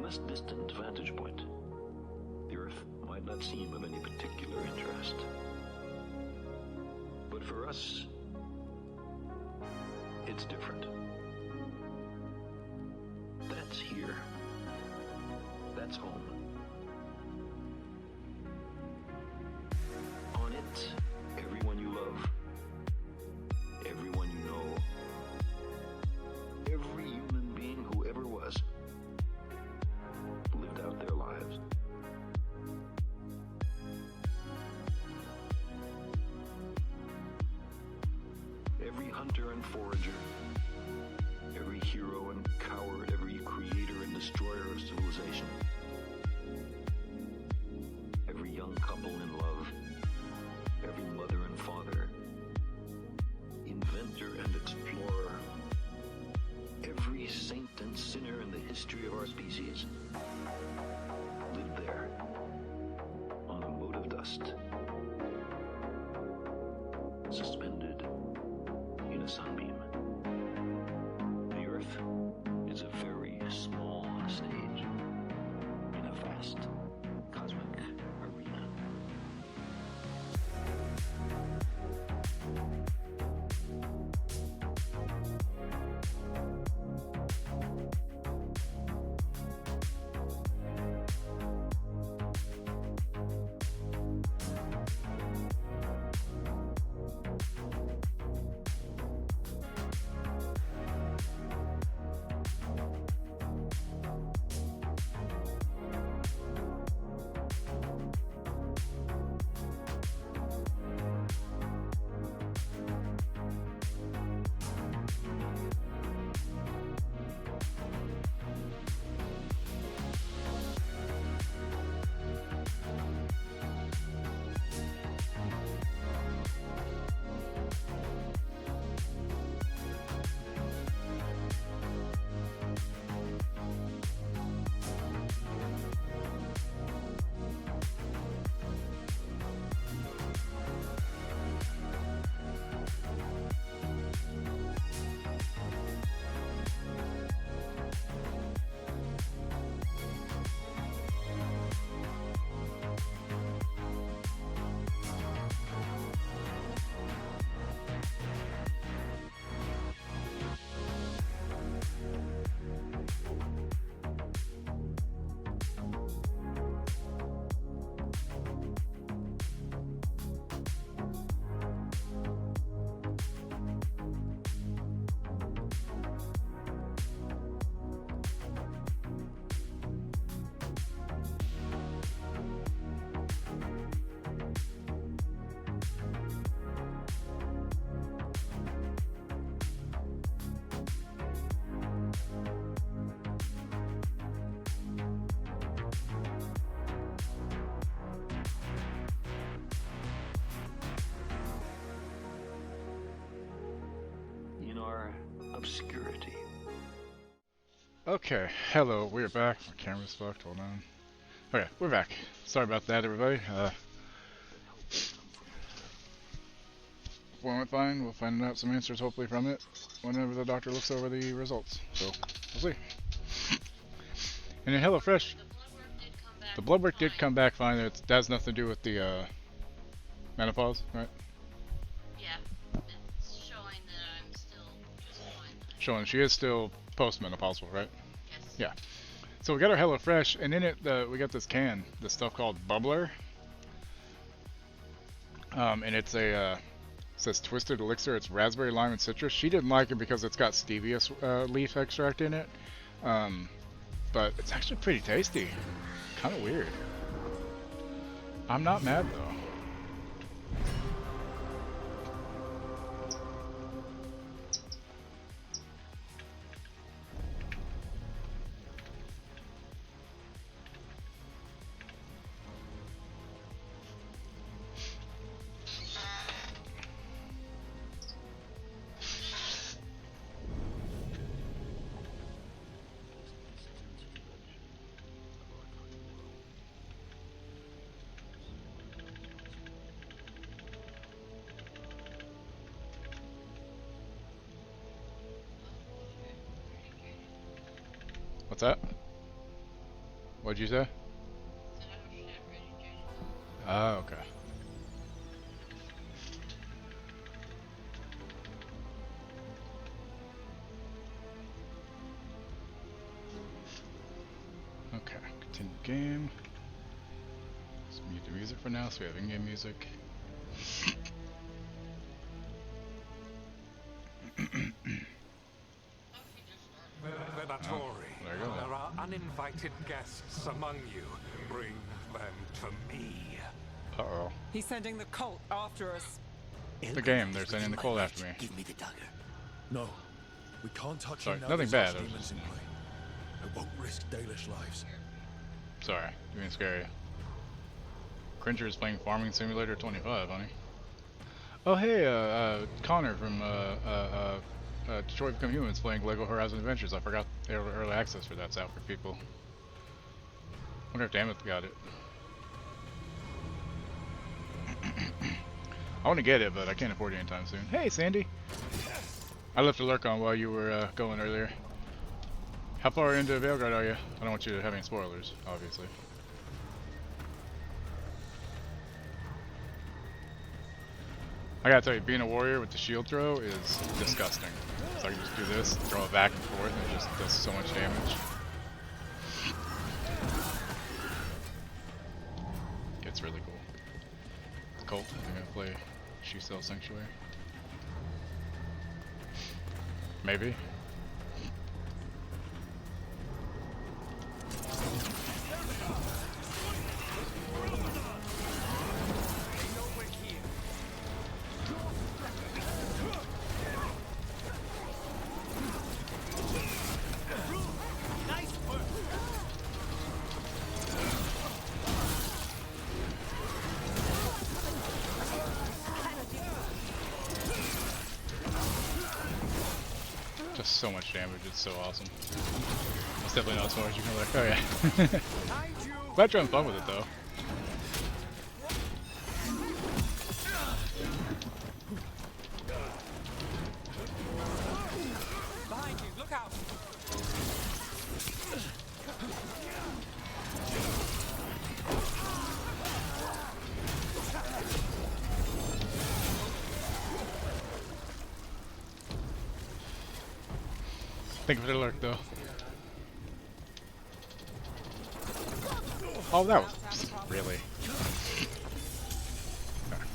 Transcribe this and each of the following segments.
From this distant vantage point, the Earth might not seem of any particular interest. But for us, it's different. That's here. That's home. On it, everyone you love, everyone you know, every human being who ever was, lived out their lives. Every hunter and forager, every hero and coward, every creator and destroyer of civilization, every young couple in love, every mother and father, inventor and explorer, every saint and sinner in the history of our species lived there on a mote of dust, suspended in a sunbeam. The Earth is a very small stage in a vast cosmic arena. Obscurity. Okay, hello, we're back. My camera's fucked, hold on. Okay, we're back. Sorry about that, everybody. Went fine. We'll find out some answers, hopefully, from it whenever the doctor looks over the results. So, we'll see. And then HelloFresh, the blood work did come back fine. That has nothing to do with the menopause, right? Yeah, it's showing that I'm still just fine. Showing she is still postmenopausal, right? Yes. Yeah. So we got our HelloFresh, and in it we got this can, this stuff called Bubbler. And it's a says Twisted Elixir. It's raspberry, lime, and citrus. She didn't like it because it's got stevia leaf extract in it. But it's actually pretty tasty. Kind of weird. I'm not mad though. What's that? What'd you say? Said I was shit ready, Jaden. Oh, okay. Okay, continue game. Let's mute the music for now so we have in-game music. Oh, she just started. Venatori, there you go. there are uninvited guests among you. Bring them to me. Uh-oh. He's sending the cult after us. The game, they're sending the cold after me. Give me the dagger. No, we can't touch Sorry, him now. nothing there's bad, I was demons just- in play. I won't risk Dalish lives. Sorry, being scary. Cringer is playing Farming Simulator 25, honey. Oh hey, Connor from Detroit Become Humans playing Lego Horizon Adventures. I forgot early access for that's out for people. Wonder if Dammit got it. I want to get it, but I can't afford it anytime soon. Hey, Sandy! I left a lurk on while you were going earlier. How far into Veilguard are you? I don't want you to have any spoilers, obviously. I gotta tell you, being a warrior with the shield throw is disgusting. So I can just do this, throw it back and forth, and it just does so much damage. It's really cool. Cult, I'm gonna play She Sells Sanctuary. Maybe. Just so much damage, it's so awesome. It's definitely not as far as you can look. Oh yeah. Glad you're having fun with it though. Behind you, look out! Think of it alert though. Oh, that was really. Okay.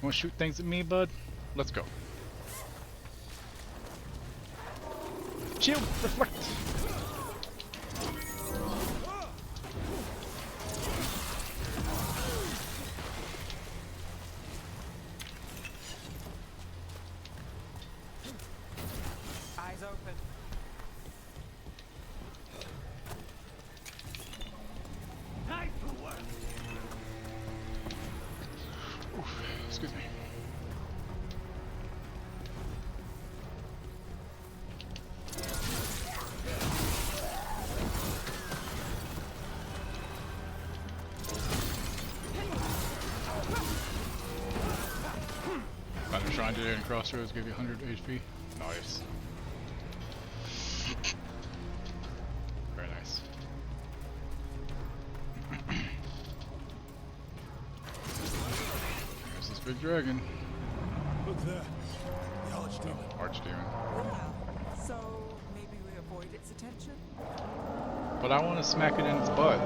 Wanna shoot things at me, bud? Let's go. Shield, reflect. Eyes open. Oof, excuse me. Find a shrine today in Crossroads, give you 100 HP. Nice. Very nice. There's this big dragon. Look there, the Archdemon. Archdemon. Wow. So maybe we avoid its attention? But I want to smack it in its butt.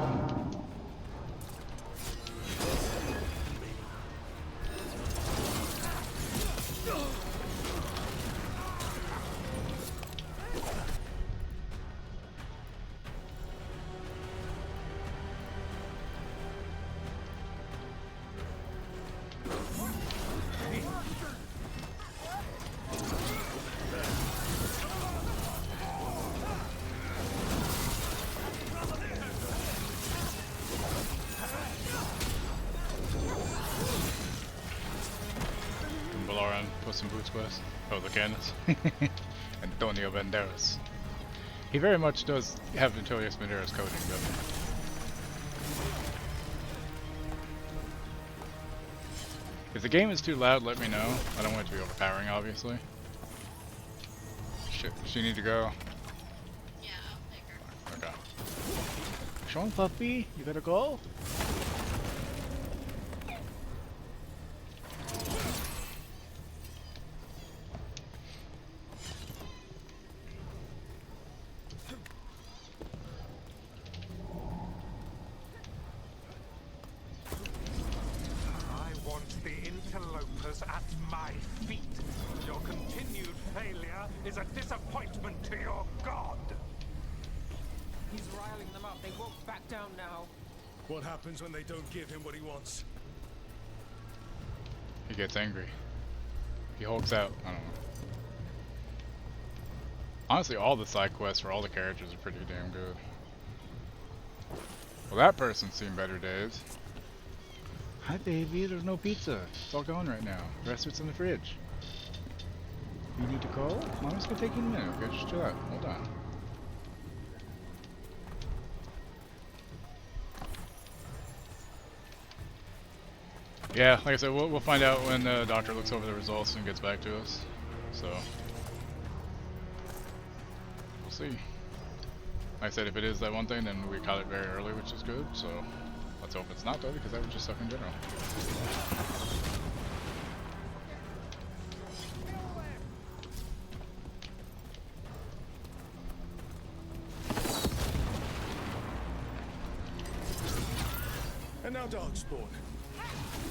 Valorant, Puss in Boots Quest. Oh, the cannons. Antonio Banderas. He very much does have Antonio Banderas coding, doesn't he? If the game is too loud, let me know. I don't want it to be overpowering, obviously. Shit, does she need to go? Yeah, I'll take her. Okay. Sean puppy, you gotta go? I want the interlopers at my feet. Your continued failure is a disappointment to your god. He's riling them up. They won't back down now. What happens when they don't give him what he wants? He gets angry. He hulks out. I don't know. Honestly, all the side quests for all the characters are pretty damn good. Well, that person's seen better days. Hi, baby. There's no pizza. It's all gone right now. The rest of it's in the fridge. You need to go? Mommy's gonna take you in a minute. Okay, just chill out. Hold on. Yeah, like I said, we'll find out when the doctor looks over the results and gets back to us. So, we'll see. Like I said, if it is that one thing, then we caught it very early, which is good. So, let's hope it's not though, because that would just suck in general. And now Darkspawn.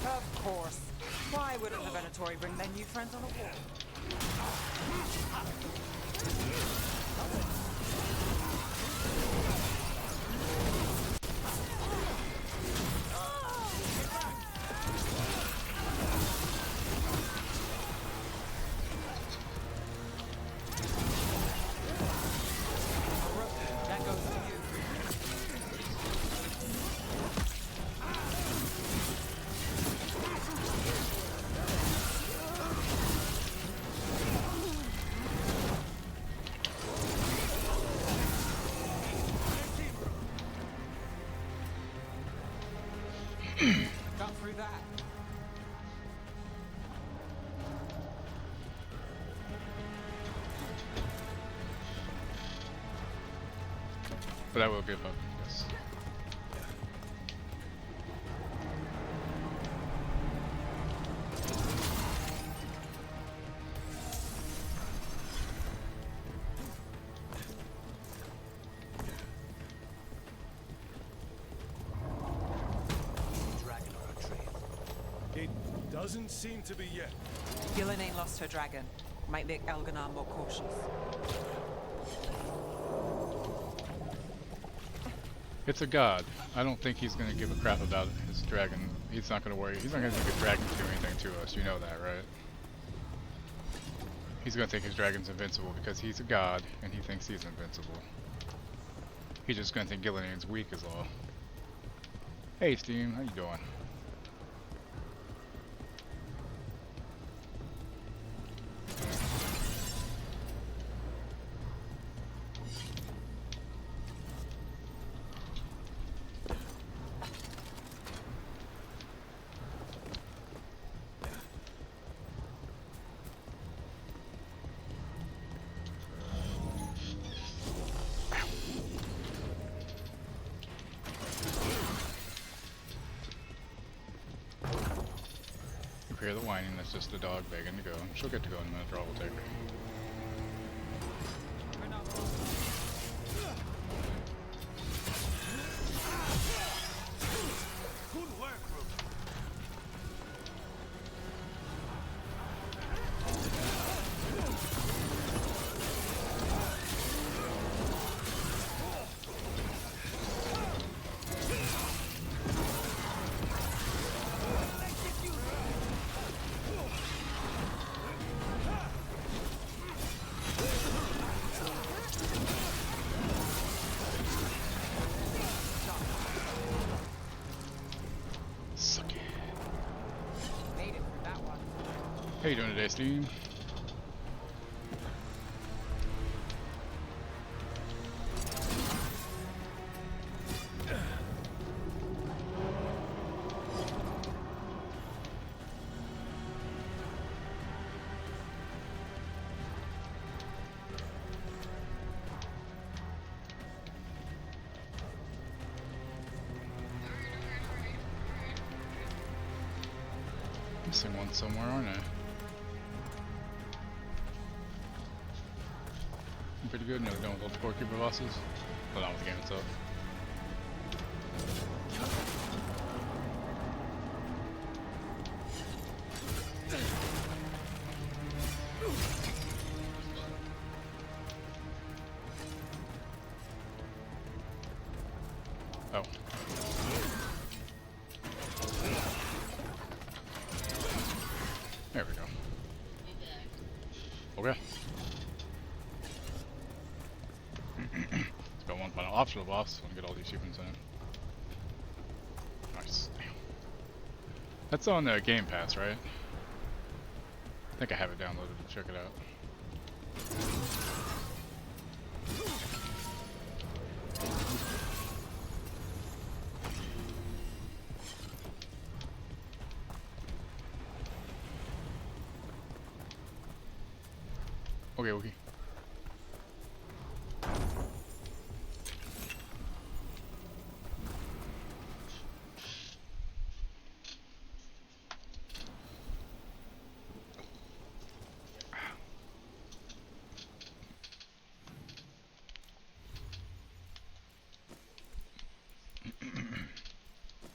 Of course. Why wouldn't the Venatori bring their new friends on a walk? That goes to you. Got through that. But I will give up. Yes. It doesn't seem to be yet. Gillen ain't lost her dragon. Might make Elganar more cautious. It's a god. I don't think he's gonna give a crap about his dragon. He's not gonna worry. He's not gonna think his dragon can do anything to us. You know that, right? He's gonna think his dragon's invincible because he's a god and he thinks he's invincible. He's just gonna think Gillian's weak is all. Hey Steam, how you doing? You hear the whining, that's just a dog begging to go. She'll get to go in a minute, or we'll take her. Good work, Rook. Suck it. Made it through that one. How you doing today, Steam? Missing one somewhere, aren't I? I'm pretty good. Nearly done with all the core keeper bosses. Well, not with the game itself. Oh. There we go. Okay. Let's go one final optional boss. Want to get all these achievements in it. Nice. That's on Game Pass, right? I think I have it downloaded to check it out. Okay, okay.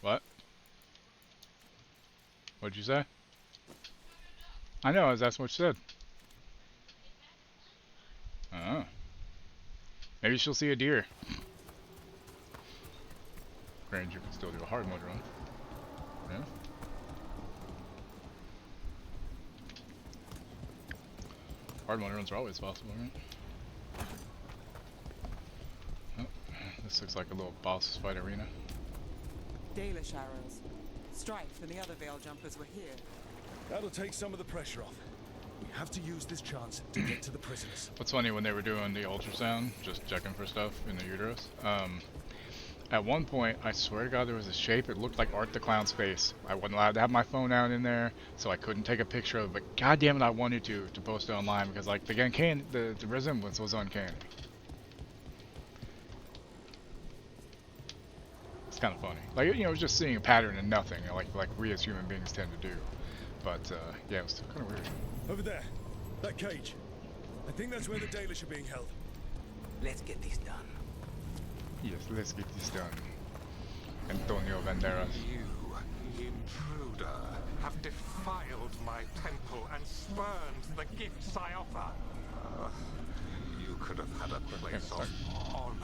What? What'd you say? I know, that's what you said. Oh. Maybe she'll see a deer. Granted, you can still do a hard mode run. Yeah. Hard mode runs are always possible, right? Oh, this looks like a little boss fight arena. Dalish arrows. Strife and the other veil jumpers were here. That'll take some of the pressure off. We have to use this chance to get to the prisoners. What's funny, when they were doing the ultrasound, just checking for stuff in the uterus, at one point, I swear to God, there was a shape, it looked like Art the Clown's face. I wasn't allowed to have my phone out in there, so I couldn't take a picture of it, but god damn it, I wanted to post it online, because like, the resemblance was uncanny. It's kind of funny. Like, you know, just seeing a pattern in nothing, you know, like we as human beings tend to do. But, yeah, it was kind of weird. Over there, that cage. I think that's where the Dalish are being held. Let's get this done. Yes, let's get this done. Antonio Banderas. You, intruder, have defiled my temple and spurned the gifts I offer. You could have had a place of honor.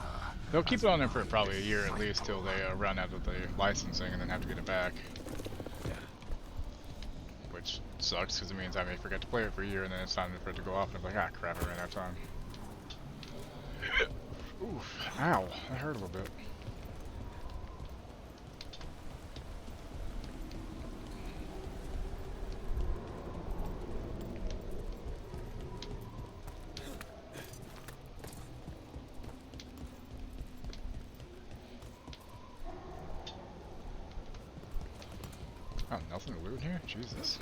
They'll keep it on there for probably a year at least, till they run out of the licensing and then have to get it back. Which sucks, because it means I may forget to play it for a year and then it's time for it to go off and I'm like, ah crap, I ran out of time. Oof, ow, that hurt a little bit. Oh, nothing to loot here? Jesus.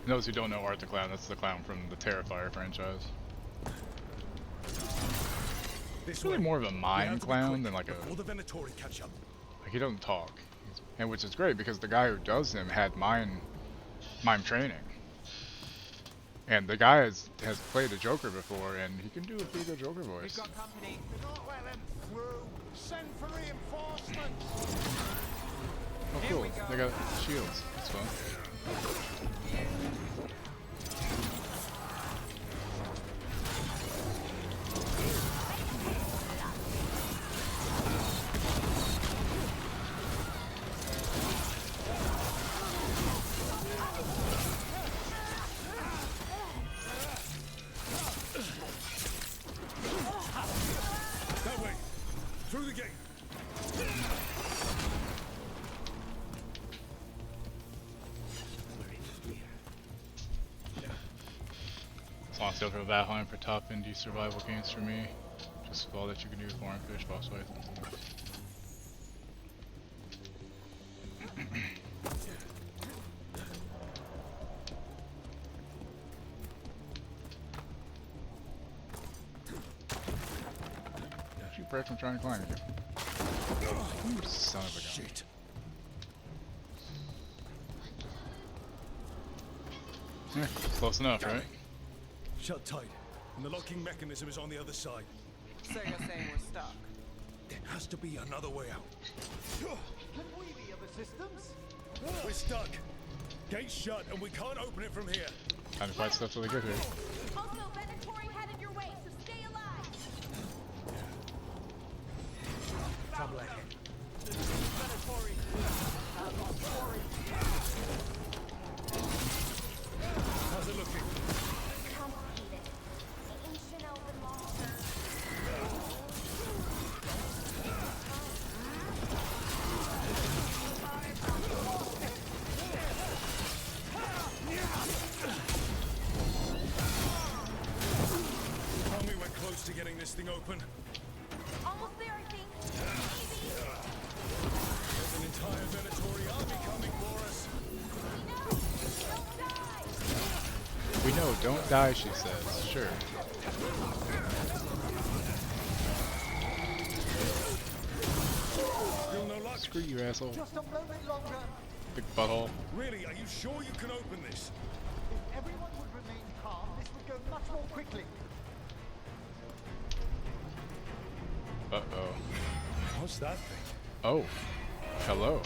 For those who don't know Art the Clown, that's the clown from the Terrifier franchise. He's really more of a mime clown than like a... All the Venatori catch up. Like, he doesn't talk. And which is great, because the guy who does him had mime training. And the guy has played the Joker before, and he can do a pretty good Joker voice. We've got company. Do not let them through. Send for reinforcements. Oh cool, they got shields. That's fun. That way. Through the gate. Long still for Valheim for top indie survival games for me. Just all that you can do with foreign fish, boss fights. break from trying to climb you. You son of a gun. Shit. Yeah, close enough, right? Shut tight. And the locking mechanism is on the other side. So you're saying we're stuck? There has to be another way out. Can we be of assistance? We're stuck. Gate's shut and we can't open it from here. Time to fight stuff till they get here. Also, Venatori headed your way, so stay alive. Trouble ahead. How's it looking? Complicated. Ancient elven monster. Tell me we're close to getting this thing open. Almost there, I think. Maybe. There's an entire Venatori army coming for us. We know. Don't die. We know, don't die, she says. Sure. Still no luck? Screw you, asshole. Just a moment longer. Big butthole. Really? Are you sure you can open this? If everyone would remain calm, this would go much more quickly. Uh-oh. What's that thing? Oh. Hello.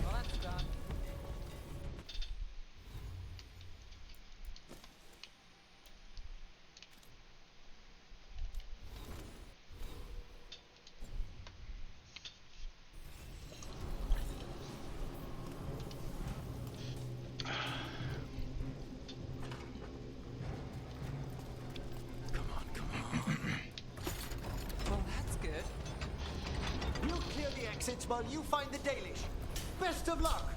Well, that's done. Well, that's good. We'll clear the exits while you find the Dalish. Best of luck.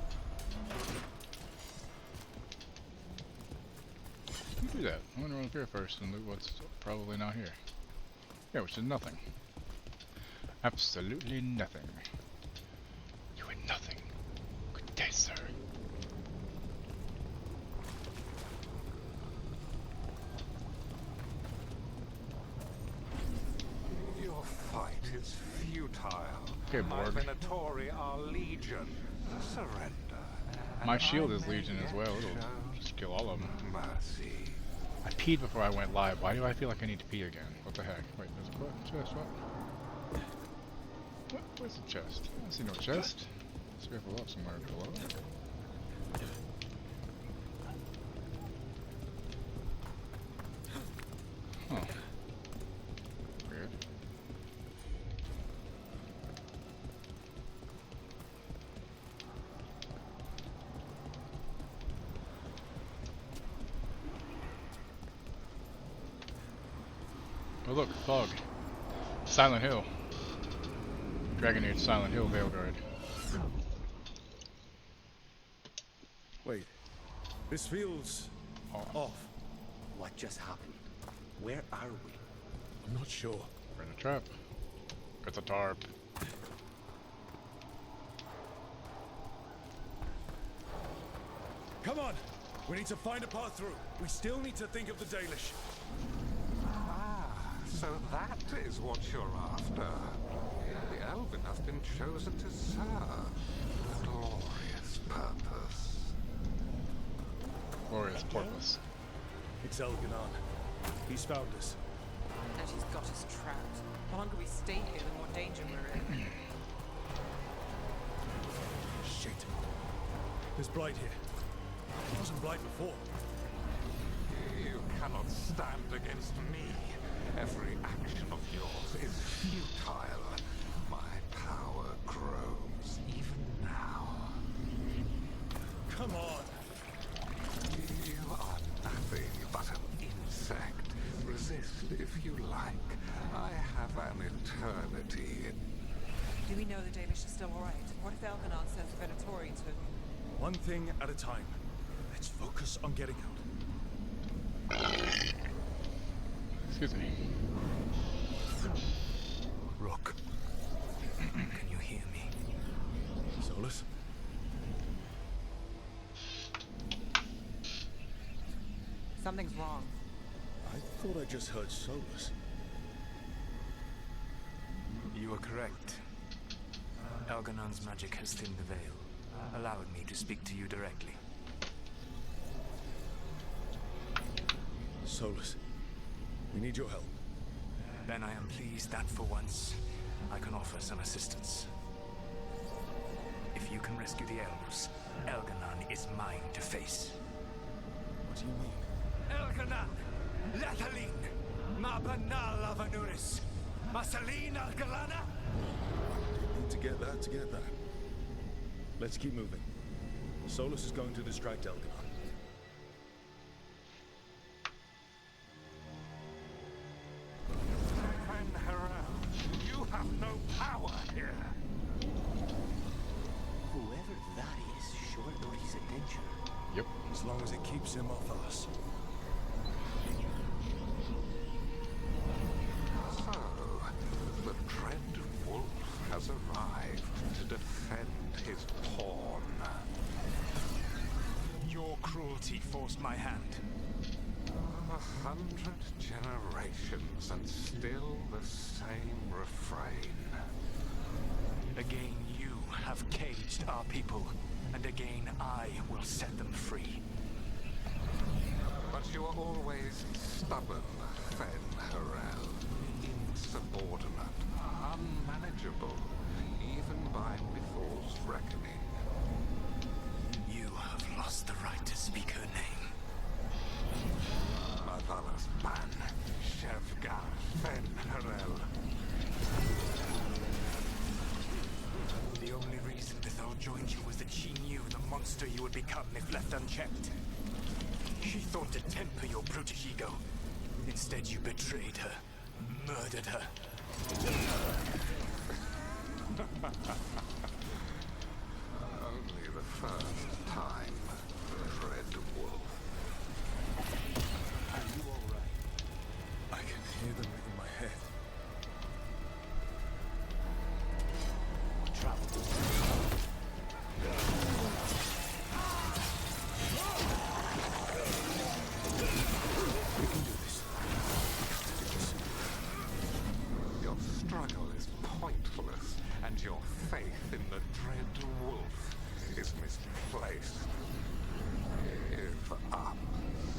You do that. I'm gonna run up here first and loot what's probably not here. Yeah, which is nothing. Absolutely nothing. You had nothing. Good day, sir. Your fight is futile. Okay, My Warden. Venatori are legion. Surrender. My and shield I is may Legion as yet well. It'll show just kill all of them. mercy. I peed before I went live. Why do I feel like I need to pee again? What the heck? Wait, there's a chest. What? Where's the chest? I see no chest. So we have a lot somewhere below. Huh. Weird. Oh look, fog. Silent Hill. Dragon Age Silent Hill Veilguard. Wait. This feels off. What just happened? Where are we? I'm not sure. We're in a trap. It's a tarp. Come on. We need to find a path through. We still need to think of the Dalish. Ah, so that is what you're after. The Elven have been chosen to serve a glorious purpose. Glorious purpose. It's Elganon. He's found us. And he's got us trapped. The longer we stay here, the more danger we're in. Shit. There's Blight here. It wasn't Blight before. You cannot stand against me. Every action of yours is futile. My power grows even now. Come on. You are nothing but an insect. Resist if you like. I have an eternity in... Do we know the Dalish are still alright? What if Elganon sends Venatori to... One thing at a time. Let's focus on getting out. Excuse me. Rook, can you hear me? Solus? Something's wrong. I thought I just heard Solus. You are correct. Elganon's magic has thinned the veil, allowing me to speak to you directly. Solus, we need your help. Then I am pleased that for once, I can offer some assistance. If you can rescue the elves, Elganon is mine to face. What do you mean? Elganon! Lethalin! Mabanal Avanuris! Masalin Algalana! Need to get that. Let's keep moving. Solus is going to distract Elganon. Van Harel, you have no power here. Whoever that is sure got his attention. Yep. As long as it keeps him off us. So, the dread wolf has arrived to defend his pawn. Your cruelty forced my hand. 100 generations and still the same refrain. Again, you have caged our people, and again I will set them free. But you are always stubborn, Fen Harel. Insubordinate, unmanageable, even by Mithral's reckoning. You have lost the right to speak her name. Mother's ban, Shevgar Fen Harel. The only reason Mithal joined you was that she knew the monster you would become if left unchecked. She thought to temper your brutish ego. Instead, you betrayed her, murdered her. Only the first time, dread wolf. Are you alright? I can hear them in my head. We can do this. Your struggle is pointless, and your faith in the dread wolf is misplaced. Give up.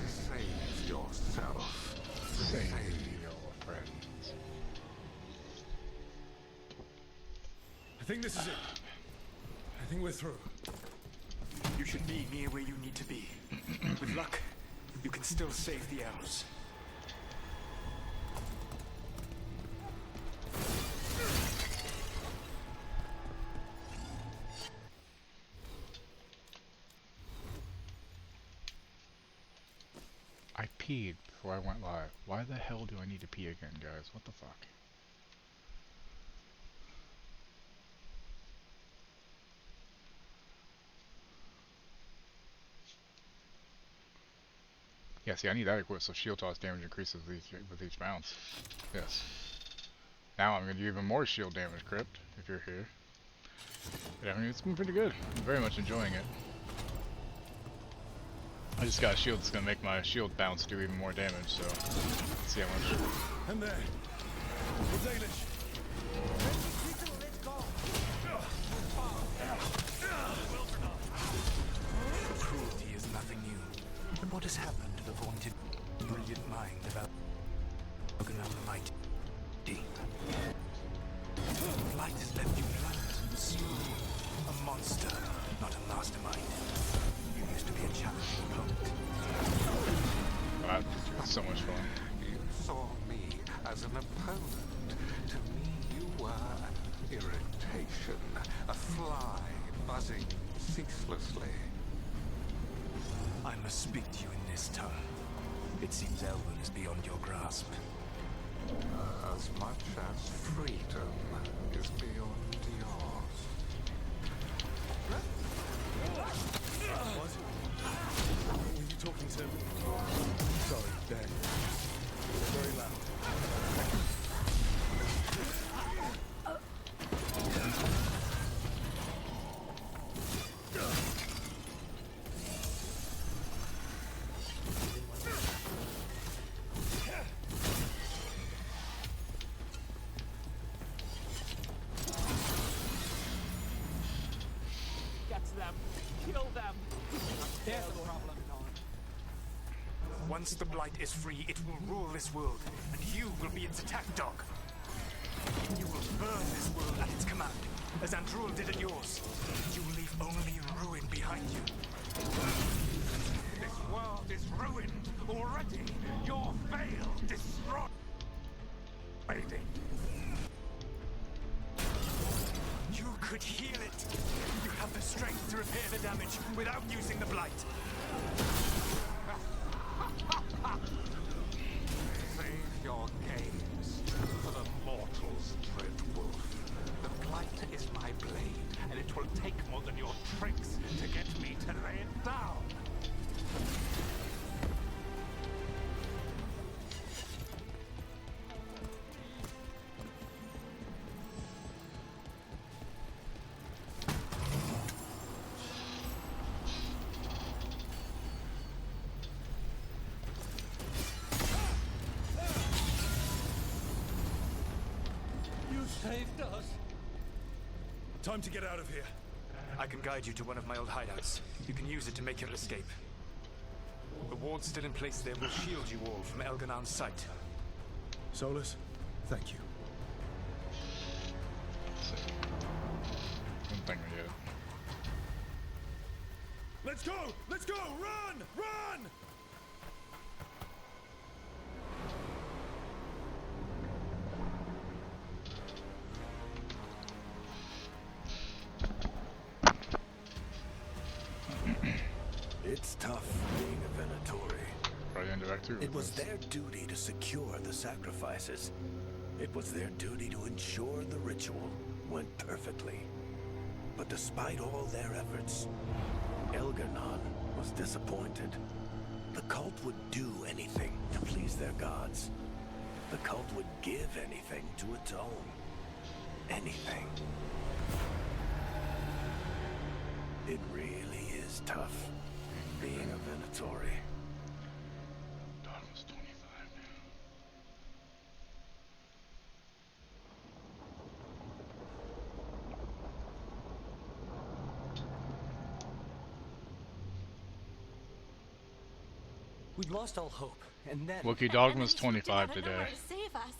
Save yourself. Save your friends. I think this is it. I think we're through. You should be near where you need to be. With luck, you can still save the elves. I peed before I went live. Why the hell do I need to pee again, guys? What the fuck? Yeah, see, I need that equipped so shield toss damage increases with each bounce. Yes. Now I'm going to do even more shield damage, Crypt, if you're here. Yeah, I mean, it's been pretty good. I'm very much enjoying it. I just got a shield that's gonna make my shield bounce do even more damage, so let's see how much. And there. The Dalish. Cruelty is nothing new. But what has happened to the vaunted, brilliant mind of Elganon the Mighty? Light has left you blunt, smooth, a monster, not a mastermind. You used to be a challenging opponent. That's so much fun. You saw me as an opponent. To me, you were irritation, a fly buzzing ceaselessly. I must speak to you in this tongue. It seems Elven is beyond your grasp. As much as freedom is beyond yours. What? Were you talking to me? Sorry, Dan. Very loud. Get to them. Kill them. There's the problem, Once the Blight is free, it will rule this world, and you will be its attack dog. You will burn this world at its command, as Andrul did at yours. You will leave only ruin behind you. This world is ruined already. Your veil destroyed. You could heal it. You have the strength to repair the damage without using the Blight. Save your games for the mortal's dread wolf. The blight is my blade, and it will take more than your tricks to get me to lay it down. You saved us. Time to get out of here. I can guide you to one of my old hideouts. You can use it to make your escape. The ward's still in place there will shield you all from Elganon's sight. Solus, thank you. One thing we did. Let's go! Let's go! Run! Run! It's tough being a Venatori. Probably indirectly. It was their duty to secure the sacrifices. It was their duty to ensure the ritual went perfectly. But despite all their efforts, Elganon was disappointed. The cult would do anything to please their gods. The cult would give anything to atone. Anything. It really is tough being a Venatori. Dogma's 25 now. We'd lost all hope, and then Wookie Dogma's 25 today. Save us.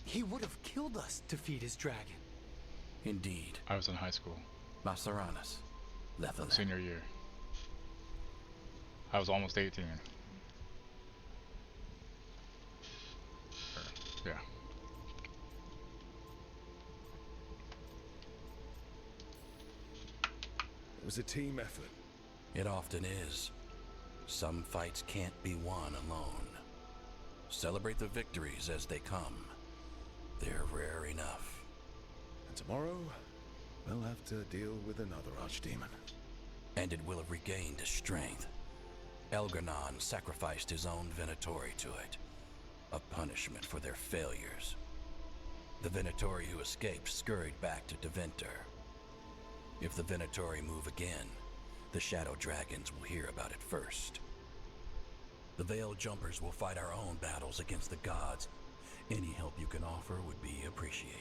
he would have killed us to feed his dragon. Indeed. I was in high school. Masaranas. Lethalan. Senior year. I was almost 18. Yeah. It was a team effort. It often is. Some fights can't be won alone. Celebrate the victories as they come. They're rare enough. And tomorrow, we'll have to deal with another archdemon. And it will have regained its strength. Elganon sacrificed his own Venatori to it. A punishment for their failures. The Venatori who escaped scurried back to Deventer. If the Venatori move again, the Shadow Dragons will hear about it first. The Veiled Jumpers will fight our own battles against the gods. Any help you can offer would be appreciated.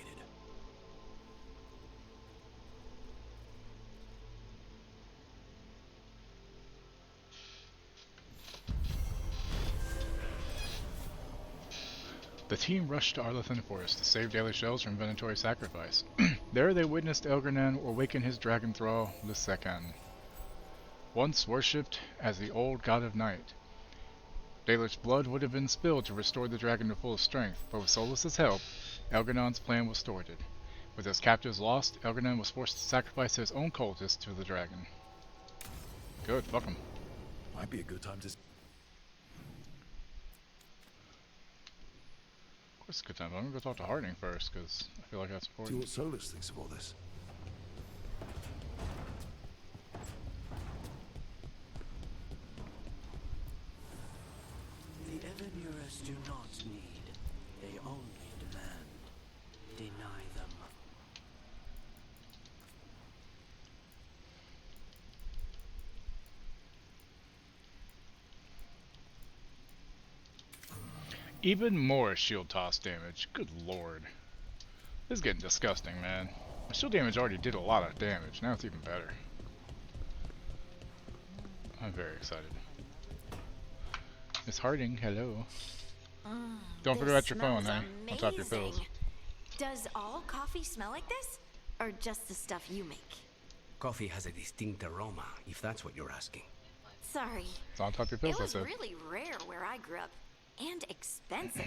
The team rushed to Arlathan Forest to save daily shells from Venatori sacrifice. There they witnessed Elgar'nan awaken his dragon thrall, Lysekan, once worshipped as the old god of night. Daelich's blood would have been spilled to restore the dragon to full strength, but with Solus's help, Elgar'nan's plan was thwarted. With his captives lost, Elgar'nan was forced to sacrifice his own cultists to the dragon. Good, fuck him. Might be a good time to... Of course it's a good time, but I'm gonna go talk to Harding first, because I feel like that's See important. what Solus thinks of all this. The Evanurus do not need, they only demand. Deny them. Even more shield toss damage. Good lord. This is getting disgusting, man. My shield damage already did a lot of damage. Now it's even better. I'm very excited. Miss Harding, hello. Don't forget about your phone, eh? On top of your pills. Does all coffee smell like this? Or just the stuff you make? Coffee has a distinct aroma, if that's what you're asking. Sorry. It's on top of your pills, It was that's it. really rare where I grew up. And expensive.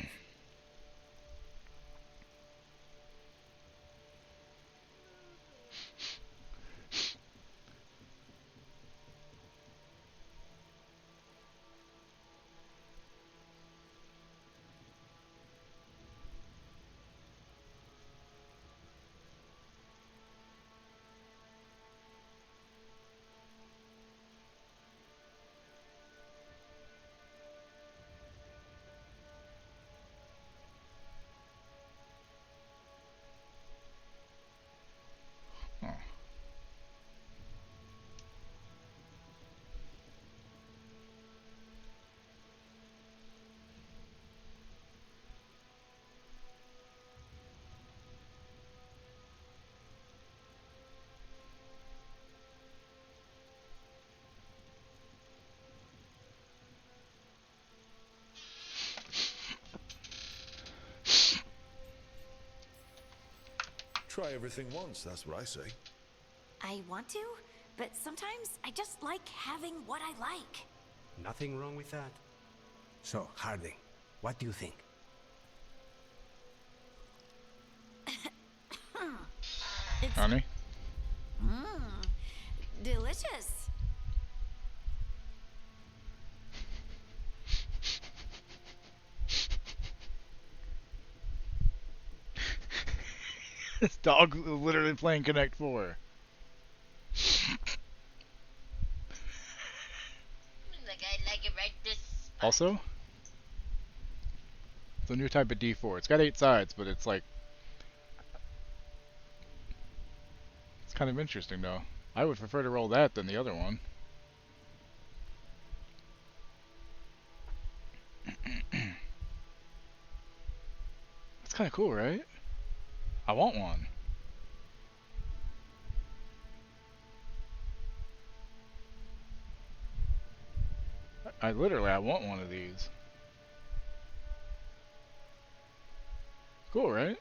Oh. Try everything once, that's what I say. I want to, but sometimes I just like having what I like. Nothing wrong with that. So, Harding, what do you think? It's Honey? delicious. This dog is literally playing Connect 4. Like I like it right this spot. Also, it's a new type of D4. It's got 8 sides, but it's like... It's kind of interesting, though. I would prefer to roll that than the other one. That's kind of cool, right? I want one. I literally, I want one of these. Cool, right?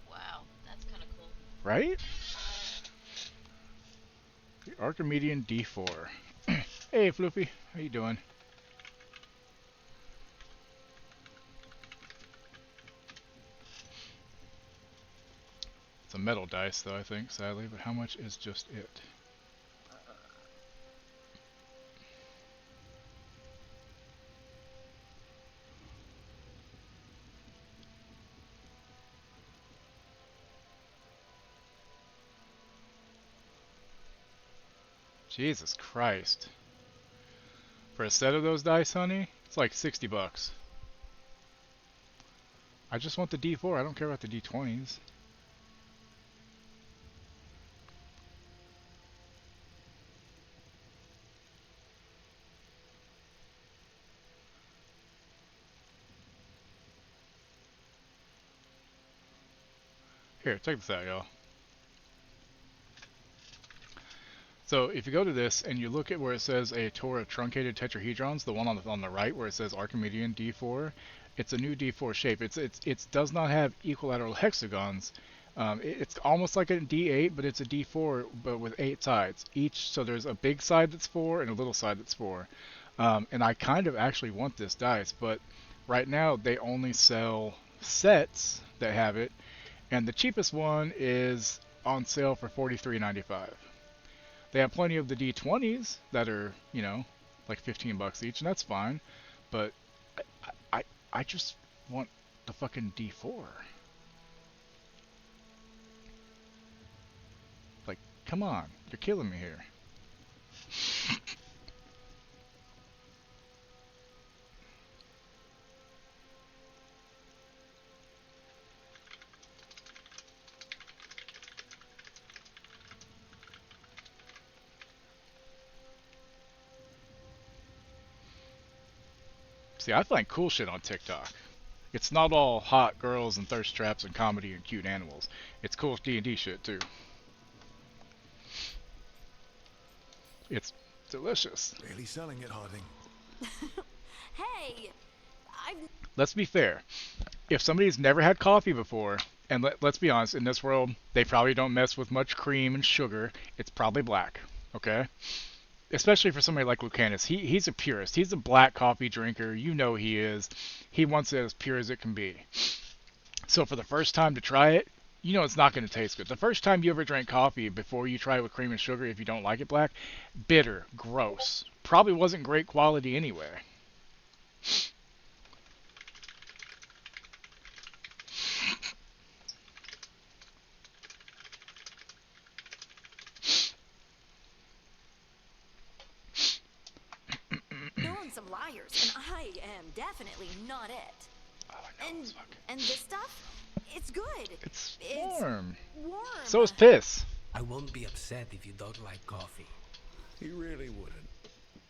Wow, that's kind of cool. Right? The Archimedean D4. Hey, Floofy, how you doing? It's a metal dice, though, I think, sadly, but how much is just it? Jesus Christ. For a set of those dice, honey, it's like 60 bucks. I just want the D4, I don't care about the D20s. Here, check this out, y'all. So if you go to this and you look at where it says a tour of truncated tetrahedrons, the one on the right where it says Archimedean D4, it's a new D4 shape. It does not have equilateral hexagons. It's almost like a D8, but it's a D4, but with 8 sides each. So there's a big side that's 4 and a little side that's 4. And I kind of actually want this dice, but right now they only sell sets that have it, and the cheapest one is on sale for $43.95. They have plenty of the D20s that are, you know, like 15 bucks each, and that's fine. But I just want the fucking D4. Like, come on, you're killing me here. See, I find cool shit on TikTok. It's not all hot girls and thirst traps and comedy and cute animals. It's cool D&D shit too. It's delicious. Really selling it, Harding. Hey, Let's be fair. If somebody's never had coffee before, and let's be honest, in this world, they probably don't mess with much cream and sugar, it's probably black, okay? Especially for somebody like Lucanus. He's a purist. He's a black coffee drinker. You know he is. He wants it as pure as it can be. So for the first time to try it, you know it's not going to taste good. The first time you ever drank coffee before you try it with cream and sugar, if you don't like it black, bitter, gross. Probably wasn't great quality anyway. some liars, and I am definitely not it. Oh, no, and this stuff, it's good. It's warm. Warm. So is piss. I won't be upset if you don't like coffee. You really wouldn't.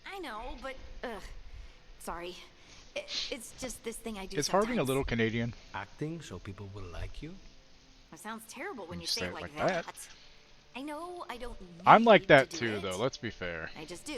I know, but sorry. It's just this thing I do. Is Harding a little Canadian? Acting so people will like you? That sounds terrible when you say it like that. I know I don't need I'm like that to too, though. Let's be fair. I just do.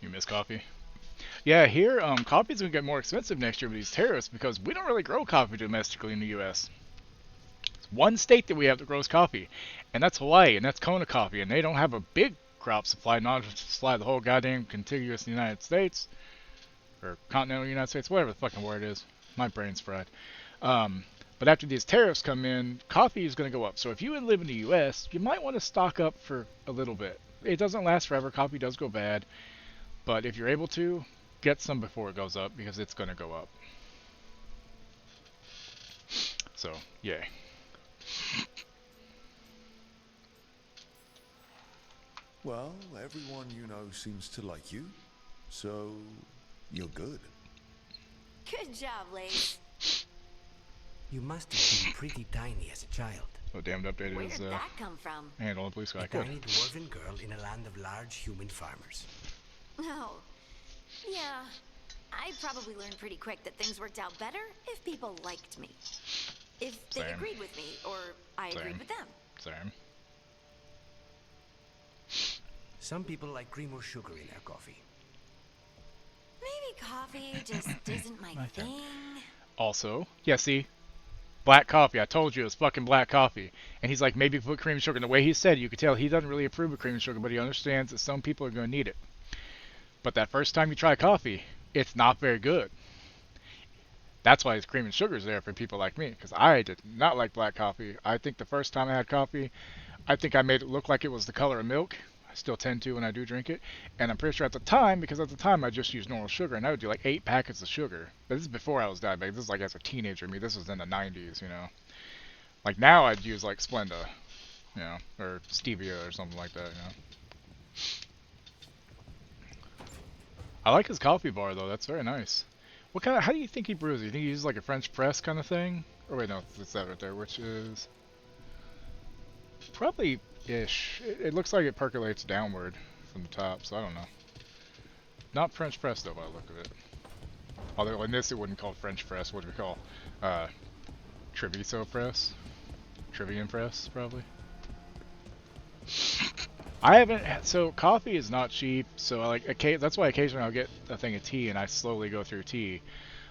You miss coffee? Yeah, here, coffee's gonna get more expensive next year with these tariffs because we don't really grow coffee domestically in the U.S. It's one state that we have that grows coffee, and that's Hawaii, and that's Kona coffee, and they don't have a big crop supply, not to supply the whole goddamn contiguous United States, or continental United States, whatever the fucking word is. My brain's fried. But after these tariffs come in, coffee is going to go up. So if you live in the U.S., you might want to stock up for a little bit. It doesn't last forever. Coffee does go bad. But if you're able to, get some before it goes up, because it's going to go up. So, yay. Well, everyone you know seems to like you, so you're good. Good job, Lace. You must have been pretty tiny as a child. So damned update Where is did that come from? handle the blue sky. A tiny dwarven girl in a land of large human farmers. Oh, yeah. I probably learned pretty quick that things worked out better if people liked me. If they Same. agreed with me, or I agreed with them. Same. Some people like cream or sugar in their coffee. Maybe coffee just isn't my thing. Also, yeah, see? Black coffee. I told you it was fucking black coffee. And he's like, maybe put cream and sugar. And the way he said it, you could tell he doesn't really approve of cream and sugar, but he understands that some people are going to need it. But that first time you try coffee, it's not very good. That's why his cream and sugar is there for people like me, because I did not like black coffee. I think the first time I had coffee, I think I made it look like it was the color of milk. I still tend to when I do drink it. And I'm pretty sure at the time, because at the time I just used normal sugar, and I would do like 8 packets of sugar. But this is before I was diabetic. This is like as a teenager. I mean, this was in the 90s, you know. Like now I'd use like Splenda, you know, or Stevia or something like that, you know. I like his coffee bar though. That's very nice. What kind of? How do you think he brews it? You think he uses like a French press kind of thing? Or wait, no, it's that right there, which is probably ish. It looks like it percolates downward from the top, so I don't know. Not French press though, by the look of it. Although in this it wouldn't call French press. What do we call? Treviso press. Trivium press, probably. I haven't. So coffee is not cheap. So that's why occasionally I'll get a thing of tea and I slowly go through tea.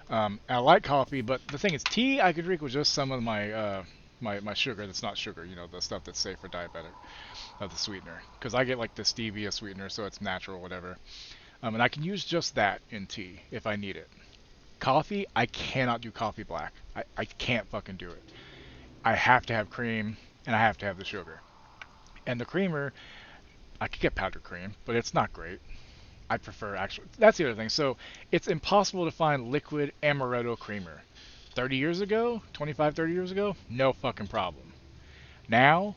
I like coffee, but the thing is, tea I could drink with just some of my my sugar that's not sugar. You know, the stuff that's safe for diabetic, the sweetener. Because I get like the stevia sweetener, so it's natural, whatever. And I can use just that in tea if I need it. Coffee, I cannot do coffee black. I can't fucking do it. I have to have cream, and I have to have the sugar. And the creamer, I could get powdered cream, but it's not great. I prefer actual. That's the other thing. So it's impossible to find liquid amaretto creamer. 30 years ago, 25, 30 years ago, no fucking problem. Now,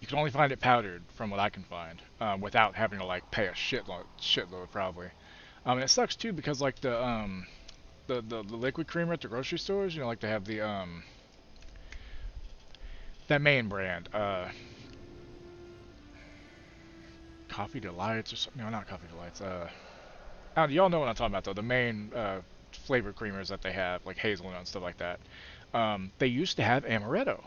you can only find it powdered, from what I can find, without having to like pay a shitload probably. And it sucks too because like the liquid creamer at the grocery stores, you know, like they have the that main brand, Coffee Delights or something. No, not Coffee Delights. Y'all know what I'm talking about though. The main flavored creamers that they have, like hazelnut and stuff like that. They used to have amaretto,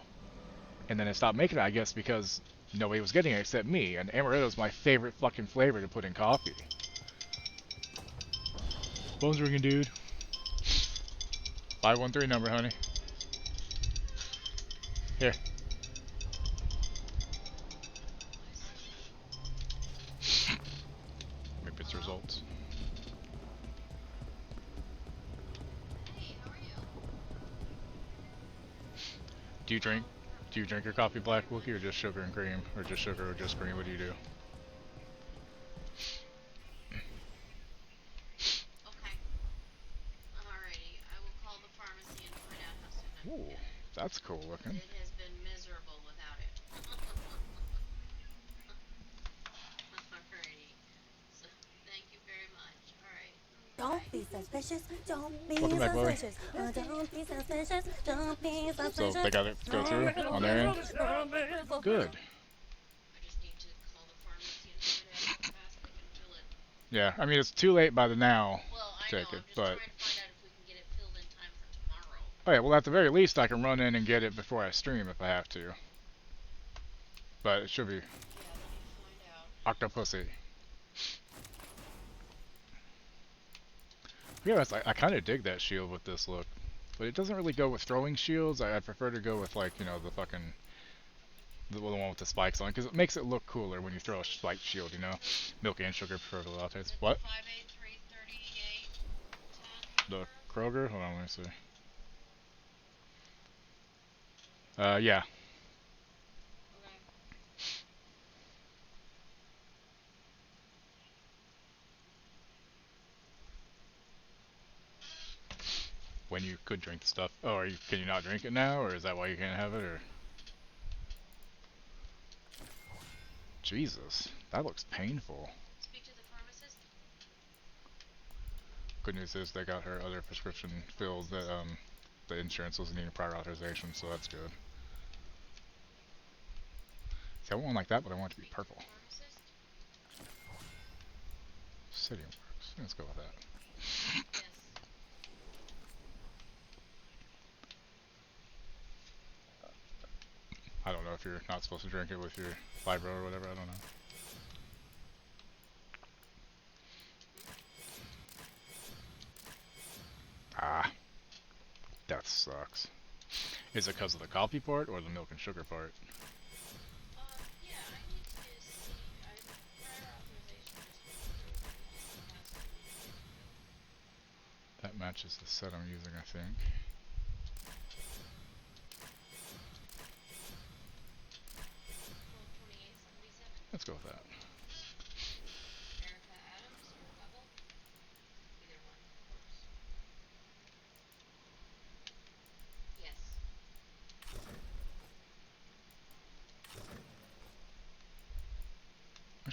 and then they stopped making it, I guess, because nobody was getting it except me. And amaretto is my favorite fucking flavor to put in coffee. Phone's ringing, dude. 513 number, honey. Here. Maybe it's results. Do you drink your coffee black, Wookie, or just sugar and cream? Or just sugar or just cream? What do you do? Okay. Alrighty, I will call the pharmacy and find out how soon I can Ooh, get it. that's cool looking. It has been miserable without it. Alrighty. So, thank you very much. Alright. Don't be suspicious. Don't be Welcome back, Chloe. suspicious. Don't be suspicious. Don't be suspicious. So they got it go through on their end? Good. I just need to call the pharmacy and find out how fast they can fill it. Yeah, I mean, it's too late by the now. Well, I Take know, it, I'm just but trying to find out if we can get it filled in time for tomorrow. oh yeah, well at the very least I can run in and get it before I stream if I have to. But it should be Octopussy. Yeah, I kind of dig that shield with this look, but it doesn't really go with throwing shields. I prefer to go with like, you know, the fucking the one with the spikes on, because it makes it look cooler when you throw a spiked shield, you know. Milk and sugar prefer the lattes. What? 5833810. The Kroger? Hold on, let me see. Yeah. When you could drink the stuff. Oh, can you not drink it now, or is that why you can't have it, or? Jesus, that looks painful. Speak to the pharmacist. Good news is they got her other prescription filled that the insurance was needing prior authorization, so that's good. See, I want one like that, but I want it to be purple. City works. Let's go with that. Yes. I don't know if you're not supposed to drink it with your fibro or whatever, I don't know. Ah. That sucks. Is it because of the coffee part or the milk and sugar part? Yeah, I need to see. Prior authorization is That matches the set I'm using, I think. Let's go with that.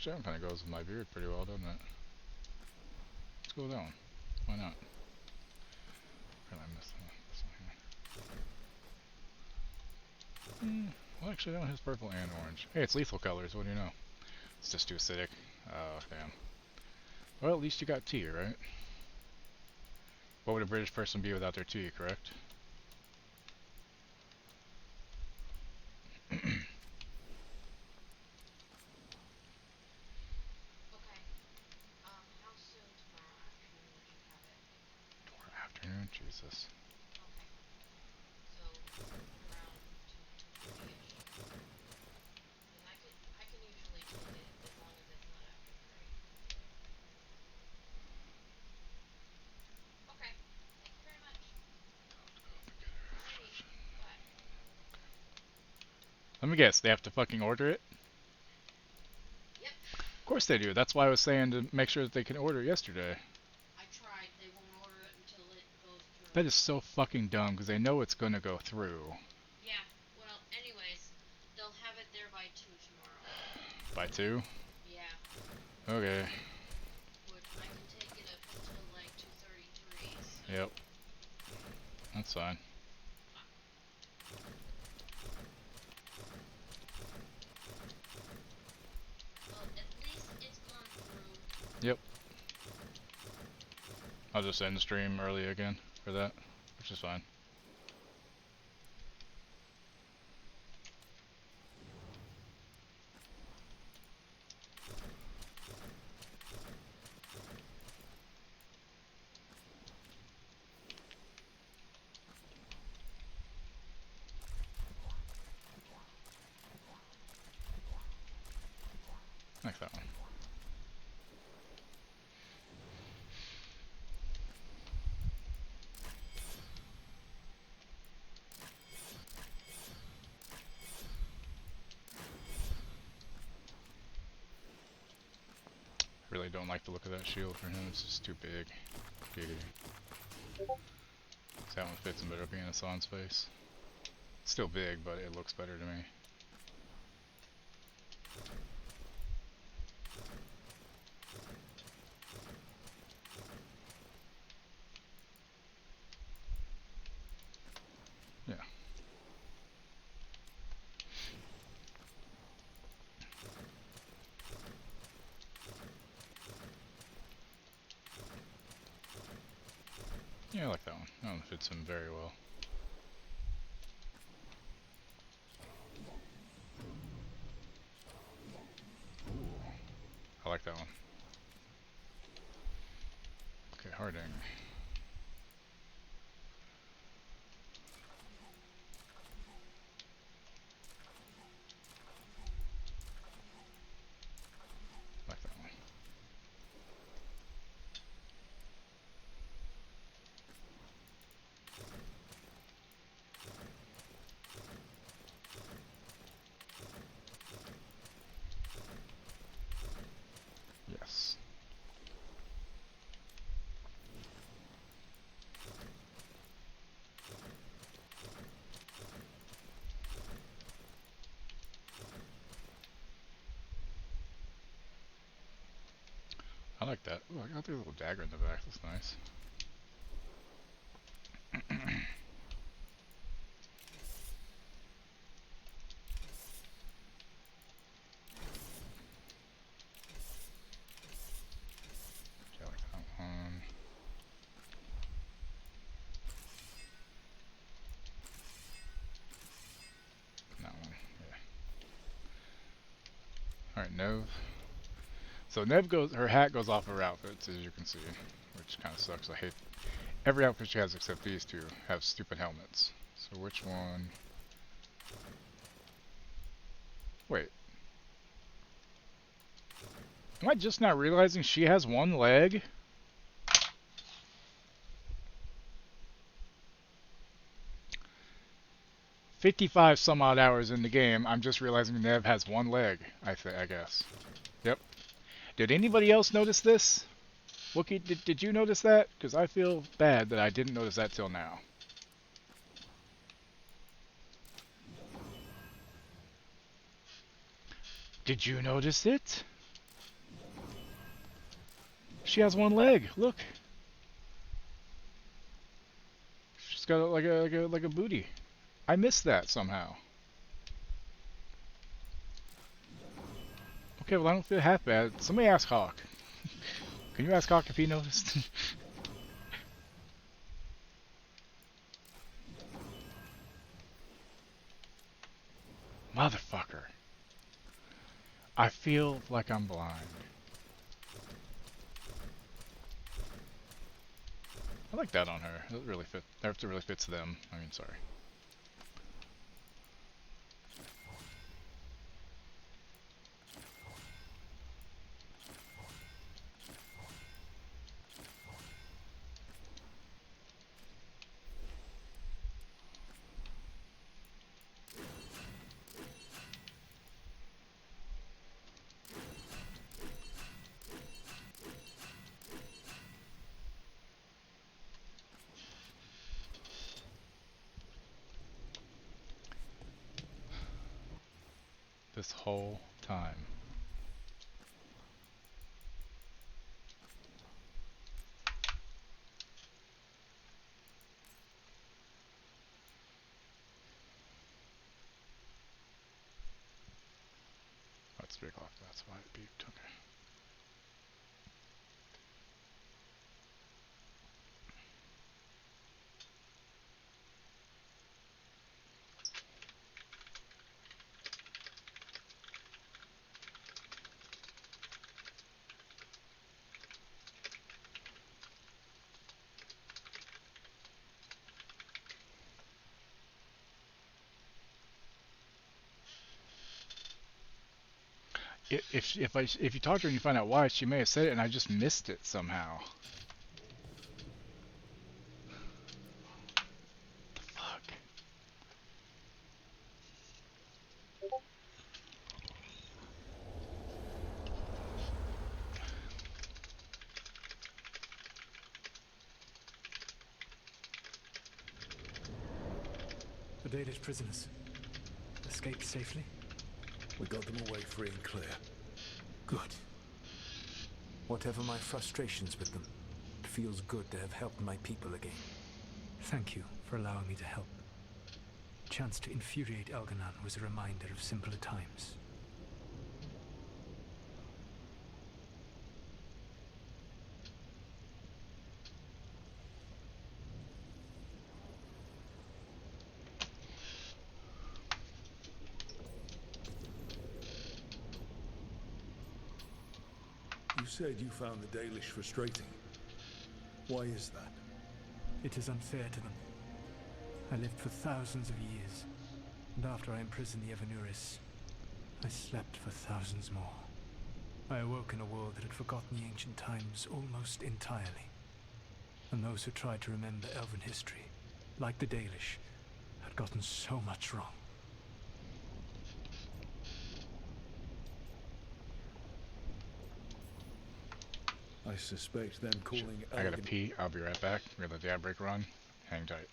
Actually, that kind of goes with my beard pretty well, doesn't it? Let's go with that one. Why not? I missed this one here. Well, actually, that one has purple and orange. Hey, it's lethal colors. What do you know? It's just too acidic. Oh, damn. Well, at least you got tea, right? What would a British person be without their tea, correct? How soon tomorrow afternoon would you have it? Tomorrow afternoon? Jesus. Okay. So, around 2:30ish. Because I can usually take it as long as it's not after 3. Okay. Thank you very much. Alrighty. Bye. Let me guess, they have to fucking order it? Yep. Of course they do. That's why I was saying to make sure that they can order it yesterday. I tried. They won't order it until it goes through. That is so fucking dumb because they know it's gonna go through. Yeah. Well, anyways, they'll have it there by 2 tomorrow. By 2? Yeah. Okay. Which I can take it up until like 2:33. So. Yep. That's fine. Well, at least it's gone through. Yep. I'll just end the stream early again for that, which is fine. Like that one. Really don't like the look of that shield for him, it's just too big. Giggity. That one fits him better being a San's face. It's still big, but it looks better to me. Yeah. Yeah, I like that one. That one fits him very well. Ooh. I like that one. Okay, Harding. Like that one. Yes. I like that. Ooh, I got the little dagger in the back. That's nice. Okay, I like that one. That one, yeah. Alright, Nev. So Nev goes, her hat goes off her outfits, as you can see, which kind of sucks. I hate every outfit she has except these two have stupid helmets. So which one? Wait. Am I just not realizing she has one leg? "55 some odd hours in the game, I'm just realizing Nev has one leg, I guess. Yep. Did anybody else notice this? Wookie, did you notice that? Because I feel bad that I didn't notice that till now. Did you notice it? She has one leg. Look. She's got like a booty. I missed that somehow. Okay, well I don't feel half bad. Somebody ask Hawk. Can you ask Hawk if he noticed? Motherfucker. I feel like I'm blind. I like that on her. It really fit. That really fits them. I mean, sorry. This whole time. Oh, it's 3 o'clock. That's why it beeped. Okay. If you talk to her and you find out why, she may have said it and I just missed it somehow. Fuck. The Danish prisoners escaped safely? We got them away free and clear. Good. Whatever my frustrations with them, it feels good to have helped my people again. Thank you for allowing me to help. Chance to infuriate Elganan was a reminder of simpler times. You said you found the Dalish frustrating. Why is that? It is unfair to them. I lived for thousands of years, and after I imprisoned the Evanuris, I slept for thousands more. I awoke in a world that had forgotten the ancient times almost entirely. And those who tried to remember Elven history, like the Dalish, had gotten so much wrong. I suspect them calling I gotta Elgin pee. I'll be right back. We're gonna let the ad break run. Hang tight.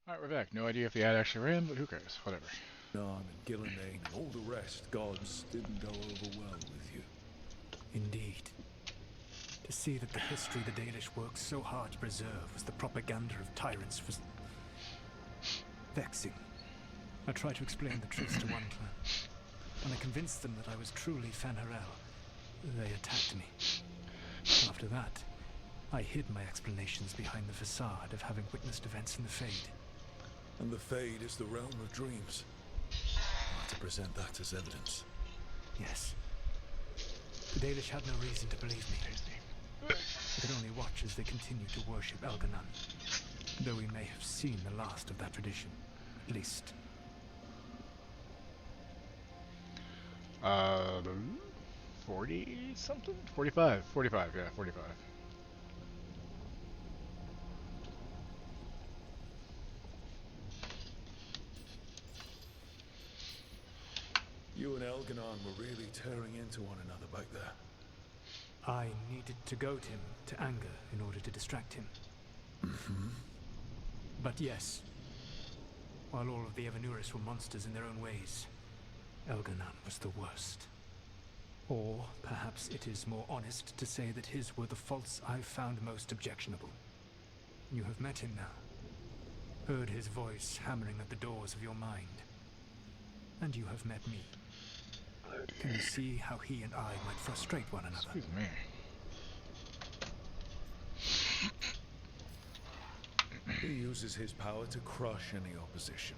Alright, we're back. No idea if the ad actually ran, but who cares? Whatever. Narn and Gillenane and all the rest, gods, didn't go over well with you. Indeed. To see that the history the Dalish worked so hard to preserve was the propaganda of tyrants was vexing. I tried to explain the truth to one clan. When I convinced them that I was truly Fen'Harel, they attacked me. After that, I hid my explanations behind the facade of having witnessed events in the Fade. And the Fade is the realm of dreams. To present that as evidence. Yes. The Dalish had no reason to believe me. I could only watch as they continued to worship Elganon, though we may have seen the last of that tradition, at least. 40 something? 45. 45, yeah, 45. You and Elganon were really tearing into one another back there. I needed to goad him to anger in order to distract him. But yes, while all of the Evanuris were monsters in their own ways, Elganon was the worst. Or perhaps it is more honest to say that his were the faults I found most objectionable. You have met him now. Heard his voice hammering at the doors of your mind. And you have met me. Can you see how he and I might frustrate one another? Excuse me. He uses his power to crush any opposition.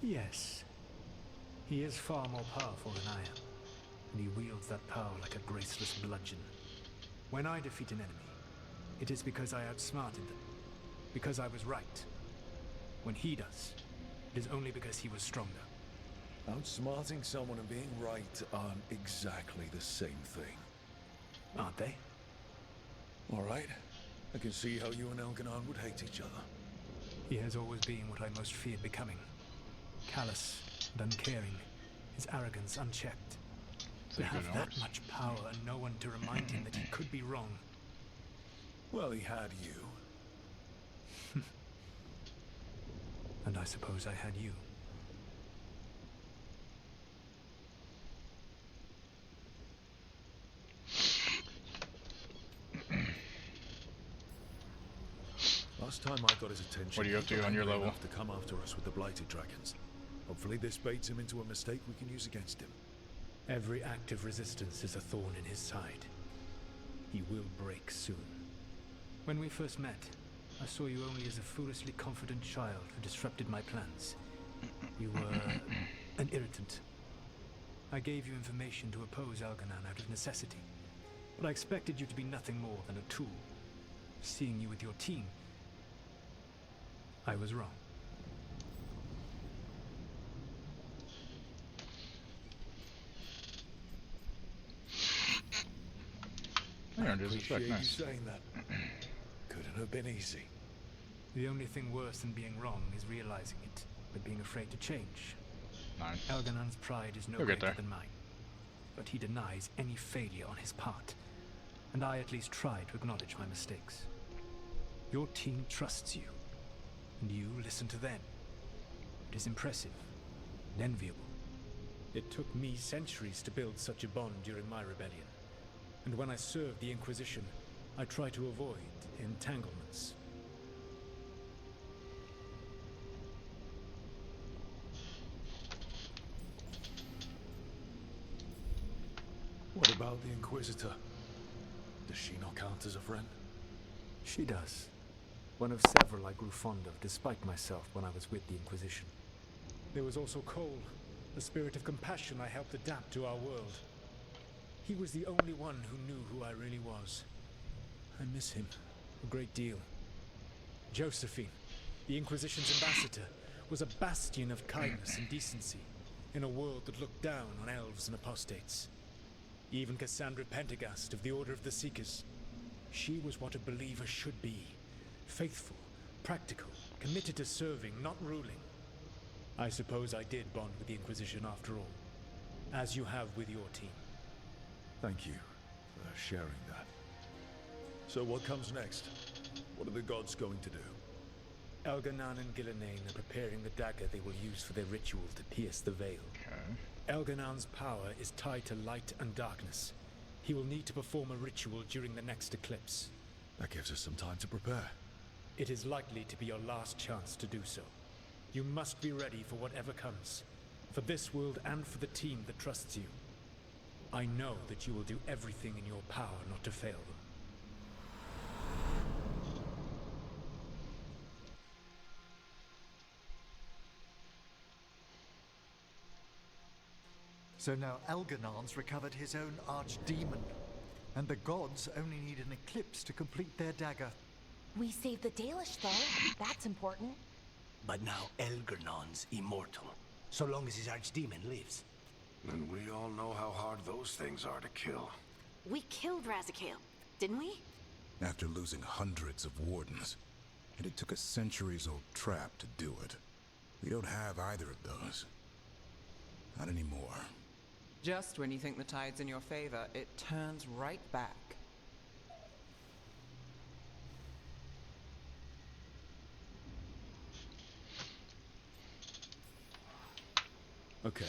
Yes. He is far more powerful than I am, and he wields that power like a graceless bludgeon. When I defeat an enemy, it is because I outsmarted them, because I was right. When he does, it is only because he was stronger. Outsmarting someone and being right aren't exactly the same thing. Aren't they? All right. I can see how you and Elganon would hate each other. He has always been what I most feared becoming. Callous and uncaring, his arrogance unchecked. To have that much power and no one to remind him that he could be wrong. Well, he had you. And I suppose I had you. Last time I got his attention, What are you up to on your level? To come after us with the blighted dragons. Hopefully this baits him into a mistake we can use against him. Every act of resistance is a thorn in his side. He will break soon. When we first met, I saw you only as a foolishly confident child who disrupted my plans. You were an irritant. I gave you information to oppose Elganon out of necessity, but I expected you to be nothing more than a tool. Seeing you with your team, I was wrong. I appreciate you saying that. Couldn't have been easy. The only thing worse than being wrong is realizing it, but being afraid to change. 9. Elganon's pride is no greater than mine, but he denies any failure on his part, and I at least try to acknowledge my mistakes. Your team trusts you, and you listen to them. It is impressive and enviable. It took me centuries to build such a bond during my rebellion, and when I served the Inquisition, I tried to avoid entanglements. What about the Inquisitor? Does she not count as a friend? She does. One of several I grew fond of, despite myself, when I was with the Inquisition. There was also Cole, the spirit of compassion I helped adapt to our world. He was the only one who knew who I really was. I miss him a great deal. Josephine, the Inquisition's ambassador, was a bastion of kindness and decency in a world that looked down on elves and apostates. Even Cassandra Pendergast of the Order of the Seekers. She was what a believer should be. Faithful, practical, committed to serving, not ruling. I suppose I did bond with the Inquisition after all, as you have with your team. Thank you for sharing that. So what comes next? What are the gods going to do? Elganan and Gillenane are preparing the dagger they will use for their ritual to pierce the veil. Elganan's power is tied to light and darkness. He will need to perform a ritual during the next eclipse. That gives us some time to prepare. It is likely to be your last chance to do so. You must be ready for whatever comes. For this world and for the team that trusts you. I know that you will do everything in your power not to fail them. So now Elganan's recovered his own archdemon, and the gods only need an eclipse to complete their dagger. We saved the Dalish, though. That's important. But now Elgernon's immortal, so long as his archdemon lives. And we all know how hard those things are to kill. We killed Razikale, didn't we? After losing hundreds of wardens. And it took a centuries-old trap to do it. We don't have either of those. Not anymore. Just when you think the tide's in your favor, it turns right back. Okay.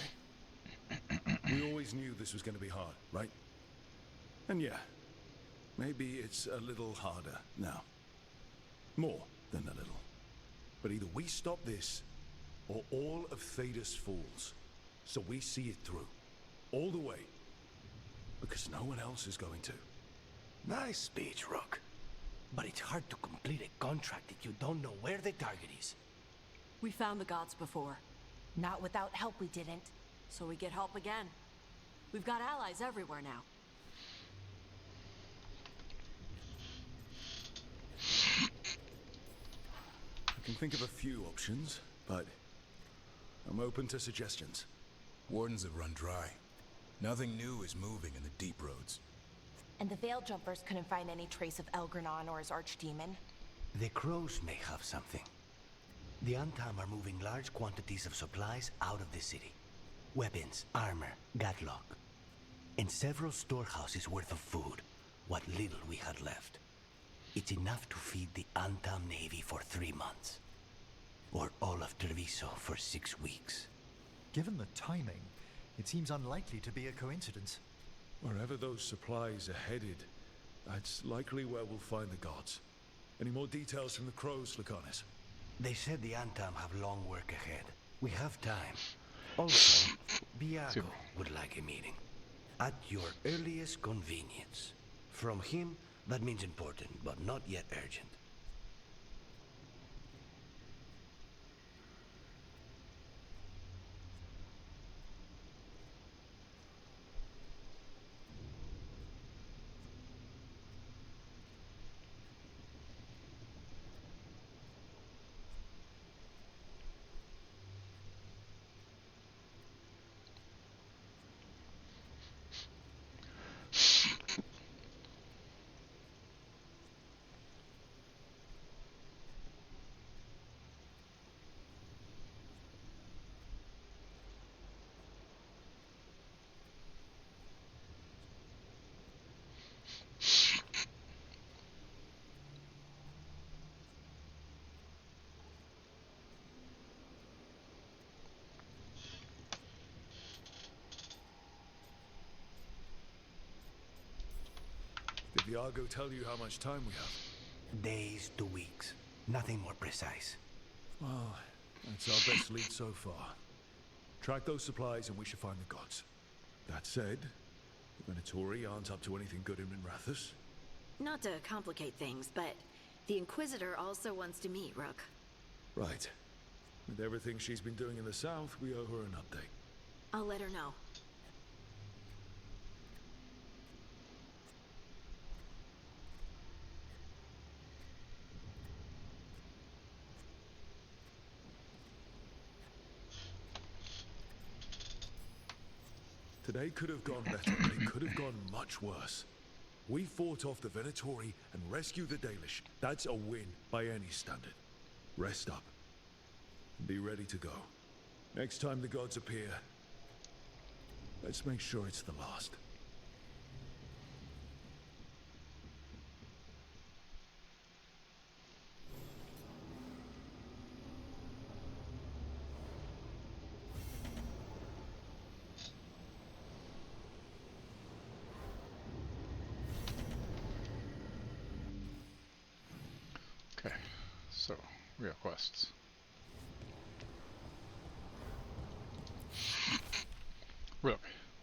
We always knew this was going to be hard, right? And yeah, maybe it's a little harder now. More than a little. But either we stop this, or all of Thedas falls. So we see it through. All the way. Because no one else is going to. Nice speech, Rook. But it's hard to complete a contract if you don't know where the target is. We found the gods before. Not without help we didn't. So we get help again. We've got allies everywhere now. I can think of a few options, but I'm open to suggestions. Wardens have run dry. Nothing new is moving in the deep roads. And the Veil Jumpers couldn't find any trace of Elgranon or his archdemon. The crows may have something. The Antam are moving large quantities of supplies out of the city. Weapons, armor, gatlock. And several storehouses worth of food, what little we had left. It's enough to feed the Antam Navy for 3 months. Or all of Treviso for 6 weeks. Given the timing, it seems unlikely to be a coincidence. Wherever those supplies are headed, that's likely where we'll find the gods. Any more details from the crows, Laconis? They said the Antam have long work ahead. We have time. Also, Biago would like a meeting. At your earliest convenience. From him, that means important, but not yet urgent. Did Viago tell you how much time we have? Days to weeks. Nothing more precise. Well, that's our best lead so far. Track those supplies and we should find the gods. That said, the Venatori aren't up to anything good in Minrathous. Not to complicate things, but the Inquisitor also wants to meet Rook. Right. With everything she's been doing in the south, we owe her an update. I'll let her know. Today could have gone better, but it could have gone much worse. We fought off the Venatori and rescued the Dalish. That's a win by any standard. Rest up. Be ready to go. Next time the gods appear, let's make sure it's the last. So, we have quests. Rook,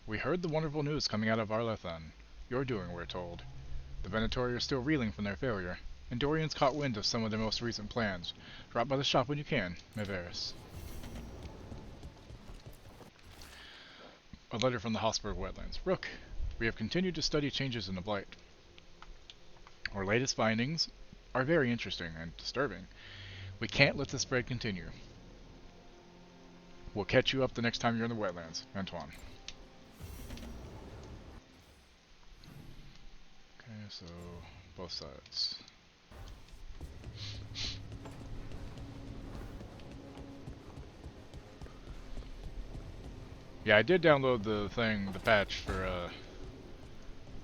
we heard the wonderful news coming out of Arlethan. You're doing, we're told. The Venatori are still reeling from their failure, and Dorian's caught wind of some of their most recent plans. Drop by the shop when you can, Maveris. A letter from the Hossberg wetlands. Rook, we have continued to study changes in the Blight. Our latest findings are very interesting and disturbing. We can't let the spread continue. We'll catch you up the next time you're in the wetlands, Antoine. Okay, so both sides. Yeah, I did download the patch for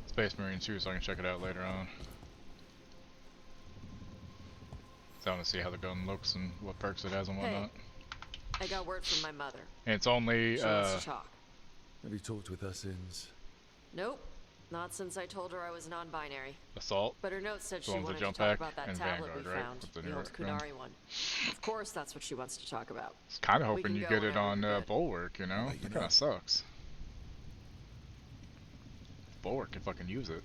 Space Marine 2, so I can check it out later on. So I want to see how the gun looks and what perks it has and whatnot. I got word from my mother. And it's only She wants to talk. Have you talked with her since? Nope. Not since I told her I was non-binary. Assault. But her note said she The one with wanted the to jump talk pack about that and tablet Veilguard, we right? found, With the the new old gun. Qunari one. Of course, that's what she wants to talk about. I was kind of We hoping can you go get it whenever on you're good. Bulwark, you know? Well, you That know. kind of sucks. Bulwark can fucking use it.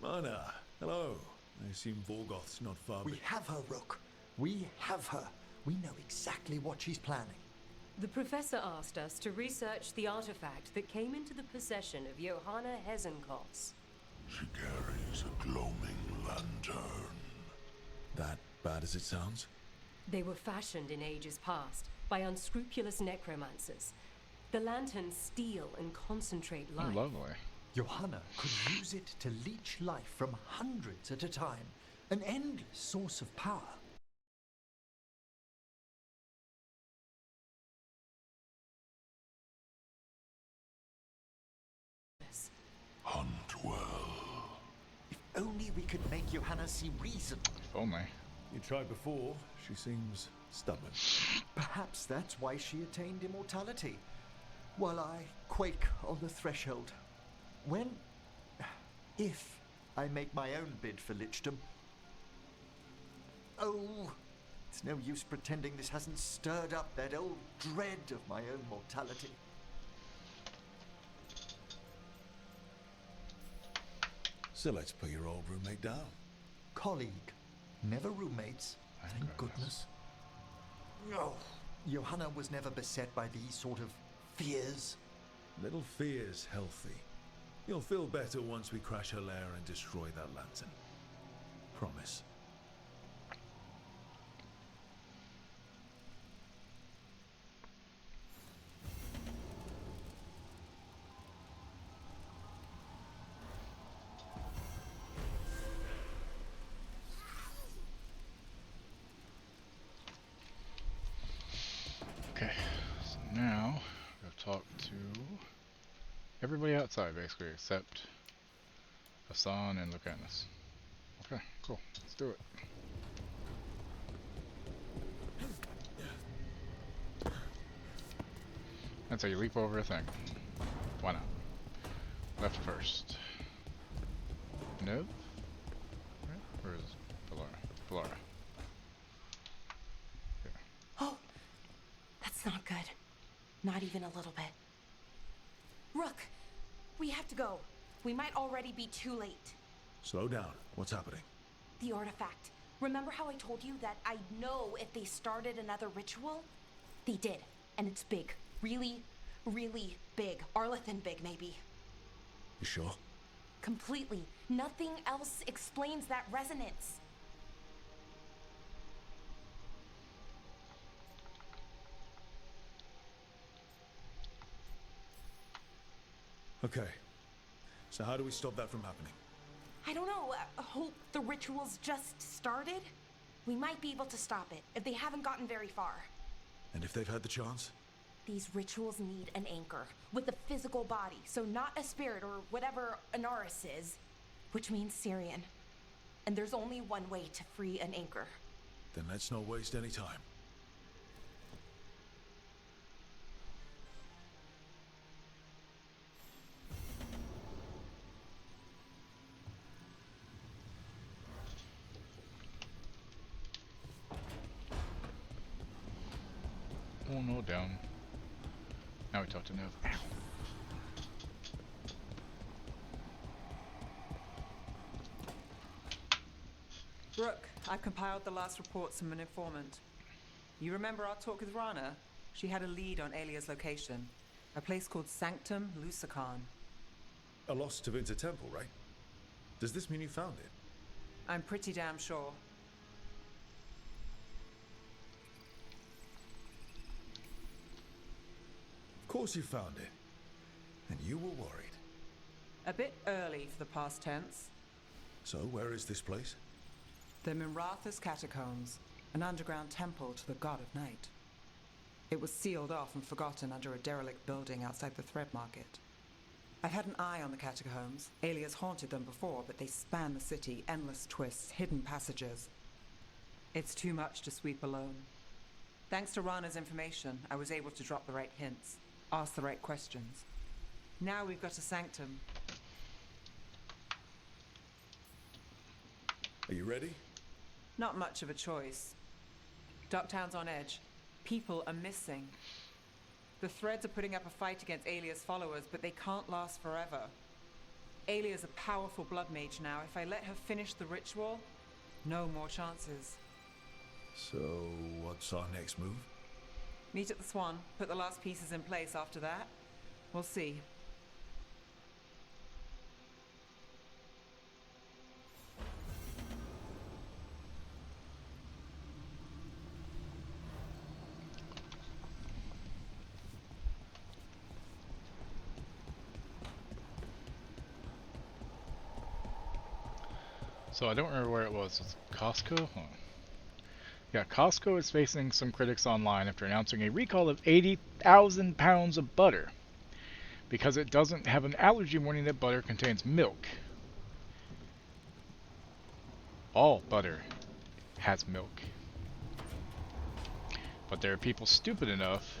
Mana, hello. I assume Vorgoth's not far. We have her, Rook. We have her. We know exactly what she's planning. The professor asked us to research the artifact that came into the possession of Johanna Hezenkos. She carries a gloaming lantern. That bad as it sounds? They were fashioned in ages past by unscrupulous necromancers. The lanterns steal and concentrate light. Oh, lovely. Johanna could use it to leech life from hundreds at a time. An endless source of power. Hunt well. If only we could make Johanna see reason. If only. You tried before. She seems stubborn. Perhaps that's why she attained immortality. While I quake on the threshold. If I make my own bid for lichdom. Oh, it's no use pretending this hasn't stirred up that old dread of my own mortality. So let's put your old roommate down. Colleague, never roommates. Thank goodness. No, Johanna was never beset by these sort of fears. Little fear's healthy. You'll feel better once we crash her lair and destroy that lantern. Promise. everybody outside basically except Hassan and Lucanus. Okay, cool. Let's do it. That's how you leap over a thing. Why not? Left first. Nope. Right? Where is Pilara? Pilara. Oh, that's not good. Not even a little bit. Rook, we have to go. We might already be too late. Slow down. What's happening? The artifact. Remember how I told you that I know if they started another ritual? They did, and it's big. Really, really big. Arlathan big, maybe. You sure? Completely. Nothing else explains that resonance. Okay. So how do we stop that from happening? I don't know. I hope the ritual's just started. We might be able to stop it if they haven't gotten very far. And if they've had the chance? These rituals need an anchor with a physical body, so not a spirit or whatever Anaris is, which means Syrian. And there's only one way to free an anchor. Then let's not waste any time. Oh no, down. Now we talk to Nev. Ow. Rook, I've compiled the last reports from an informant. You remember our talk with Rana? She had a lead on Alia's location. A place called Sanctum Lucican. A lost Tevinter temple, right? Does this mean you found it? I'm pretty damn sure. Of course you found it. And you were worried. A bit early for the past tense. So where is this place? The Miratha's Catacombs, an underground temple to the god of night. It was sealed off and forgotten under a derelict building outside the Thread Market. I've had an eye on the catacombs. Alias haunted them before, but they span the city, endless twists, hidden passages. It's too much to sweep alone. Thanks to Rana's information, I was able to drop the right hints, ask the right questions. Now we've got a sanctum. Are you ready? Not much of a choice. Ducktown's on edge. People are missing. The Threads are putting up a fight against Alia's followers, but they can't last forever. Alia's a powerful blood mage now. If I let her finish the ritual, no more chances. So, what's our next move? Meet at the Swan, put the last pieces in place after that. We'll see. So I don't remember where it was. Was it Costco? Huh. Yeah, Costco is facing some critics online after announcing a recall of 80,000 pounds of butter because it doesn't have an allergy warning that butter contains milk. All butter has milk. But there are people stupid enough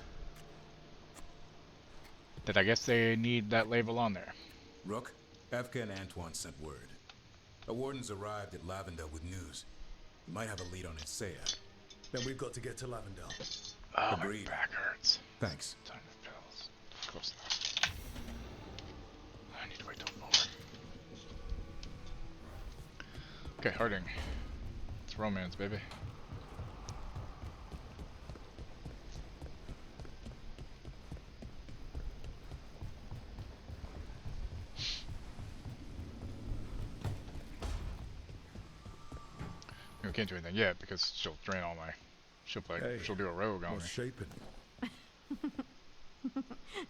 that I guess they need that label on there. Rook, Evka and Antoine sent word. A warden's arrived at Lavendale with news. We might have a lead on Isaiah. Then we've got to get to Lavendale. Oh, Agreed. my back hurts. Thanks. Time for pills. Close enough. I need to wait till more. Okay, Harding. It's romance, baby. We can't do anything yet because she'll drain all my. She'll play. Hey, she'll do a rogue on me. What's shaping?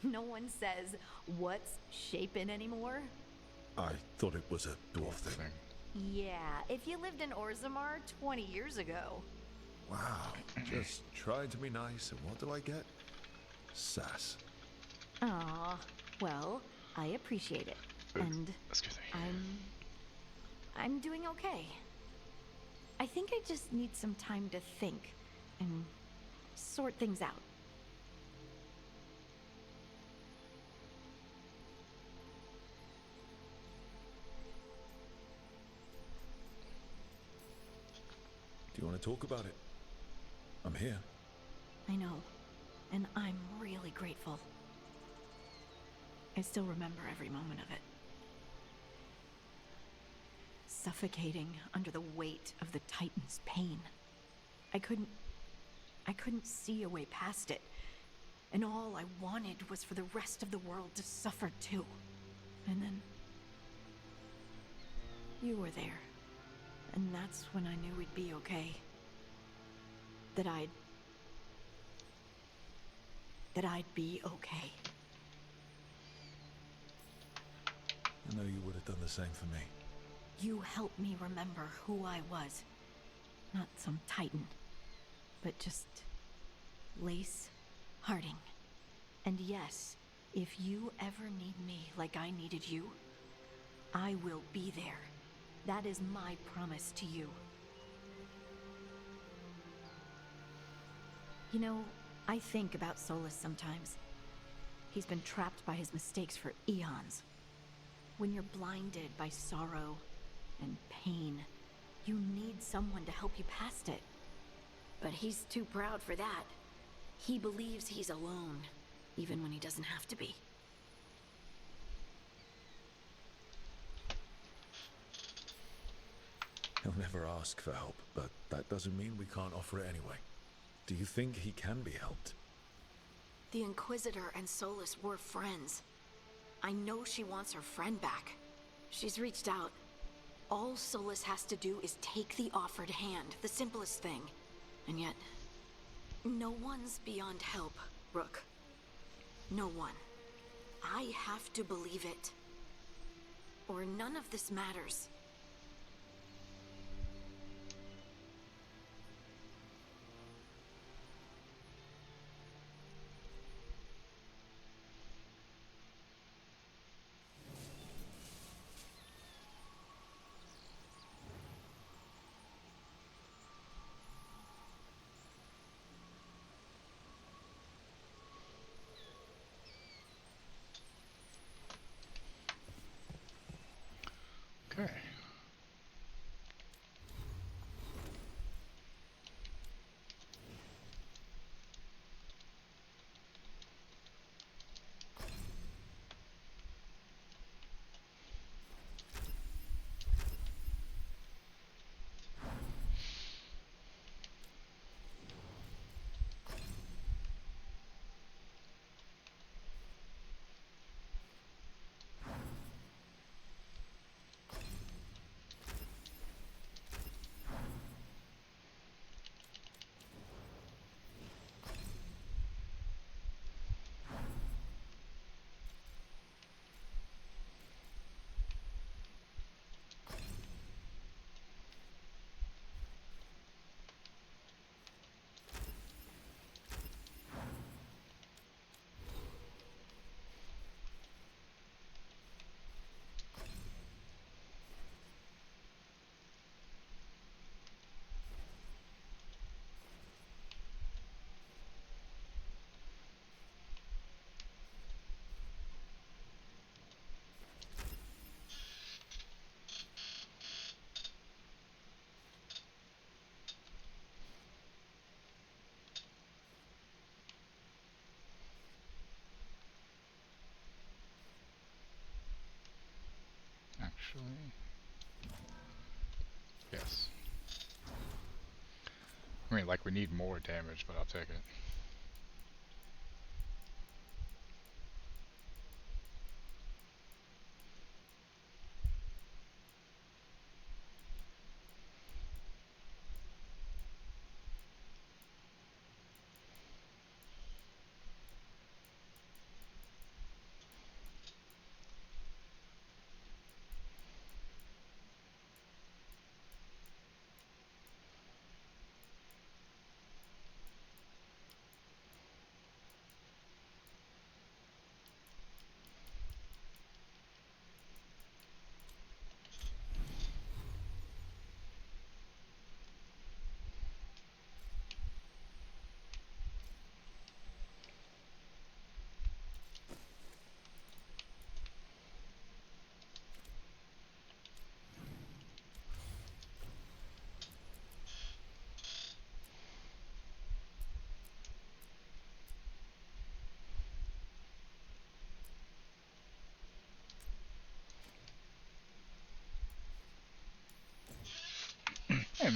No one says what's shaping anymore. I thought it was a dwarf thing. Yeah, if you lived in Orzammar 20 years ago. Wow. Just trying to be nice, and what do I get? Sass. Aw, well, I appreciate it. And Excuse me. I'm doing okay. I think I just need some time to think and sort things out. Do you want to talk about it? I'm here. I know, and I'm really grateful. I still remember every moment of it. Suffocating under the weight of the Titan's pain. I couldn't see a way past it. And all I wanted was for the rest of the world to suffer too. And then you were there. And that's when I knew we'd be okay. That I'd be okay. I know you would have done the same for me. You helped me remember who I was. Not some Titan, but just Lace Harding. And yes, if you ever need me like I needed you, I will be there. That is my promise to you. You know, I think about Solus sometimes. He's been trapped by his mistakes for eons. When you're blinded by sorrow and pain, you need someone to help you past it. But he's too proud for that. He believes he's alone, even when he doesn't have to be. He'll never ask for help, but that doesn't mean we can't offer it anyway. Do you think he can be helped? The Inquisitor and Solus were friends. I know she wants her friend back. She's reached out. All Solus has to do is take the offered hand, the simplest thing. And yet, no one's beyond help, Rook. No one. I have to believe it. Or none of this matters. Okay. Actually, yes. I mean, like, we need more damage, but I'll take it.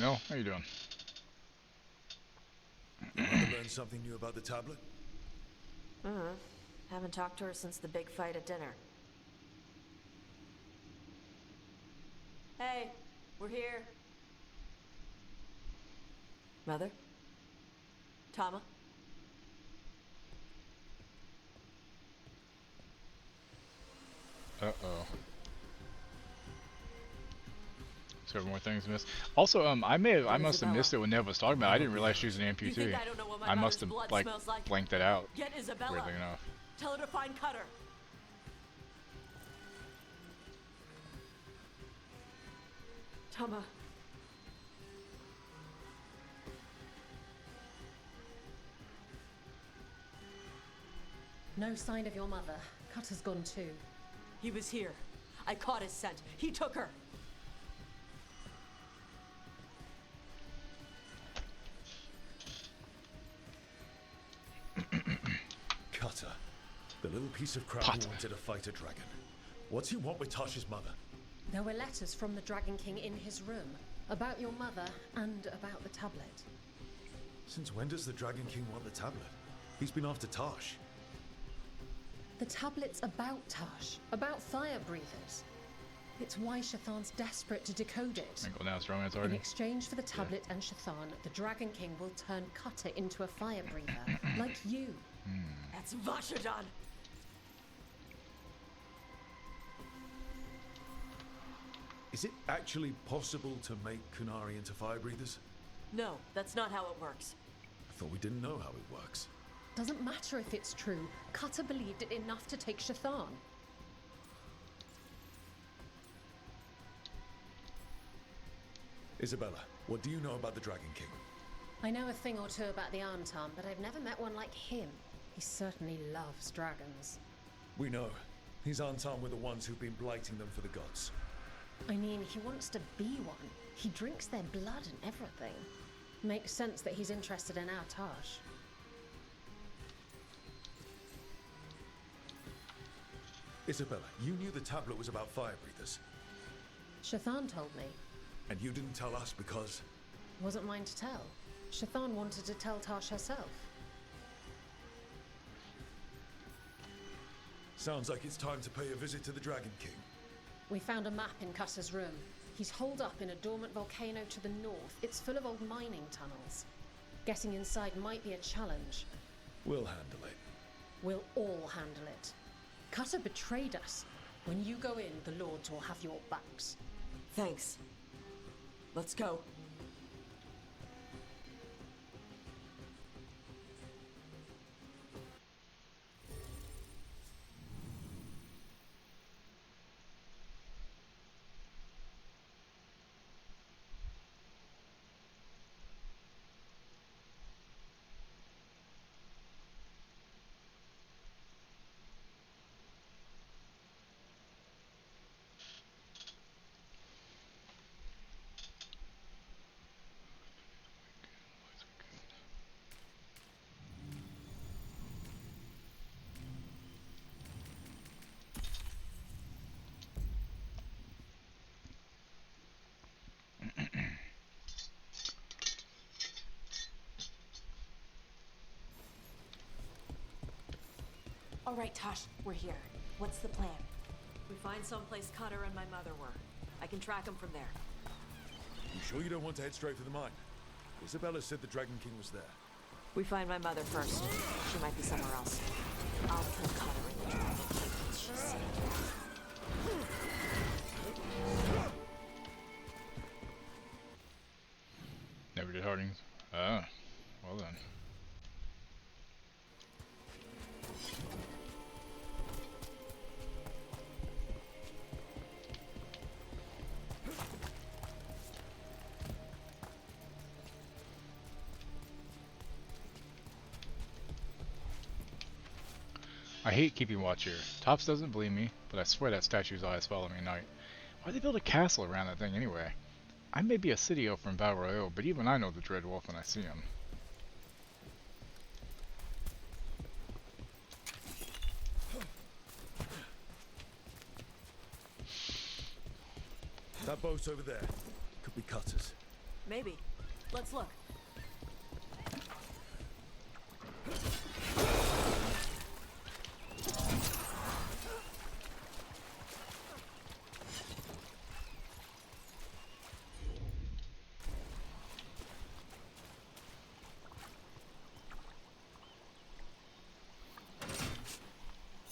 Mill. How you doing? You want to learn something new about the tablet? Haven't talked to her since the big fight at dinner. Hey, we're here. Mother? Tama? Uh-oh. Several more things missed. Also, I must have missed it when Nev was talking about it. I didn't realize she was an amputee. You think I don't know what my I must have, mother's blood like, smells like? blanked it out. Get Isabella. Weirdly enough. Tell her to find Cutter. Tama. No sign of your mother. Cutter's gone too. He was here. I caught his scent. He took her. Cutter. The little piece of crap who wanted to fight a dragon. What's he want with Tasha's mother? There were letters from the Dragon King in his room about your mother and about the tablet. Since when does the Dragon King want the tablet? He's been after Tash. The tablet's about Tash, about fire breathers. It's why Shathan's desperate to decode it. Go down, romance In already. exchange for the tablet and Shathan, the Dragon King will turn Cutter into a fire breather, like you. That's Vashadan. Is it actually possible to make Qunari into fire breathers? No, that's not how it works. I thought we didn't know how it works. Doesn't matter if it's true. Cutter believed it enough to take Shathan. Isabella, what do you know about the Dragon King? I know a thing or two about the Arntam, but I've never met one like him. He certainly loves dragons. We know. His Arntam were the ones who've been blighting them for the gods. I mean, he wants to be one. He drinks their blood and everything. Makes sense that he's interested in our Tash. Isabella, you knew the tablet was about fire breathers. Shathan told me. And you didn't tell us because... Wasn't mine to tell. Shathan wanted to tell Tash herself. Sounds like it's time to pay a visit to the Dragon King. We found a map in Cutter's room. He's holed up in a dormant volcano to the north. It's full of old mining tunnels. Getting inside might be a challenge. We'll handle it. We'll all handle it. Cutter betrayed us. When you go in, the Lords will have your backs. Thanks. Let's go. All right, Tosh, we're here. What's the plan? We find someplace Cutter and my mother were. I can track them from there. You sure you don't want to head straight for the mine? Isabella said the Dragon King was there. We find my mother first. She might be somewhere else. I'll kill Cutter and the Dragon King once she's safe. Never did Hardings. Ah, well then. I hate keeping watch here. Tops doesn't believe me, but I swear that statue's eyes follow me at night. Why'd they build a castle around that thing anyway? I may be a city elf from Battle Royale, but even I know the Dread Wolf when I see him. That boat's over there. Could be Cutter's. Maybe. Let's look.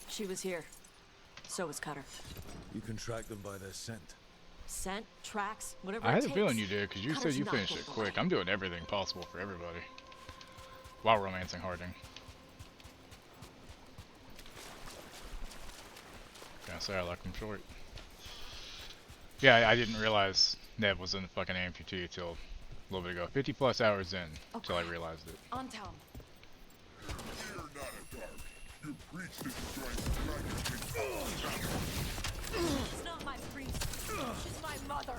She was here. So was Cutter. You can track them by their scent. Scent, tracks, whatever I it had a takes. feeling you did, because you Cutter's said you not finished it going quick. away. I'm doing everything possible for everybody. While romancing Harding. Yeah, sorry I left him short. Yeah, I didn't realize Ned was in the fucking amputee till a little bit ago. 50 plus hours in, till I realized it. On Tom. It's not my priest. She's my mother.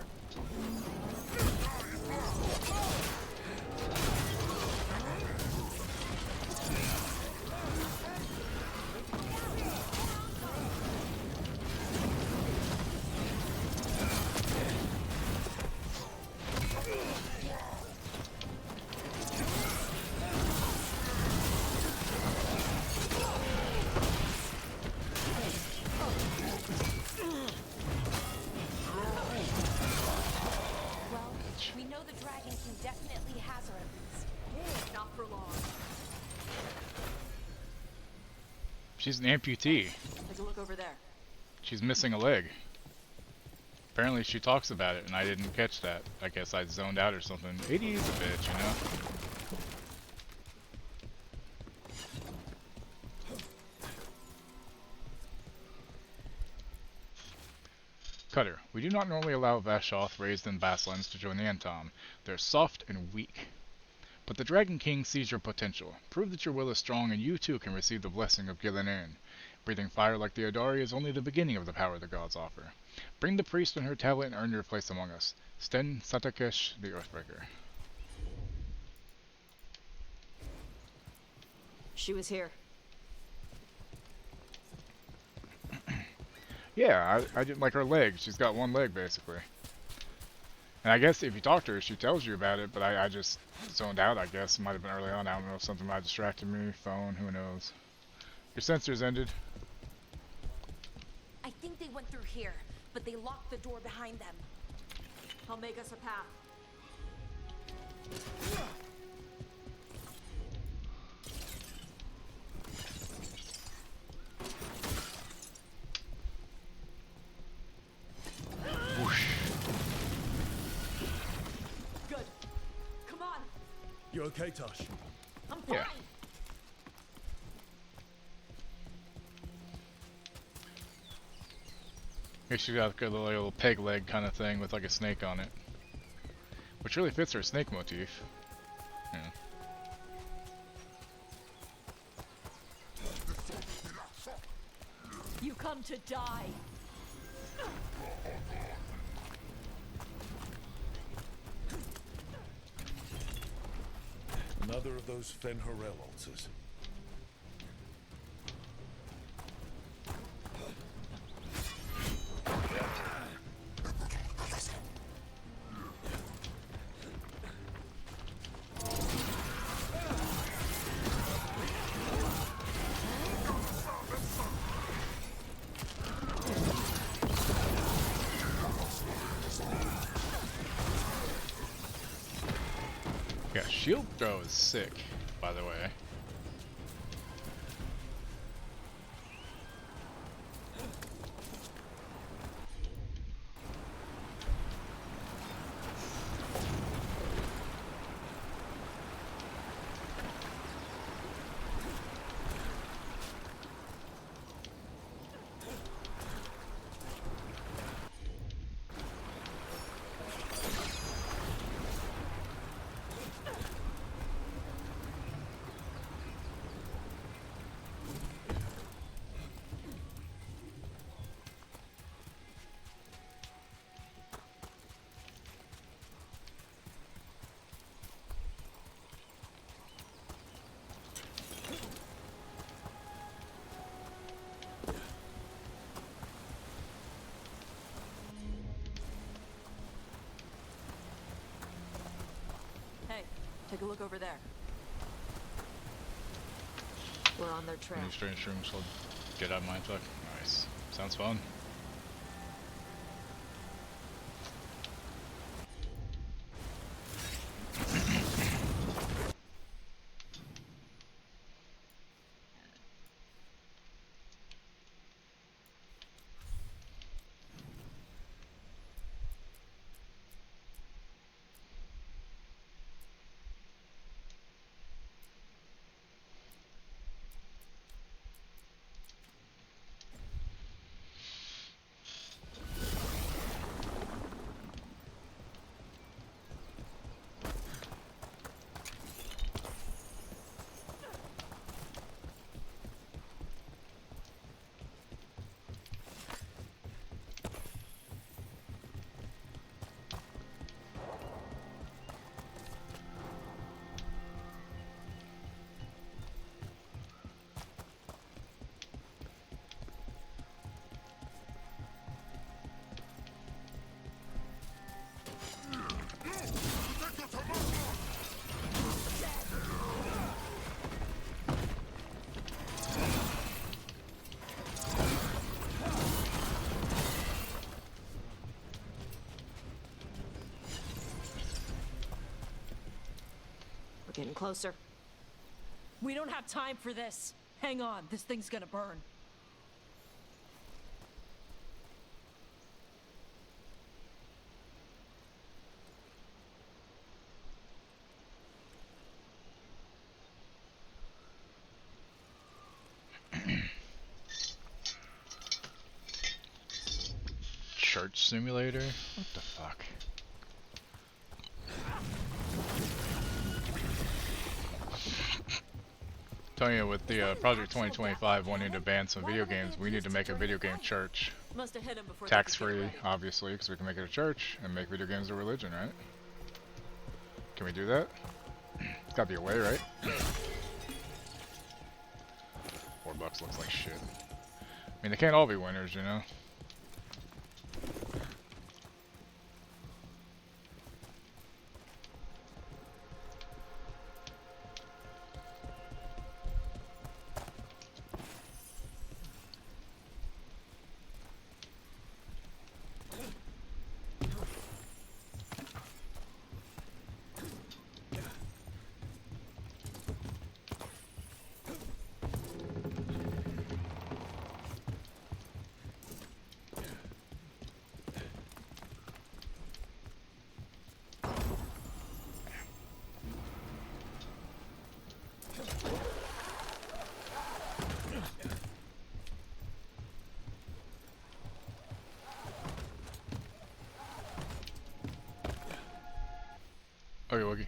Well, we know the Dragon King definitely has her at least. Not for long. She's an amputee. Take a look over there. She's missing a leg. Apparently she talks about it, and I didn't catch that. I guess I zoned out or something. AD is a bitch, you know? Cutter, we do not normally allow Vashoth raised in Baslands to join the Antom. They're soft and weak. But the Dragon King sees your potential. Prove that your will is strong and you too can receive the blessing of Gillinan. Breathing fire like the Adari is only the beginning of the power the gods offer. Bring the priest and her tablet and earn your place among us. Sten Satakesh, the Earthbreaker. She was here. Yeah, I didn't like her leg. She's got one leg, basically. And I guess if you talk to her, she tells you about it, but I just zoned out, I guess. It might have been early on. I don't know if something might have distracted me. Phone, who knows. Your sensors ended. I think they went through here, but they locked the door behind them. I'll make us a path. Whoosh. Good. Come on. You okay, Tosh? I'm fine. Yeah. She's got like a little peg leg kind of thing with like a snake on it. Which really fits her snake motif. Yeah. You come to die. Another of those Fen'Harel altars. Yeah, shield throw is sick, by the way. Take a look over there. We're on their trail. New strange rooms called Jedi Mindfuck. Nice. Sounds fun. We're getting closer. We don't have time for this. Hang on, this thing's gonna burn. Church simulator? What the fuck? Telling you, with the Project 2025 wanting to ban some video games, we need to make a video game church. Must have hit him before Tax-free, obviously, because we can make it a church and make video games a religion, right? Can we do that? It's gotta be a way, right? $4 looks like shit. I mean, they can't all be winners, you know? Okay, Woogie.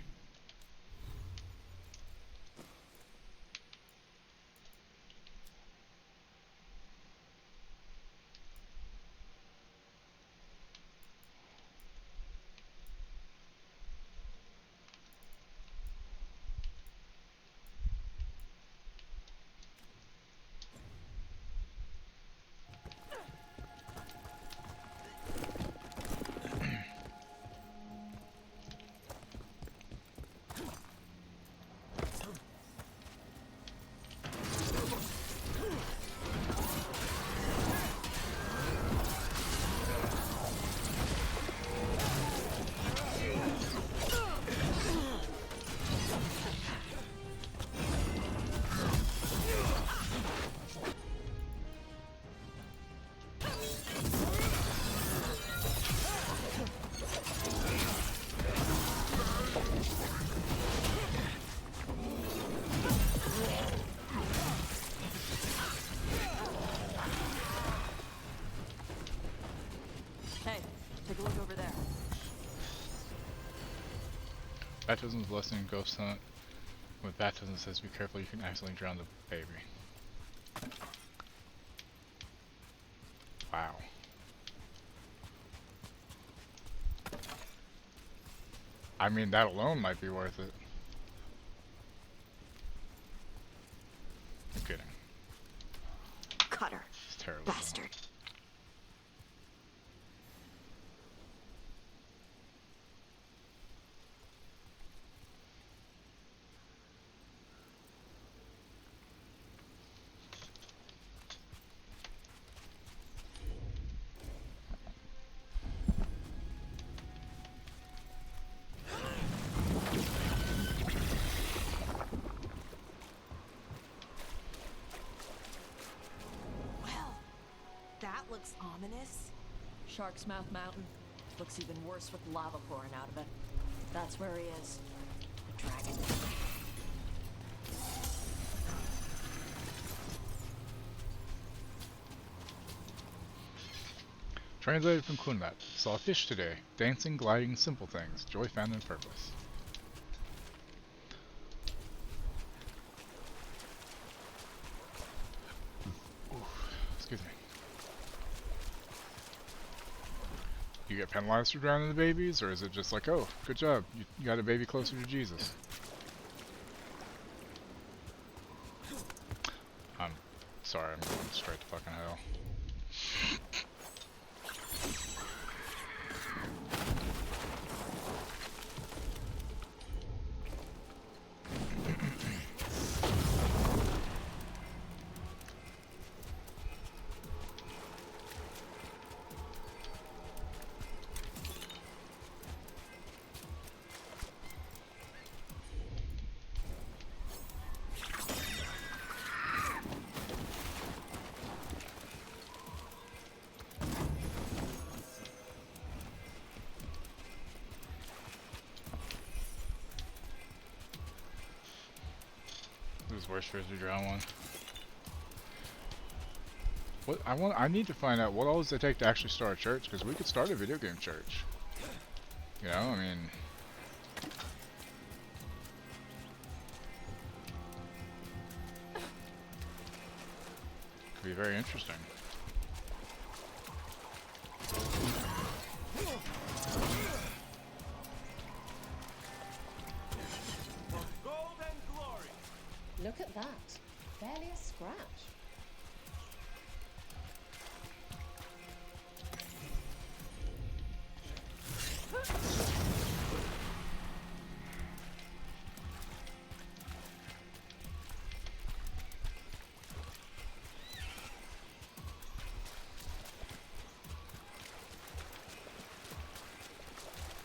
Baptism's blessing, ghost hunt. With baptism, it says be careful, you can accidentally drown the baby. Wow. I mean, that alone might be worth it. I'm kidding. Cutter. It's terrible. Bastard. Shark's Mouth Mountain. Looks even worse with lava pouring out of it. That's where he is. The dragon. Translated from Qunari. Saw fish today. Dancing, gliding, simple things. Joy found in purpose. Excuse me. You get penalized for drowning the babies, or is it just like, oh, good job, you got a baby closer to Jesus? I'm sorry, I'm going straight to fucking hell. Worst frisbee drown one. What I need to find out what all does it take to actually start a church, because we could start a video game church. You know, I mean, could be very interesting. Look at that. Barely a scratch.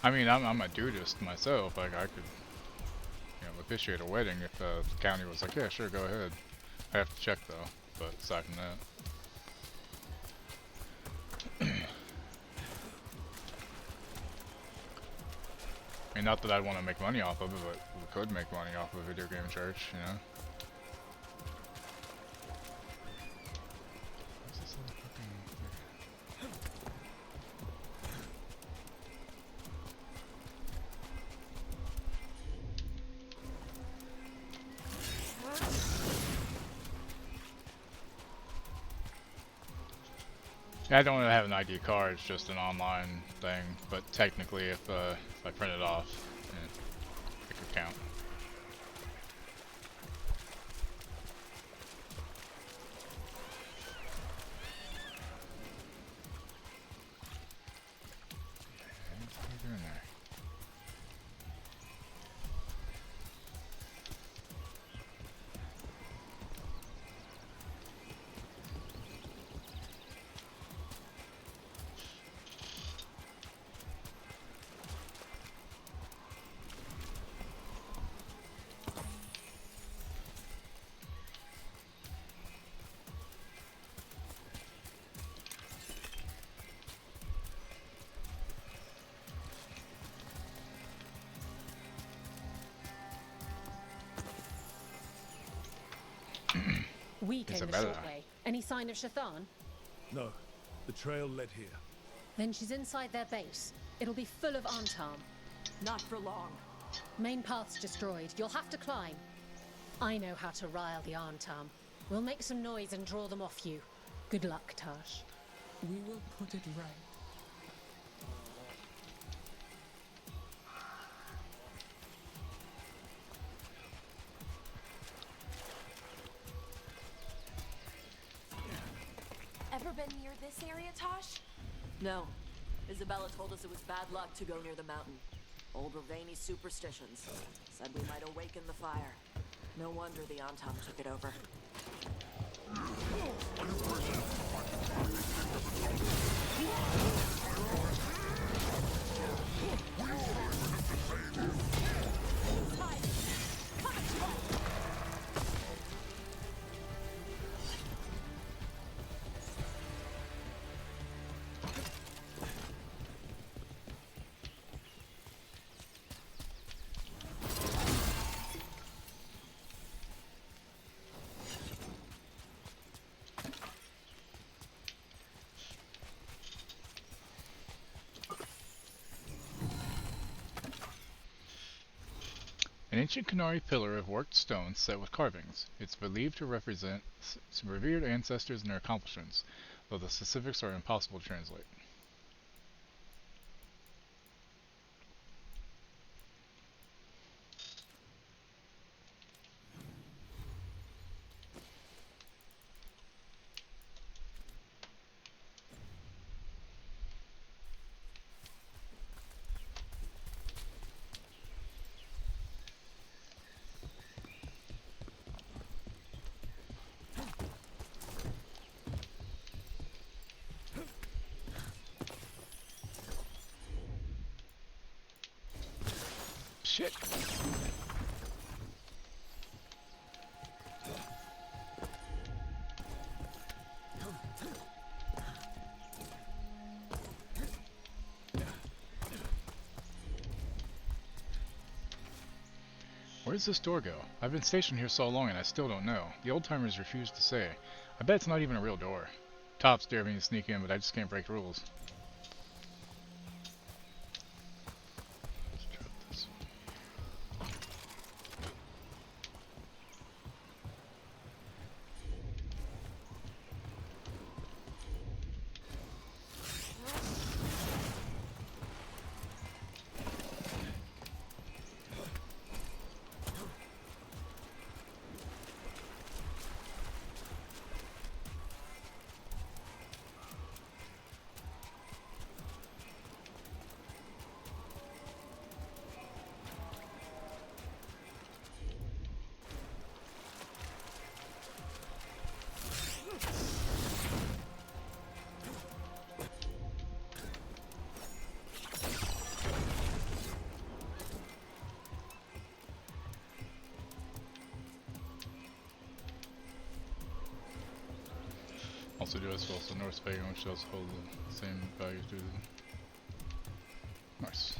I mean, I'm a dudist myself. Like, I could, you know, officiate a wedding if the county was like, yeah, sure, go ahead. I have to check though. But aside from that, I mean, not that I'd want to make money off of it, but we could make money off of a video game church, you know. I don't have an ID card, it's just an online thing, but technically if I print it off, it could count. What are you doing there? We came the short way. Any sign of Shathan? No. The trail led here. Then she's inside their base. It'll be full of Antam. Not for long. Main path's destroyed. You'll have to climb. I know how to rile the Antam. We'll make some noise and draw them off you. Good luck, Tash. We will put it right. Ever been near this area, Tosh? No. Isabella told us it was bad luck to go near the mountain. Old Ravani superstitions. Said we might awaken the fire. No wonder the Antam took it over. An ancient Qunari pillar of worked stone set with carvings. It's believed to represent some revered ancestors and their accomplishments, though the specifics are impossible to translate. Shit. Where does this door go? I've been stationed here so long and I still don't know. The old-timers refuse to say. I bet it's not even a real door. Tops dare me to sneak in, but I just can't break rules. Also do as well, so North Pagan, which does hold the same values to them. Nice.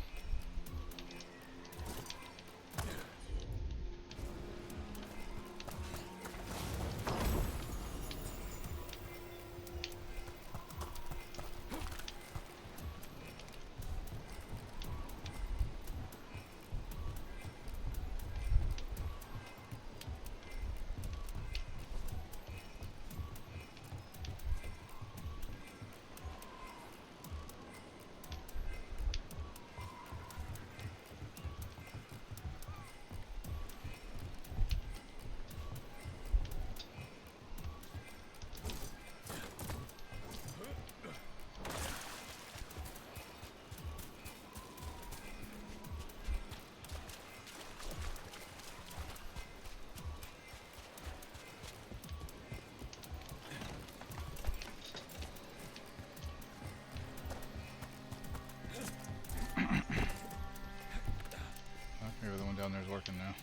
Maybe the one down there is working now.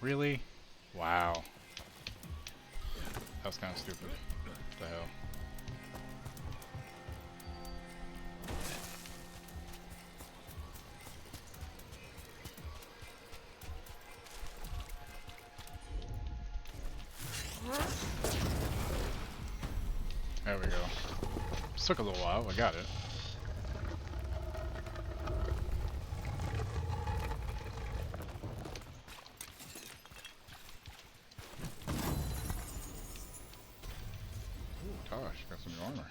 Really? Wow. That was kind of stupid. What the hell? There we go. Just took a little while, I got it. Gosh, got some new armor.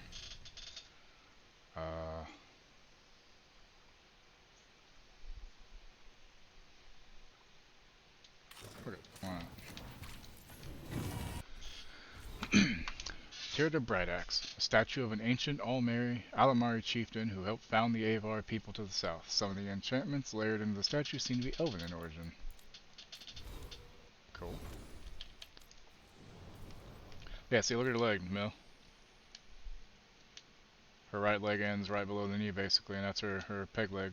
Okay, why not? Tear the Bright Axe, a statue of an ancient Alamari chieftain who helped found the Avar people to the south. Some of the enchantments layered into the statue seem to be elven in origin. Cool. Yeah, see, look at her leg, Mill. Her right leg ends right below the knee, basically, and that's her peg leg.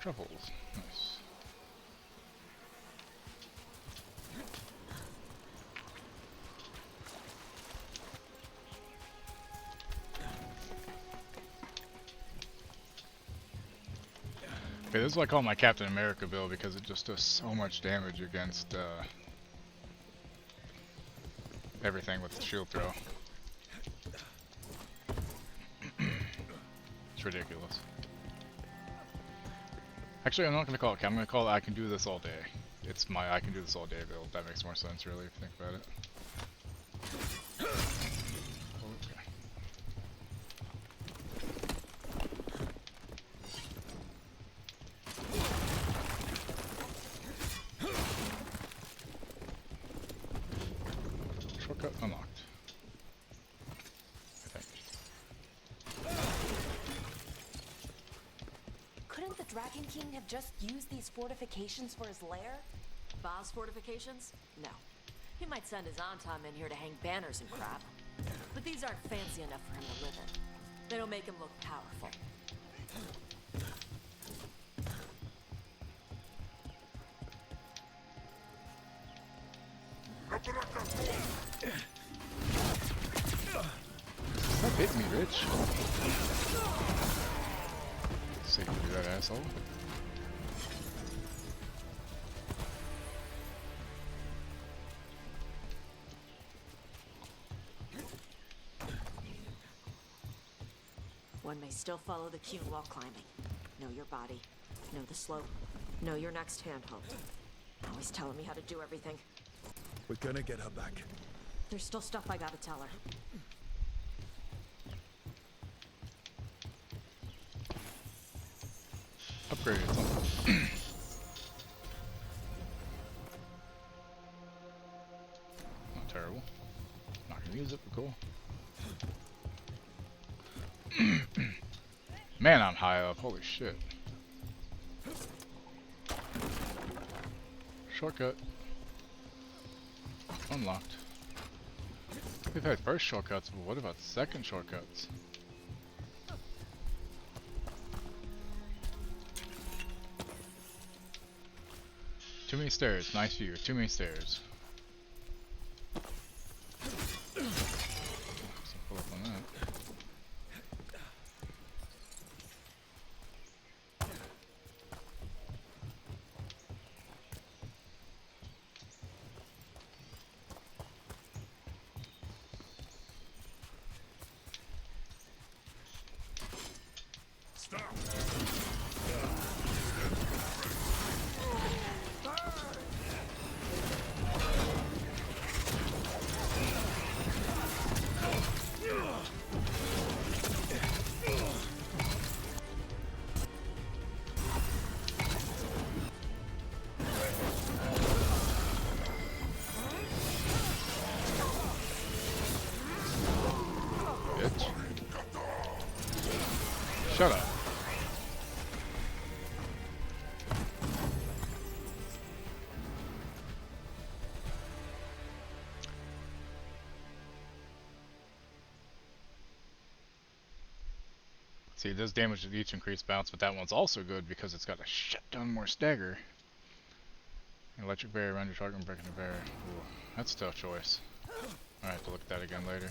Truffles. Nice. this is what I call my Captain America build because it just does so much damage against everything with the shield throw. It's ridiculous. Actually, I'm not going to call it I'm going to call it I can do this all day. It's my I can do this all day build. That makes more sense, really, if you think about it. Shortcut unlocked. I think. Couldn't the Dragon King have just used these fortifications for his lair? Boss fortifications? No. He might send his Antam in here to hang banners and crap. But these aren't fancy enough for him to live in. They don't make him look powerful. Stop hitting me, Rich. See you do that, asshole. One may still follow the Qun while climbing. Know your body. Know the slope. Know your next handhold. Always telling me how to do everything. We're gonna get her back. There's still stuff I gotta tell her. Upgrade. Not terrible. Not gonna use it, but cool. Man, I'm high up. Holy shit. Shortcut. Unlocked. We've had first shortcuts, but what about second shortcuts? Too many stairs. Nice view. Too many stairs. Pull up on that. Shut up. See, it does damage with each increased bounce, but that one's also good because it's got a shit ton more stagger. Electric barrier around your target and breaking the barrier. Ooh, that's a tough choice. I'll have to look at that again later.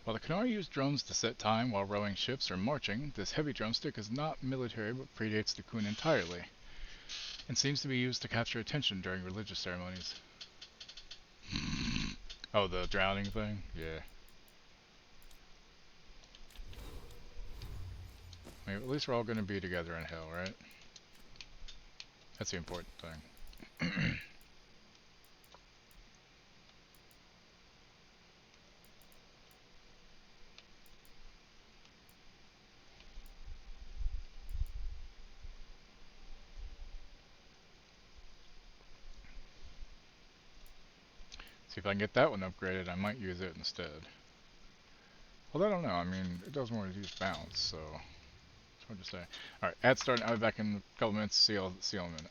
While the Qunari use drones to set time while rowing ships or marching, this heavy drumstick is not military but predates the Qun entirely, and seems to be used to capture attention during religious ceremonies. Oh, the drowning thing? Yeah. I mean, at least we're all going to be together in hell, right? That's the important thing. See if I can get that one upgraded. I might use it instead. Well, I don't know. I mean, it does more to use bounce, so it's hard to say. All right, ad starting. I'll be back in a couple minutes. See you in a minute.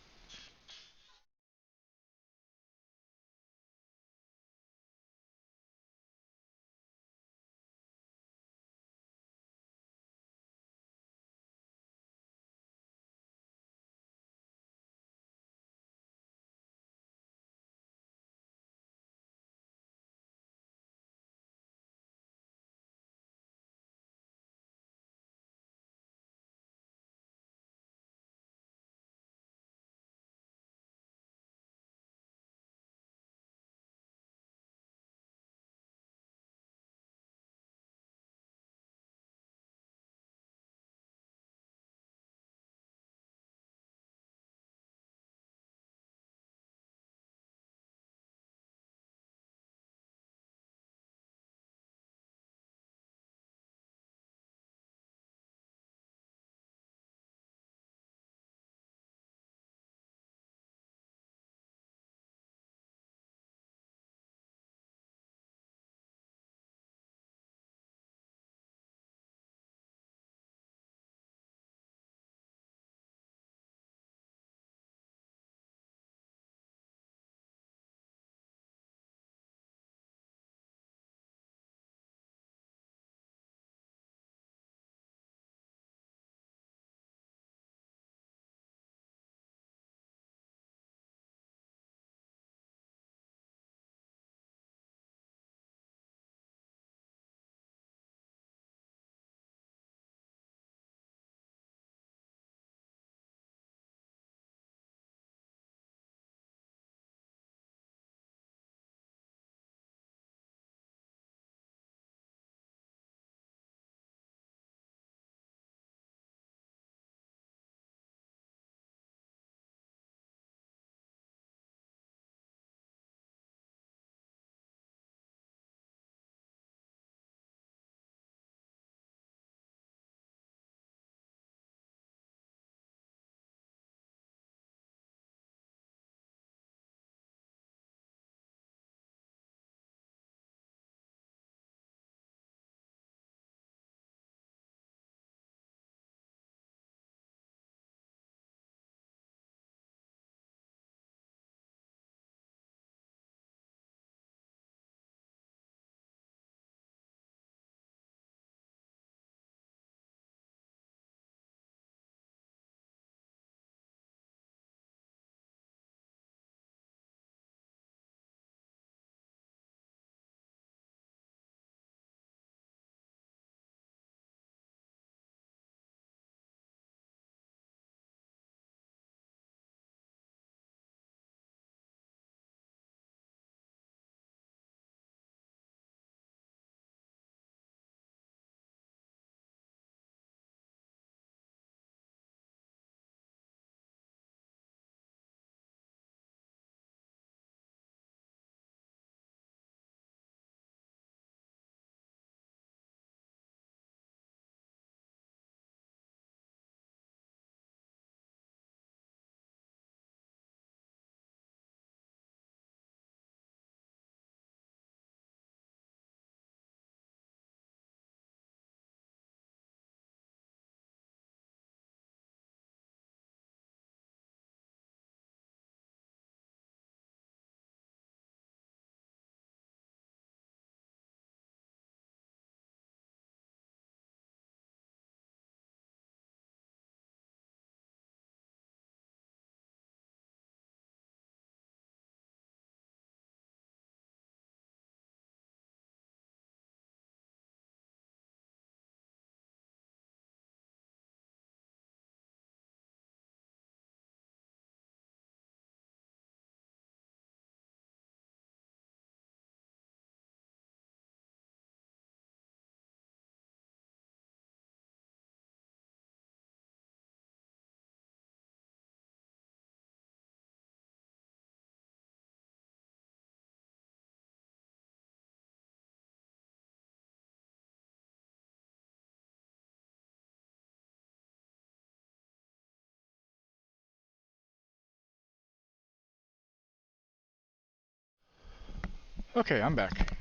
Okay, I'm back.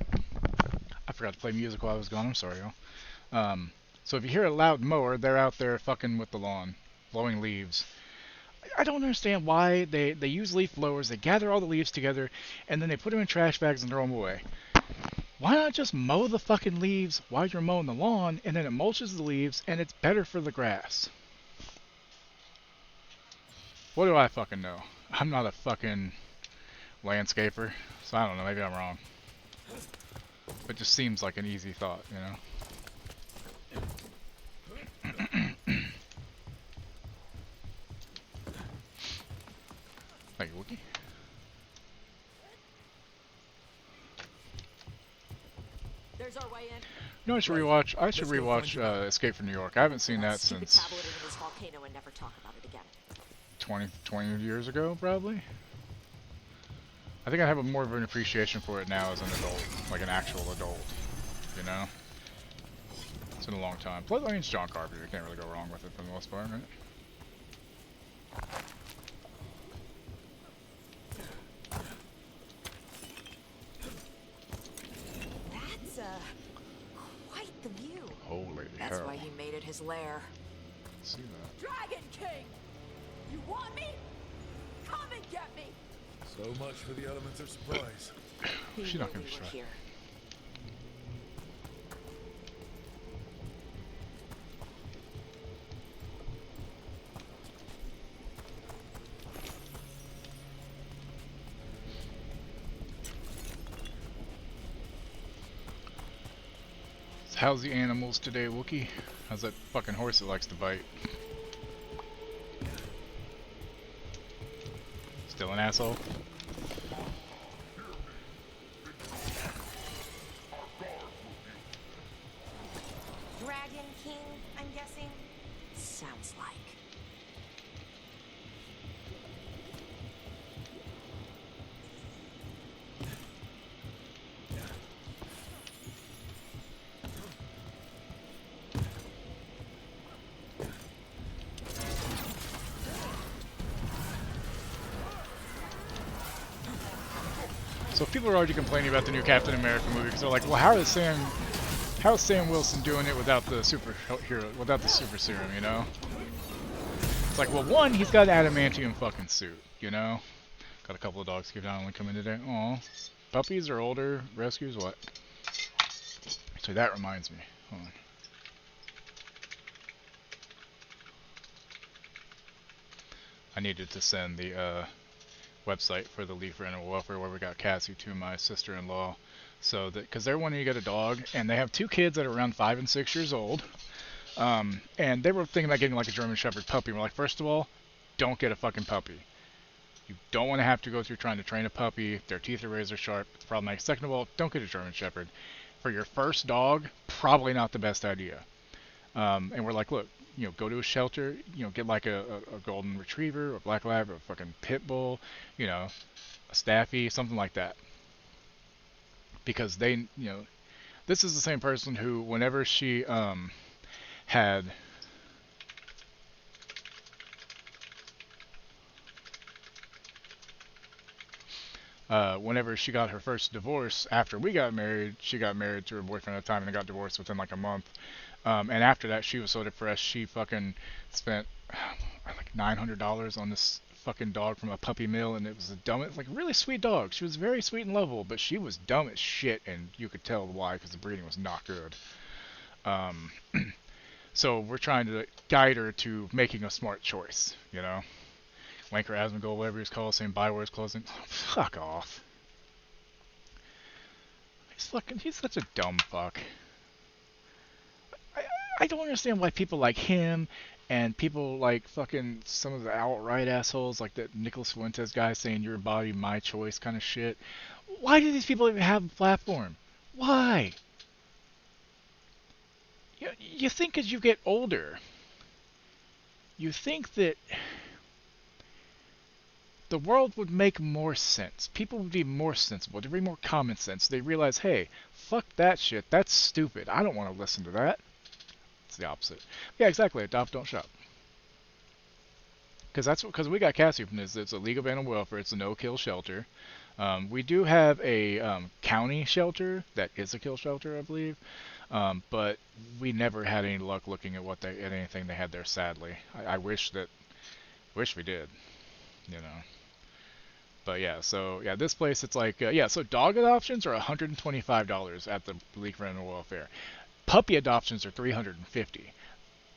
I forgot to play music while I was gone. I'm sorry, y'all. So if you hear a loud mower, they're out there fucking with the lawn, blowing leaves. I don't understand why they use leaf blowers. They gather all the leaves together, and then they put them in trash bags and throw them away. Why not just mow the fucking leaves while you're mowing the lawn, and then it mulches the leaves, and it's better for the grass? What do I fucking know? I'm not a fucking landscaper, so I don't know. Maybe I'm wrong. It just seems like an easy thought, you know? Thank you, Wookie. There's our way in. You know, I should rewatch. I should rewatch Escape from New York. I haven't seen that Stupid since tablet into this volcano and never talk about it again. 20 years ago, probably. I think I have more of an appreciation for it now as an adult, like an actual adult. You know, it's been a long time. Plus, I mean, it's John Carpenter. You can't really go wrong with it for the most part, right? That's quite the view. Holy That's hell! why he made it his lair. Let's see that. Dragon King, you want me? Come and get me. So much for the element of surprise. She's not gonna be shy. Here. How's the animals today, Wookie? How's that fucking horse that likes to bite? Still an asshole? Dragon King, I'm guessing? Sounds like. So people are already complaining about the new Captain America movie because they're like, well, how is Sam Wilson doing it without the without the super serum, you know? It's like, well, one, he's got an adamantium fucking suit, you know? Got a couple of dogs keep only come in today. Aw. Puppies or older rescues, what? Actually, that reminds me. Hold on. I needed to send the website for the League for Animal Welfare where we got Cassie to my sister-in-law, so that because they're wanting to get a dog, and they have two kids that are around 5 and 6 years old, and they were thinking about getting like a German Shepherd puppy. We're like, first of all, don't get a fucking puppy. You don't want to have to go through trying to train a puppy. Their teeth are razor sharp. It's problematic. Second of all, don't get a German Shepherd. For your first dog, probably not the best idea. And we're like, look, you know, go to a shelter, you know, get like a golden retriever, a black lab, or a fucking pit bull, you know, a staffy, something like that. Because they, you know, this is the same person who, whenever she had whenever she got her first divorce after we got married, she got married to her boyfriend at the time and got divorced within like a month. And after that, she was so depressed, she fucking spent like $900 on this fucking dog from a puppy mill, and it was the dumbest, like really sweet dog. She was very sweet and lovable, but she was dumb as shit, and you could tell why, because the breeding was not good. So we're trying to guide her to making a smart choice, you know? Wanker Asmongold, whatever he's called, saying Bioware's closing. Oh, fuck off. He's such a dumb fuck. I don't understand why people like him and people like fucking some of the outright assholes like that Nicholas Fuentes guy saying your body, my choice kind of shit. Why do these people even have a platform? Why? You think as you get older, you think that the world would make more sense. People would be more sensible. There'd be more common sense. They realize, hey, fuck that shit. That's stupid. I don't want to listen to that. It's the opposite. Yeah, exactly. Adopt, don't shop. because we got Cassie from this. It's a League of Animal Welfare. It's a no-kill shelter. We do have a county shelter that is a kill shelter, I believe. But we never had any luck looking at at anything they had there. Sadly, I wish we did, you know. But yeah, so yeah, this place it's like yeah. So dog adoptions are $125 at the League for Animal Welfare. Puppy adoptions are $350.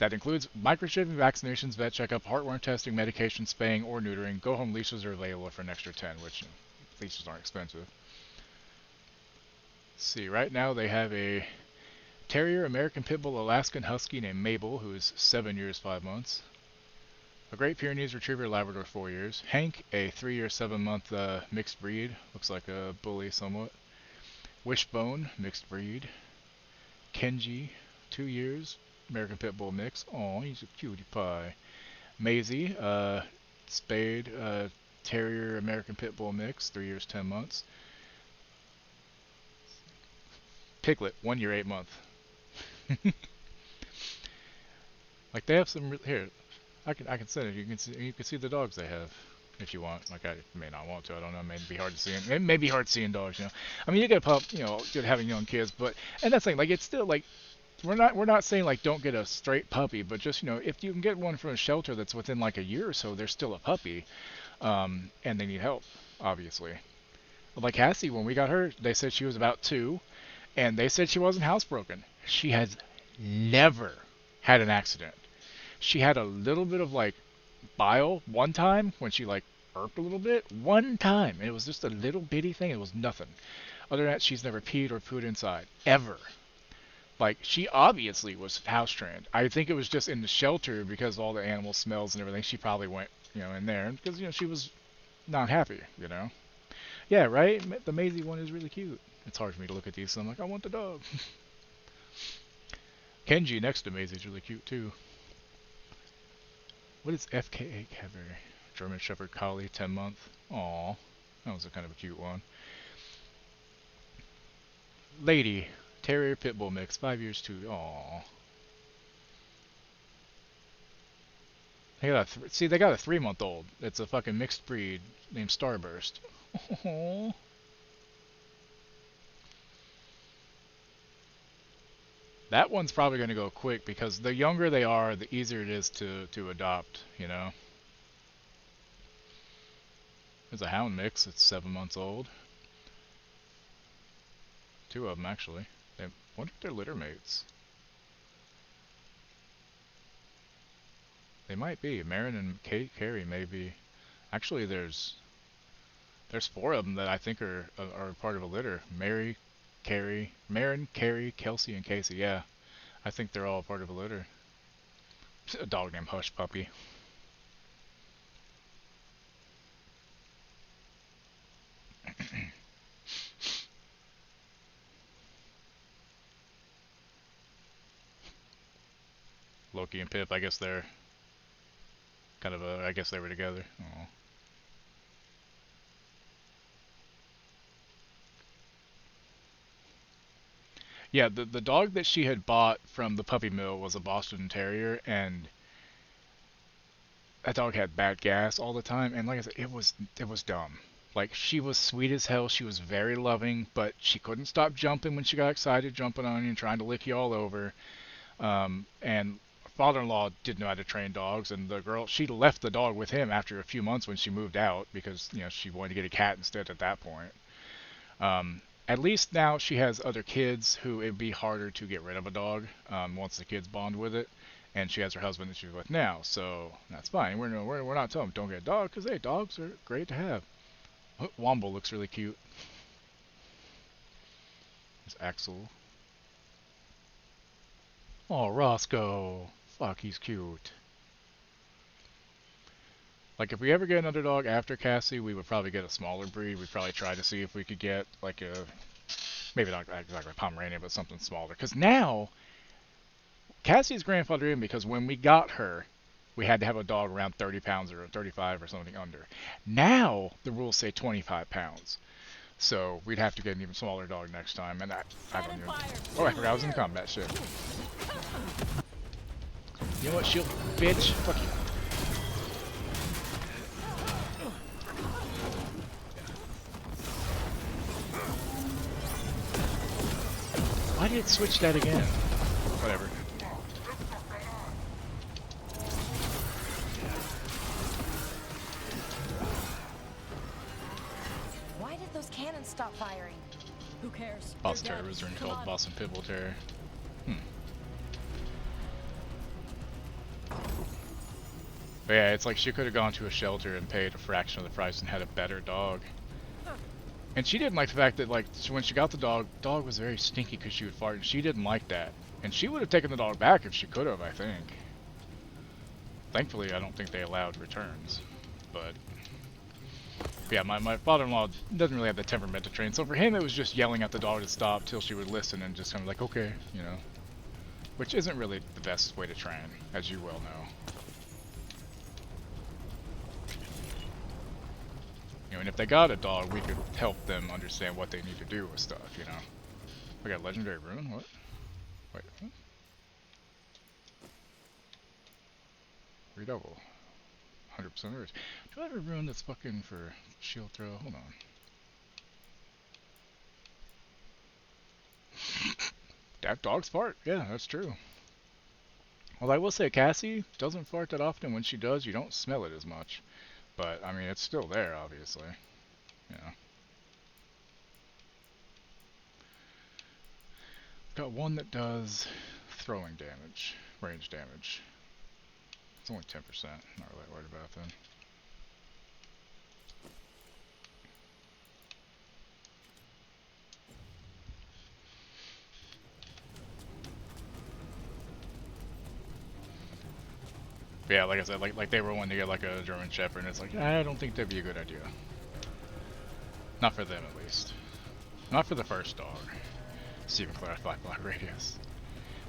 That includes microchipping, vaccinations, vet checkup, heartworm testing, medication, spaying, or neutering. Go home leashes are available for an extra $10, which leashes aren't expensive. Let's see, right now they have a Terrier, American Pit Bull, Alaskan Husky named Mabel, who is 7 years, 5 months. A Great Pyrenees Retriever Labrador, 4 years. Hank, a 3-year, 7-month mixed breed. Looks like a bully somewhat. Wishbone, mixed breed. Kenji, 2 years. American Pit Bull mix. Oh, he's a cutie pie. Maisie, Spade, Terrier, American Pit Bull mix. 3 years, 10 months. Piglet, 1 year, 8 months. Like they have some here. I can send it. You can see the dogs they have if you want. Like I may not want to. I don't know. It may be hard to see. It may be hard seeing dogs. You know. I mean, you get a pup. You know, good having young kids. But and that's the thing. Like it's still like we're not saying like don't get a straight puppy. But just you know, if you can get one from a shelter that's within like a year or so, they're still a puppy, and they need help, obviously. Like Cassie, when we got her, they said she was about 2, and they said she wasn't housebroken. She has never had an accident. She had a little bit of like bile one time when she like burped a little bit. One time. And it was just a little bitty thing. It was nothing. Other than that, she's never peed or pooed inside. Ever. Like, she obviously was house trained. I think it was just in the shelter because of all the animal smells and everything. She probably went, you know, in there. Because, you know, she was not happy, you know. Yeah, right? The Maisie one is really cute. It's hard for me to look at these, so I'm like, I want the dog. Kenji next to Maisie is really cute, too. What is FKA Cavalry? German Shepherd Collie, 10 month. Aww. That was a kind of a cute one. Lady. Terrier Pitbull mix, 5 years too. Aww. They got they got a 3-month-old. It's a fucking mixed breed named Starburst. Aww. That one's probably going to go quick because the younger they are, the easier it is to adopt, you know. There's a hound mix. It's 7 months old. 2 of them, actually. I wonder if they're litter mates. They might be. Marin and Carrie may be. Actually, there's 4 of them that I think are part of a litter. Marin, Carrie, Kelsey, and Casey. Yeah, I think they're all part of a litter. A dog named Hush Puppy. Loki and Pip, I guess they're kind of I guess they were together. Aww. Yeah, the dog that she had bought from the puppy mill was a Boston Terrier, and that dog had bad gas all the time, and like I said, it was dumb. Like, she was sweet as hell, she was very loving, but she couldn't stop jumping when she got excited, jumping on you and trying to lick you all over. And father-in-law didn't know how to train dogs, and the girl, she left the dog with him after a few months when she moved out, because, you know, she wanted to get a cat instead at that point. At least now she has other kids who it'd be harder to get rid of a dog once the kids bond with it, and she has her husband that she's with now, so that's fine. We're not telling them don't get a dog, because hey, dogs are great to have. Womble looks really cute. There's Axel. Oh, Roscoe. Fuck, he's cute. Like, if we ever get another dog after Cassie, we would probably get a smaller breed. We'd probably try to see if we could get, like, a... maybe not exactly a Pomeranian, but something smaller. Because now, Cassie's grandfathered in because when we got her, we had to have a dog around 30 pounds or 35 or something under. Now, the rules say 25 pounds. So, we'd have to get an even smaller dog next time. And I don't even... Oh, I forgot I was in combat shit. You know what, shield, bitch? Fuck you. it switch that again? Whatever. Why did those cannons stop firing? Who cares? Boss They're Terror dead. Wizard Come called on. Boss and Pitbull Terror. But yeah, it's like she could have gone to a shelter and paid a fraction of the price and had a better dog. And she didn't like the fact that, like, when she got the dog was very stinky because she would fart, and she didn't like that. And she would have taken the dog back if she could have, I think. Thankfully, I don't think they allowed returns. But yeah, my father-in-law doesn't really have the temperament to train, so for him it was just yelling at the dog to stop till she would listen and just kind of like, okay, you know. Which isn't really the best way to train, as you well know. You know, and if they got a dog, we could help them understand what they need to do with stuff, you know. We got legendary rune? What? Wait, what? Redouble. 100% urge. Do I have a rune that's fucking for shield throw? Hold on. That dog's fart. Yeah, that's true. Well, I will say Cassie doesn't fart that often. When she does, you don't smell it as much. But, I mean, it's still there, obviously. You know. Got one that does throwing damage, range damage. It's only 10%. Not really worried about that. But yeah, like I said, like they were wanting to get like a German Shepherd, and it's like, I don't think that'd be a good idea. Not for them, at least. Not for the first dog. Steven clarify block radius.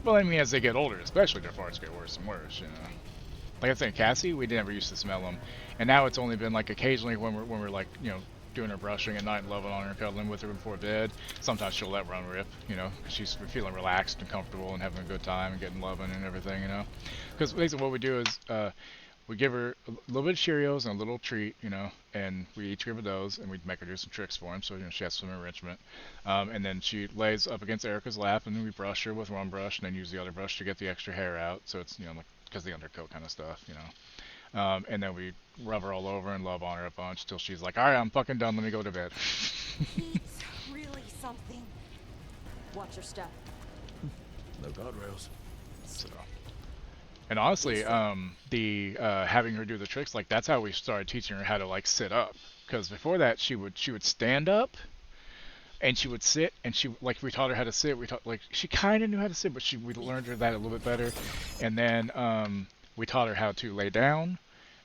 Well, I mean, as they get older, especially, their farts get worse and worse, you know. Like I said, Cassie, we never used to smell them, and now it's only been like occasionally when we're like, you know, doing her brushing at night and loving on her, cuddling with her before bed. Sometimes she'll let run rip, you know, because she's feeling relaxed and comfortable and having a good time and getting loving and everything, you know. Because basically what we do is we give her a little bit of Cheerios and a little treat, you know, and we each give her those, and we make her do some tricks for him, so you know she has some enrichment. And then she lays up against Erica's lap, and then we brush her with one brush, and then use the other brush to get the extra hair out. So it's, you know, like, because the undercoat kind of stuff, you know. And then we rub her all over and love on her a bunch till she's like, alright, I'm fucking done, let me go to bed. He's really something. Watch your step. No guardrails. So, and honestly, the having her do the tricks, like, that's how we started teaching her how to, like, sit up. Because before that, she would stand up, and she would sit, and she, like, we taught her how to sit. We taught, like, she kind of knew how to sit, but we learned her that a little bit better. And then we taught her how to lay down,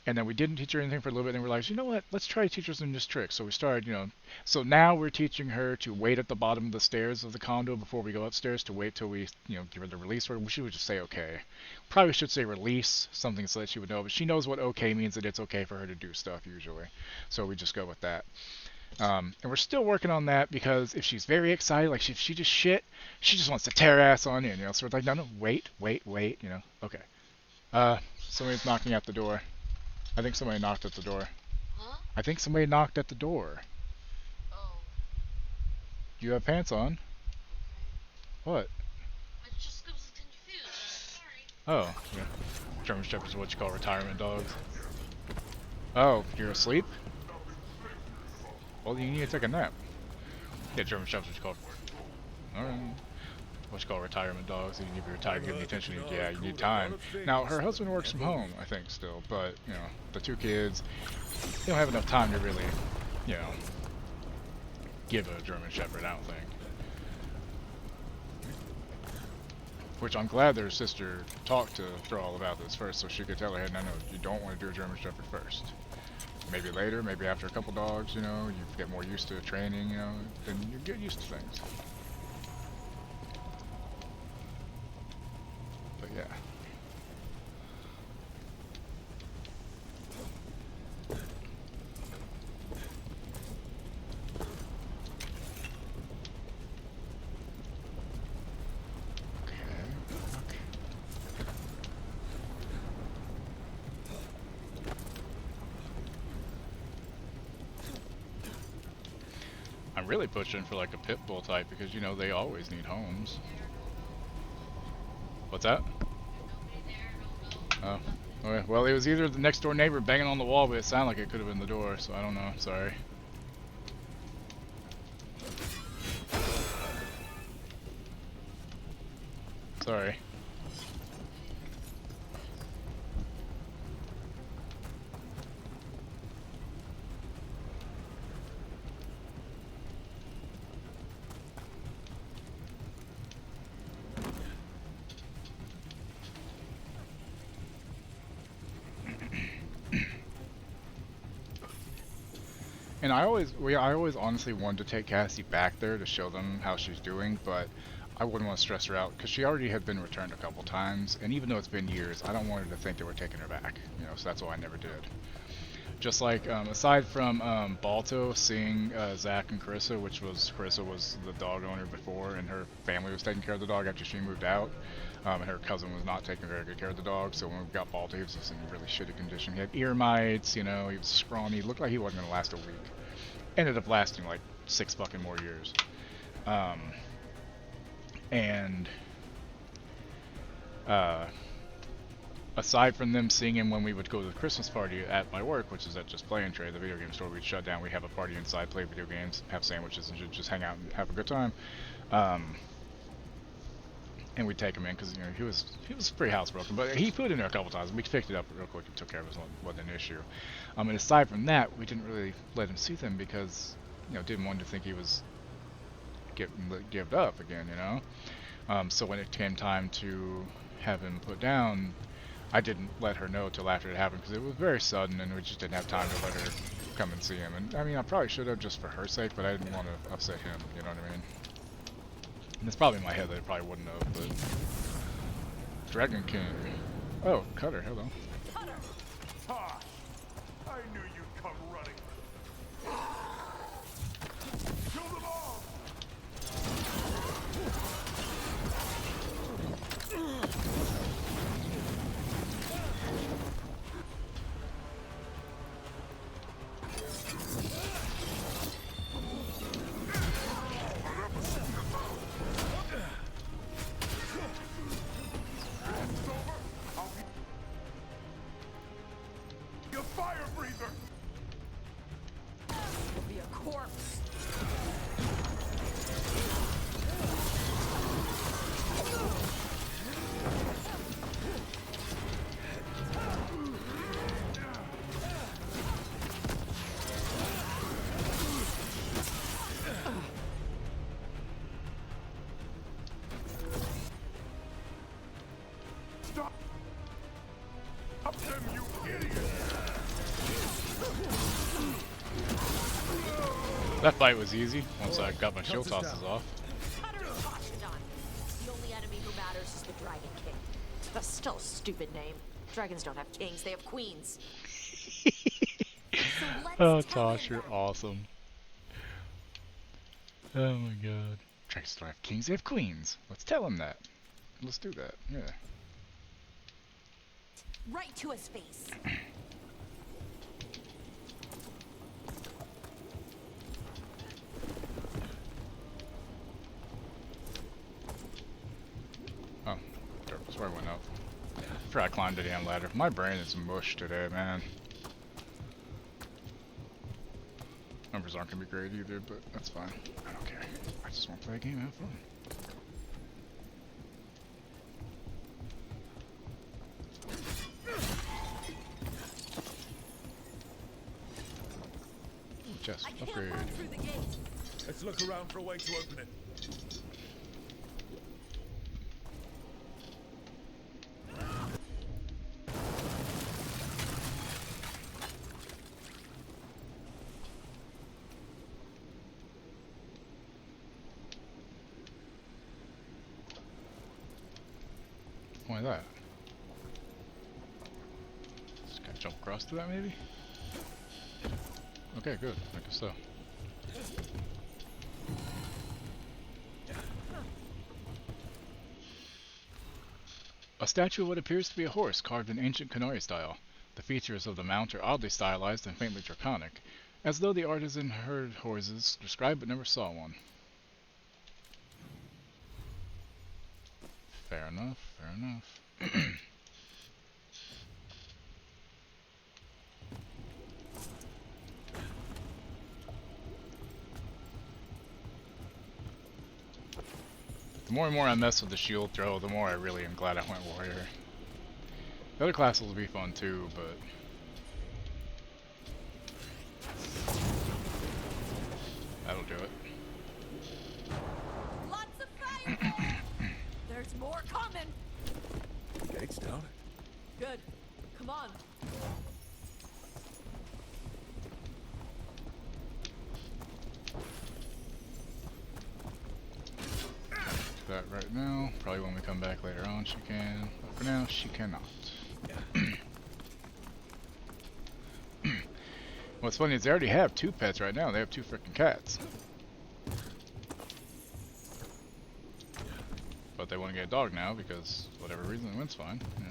and then we didn't teach her anything for a little bit, and we realized, you know what, let's try to teach her some just tricks. So we started, you know, so now we're teaching her to wait at the bottom of the stairs of the condo before we go upstairs, to wait till we, you know, give her the release word. She would just say okay. Probably should say release, something so that she would know, but she knows what okay means, that it's okay for her to do stuff usually. So we just go with that. And we're still working on that, because if she's very excited, like if she just shit, she just wants to tear ass on you, you know. So we're like, no, wait, you know, okay. Somebody's knocking at the door. I think somebody knocked at the door. Huh? I think somebody knocked at the door. Oh. You have pants on? Okay. What? I just was confused. Sorry. Oh, yeah. German Shepherds are what you call retirement dogs. Oh, you're asleep? Well, you need to take a nap. Yeah, German Shepherds are what you call. Alright. What you call retirement dogs. You need to be retired, give the attention. Yeah, you need time. Now, her husband works from home, I think, still, but, you know, the two kids, they don't have enough time to really, you know, give a German Shepherd, I don't think. Which I'm glad their sister talked to Thrall about this first, so she could tell her, hey, no, you don't want to do a German Shepherd first. Maybe later, maybe after a couple dogs, you know, you get more used to training, you know, then you get used to things. But yeah. I'm really pushing for like a pit bull type, because you know they always need homes. What's that? Oh. Okay. Well, it was either the next door neighbor banging on the wall, but it sounded like it could have been the door, so I don't know. Sorry. Sorry. And I always honestly wanted to take Cassie back there to show them how she's doing, but I wouldn't want to stress her out because she already had been returned a couple times, and even though it's been years, I don't want her to think that we're taking her back, you know, so that's why I never did. Just like, aside from Balto seeing Zach and Carissa, Carissa was the dog owner before, and her family was taking care of the dog after she moved out, and her cousin was not taking very good care of the dog, so when we got Balto, he was just in really shitty condition. He had ear mites, you know, he was scrawny, looked like he wasn't going to last a week. Ended up lasting like 6 fucking more years. Aside from them seeing him when we would go to the Christmas party at my work, which is at Just Play and Trade, the video game store we'd shut down, we'd have a party inside, play video games, have sandwiches, and just hang out and have a good time. And we'd take him in because, you know, he was pretty housebroken, but he put in there a couple times. We picked it up real quick and took care of it. It wasn't an issue. And aside from that, we didn't really let him see them because, you know, didn't want to think he was gived up again, you know. So when it came time to have him put down, I didn't let her know till after it happened because it was very sudden and we just didn't have time to let her come and see him. And I mean, I probably should have just for her sake, but I didn't want to upset him, you know what I mean? And it's probably in my head that it probably wouldn't have, but... Dragon King. Oh, Cutter, hello. Cutter! Ah, I knew you'd come running. Kill them all! That fight was easy once I got my shield tosses off. The only enemy who matters is the Dragon King. That's still a stupid name. Dragons don't have kings, they have queens. Oh, Tosh, you're awesome. Oh my god. Dragons don't have kings, they have queens. Let's tell him that. Let's do that, yeah. Right to his face. Oh, that's where I went up. After I climbed the damn ladder. My brain is mush today, man. Numbers aren't gonna be great either, but that's fine. I don't care. I just want to play a game and have fun. Chest upgrade. Let's look around for a way to open it. Why that? Just gotta jump across to that maybe? Okay, good. I guess so. A statue of what appears to be a horse carved in ancient Qunari style. The features of the mount are oddly stylized and faintly draconic, as though the artisan heard horses described but never saw one. Fair enough, fair enough. The more and more I mess with the shield throw, the more I really am glad I went warrior. The other classes will be fun too, but that'll do it. Lots of fire! There's more coming! Gates down. Good. Come on. That right now. Probably when we come back later on she can, but for now she cannot. What's funny is they already have 2 pets right now. They have 2 freaking cats. But they want to get a dog now because whatever reason the wind's fine. Yeah.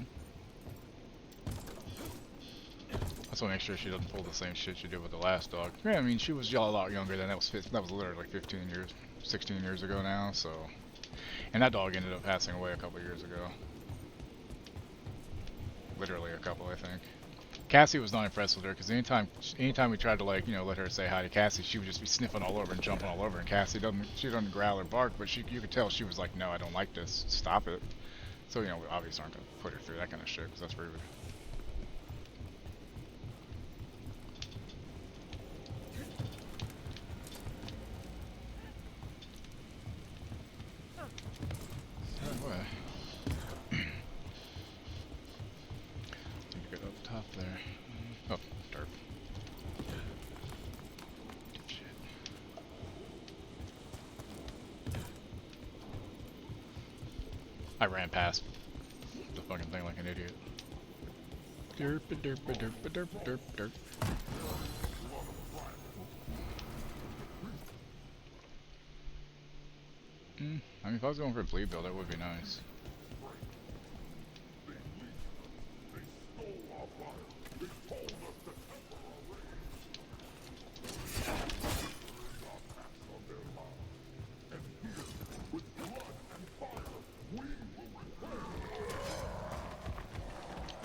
I just want to make sure she doesn't pull the same shit she did with the last dog. Yeah, I mean she was a lot younger then. That was literally like 15 years, 16 years ago now. So. And that dog ended up passing away a couple years ago. Literally a couple, I think. Cassie was not impressed with her because anytime we tried to, like, you know, let her say hi to Cassie, she would just be sniffing all over and jumping all over. And Cassie doesn't growl or bark, but you could tell she was like, no, I don't like this. Stop it. So, you know, we obviously aren't gonna put her through that kind of shit because that's rude. There. Oh, derp. Shit. I ran past the fucking thing like an idiot. Derp, derp, derp, derp, derp, derp. I mean, if I was going for a bleed build, that would be nice.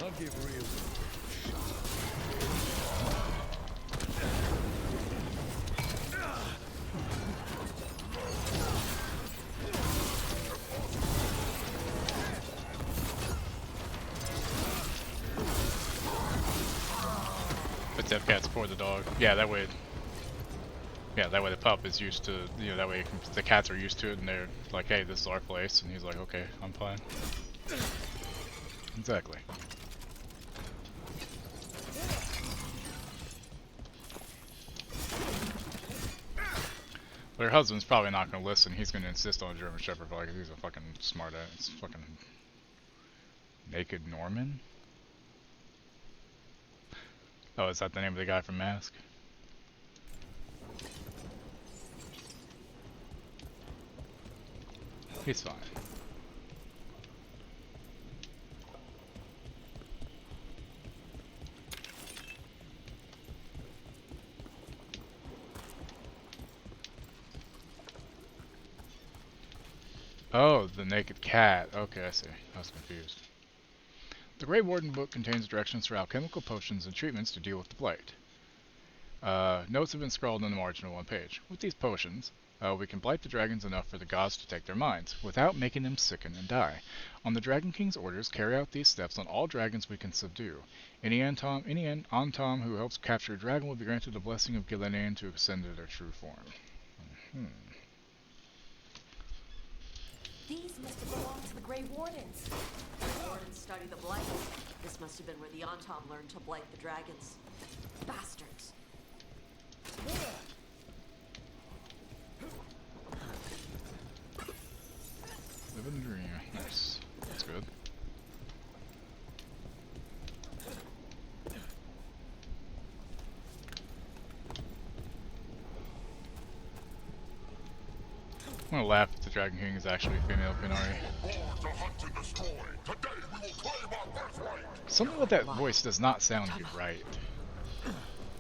I'll give real. But Death Cat's for the dog. Yeah, that way. Yeah, that way the pup is used to, you know, that way the cats are used to it and they're like, hey, this is our place. And he's like, okay, I'm fine. Exactly. But her husband's probably not going to listen. He's going to insist on a German Shepherd because he's a fucking smart ass. It's fucking Naked Norman? Oh, is that the name of the guy from Mask? He's fine. Oh, the naked cat. Okay, I see. I was confused. The Grey Warden book contains directions for alchemical potions and treatments to deal with the blight. Notes have been scrawled on the margin of one page. With these potions, we can blight the dragons enough for the gods to take their minds, without making them sicken and die. On the Dragon King's orders, carry out these steps on all dragons we can subdue. Any Antom who helps capture a dragon will be granted the blessing of Gillinan to ascend to their true form. These must have belonged to the Grey Wardens. The Wardens study the blight. This must have been where the Antom learned to blight the dragons. Bastards. Living dream. Nice. That's good. I'm gonna laugh if the Dragon King is actually a female Qunari. Something with that voice does not sound right.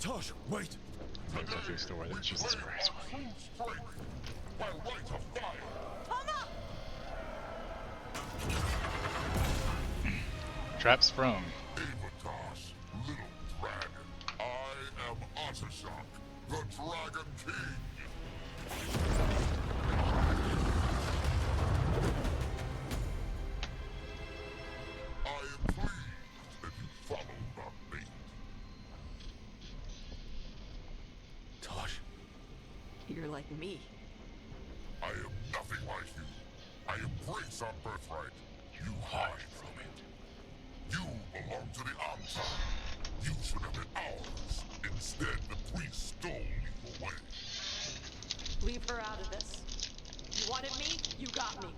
Tosh, wait! There's a few store that Jesus Christ. Trap sprung. Avatosh, little dragon. I am Otashok, the Dragon King. I am pleased that you followed our bait. Tosh. You're like me. I am nothing like you. I embrace our birthright. You hide from it. You belong to the Amta. You should have been ours. Instead, the priest stole you away. Leave her out of this. You wanted me, you got me.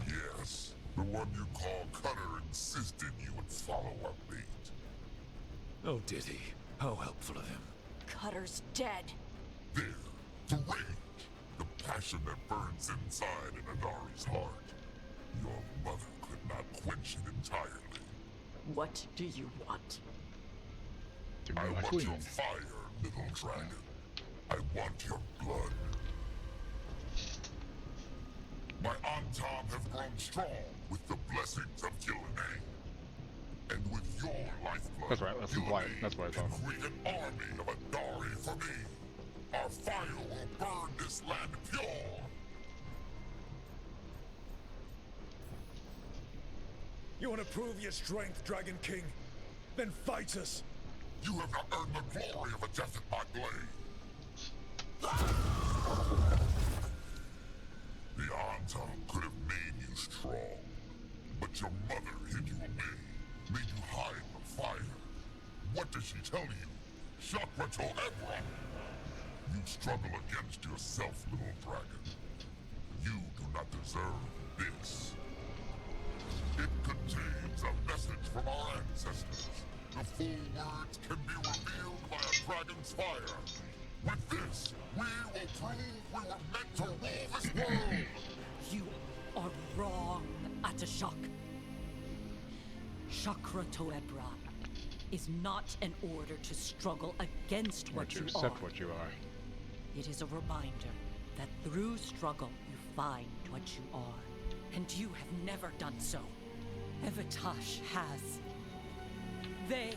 Yes, the one you call Cutter insisted you would follow our bait. Oh, did he? How helpful of him. Cutter's dead. There, the rage, the passion that burns inside in Adari's heart. Your mother could not quench it entirely. What do you want? I want your fire, little dragon. I want your blood. My Antam have grown strong with the blessings of Gillinan. And with your lifeblood, That's right, that's why. That's why I thought. create an army of Adari for me. Our fire will burn this land pure. You want to prove your strength, Dragon King? Then fight us! You have not earned the glory of a death at my blade. The Antam could have made you strong, but your mother hid you away, made you hide the fire. What does she tell you? Chakra to Ebron! You struggle against yourself, little dragon. You do not deserve this. It contains a message from our ancestors. The full words can be revealed by a dragon's fire. With this, we will prove we were meant to rule this world. You are wrong, Atashok. Chakra to Ebron is not an order to struggle against Or what to you accept are. what you are. It is a reminder that through struggle you find what you are. And you have never done so. Evatash has. They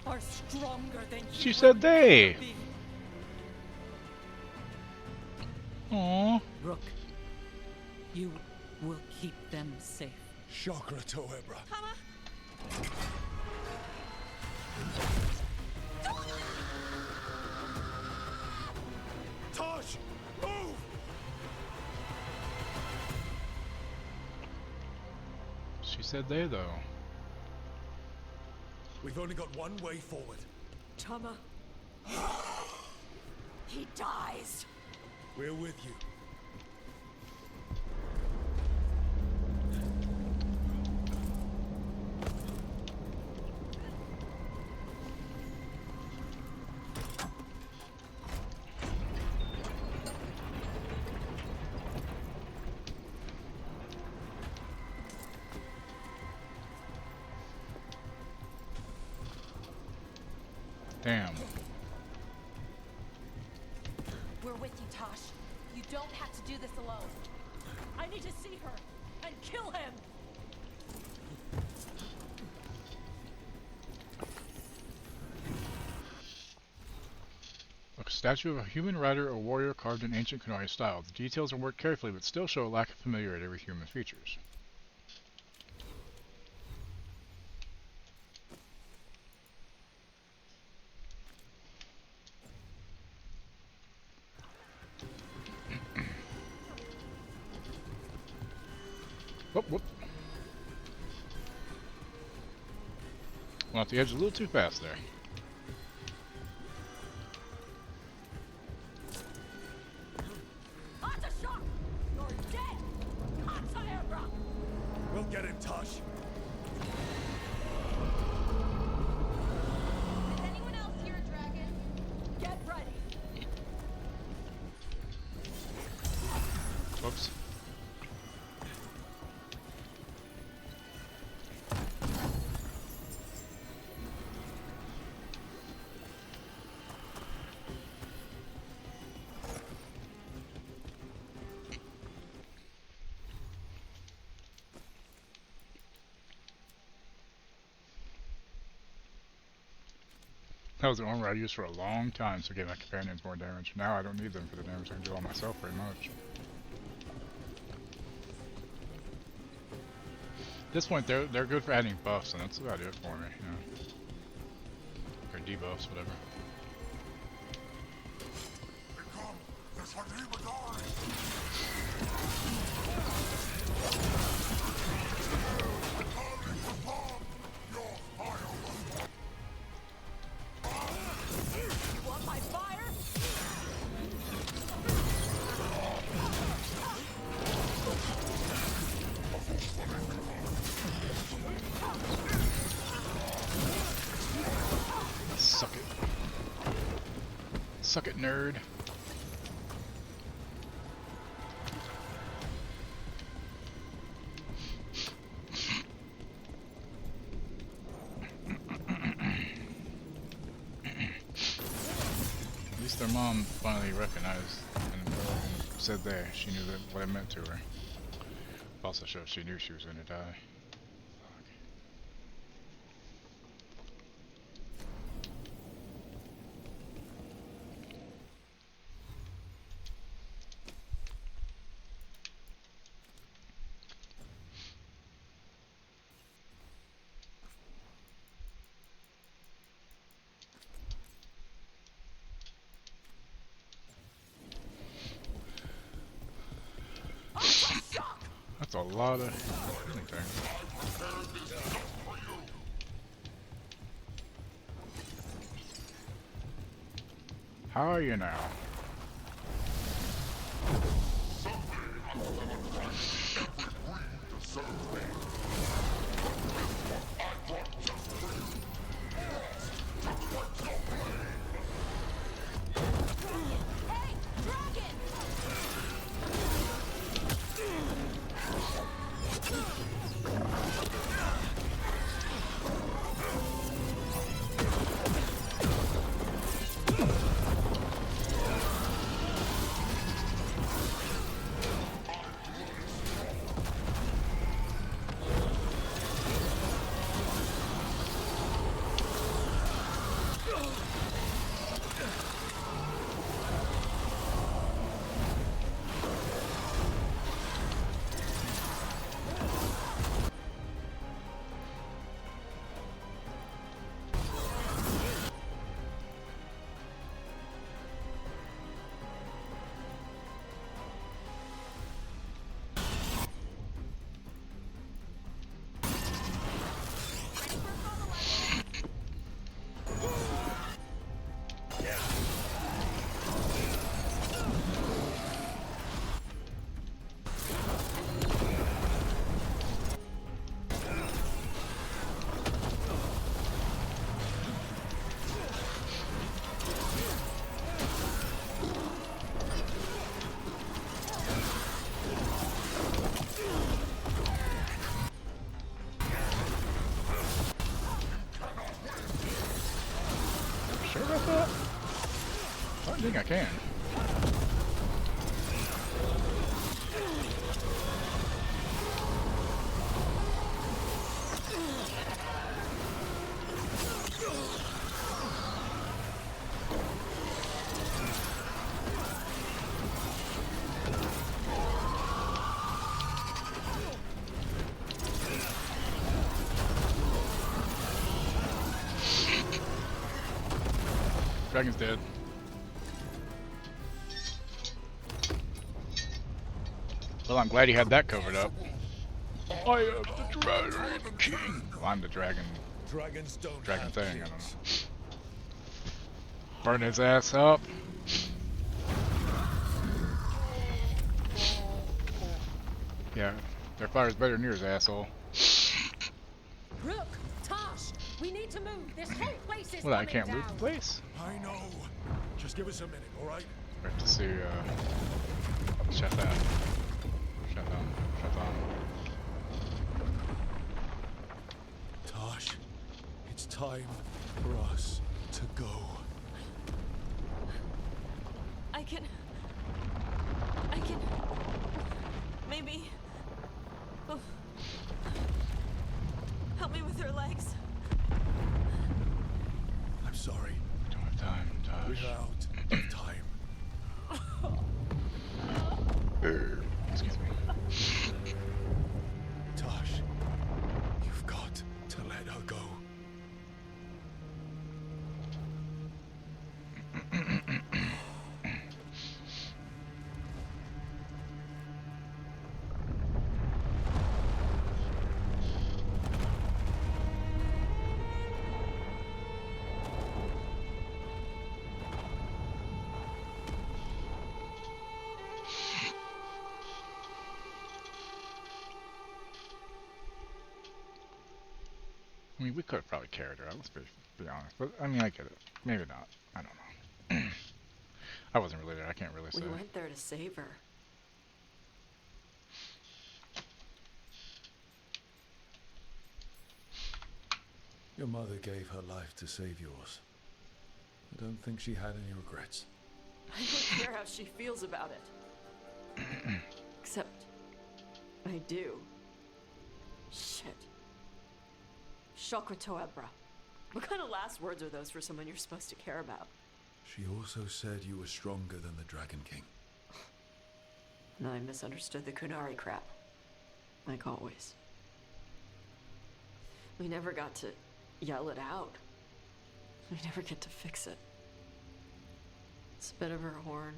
are stronger than you. She said they. will be. Aww. Rook, you will keep them safe. Chakra to Ebra. Tosh! Move! She said they, though. We've only got one way forward. Tama. He dies. We're with you. Damn. We're with you, Tosh. You don't have to do this alone. I need to see her and kill him. A statue of a human rider or warrior carved in ancient Qunari style. The details are worked carefully but still show a lack of familiarity with human features. Whoop, whoop. Went off the edge a little too fast there. Atashok! You're dead! Kataebra! We'll get him, Tosh. Is anyone else here a dragon? Get ready! Whoops. That was the armor I used for a long time to give my companions more damage. Now I don't need them for the damage I can do all myself very much. At this point, they're good for adding buffs, and that's about it for me, you know. Or debuffs, whatever. You want my fire? Suck it. Suck it, nerd. At least their mom finally recognized and said there she knew that what it meant to her. Also shows she knew she was gonna die. That's a lot of things. How are you now? Sure about that? I don't think I can. Dragon's dead. Well, I'm glad he had that covered up. I am the Dragon King. Well, I'm the dragon. Dragons don't Dragon have thing, I don't kings. know. Burn his ass up. Yeah, their fire's better than yours, asshole. Rook, Tosh, we need to move. This whole place is Well, I coming can't down. loot the place. I know. Just give us a minute, all right? Right to see, shut down. Shut down. Shut down. Tosh, it's time for us to go. I can... Maybe... Oh. Help me with her legs. I'm sorry. We're out of time. Excuse me. Tosh, you've got to let her go. I mean, we could have probably carried her out, let's be honest. But, I mean, I get it. Maybe not. I don't know. I wasn't really there. I can't really say. We went there to save her. Your mother gave her life to save yours. I don't think she had any regrets. I don't care how she feels about it. Except, I do. Shit. Shokra Toebra. What kind of last words are those for someone you're supposed to care about? She also said you were stronger than the Dragon King. And I misunderstood the Qunari crap. Like always. We never got to yell it out. We never get to fix it. It's a bit of her horn.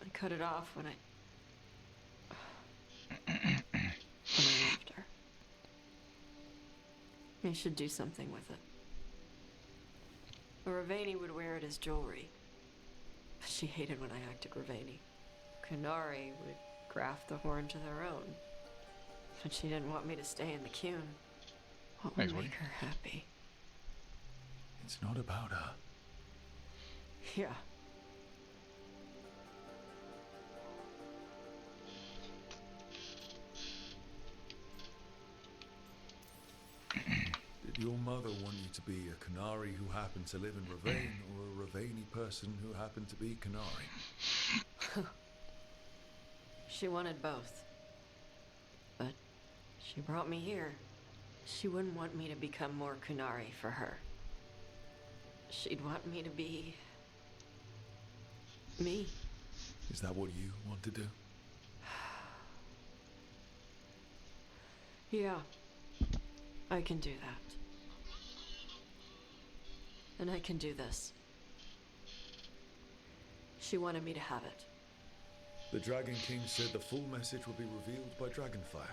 I cut it off when I left her. I should do something with it. Ravani would wear it as jewelry. But she hated when I acted Ravani. Qunari would graft the horn to their own. But she didn't want me to stay in the Qun. What would make her happy? It's not about her. Yeah. Did your mother want you to be a Qunari who happened to live in Ravane, or a Ravani person who happened to be Qunari? She wanted both. But she brought me here. She wouldn't want me to become more Qunari for her. She'd want me to be... me. Is that what you want to do? Yeah. I can do that. And I can do this. She wanted me to have it. The Dragon King said the full message will be revealed by Dragonfire.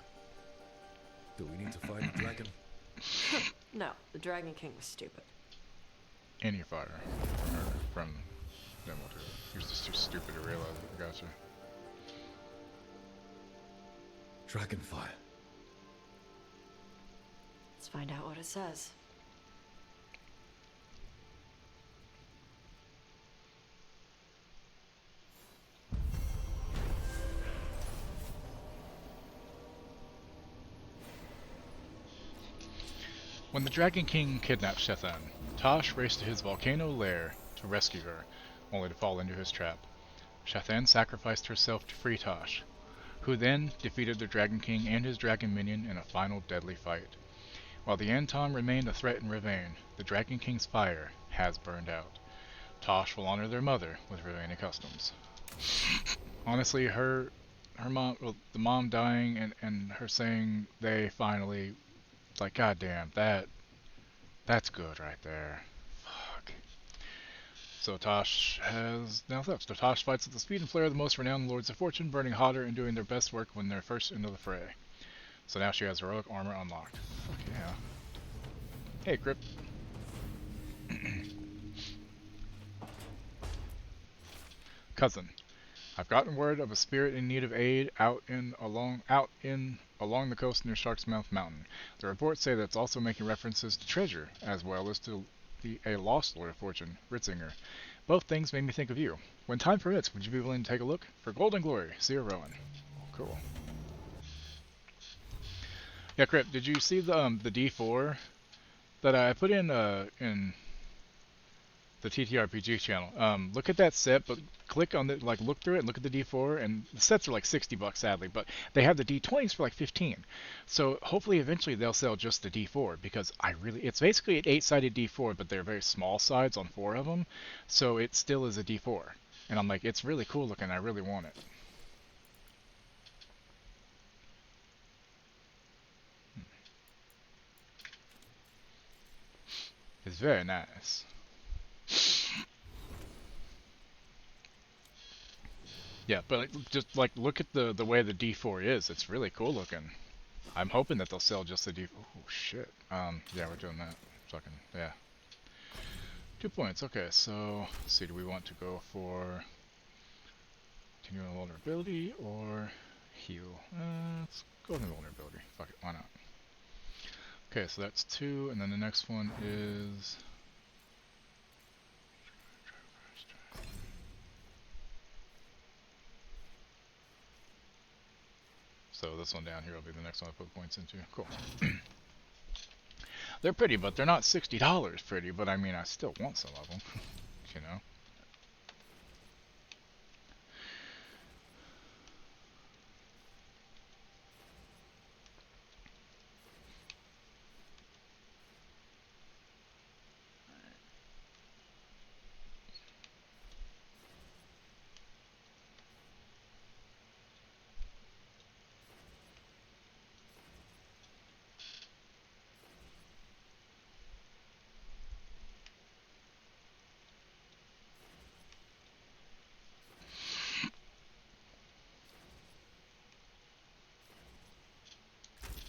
Do we need to fight a dragon? No, the Dragon King was stupid. Any fire. From them, he was just too stupid to realize it. Gotcha. Dragonfire. Let's find out what it says. When the Dragon King kidnapped Shethan, Tosh raced to his volcano lair to rescue her, only to fall into his trap. Shethan sacrificed herself to free Tosh, who then defeated the Dragon King and his dragon minion in a final deadly fight. While the Anton remained a threat in Ravane, the Dragon King's fire has burned out. Tosh will honor their mother with Ravane customs. Honestly, her mom, well, the mom dying and her saying they finally, like, goddamn, that's good right there. Fuck. So Tosh has now left. So Tosh fights at the speed and flare of the most renowned Lords of Fortune, burning hotter and doing their best work when they're first into the fray. So now she has heroic armor unlocked. Fuck yeah. Hey, Grip. Cousin, I've gotten word of a spirit in need of aid along the coast near Shark's Mouth Mountain. The reports say that it's also making references to treasure, as well as to a lost Lord of Fortune, Ritzinger. Both things made me think of you. When time permits, would you be willing to take a look? For gold and glory, Seer Rowan. Cool. Yeah, Crip, did you see the D4 that I put in the TTRPG channel. Look at that set, but click on the look through it and look at the D4, and the sets are like $60 sadly, but they have the D20s for like 15. So hopefully eventually they'll sell just the D4 because it's basically an 8-sided D4, but they're very small sides on 4 of them, so it still is a D4. And I'm like, it's really cool looking. I really want it. It's very nice. Yeah, but just look at the way the D4 is. It's really cool looking. I'm hoping that they'll sell just the D4. Oh shit. Yeah, we're doing that. Fucking yeah. 2 points. Okay, so let's see. Do we want to go for continuing vulnerability or heal? Let's go with vulnerability. Fuck it. Why not? Okay, so that's 2, and then the next one is. So this one down here will be the next one I put points into. Cool. They're pretty, but they're not $60 pretty, but I mean, I still want some of them, you know?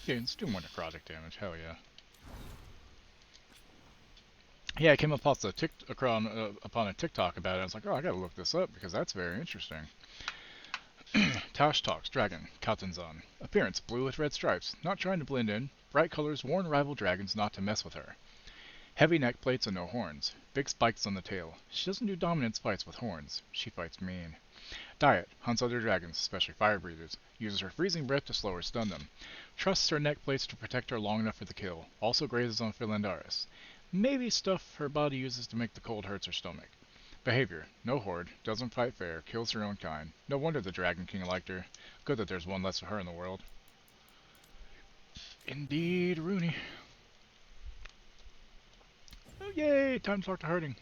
Yeah, let's do more necrotic damage. Hell yeah. Yeah, I came upon a TikTok about it. I was like, oh, I gotta look this up because that's very interesting. Tash Talks, Dragon, Kaltenzan. Appearance, blue with red stripes. Not trying to blend in. Bright colors warn rival dragons not to mess with her. Heavy neck plates and no horns. Big spikes on the tail. She doesn't do dominance fights with horns. She fights mean. Diet, hunts other dragons, especially fire breathers. Uses her freezing breath to slow or stun them. Trusts her neck plates to protect her long enough for the kill. Also grazes on Philandaris. Maybe stuff her body uses to make the cold hurts her stomach. Behavior, no horde, doesn't fight fair, kills her own kind. No wonder the Dragon King liked her. Good that there's one less of her in the world. Indeed, Rooney. Oh yay, time to talk to Harding.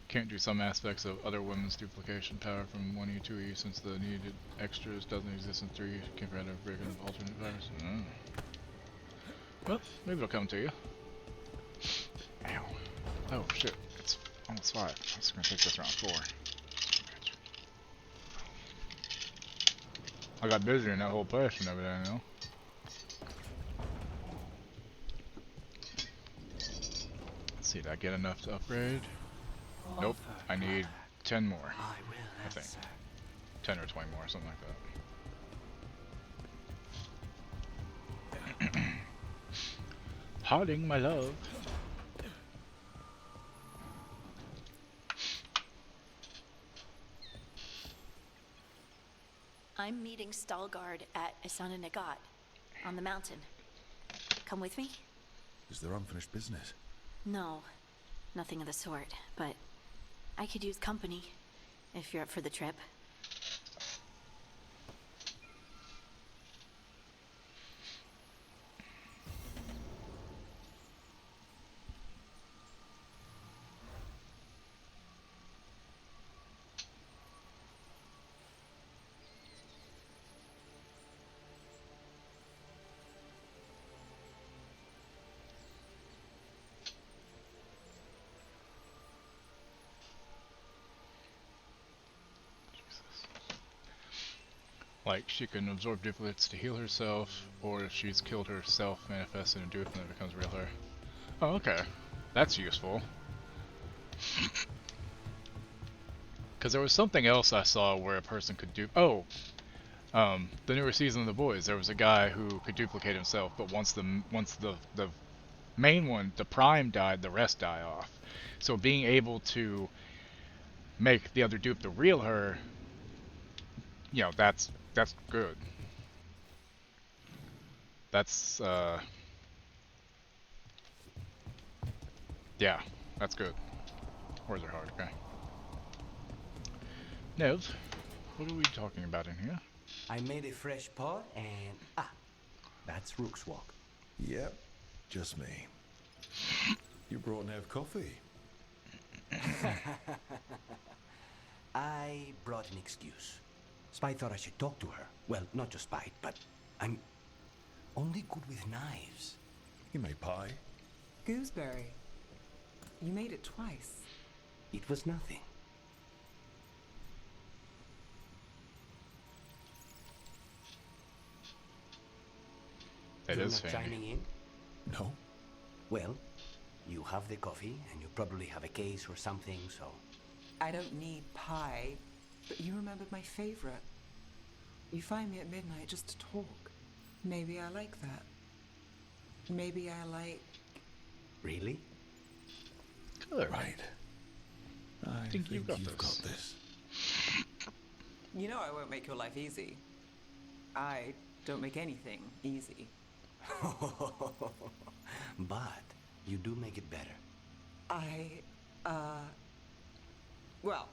Can't do some aspects of other women's duplication power from 1E to 2E since the needed extras doesn't exist in 3E. Can't find a break of alternate powers. Well, maybe it'll come to you. Ow. Oh shit, it's almost 5. I'm just gonna take this around 4. I got busy in that whole place and everything, you know? Let's see, did I get enough to upgrade? Nope, I need 10 more, I think. 10 or 20 more, something like that. Harding, my love. I'm meeting Stalgard at Isana Nagat on the mountain. Come with me? Is there unfinished business? No, nothing of the sort, but I could use company if you're up for the trip. Like, she can absorb duplicates to heal herself, or if she's killed herself, manifests in a duplicate and it becomes real her. Oh, okay. That's useful. Because there was something else I saw where a person could do. Oh! The newer season of The Boys, there was a guy who could duplicate himself, but once the main one, the prime, died, the rest die off. So being able to make the other dupe the real her, you know, that's good. That's Yeah, that's good. Words are hard, okay. Nev, what are we talking about in here? I made a fresh pot and that's Rook's Walk. Yep, just me. You brought Nev coffee. I brought an excuse. Spite thought I should talk to her. Well, not just Spite, but I'm only good with knives. You made pie? Gooseberry. You made it twice. It was nothing. It You're is not fancy. chiming in? No. Well, you have the coffee, and you probably have a case or something, so... I don't need pie, but you remembered my favorite. You find me at midnight just to talk. Maybe I like that. Maybe I like... Really? Good. Right. I think you've got this. You know I won't make your life easy. I don't make anything easy. But you do make it better. Well,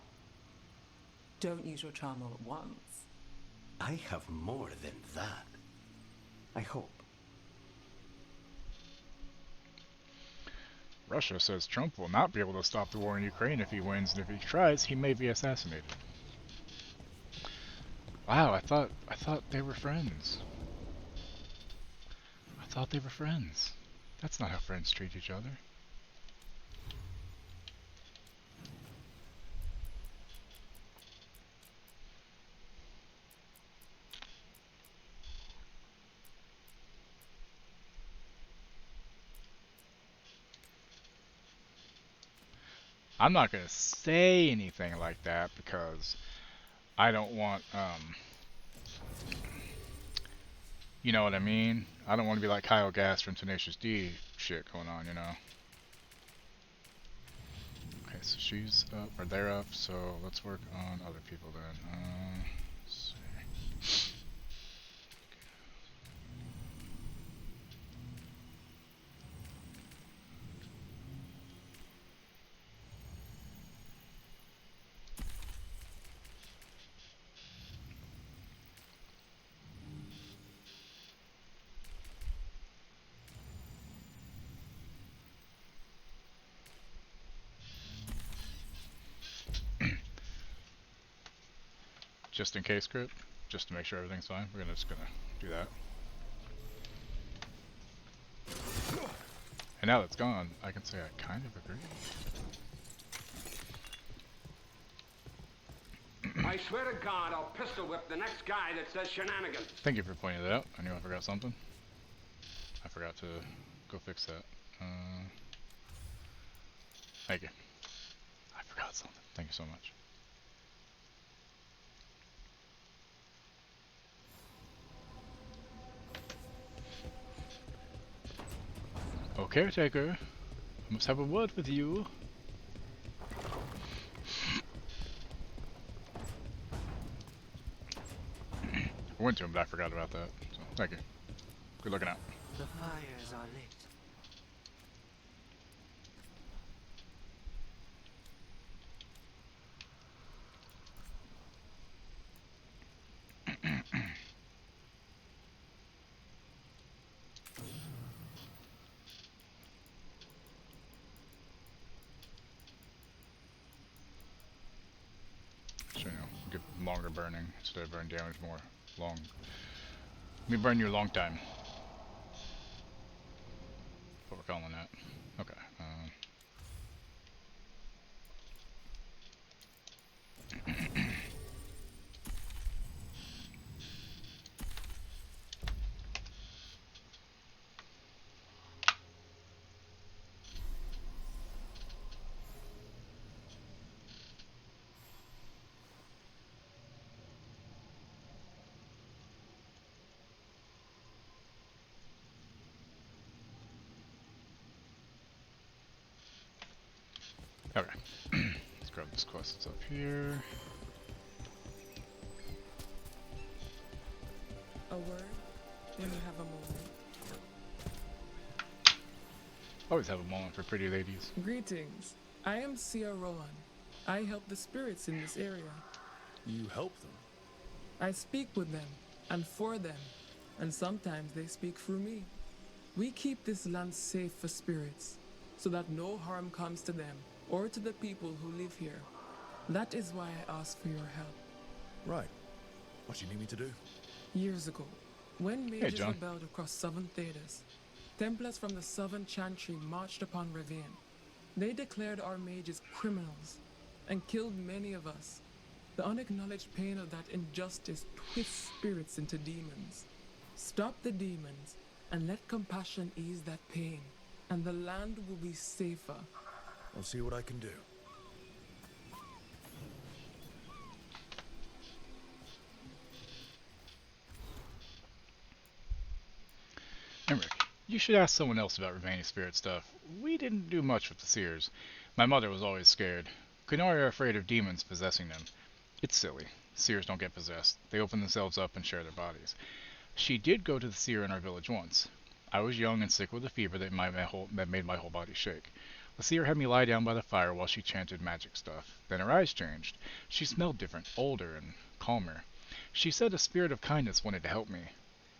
don't use your charm all at once. I have more than that. I hope. Russia says Trump will not be able to stop the war in Ukraine if he wins, and if he tries, he may be assassinated. Wow, I thought they were friends. I thought they were friends. That's not how friends treat each other. I'm not gonna say anything like that because I don't want, you know what I mean? I don't want to be like Kyle Gass from Tenacious D shit going on, you know? Okay, so she's up, or they're up, so let's work on other people then. Let's see. Just in case, Crit, just to make sure everything's fine, we're just gonna do that. And now that it's gone, I can say I kind of agree. I swear to God, I'll pistol whip the next guy that says shenanigans. Thank you for pointing that out. I knew I forgot something. I forgot to go fix that. Thank you. I forgot something. Thank you so much. Oh, caretaker, I must have a word with you. I went to him, but I forgot about that. So, thank you. Good looking out. The fires are lit. So, you know, get longer burning instead of burn damage more long. Let me burn you a long time. What we're calling that. Okay. Okay. Let's grab this quest that's up here. A word when you have a moment. Always have a moment for pretty ladies. Greetings. I am Sia Rohan. I help the spirits in this area. You help them? I speak with them and for them, and sometimes they speak through me. We keep this land safe for spirits, so that no harm comes to them or to the people who live here. That is why I ask for your help. Right. What do you need me to do? Years ago, when mages John. rebelled across Southern Thedas, Templars from the Southern Chantry marched upon Ravine. They declared our mages criminals and killed many of us. The unacknowledged pain of that injustice twists spirits into demons. Stop the demons and let compassion ease that pain, and the land will be safer. I'll see what I can do. Emmerich, you should ask someone else about Ravani spirit stuff. We didn't do much with the seers. My mother was always scared. Qunari are afraid of demons possessing them. It's silly. Seers don't get possessed. They open themselves up and share their bodies. She did go to the seer in our village once. I was young and sick with a fever that made my whole body shake. The seer had me lie down by the fire while she chanted magic stuff. Then her eyes changed. She smelled different, older, and calmer. She said a spirit of kindness wanted to help me.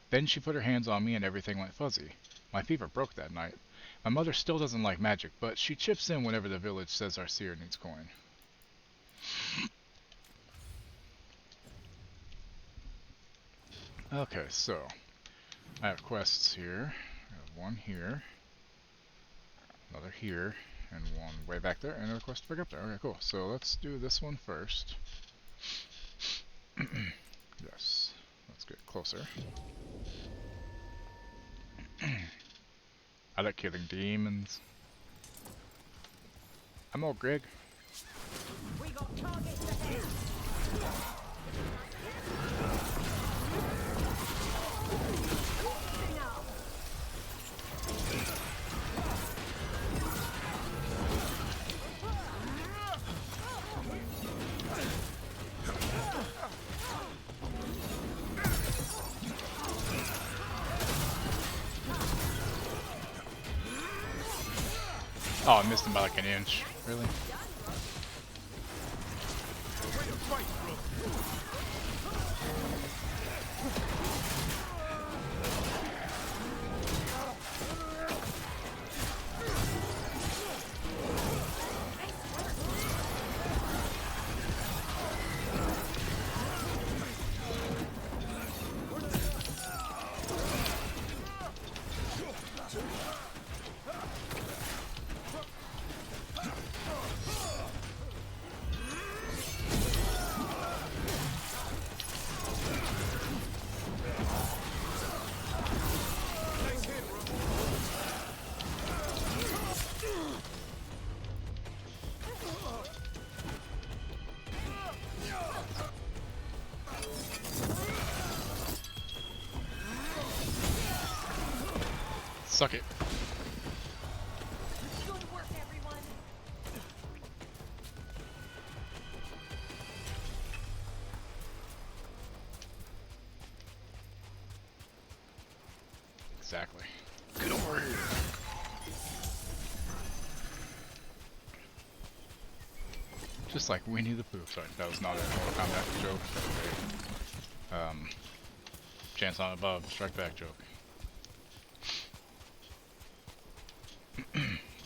Then she put her hands on me and everything went fuzzy. My fever broke that night. My mother still doesn't like magic, but she chips in whenever the village says our seer needs coin. Okay, so I have quests here. I have one here, another here, and one way back there, and another quest to pick up there. Okay, cool. So let's do this one first. Yes, let's get closer. I like killing demons. I'm all Greg. We got targets ahead. Oh, I missed him by like an inch. Really? Suck it. Good work, everyone. Exactly. Get over here. Just like Winnie the Pooh. Sorry, that was not a Mortal Kombat joke. That was a Chance on Above Strike Back joke.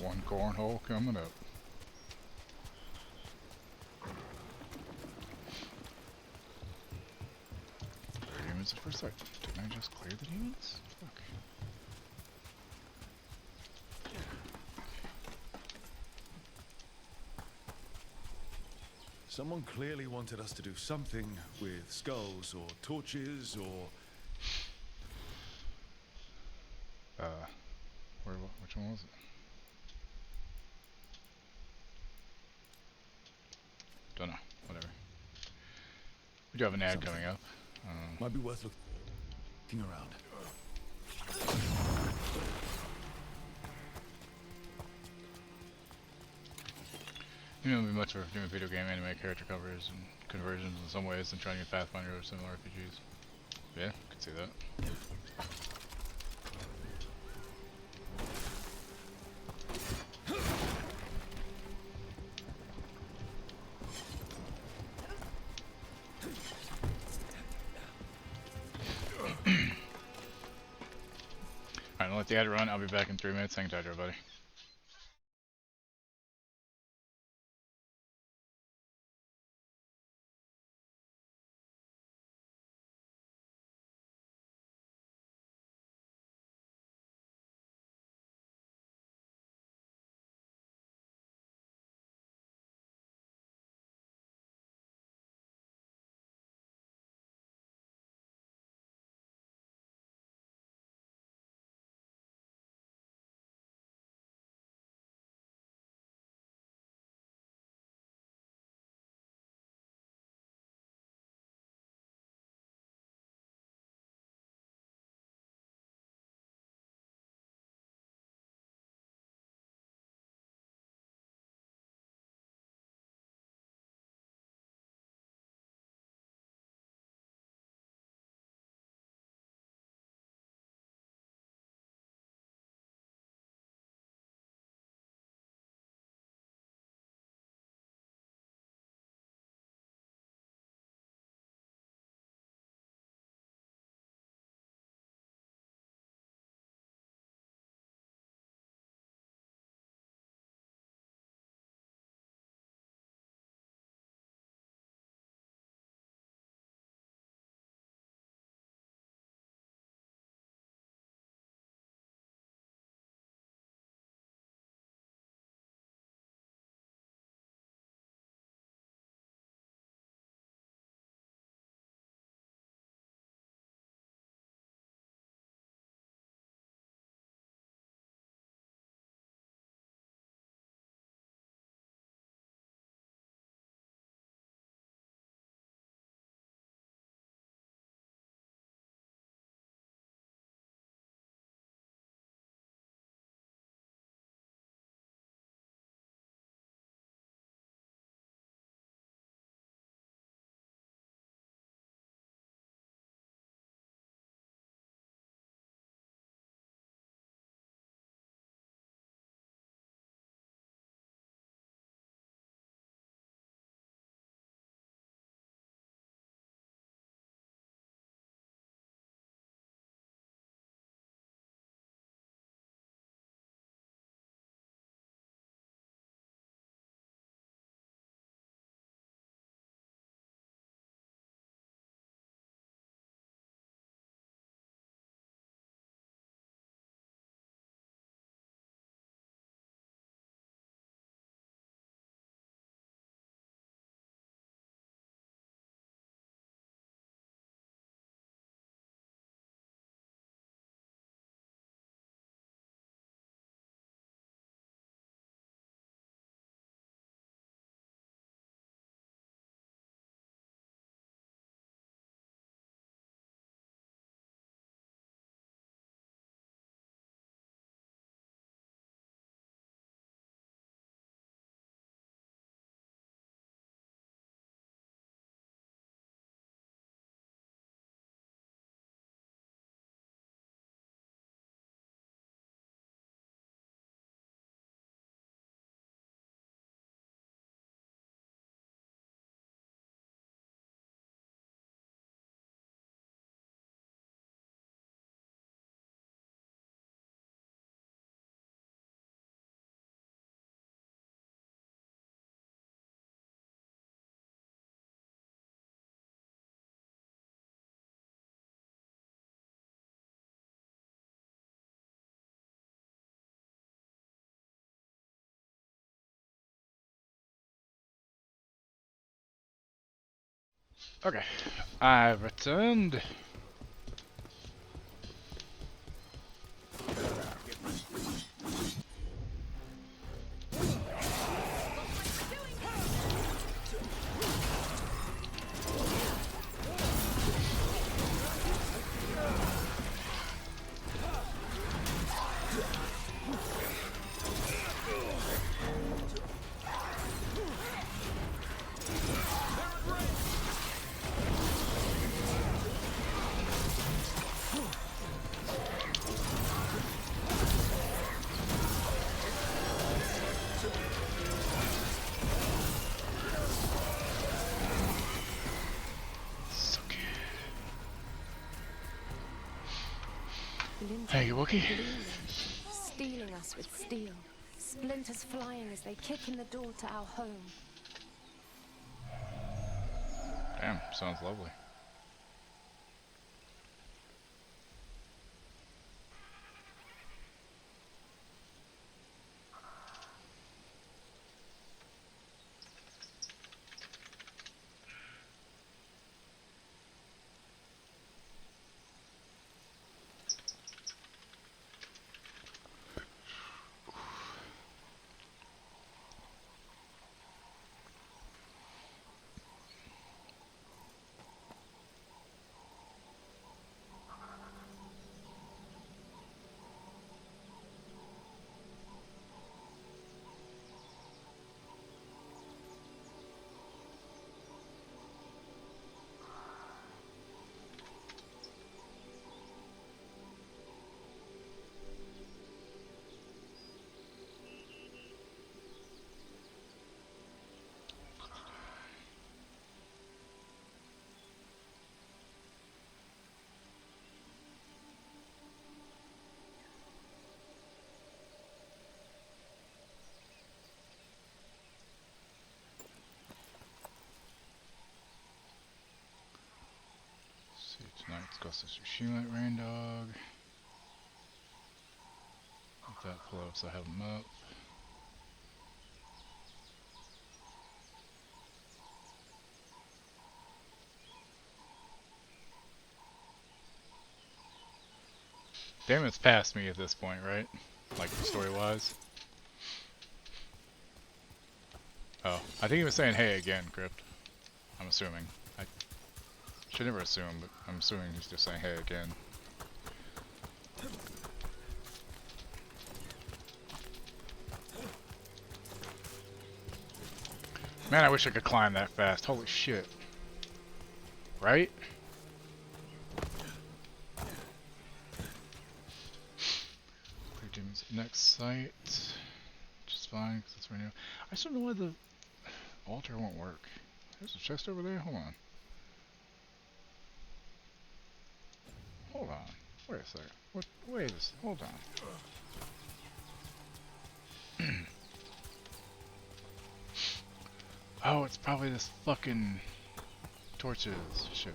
One cornhole coming up. 30 demons at first sight. Didn't I just clear the demons? Fuck. Someone clearly wanted us to do something with skulls or torches or... Which one was it? Don't know. Whatever. We do have an ad coming up. Might be worth looking around. You know, it'd be much for doing video game anime character covers and conversions in some ways than trying to get Pathfinder or similar RPGs. Yeah, could see that. the ad run. I'll be back in 3 minutes. Hang tight, everybody. Okay, I've returned. Splinter. Hey, Wookie. Gleaming, stealing us with steel. Splinters flying as they kick in the door to our home. Damn, sounds lovely. Tonight's Ghost of Tsushima Rain Dog. Let that pull up so I have them up. Damn, it's past me at this point, right? Like, story-wise. Oh, I think he was saying hey again, Crypt. I'm assuming. I should never assume, but I'm assuming he's just saying hey again. Man, I wish I could climb that fast. Holy shit. Right? Clear demons next site. Which is fine, because it's right now. I just don't know why the altar won't work. There's a chest over there? Hold on. Hold on. Wait a second. What? Wait a second. Hold on. Oh, it's probably this fucking torches shit.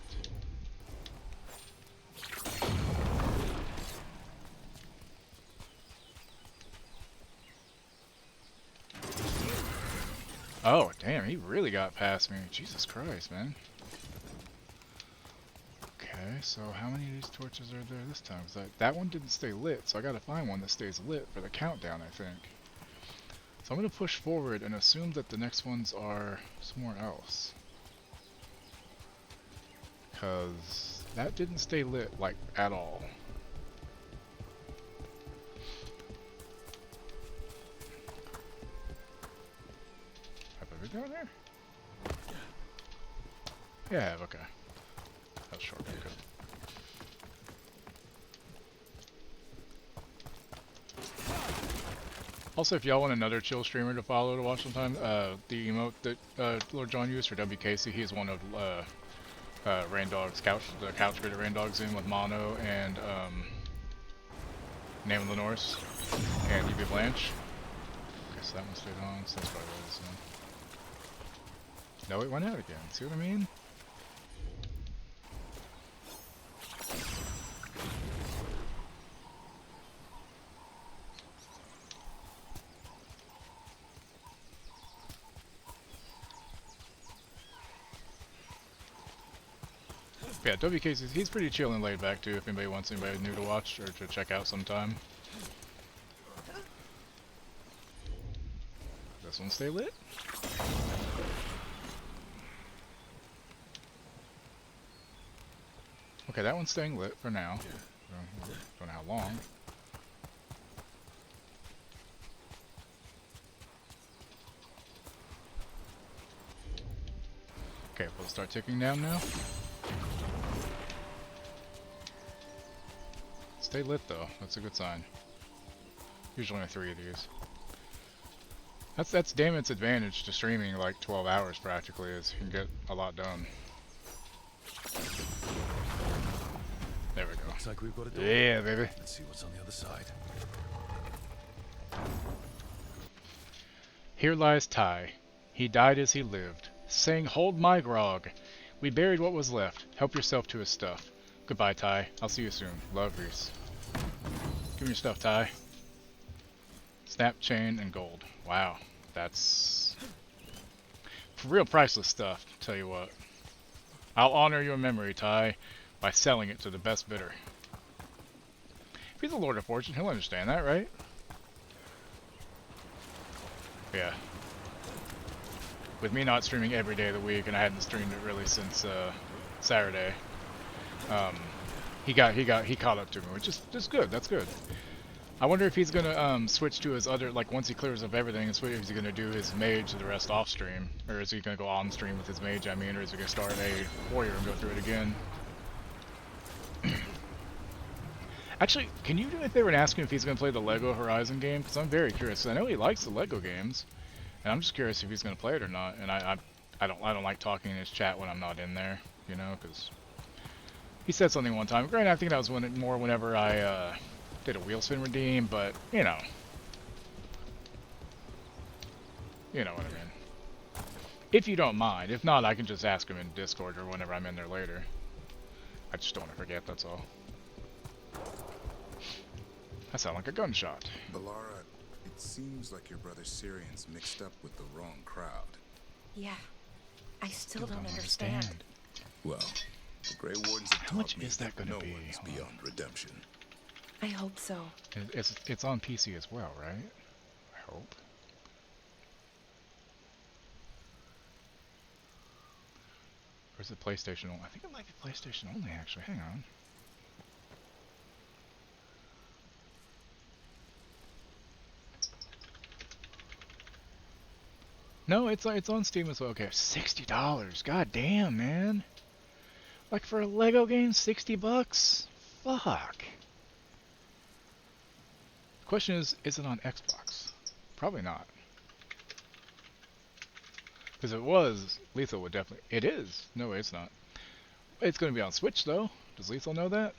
Oh, damn, he really got past me. Jesus Christ, man. Okay, so how many of these torches are there this time? 'Cause that one didn't stay lit, so I gotta find one that stays lit for the countdown, I think. So I'm gonna push forward and assume that the next ones are somewhere else. 'Cause that didn't stay lit, like, at all. Have I been down there? Yeah, I have, okay. That's short, okay. Also, if y'all want another chill streamer to follow to watch sometime, the emote that Lord John used for WKC, he's one of Rain Dog's couch creator Rain Dog's in with Mono and Name of the Norse and UB Blanche. Okay, so that one stayed on, so that's probably what it is then. No, it went out again. See what I mean? Yeah, WKC, he's pretty chill and laid back too, if anybody wants anybody new to watch or to check out sometime. This one stay lit? Okay, that one's staying lit for now. Don't know how long. Okay, we'll start ticking down now. Stay lit though, that's a good sign. Usually only 3 of these. That's damn its advantage to streaming like 12 hours practically, is you can get a lot done. There we go. Looks like we've got a door. Yeah, baby. Let's see what's on the other side. Here lies Ty. He died as he lived, saying, "Hold my grog." We buried what was left. Help yourself to his stuff. Goodbye, Ty. I'll see you soon. Love, Reese. Give me your stuff, Ty. Snap, chain, and gold. Wow. That's real priceless stuff, tell you what. I'll honor your memory, Ty, by selling it to the best bidder. If he's a Lord of Fortune, he'll understand that, right? Yeah. With me not streaming every day of the week, and I hadn't streamed it really since Saturday, he caught up to me, which is good. That's good. I wonder if he's gonna switch to his other, like once he clears up everything, is he gonna do his mage the rest off stream, or is he gonna go on stream with his mage? I mean, or is he gonna start a warrior and go through it again? Actually, can you do me a favor and ask him if he's gonna play the Lego Horizon game? Because I'm very curious. I know he likes the Lego games, and I'm just curious if he's gonna play it or not. And I don't like talking in his chat when I'm not in there, you know, because he said something one time. Granted, I think that was more whenever I did a wheel spin redeem, but you know what I mean. If you don't mind. If not, I can just ask him in Discord or whenever I'm in there later. I just don't want to forget, that's all. That sounds like a gunshot. Balara, it seems like your brother Syrian's mixed up with the wrong crowd. Yeah. I still don't understand. Well, the Grey Wardens have How much taught me is that gonna no be? one's beyond redemption. I hope so. It's on PC as well, right? I hope. Or is it PlayStation only? I think it might be PlayStation only, actually. Hang on. No, it's on Steam as well. Okay, $60. God damn, man. Like for a Lego game, $60? Fuck. Question is it on Xbox? Probably not. Because if it was, Lethal would definitely... It is. No way, it's not. It's going to be on Switch, though. Does Lethal know that?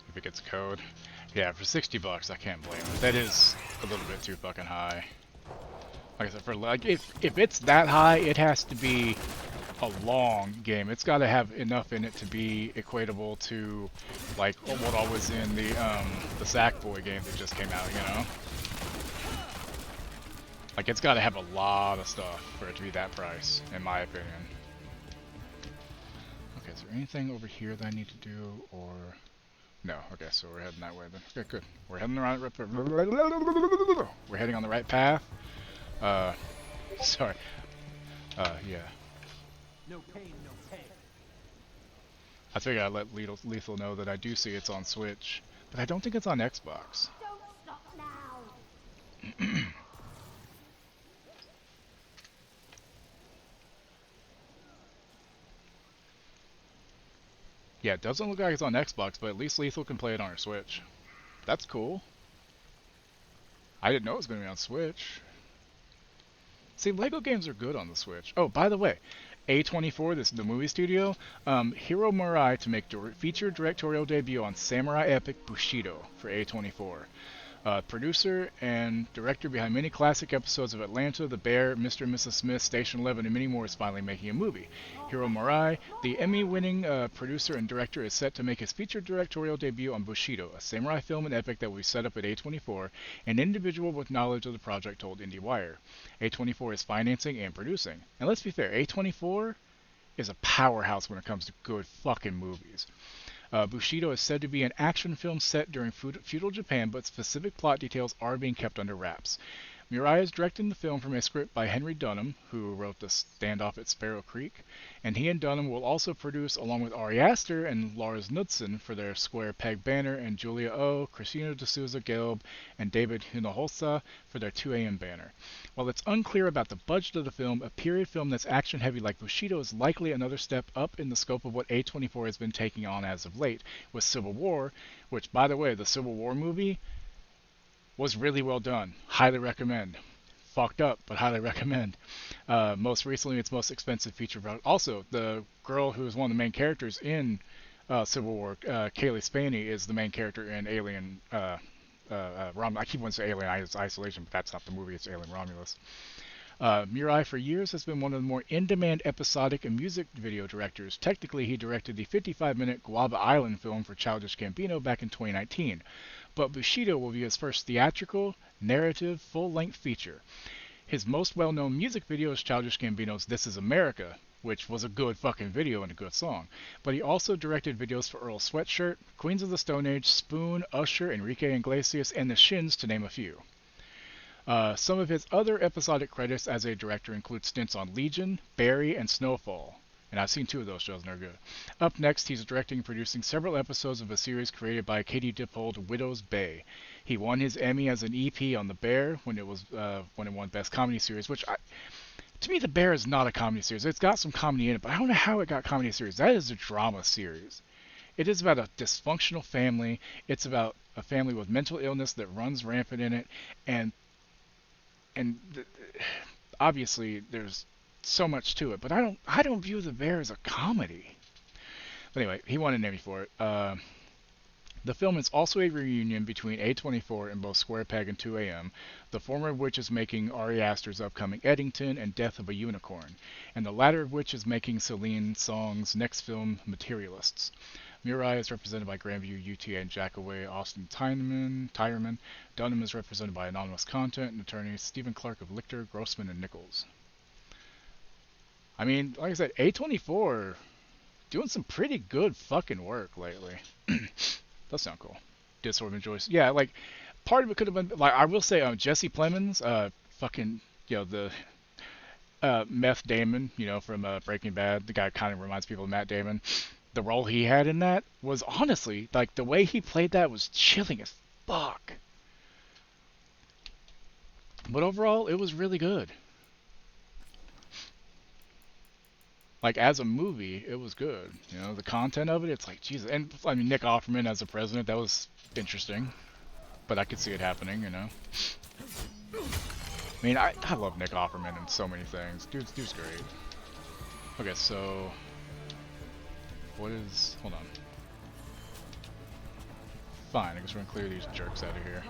If it gets code. Yeah, for $60, I can't blame it. That is a little bit too fucking high. Like I said, for like if it's that high, it has to be a long game. It's got to have enough in it to be equatable to like what all was in the Sackboy game that just came out, you know? Like it's got to have a lot of stuff for it to be that price, in my opinion. Okay, is there anything over here that I need to do, or... No, okay, so we're heading that way then. Okay, good. We're heading around. We're heading on the right path. Sorry. Yeah. No pain, no pay. I figured I'd let Lethal know that I do see it's on Switch, but I don't think it's on Xbox. Don't stop now. Yeah, it doesn't look like it's on Xbox, but at least Lethal can play it on her Switch. That's cool. I didn't know it was going to be on Switch. See, Lego games are good on the Switch. Oh, by the way, A24, this is the movie studio, Hiro Murai to make feature directorial debut on samurai epic Bushido for A24. Producer and director behind many classic episodes of Atlanta, The Bear, Mr. and Mrs. Smith, Station 11, and many more is finally making a movie. Hiro Murai, the Emmy-winning producer and director, is set to make his feature directorial debut on Bushido, a samurai film and epic that will be set up at A24. An individual with knowledge of the project told IndieWire. A24 is financing and producing. And let's be fair, A24 is a powerhouse when it comes to good fucking movies. Bushido is said to be an action film set during feudal Japan, but specific plot details are being kept under wraps. Muriah is directing the film from a script by Henry Dunham, who wrote The Standoff at Sparrow Creek, and he and Dunham will also produce, along with Ari Aster and Lars Knudsen for their Square Peg banner, and Julia O, Christina D'Souza Gelb, and David Hinojosa for their 2 AM banner. While it's unclear about the budget of the film, a period film that's action-heavy like Bushido is likely another step up in the scope of what A24 has been taking on as of late, with Civil War, which, by the way, the Civil War movie was really well done. Highly recommend. Fucked up, but highly recommend. Most recently, its most expensive feature. Also, the girl who is one of the main characters in Civil War, Kaylee Spaney, is the main character in Alien. I keep wanting to say Alien Isolation, but that's not the movie. It's Alien Romulus. Murai for years has been one of the more in-demand episodic and music video directors. Technically, he directed the 55-minute Guava Island film for Childish Gambino back in 2019. But Bushido will be his first theatrical, narrative, full-length feature. His most well-known music video is Childish Gambino's This Is America, which was a good fucking video and a good song. But he also directed videos for Earl Sweatshirt, Queens of the Stone Age, Spoon, Usher, Enrique Iglesias, and The Shins, to name a few. Some of his other episodic credits as a director include stints on Legion, Barry, and Snowfall. And I've seen 2 of those shows and they're good. Up next, he's directing and producing several episodes of a series created by Katie Dippold, Widow's Bay. He won his Emmy as an EP on The Bear when it won Best Comedy Series, which to me, The Bear is not a comedy series. It's got some comedy in it, but I don't know how it got comedy series. That is a drama series. It is about a dysfunctional family. It's about a family with mental illness that runs rampant in it, and obviously there's so much to it, but I don't view The Bear as a comedy. But anyway, he won an Emmy for it. The film is also a reunion between A24 and both Square Peg and 2 AM, the former of which is making Ari Aster's upcoming Eddington and Death of a Unicorn, and the latter of which is making Celine Song's next film, Materialists. Murai is represented by Grandview, UTA, and Jackaway, Austin Tyerman. Dunham is represented by Anonymous Content and attorneys Stephen Clark of Lichter, Grossman, and Nichols. I mean, like I said, A24 doing some pretty good fucking work lately. Does sound cool. Did sort of enjoy. Yeah, like part of it could have been like I will say, Jesse Plemons, fucking the Meth Damon, from Breaking Bad. The guy kind of reminds people of Matt Damon. The role he had in that was honestly like the way he played that was chilling as fuck. But overall, it was really good. Like, as a movie, it was good. The content of it, it's like, Jesus. And, I mean, Nick Offerman as the president, that was interesting. But I could see it happening, I mean, I love Nick Offerman in so many things. Dude's great. Okay, so... What is... Hold on. Fine, I guess we're gonna clear these jerks out of here.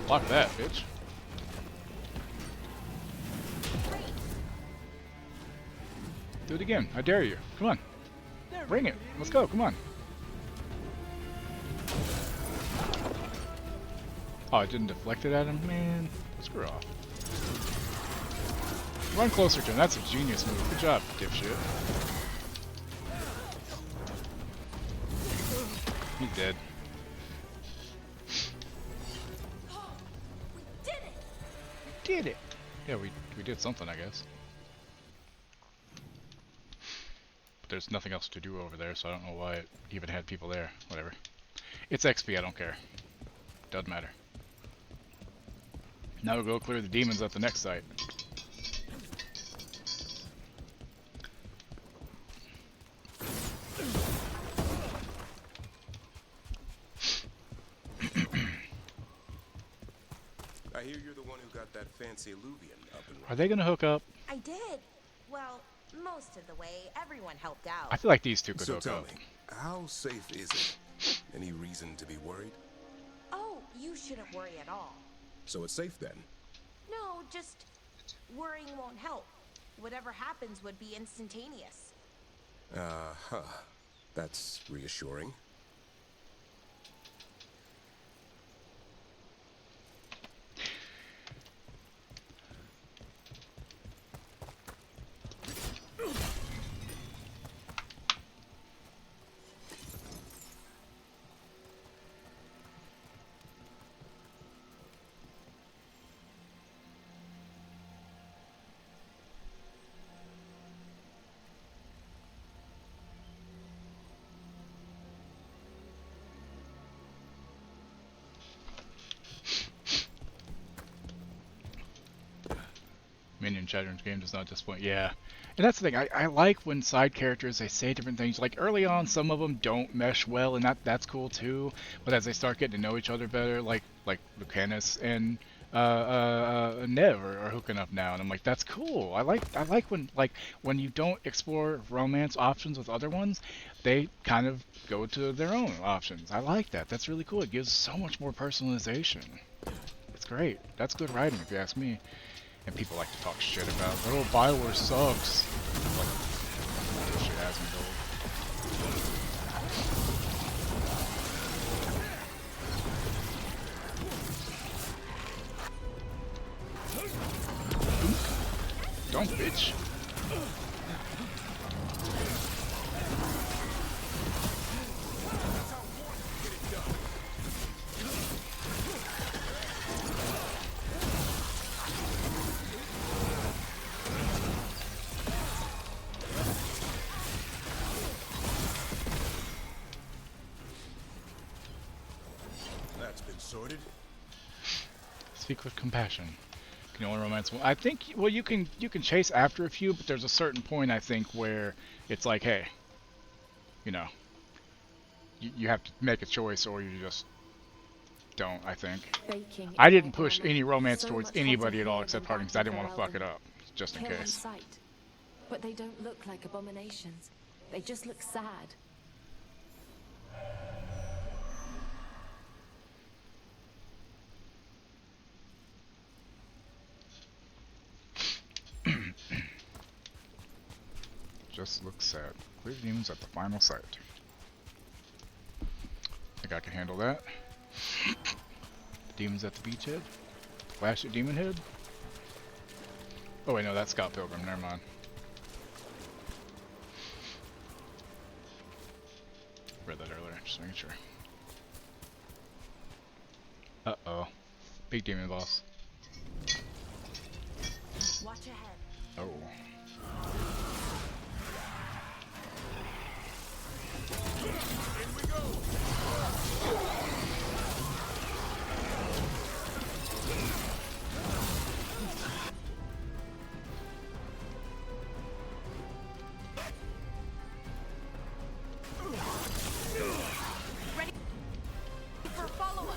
Block that, bitch. Do it again. I dare you. Come on. Bring it. Let's go. Come on. Oh, I didn't deflect it at him? Man, screw off. Run closer to him. That's a genius move. Good job, dipshit. He's dead. Did it! Yeah, we did something, I guess. But there's nothing else to do over there, so I don't know why it even had people there. Whatever. It's XP, I don't care. Doesn't matter. Now we'll go clear the demons at the next site. I hear you're the one who got that fancy Illuvian up and running. Are they gonna hook up? I did. Well, most of the way. Everyone helped out. I feel like these two could So hook tell up. me, how safe is it? Any reason to be worried? Oh, you shouldn't worry at all. So it's safe then? No, just worrying won't help. Whatever happens would be instantaneous. Uh-huh. That's reassuring. Minion Children's game does not disappoint. Yeah. And that's the thing. I like when side characters, they say different things. Like early on, some of them don't mesh well, and that's cool too. But as they start getting to know each other better, like Lucanus and Nev are hooking up now, and I'm like, that's cool. I like when you don't explore romance options with other ones, they kind of go to their own options. I like that. That's really cool. It gives so much more personalization. It's great. That's good writing, if you ask me. And people like to talk shit about, oh, Bioware sucks. Like, this shit has me gold. Don't, bitch. Sorted. Speak with compassion. Can you only romance one? I think, well, you can chase after a few, but there's a certain point, I think, where it's like, hey, you know, you have to make a choice, or you just don't, I think. I didn't push any romance towards anybody at all except Harding, because I didn't want to fuck it up, just in case. But they don't look like abominations. They just look sad. Just looks sad. Clear demons at the final sight. Think I can handle that. Demons at the beachhead. Flash at demon head. Oh wait, no, that's Scott Pilgrim. Never mind. Read that earlier. Just making sure. Uh-oh. Big demon boss. Watch ahead. Oh. Ready for follow-up.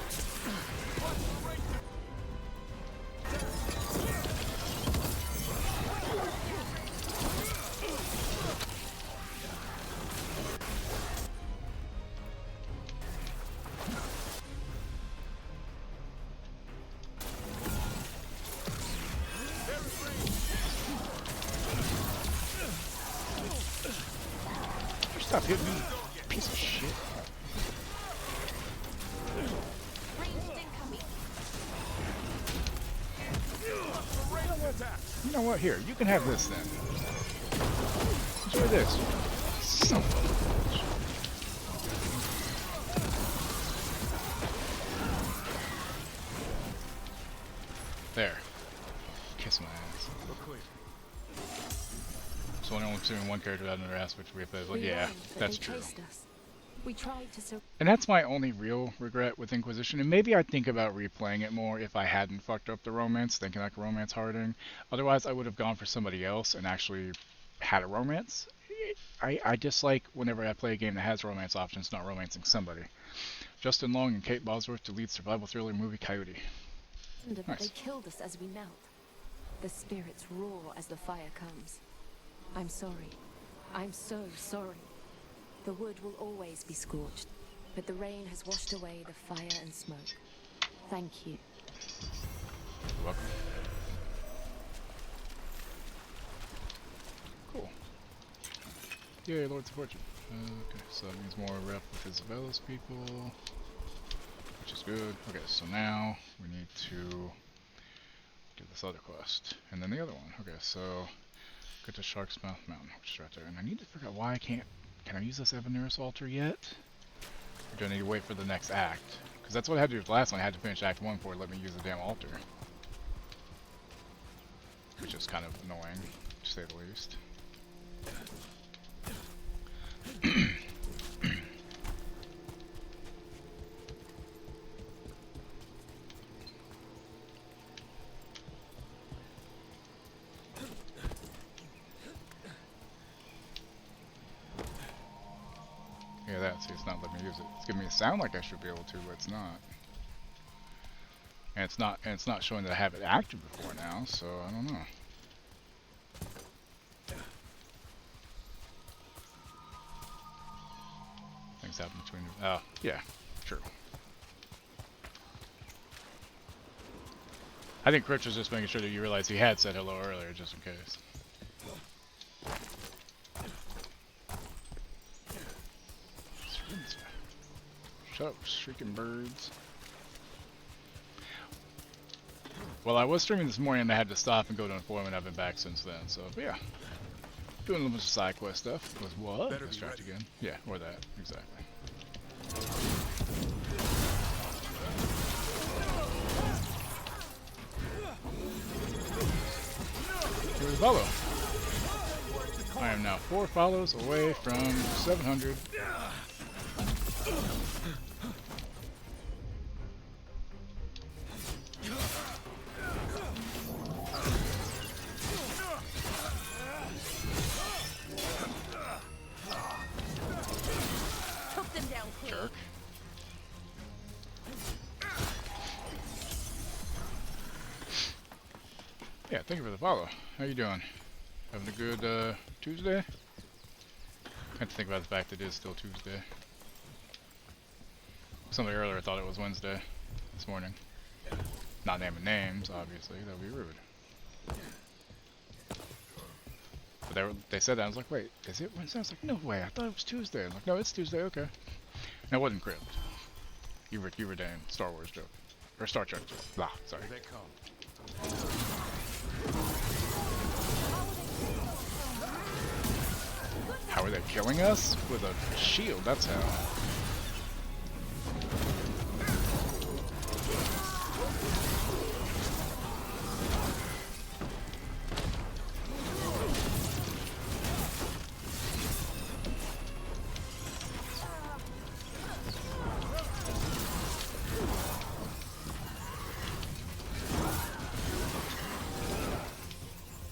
Stop hitting me, piece of shit. You know what? Here, you can have this then. Enjoy this. Son of a bitch. There. Kiss my ass. So only consuming one character without another ass, which we have to, yeah, that's true. We tried to And that's my only real regret with Inquisition, and maybe I'd think about replaying it more if I hadn't fucked up the romance, thinking like romance Harding. Otherwise, I would have gone for somebody else and actually had a romance. I dislike whenever I play a game that has romance options, not romancing somebody. Justin Long and Kate Bosworth to lead survival thriller movie Coyote. Nice. They killed us as we melt. The spirits roar as the fire comes. I'm sorry. I'm so sorry. The wood will always be scorched, but the rain has washed away the fire and smoke. Thank you. You're welcome. Cool. Yay, Lord's of Fortune. Okay, so that means more rep with Isabella's people, which is good. Okay, so now we need to do this other quest, and then the other one. Okay, so get to Shark's Mouth Mountain, which is right there. And I need to figure out why I can't. Can I use this Evaneris altar yet? Or do I need to wait for the next act? Because that's what I had to do with the last one. I had to finish Act 1 before it let me use the damn altar. Which is kind of annoying, to say the least. Yeah, that. See, it's not letting me use it. It's giving me a sound like I should be able to, but it's not. And it's not showing that I have it active before now, so I don't know. Things happen between. Oh, yeah, true. I think Rich was just making sure that you realized he had said hello earlier, just in case. Shut up, shrieking birds. Well, I was streaming this morning and I had to stop and go to inform, and I've been back since then, so but yeah. Doing a little bit of side quest stuff. Was what? Distract again. Yeah, or that, exactly. Here's a follow. I am now 4 follows away from 700. Took them down clean. Jerk. Yeah, thank you for the follow. How you doing? Having a good Tuesday? I had to think about the fact that it is still Tuesday. Something earlier I thought it was Wednesday this morning. Not naming names, obviously, that would be rude. But they said that, I was like, wait, is it Wednesday? I was like, no way, I thought it was Tuesday. I was like, no, it's Tuesday, okay. And it wasn't crypt. You were damn Star Wars joke. Or Star Trek joke. Blah, sorry. Here they come. How are they killing us? With a shield, that's how.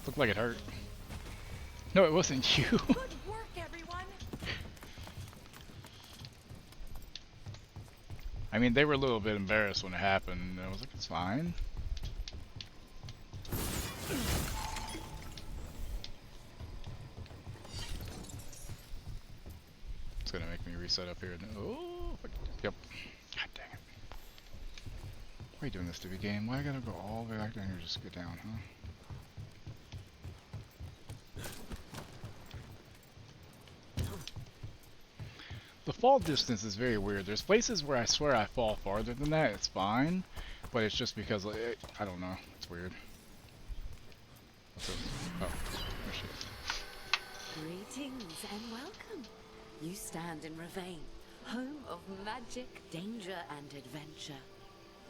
Looked like it hurt. No, it wasn't you. Good work, everyone. I mean, they were a little bit embarrassed when it happened. I was like, it's fine. It's gonna make me reset up here. Oh, yep. God dang it. Why are you doing this to me, game? Why I gotta go all the way back down here just to get down, huh? The fall distance is very weird. There's places where I swear I fall farther than that. It's fine, but it's just because I don't know. It's weird. What's this? Oh, there she is. Greetings and welcome. You stand in Ravane, home of magic, danger, and adventure.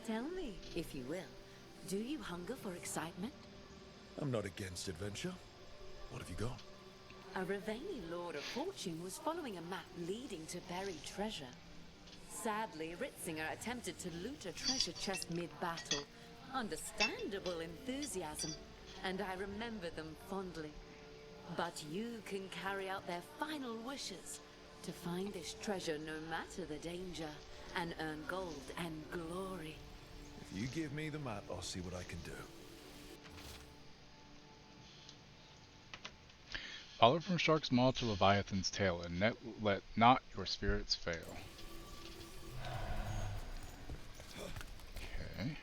Tell me, if you will, do you hunger for excitement? I'm not against adventure. What have you got? A Ravani Lord of Fortune was following a map leading to buried treasure. Sadly, Ritzinger attempted to loot a treasure chest mid-battle. Understandable enthusiasm, and I remember them fondly. But you can carry out their final wishes to find this treasure no matter the danger, and earn gold and glory. If you give me the map, I'll see what I can do. Follow from Shark's Maw to Leviathan's tail, and let not your spirits fail. Okay.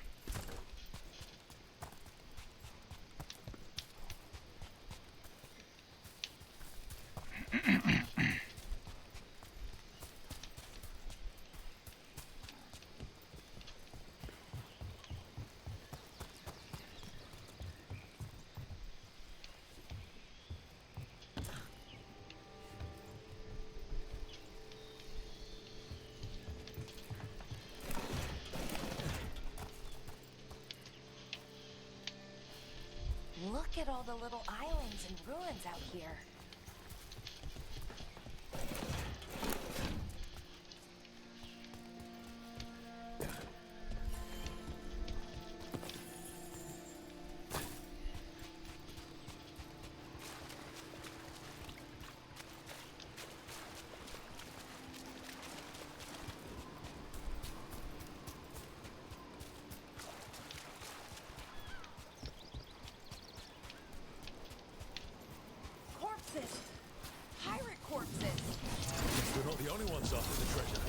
Look at all the little islands and ruins out here. Everyone's after the treasure.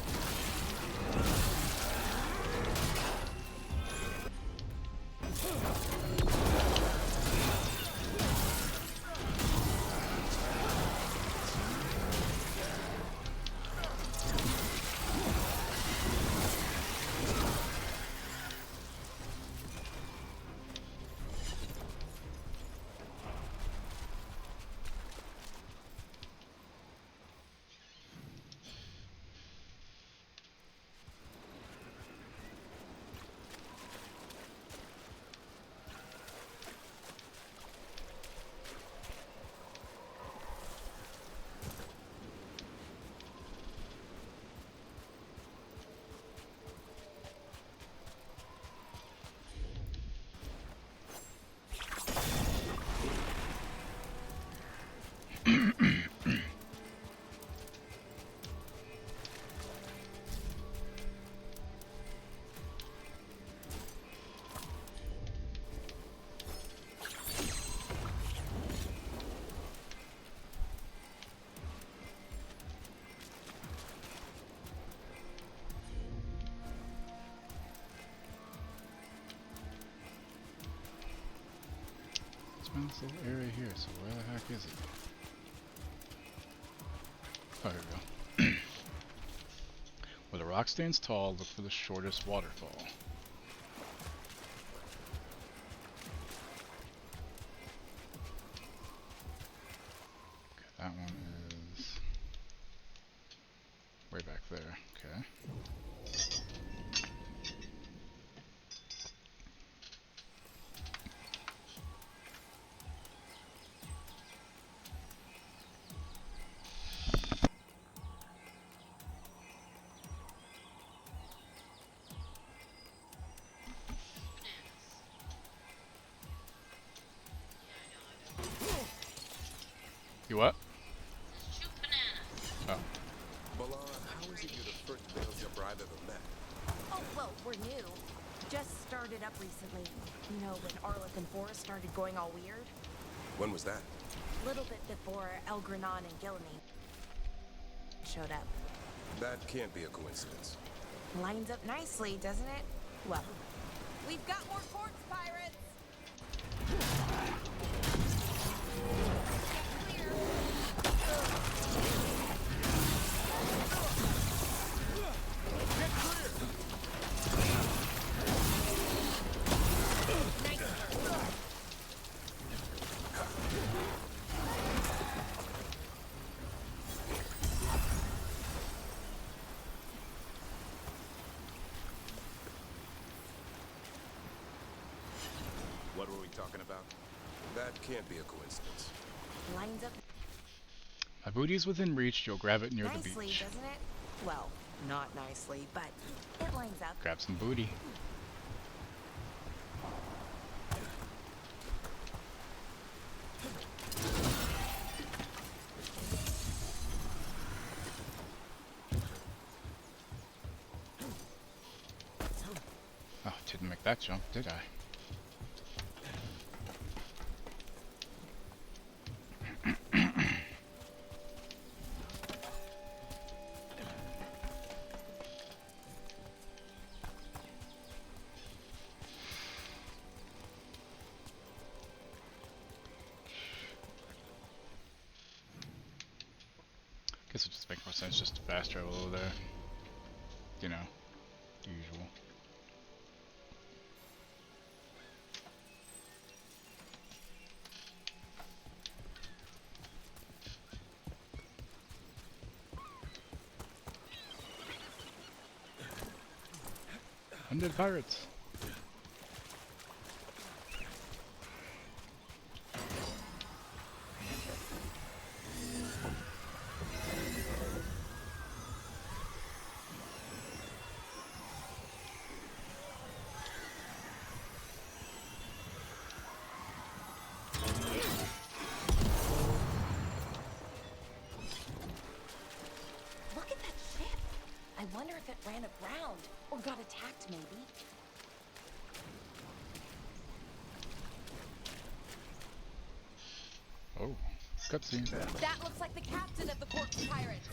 This little area here, so where the heck is it? Oh, here we go. Where the rock stands tall, look for the shortest waterfall. Okay, that one is way back there. Okay. You what? Oh. Balara, how is it you're the first Veilguard I've ever met? Oh, well, we're new. Just started up recently. You know, when Arleth and Forrest started going all weird. When was that? A little bit before Elgranon and Gilney showed up. That can't be a coincidence. Lines up nicely, doesn't it? Well, we've got more quartz pirates! What were we talking about? That can't be a coincidence. Lines up My booty's within reach, you'll grab it near the nicely, beach. doesn't it? Well, not nicely, but it lines up. Grab some booty. Oh, didn't make that jump, did I? Guess it just makes more sense just to fast travel over there. You know, usual. Undead pirates! Look at that ship! I wonder if it ran aground, or got attacked maybe. Oh, cutscene. That looks like the captain of the corpse pirates.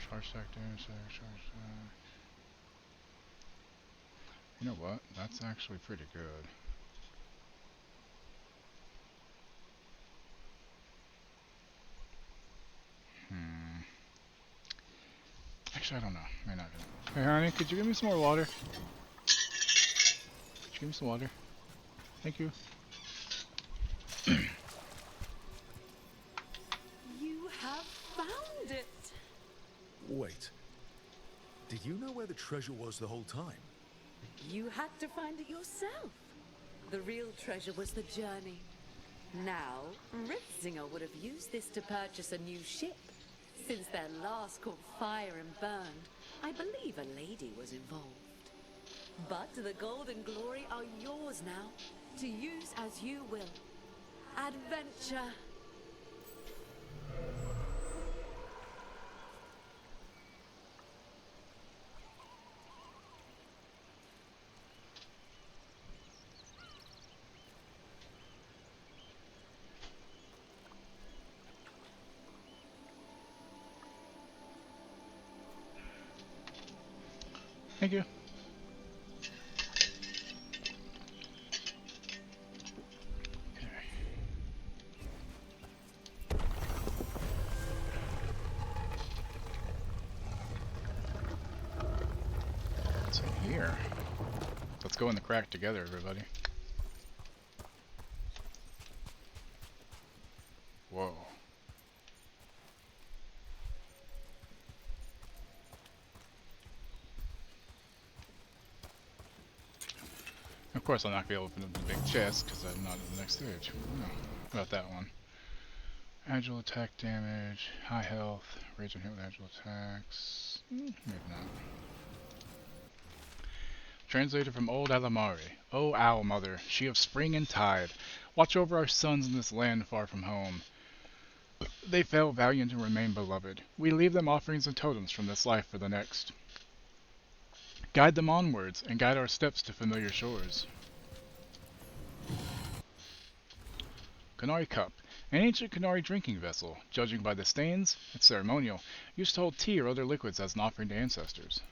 Charge stack damage, charge. You know what? That's actually pretty good. Actually, I don't know. May not be. Hey, honey, could you give me some more water? Could you give me some water? Thank you. You have found it! Wait. Did you know where the treasure was the whole time? You had to find it yourself. The real treasure was the journey. Now, Ritzinger would have used this to purchase a new ship. Since their last caught fire and burned, I believe a lady was involved. But the gold and glory are yours now, to use as you will. Adventure! Thank you. What's in here? Let's go in the crack together, everybody. Whoa. Of course, I'm not going to be able to open up the big chest because I'm not in the next stage. No, about that one. Agile attack damage, high health, rage and hit with agile attacks. Maybe not. Translated from Old Alamari. O Owl Mother, she of spring and tide, watch over our sons in this land far from home. They fell valiant and remain beloved. We leave them offerings and totems from this life for the next. Guide them onwards, and guide our steps to familiar shores. Qunari Cup. An ancient Qunari drinking vessel. Judging by the stains, it's ceremonial. Used to hold tea or other liquids as an offering to ancestors.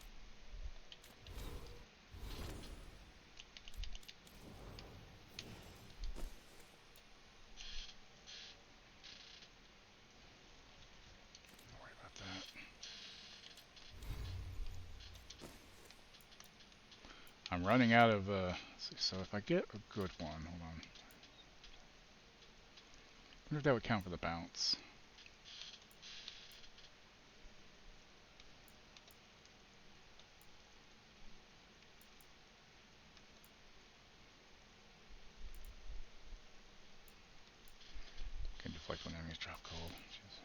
Don't worry about that. I'm running out of, so if I get a good one, hold on. I wonder if that would count for the bounce. Can deflect when enemies drop cold. Jeez.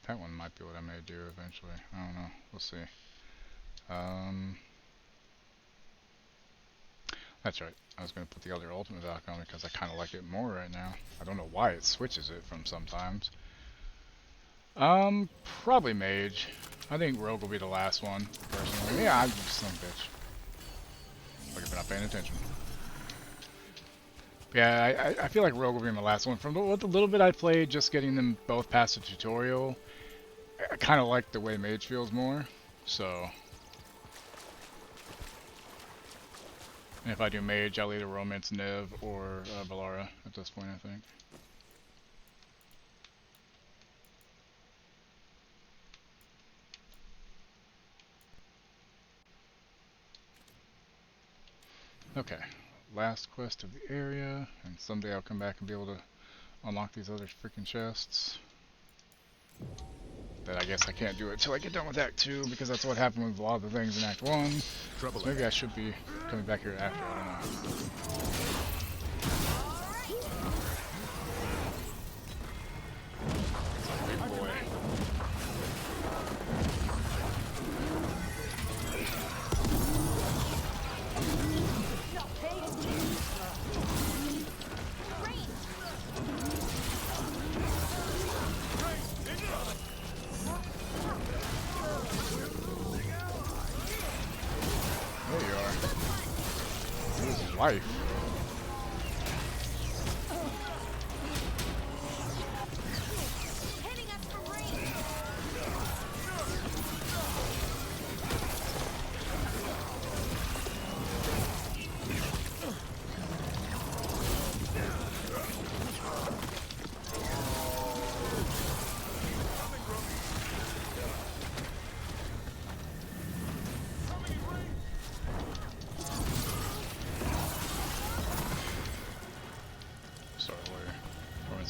That one might be what I may do eventually. I don't know. We'll see. That's right. I was going to put the other ultimate back on because I kind of like it more right now. I don't know why it switches it from sometimes. Probably mage. I think rogue will be the last one, personally. Yeah, I'm just some bitch. Like if you're not paying attention. Yeah, I feel like rogue will be my last one. From the little bit I played, just getting them both past the tutorial, I kind of like the way mage feels more. So... And if I do mage, I'll either romance Nev or Valara at this point, I think. Okay, last quest of the area, and someday I'll come back and be able to unlock these other freaking chests. But I guess I can't do it until I get done with Act 2, because that's what happened with a lot of the things in Act 1. So maybe I should be coming back here after, I don't know. Big boy. There you are. This is life. Hitting us from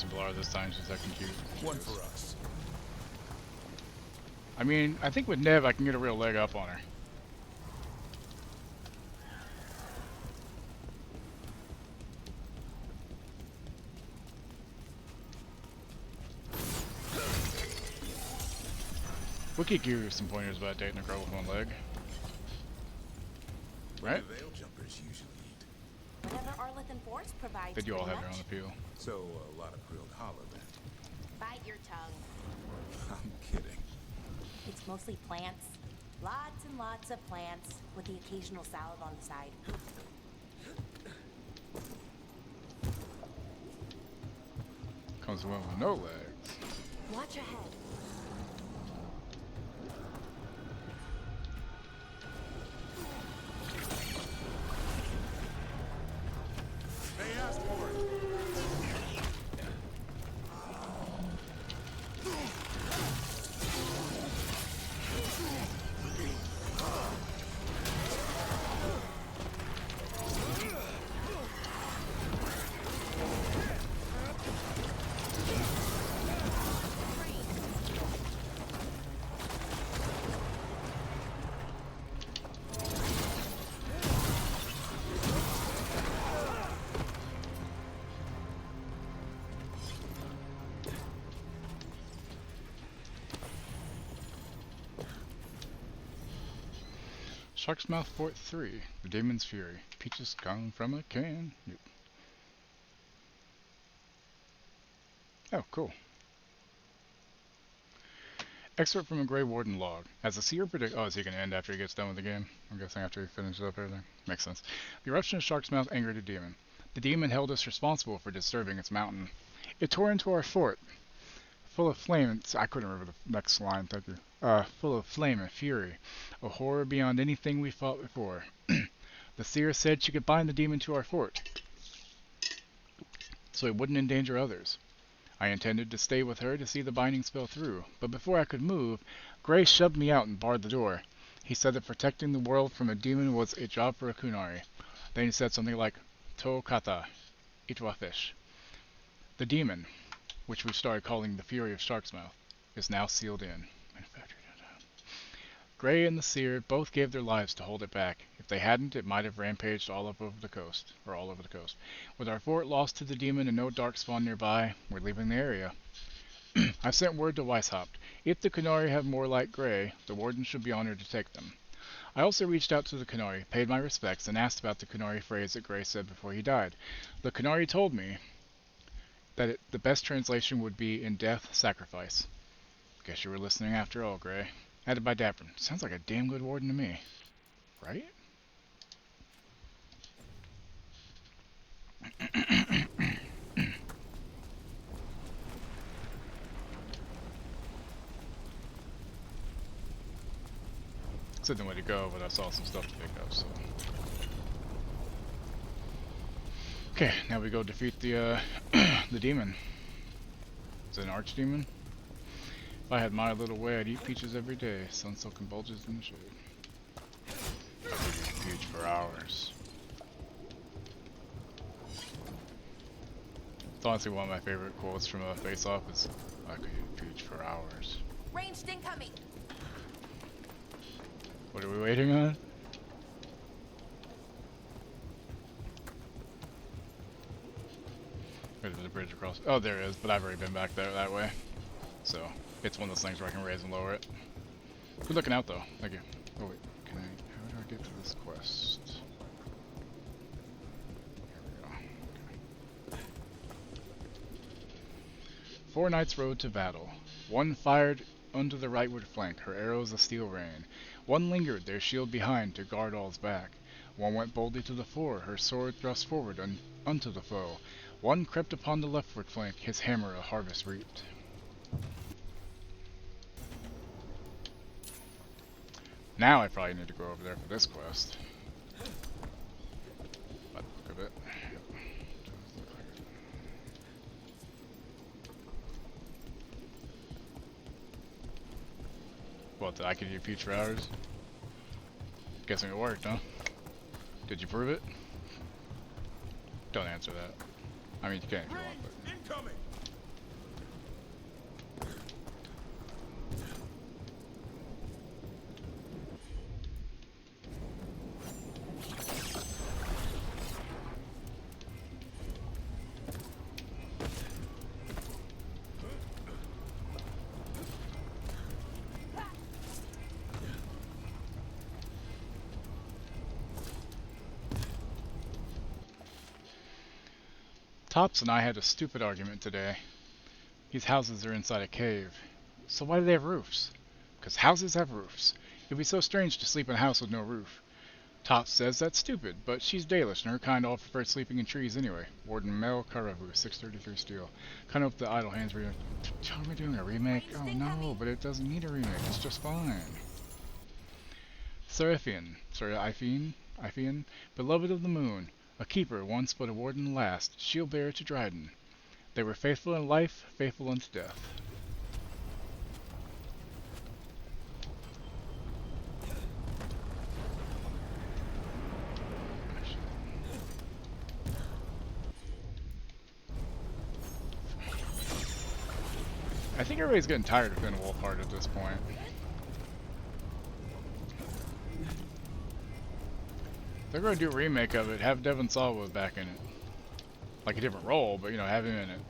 some blood this time since I can keep. One for us. I mean, I think with Nev I can get a real leg up on her. We could give you some pointers about dating a girl with one leg. Right? Veil jumpers usually eat. Whatever Arleth and Force provides. They do all pretty have their own much. appeal. So, a lot of grilled hollow then. Bite your tongue. I'm kidding. It's mostly plants. Lots and lots of plants, with the occasional salad on the side. Comes one with no legs. Watch ahead. They asked for it. Shark's Mouth Fort 3, The Demon's Fury. Peaches gone from a can. Yep. Oh, cool. Excerpt from a Grey Warden log. As the seer predicted, oh, is he going to end after he gets done with the game? I'm guessing after he finishes up everything. Makes sense. The eruption of Shark's Mouth angered the demon. The demon held us responsible for disturbing its mountain. It tore into our fort, full of flame. I couldn't remember the next line, thank you. Full of flame and fury, a horror beyond anything we fought before. The seer said she could bind the demon to our fort, so it wouldn't endanger others. I intended to stay with her to see the binding spell through, but before I could move, Gray shoved me out and barred the door. He said that protecting the world from a demon was a job for a Qunari. Then he said something like, To kata, itwa fish. The demon, which we started calling the Fury of Shark's Mouth, is now sealed in. Gray and the Seer both gave their lives to hold it back. If they hadn't, it might have rampaged all over the coast. With our fort lost to the demon and no darkspawn nearby, we're leaving the area. I've sent word to Weishaupt. If the Qunari have more like Gray, the Warden should be honored to take them. I also reached out to the Qunari, paid my respects, and asked about the Qunari phrase that Gray said before he died. The Qunari told me that the best translation would be in death, sacrifice. Guess you were listening after all, Gray. Added by Dapper. Sounds like a damn good warden to me. Right? Said the way to go, but I saw some stuff to pick up, so. Okay, now we go defeat the the demon. Is it an archdemon? If I had my little way, I'd eat peaches every day. Sun-soaking bulges in the shade. I could eat peach for hours. It's honestly one of my favorite quotes from a face-off is, I could eat peach for hours. Ranged incoming. What are we waiting on? There's a bridge across. Oh, there is, but I've already been back there that way. So, it's one of those things where I can raise and lower it. Good looking out, though. Thank you. Oh, wait. How do I get to this quest? Here we go. Okay. 4 knights rode to battle. One fired unto the rightward flank, her arrows a steel rain. One lingered, their shield behind, to guard all's back. One went boldly to the fore, her sword thrust forward unto the foe. One crept upon the leftward flank, his hammer a harvest reaped. Now I probably need to go over there for this quest. By the look of it. Yep. What, I could eat peach for hours? Guessing it worked, huh? Did you prove it? Don't answer that. I mean, you can if you want, but... Incoming! Tops and I had a stupid argument today. These houses are inside a cave. So why do they have roofs? Because houses have roofs. It'd be so strange to sleep in a house with no roof. Tops says that's stupid, but she's Dalish, and her kind all prefer sleeping in trees anyway. Warden Mel Karavu, 633 steel. Kind of hope the Idle Hands remake. Are we doing a remake? Oh no, but it doesn't need a remake. It's just fine. Ifian, beloved of the moon, a keeper once but a warden last, shield bearer to Dryden. They were faithful in life, faithful unto death. I think everybody's getting tired of Finn Wolfhard at this point. They're going to do a remake of it, have Devon Sawa back in it. Like a different role, but you know, have him in it.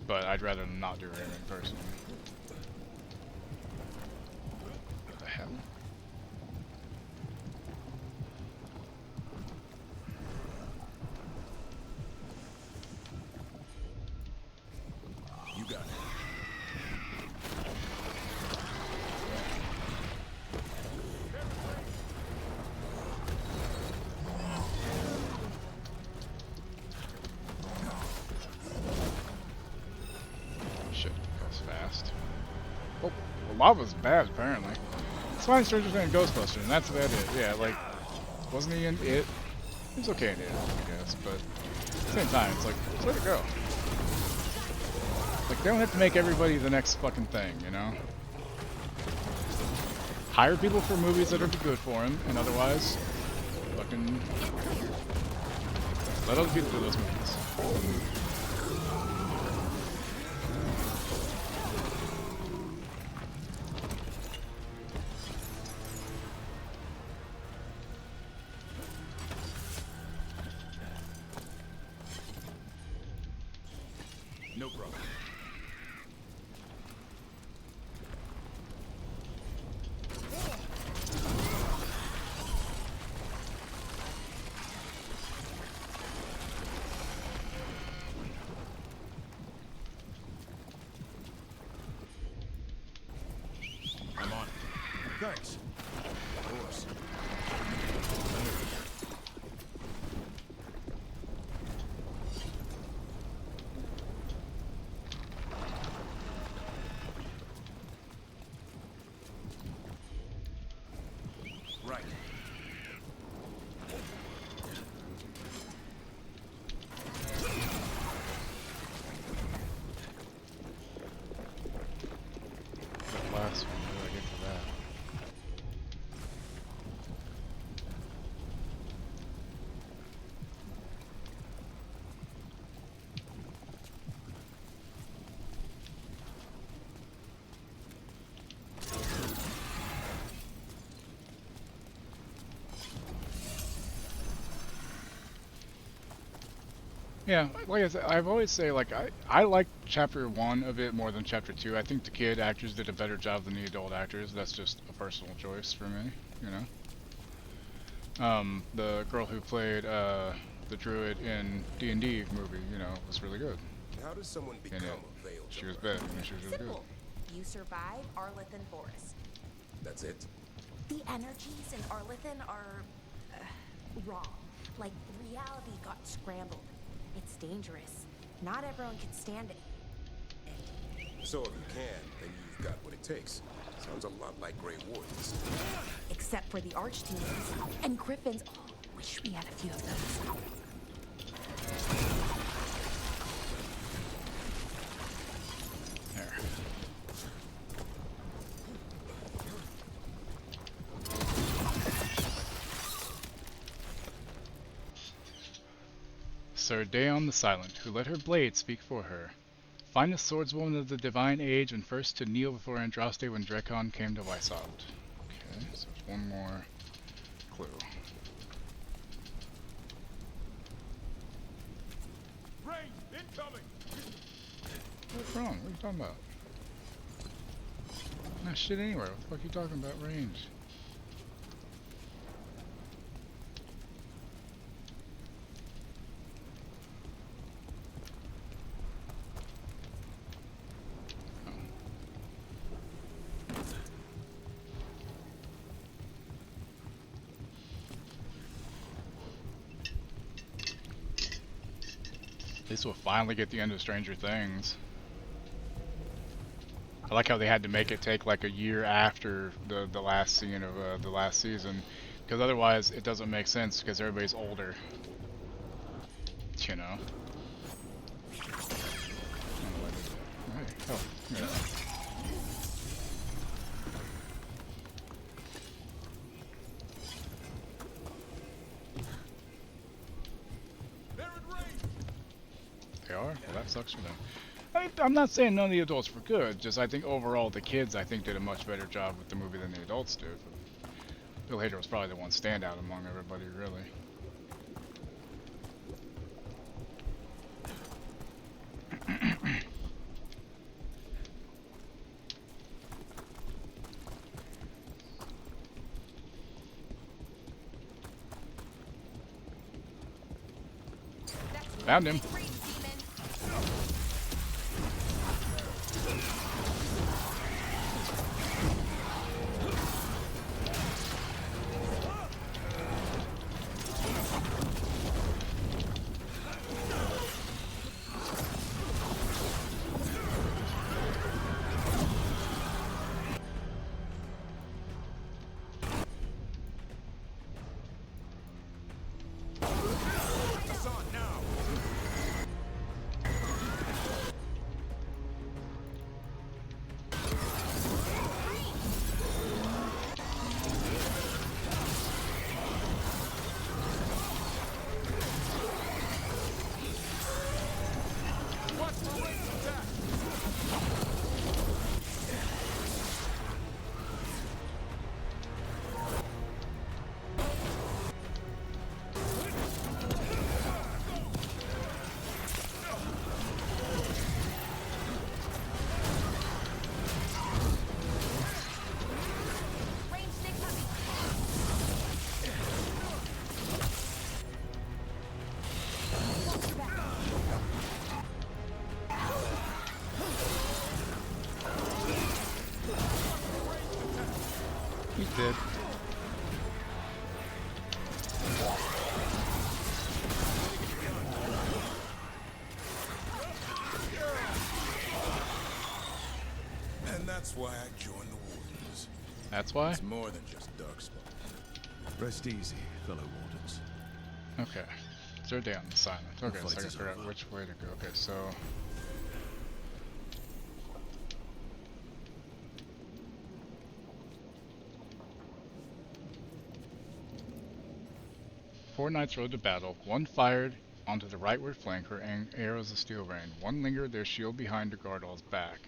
But I'd rather them not do a remake personally. What the hell? You got it. Shit, goes fast. Oh, the lava's bad apparently. It's fine, Stranger Things and Ghostbusters, and that's about it. Yeah, like, wasn't he in it? He was okay in it, I guess, but at the same time, it's like, just let it go. Like, they don't have to make everybody the next fucking thing, you know? Hire people for movies that are good for them, and otherwise, fucking let other people do those movies. No problem. I'm on it. Thanks. Of course. Right. The last one, what do I get for that? Yeah, like I said, I've always say like I like chapter 1 of it more than chapter 2. I think the kid actors did a better job than the adult actors. That's just a personal choice for me, you know. The girl who played the druid in D&D movie, you know, was really good. How does someone become a Veilguard? She was bad. I mean, she was really good. Simple. You survive Arlithan Forest. That's it? The energies in Arlithan are wrong. Like reality got scrambled. It's dangerous. Not everyone can stand it. So if you can, then you've got what it takes. Sounds a lot like Grey Wardens. Except for the Archdemons and Griffins. Oh, wish we had a few of those. There. Sir Daon the Silent, who let her blade speak for her. Finest swordswoman of the divine age, and first to kneel before Andraste when Drekon came to Weishaupt. Okay, so there's one more clue. Range incoming. What's wrong? What are you talking about? Not shit anywhere. What the fuck are you talking about range? At least we'll finally get the end of Stranger Things. I like how they had to make it take like a year after the last scene of the last season, because otherwise it doesn't make sense because everybody's older. You know. Oh, yeah. They are? Well, that sucks for them. I'm not saying none of the adults were good, just I think overall the kids I think did a much better job with the movie than the adults did. Bill Hader was probably the one standout among everybody, really. Found him. Did. And that's why I joined the Wardens. That's why? It's more than just Darkspawn. Rest easy, fellow Wardens. Okay. So down the silence. Okay, so I fight can is figure out over. which way to go. Okay, so... Four knights rode to battle. One fired onto the rightward flank, her arrows of steel rain. One lingered, their shield behind to guard all's back.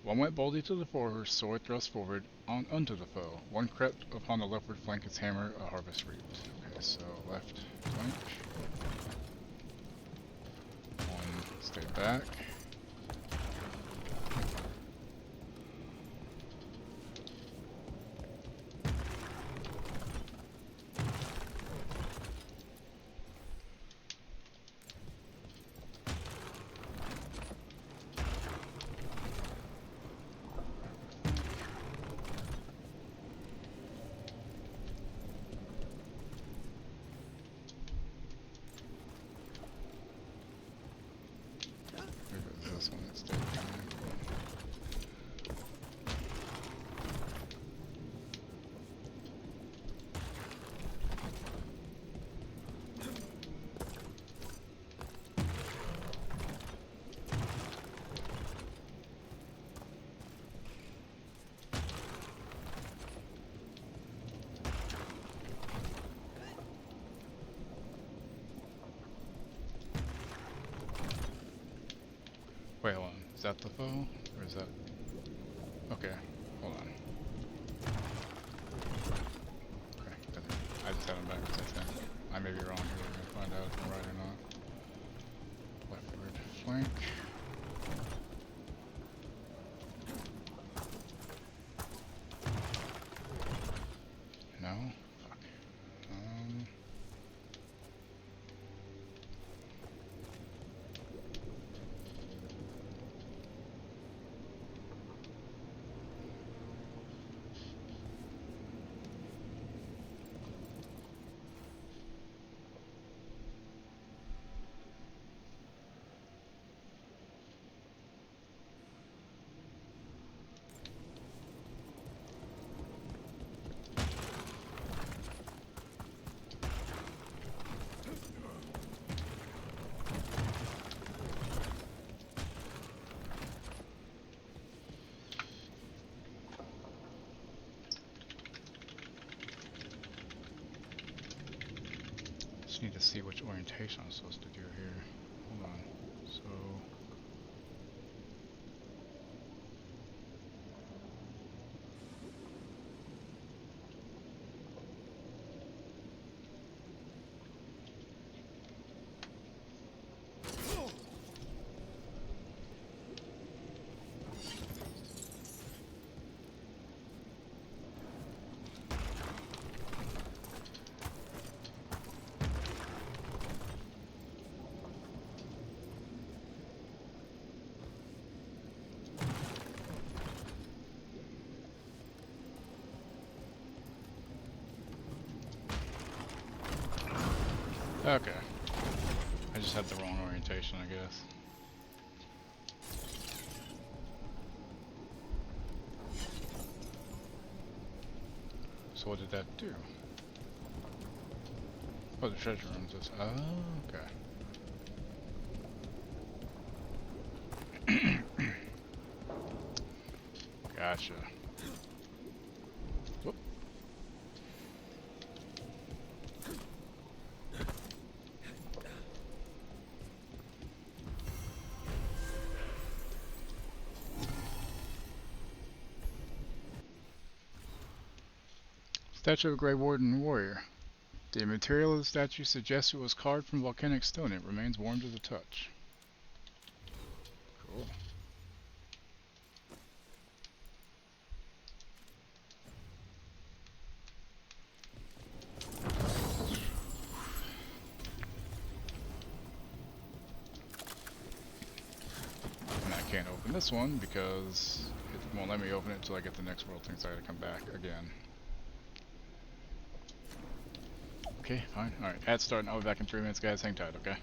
One went boldly to the fore, her sword thrust forward unto the foe. One crept upon the leftward flank, its hammer a harvest reaped. Okay, so left flank. One stay back. This one instead. Wait, hold on. Is that the foe? Or is that... Okay, hold on. Okay, I just had him back because I think I may be wrong here. We're gonna find out if I'm right or not. Leftward flank. No? Fuck. just need to see which orientation I'm supposed to do here. Hold on. So. Okay. I just had the wrong orientation, I guess. So what did that do? Oh, the treasure room just... Oh, okay. Gotcha. Whoop. Statue of a Grey Warden Warrior. The material of the statue suggests it was carved from volcanic stone. It remains warm to the touch. Cool. And I can't open this one because it won't let me open it until I get the next world thing, so I gotta come back again. Okay, fine. Alright, ad's starting. I'll be back in 3 minutes, guys. Hang tight, okay?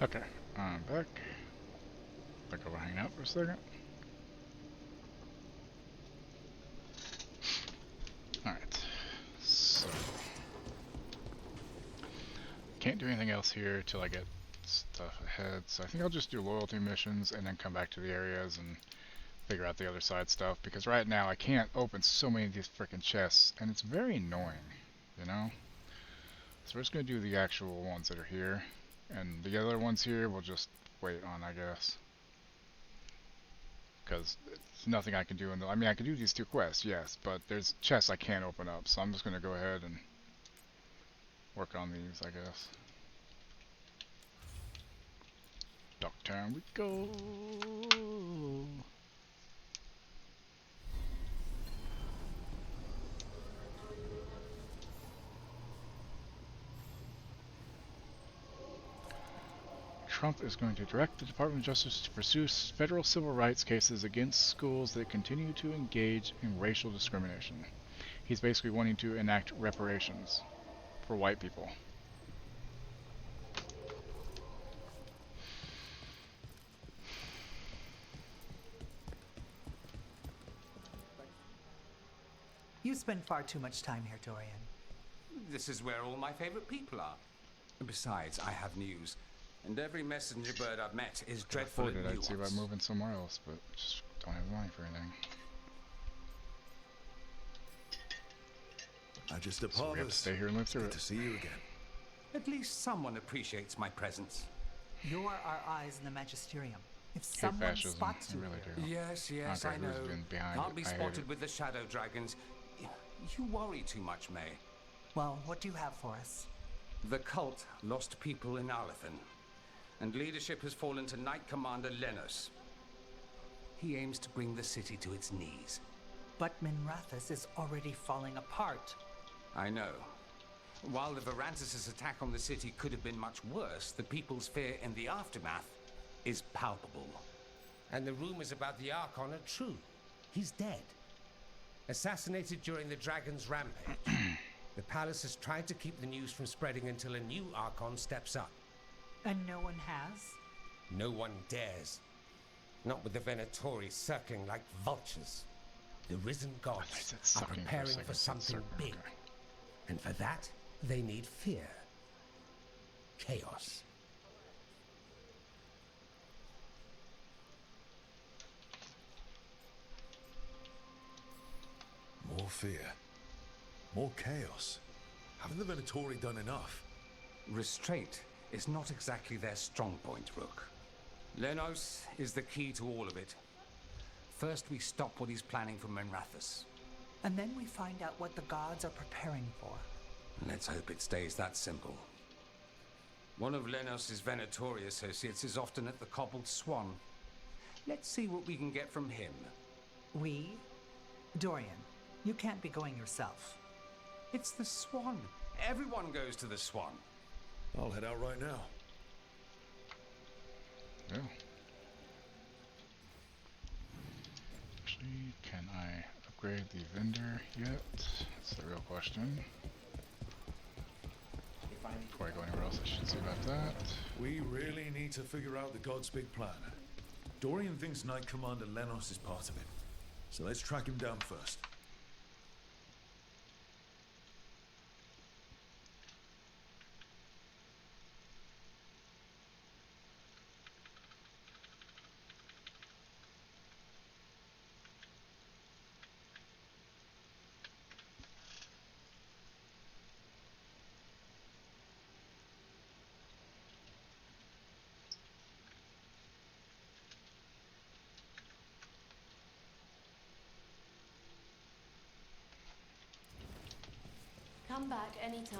Okay, I'm back. Back over hanging out for a second. Alright, so can't do anything else here till I get stuff ahead, so I think I'll just do loyalty missions and then come back to the areas and figure out the other side stuff, because right now I can't open so many of these freaking chests and it's very annoying, you know? So we're just going to do the actual ones that are here, and the other ones here we'll just wait on, I guess. Because there's nothing I can do. I mean, I can do these 2 quests, yes, but there's chests I can't open up, so I'm just going to go ahead and work on these, I guess. Docktown we go! Trump is going to direct the Department of Justice to pursue federal civil rights cases against schools that continue to engage in racial discrimination. He's basically wanting to enact reparations for white people. You spend far too much time here, Dorian. This is where all my favorite people are. Besides, I have news. And every messenger bird I've met is dreadful at I'd see about nuance. moving somewhere else, but just don't have the money for anything. Just a So we have to stay here and live through it. To see you again. At least someone appreciates my presence. You're our eyes in the Magisterium. If Hate someone fascism, spots I you really here... do. Yes, I I don't care know. who's been behind Can't it. be I hate spotted it. with the shadow dragons. You worry too much, May. Well, what do you have for us? The cult lost people in Arlethan, and leadership has fallen to Knight Commander Lenos. He aims to bring the city to its knees. But Minrathous is already falling apart. I know. While the Varantis' attack on the city could have been much worse, the people's fear in the aftermath is palpable. And the rumors about the Archon are true. He's dead. Assassinated during the Dragon's rampage. The palace has tried to keep the news from spreading until a new Archon steps up. And no one has? No one dares. Not with the Venatori circling like vultures. The risen gods are preparing for something big. And for that, they need fear. Chaos. More fear. More chaos. Haven't the Venatori done enough? Restraint is not exactly their strong point, Rook. Lenos is the key to all of it. First, we stop what he's planning for Minrathous. And then we find out what the gods are preparing for. Let's hope it stays that simple. One of Lenos' Venatori associates is often at the Cobbled Swan. Let's see what we can get from him. We? Dorian, you can't be going yourself. It's the Swan. Everyone goes to the Swan. I'll head out right now. Yeah. Actually, can I upgrade the vendor yet? That's the real question. Before I go anywhere else, I should see about that. We really need to figure out the God's big plan. Dorian thinks Knight Commander Lenos is part of it. So let's track him down first. Come back anytime.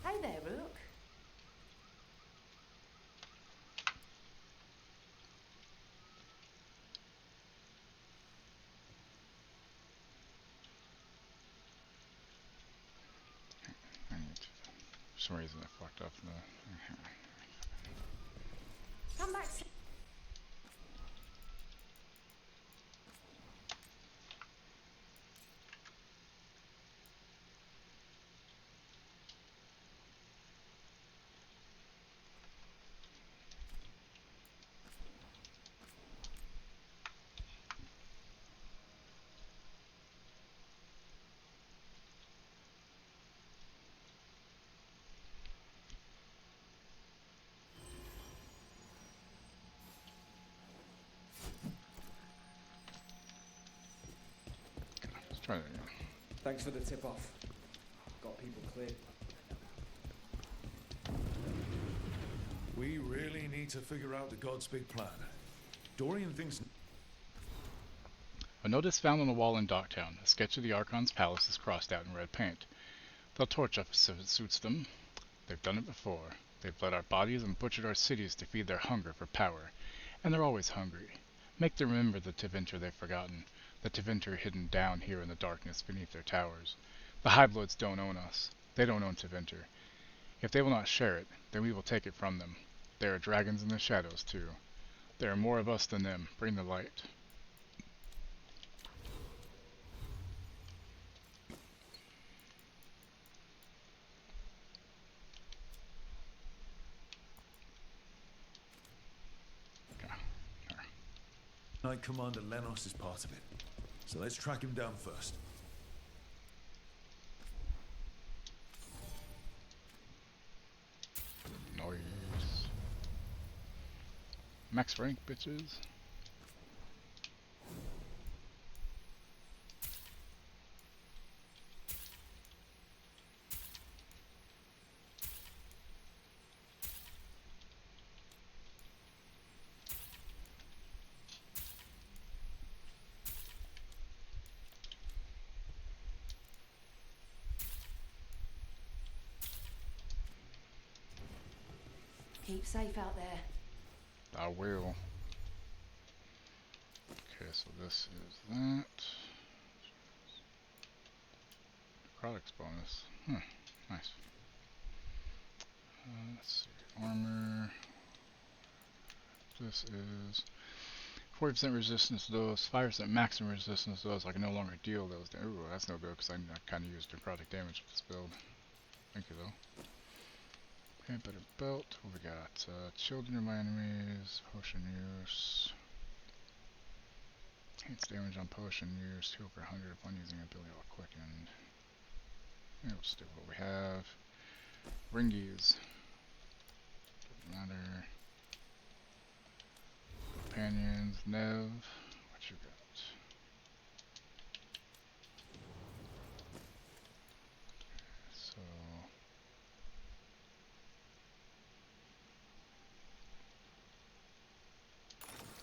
Hey there, Rook. I need to, for some reason I fucked up the... Come back. Try that again. Thanks for the tip-off. Got people cleared. We really need to figure out the God's big plan. Dorian thinks... A notice found on the wall in Docktown. A sketch of the Archon's palace is crossed out in red paint. They'll torch us if it suits them. They've done it before. They've bled our bodies and butchered our cities to feed their hunger for power. And they're always hungry. Make them remember the Tevinter they've forgotten. The Tevinter hidden down here in the darkness beneath their towers. The Highbloods don't own us. They don't own Tevinter. If they will not share it, then we will take it from them. There are dragons in the shadows, too. There are more of us than them. Bring the light. Knight Commander Lenos is part of it. So let's track him down first. Noise. Max rank, bitches. Keep safe out there. I will. Okay, so this is that. Products bonus. Nice. Let's see. Armor. This is 40% resistance to those, 5% maximum resistance to those. I can no longer deal those. Ooh, that's no good because I kind of used necrotic damage with this build. Thank you, though. Okay, better belt. What we got? Children of my enemies. Potion use. Hates damage on potion use. Heal for 100 upon using ability all quickened. Yeah, we'll stick with what we have. Ringies. Doesn't matter. Companions. Nev. What you got? So.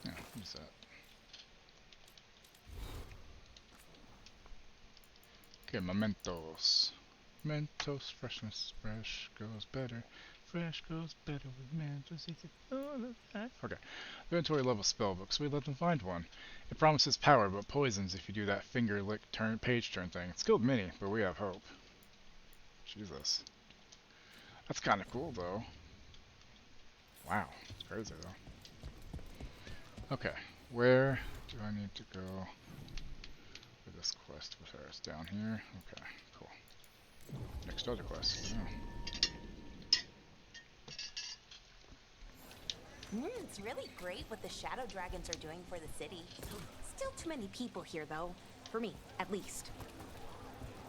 Yeah, use that. Okay, mementos. Mentos, freshness, fresh goes better. Fresh goes better with Mentos. It's all of that. Okay. Inventory level spellbook, so we let them find one. It promises power, but poisons if you do that finger lick turn page turn thing. It's killed many, but we have hope. Jesus. That's kind of cool, though. Wow. It's crazy, though. Okay, where do I need to go for this quest with her? It's down here. Okay, cool. Next other quest. It's really great what the shadow dragons are doing for the city. Still too many people here, though. For me, at least.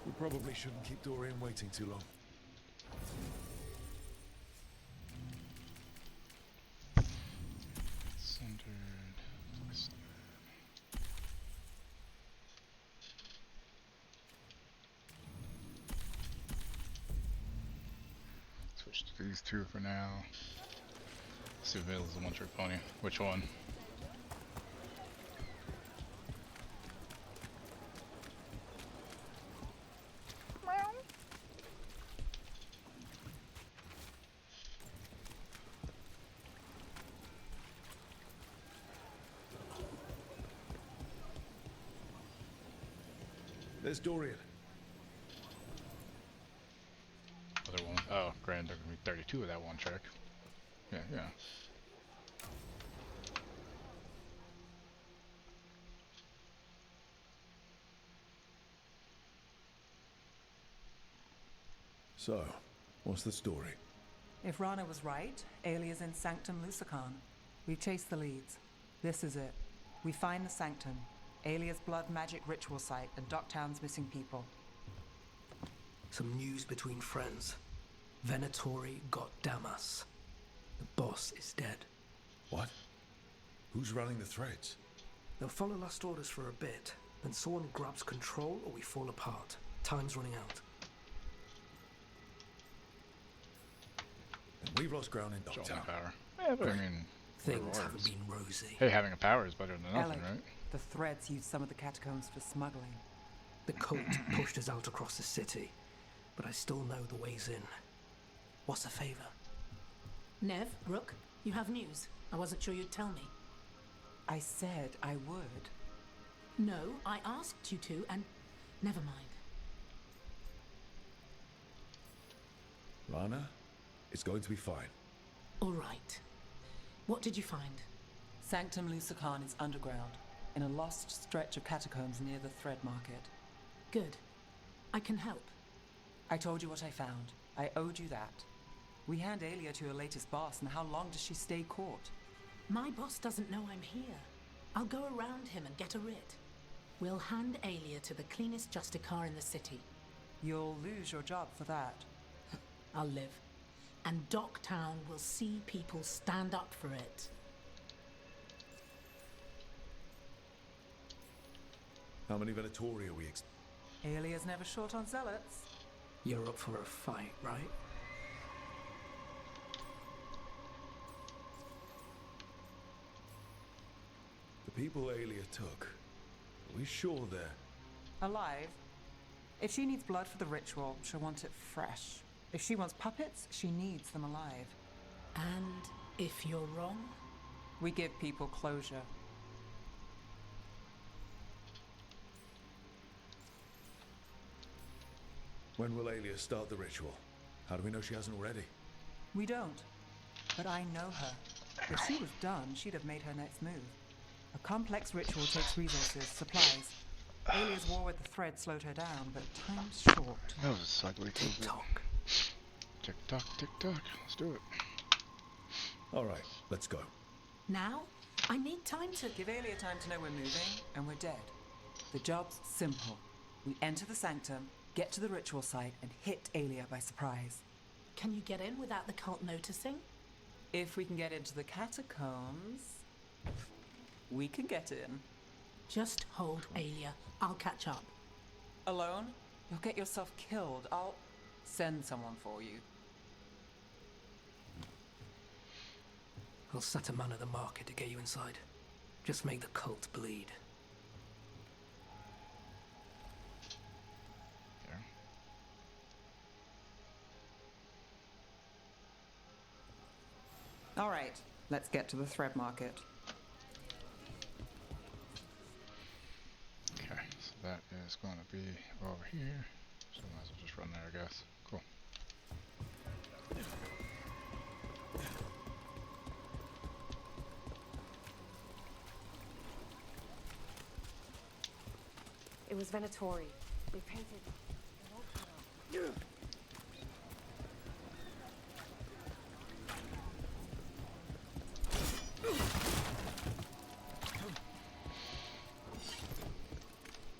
We probably shouldn't keep Dorian waiting too long. Switch to these two for now. Let's see if Veil is a one-trick pony. Which one? There's Dorian. Other one. Oh, granted, there can be 32 of that one trick. Yeah, yeah. So, what's the story? If Rana was right, Alia's in Sanctum Lusican. We've chased the leads. This is it. We find the Sanctum, Alia's blood magic ritual site, and Docktown's missing people. Some news between friends. Venatori got Damas. The boss is dead. What? Who's running the threads? They'll follow last orders for a bit, Then someone grabs control or we fall apart. Time's running out. And we've lost ground in Dogtown. Power. Yeah, but I mean, things haven't been rosy. Hey, having a power is better than nothing, Alec, right? the Threads used some of the catacombs for smuggling. The cult pushed us out across the city, but I still know the ways in. What's a favor? Nev, Rook, you have news. I wasn't sure you'd tell me. I said I would. No, I asked you to, and never mind. Lana, it's going to be fine. All right. What did you find? Sanctum Lucican is underground, in a lost stretch of catacombs near the Thread Market. Good. I can help. I told you what I found. I owed you that. We hand Aelia to her latest boss, and how long does she stay caught? My boss doesn't know I'm here. I'll go around him and get a writ. We'll hand Aelia to the cleanest Justicar in the city. You'll lose your job for that. I'll live. And Docktown will see people stand up for it. How many Venatori are we Aelia's never short on zealots. You're up for a fight, right? The people Aelia took, are we sure they're... Alive. If she needs blood for the ritual, she'll want it fresh. If she wants puppets, she needs them alive. And if you're wrong? We give people closure. When will Aelia start the ritual? How do we know she hasn't already? We don't. But I know her. If she was done, she'd have made her next move. A complex ritual takes resources, supplies. Aelia's war with the Thread slowed her down, but time's short. That was ugly. Tick-tock. Tick-tock, tick-tock. Let's do it. All right, let's go. Now? I need time to... Give Aelia time to know we're moving, and we're dead. The job's simple. We enter the sanctum, get to the ritual site, and hit Aelia by surprise. Can you get in without the cult noticing? If we can get into the catacombs, we can get in. Just hold Aelia. I'll catch up. Alone? You'll get yourself killed. I'll send someone for you. I'll set a man at the market to get you inside. Just make the cult bleed. All right, let's get to the Thread Market. Okay, so that is going to be over here. So I might as well just run there, I guess. Cool. It was Venatori. They painted...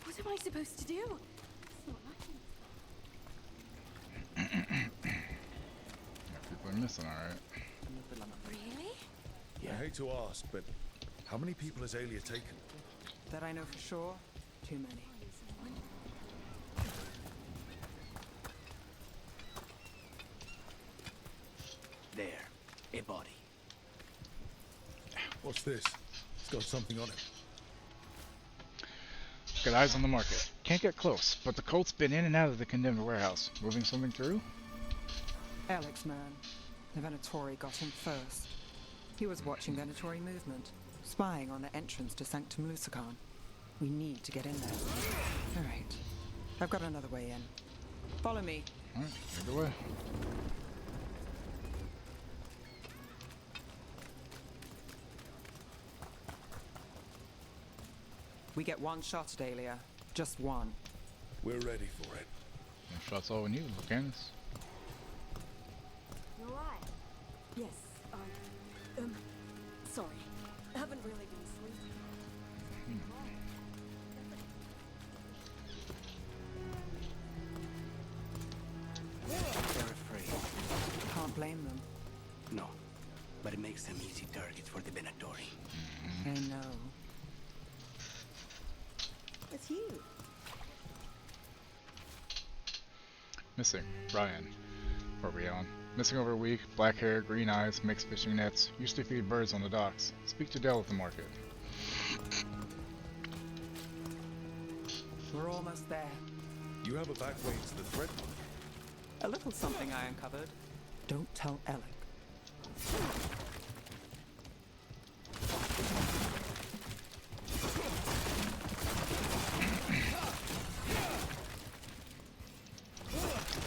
What am I supposed to do? It's not lucky. People are missing, alright. Really? I hate to ask, but how many people has Aelia taken? That I know for sure, too many. There, a body. What's this? It's got something on it. Got eyes on the market. Can't get close, but the cult's been in and out of the condemned warehouse. Moving something through? Alex, man. The Venatori got him first. He was watching Venatori movement, spying on the entrance to Sanctum Lucican. We need to get in there. All right. I've got another way in. Follow me. All right, lead the way. We get one shot at Aelia. Just one. We're ready for it. One shot's all we need, Lucanus. You're right. Yes, sorry. I haven't really been sleeping. They're afraid. Can't blame them. No, but it makes them easy targets for the Venatori. I know. With it's you. Missing. Brian. Where are we on? Missing over a week. Black hair, green eyes, mixed fishing nets. Used to feed birds on the docks. Speak to Dell at the market. We're almost there. You have a back way to the thread market. A little something I uncovered. Don't tell Alec.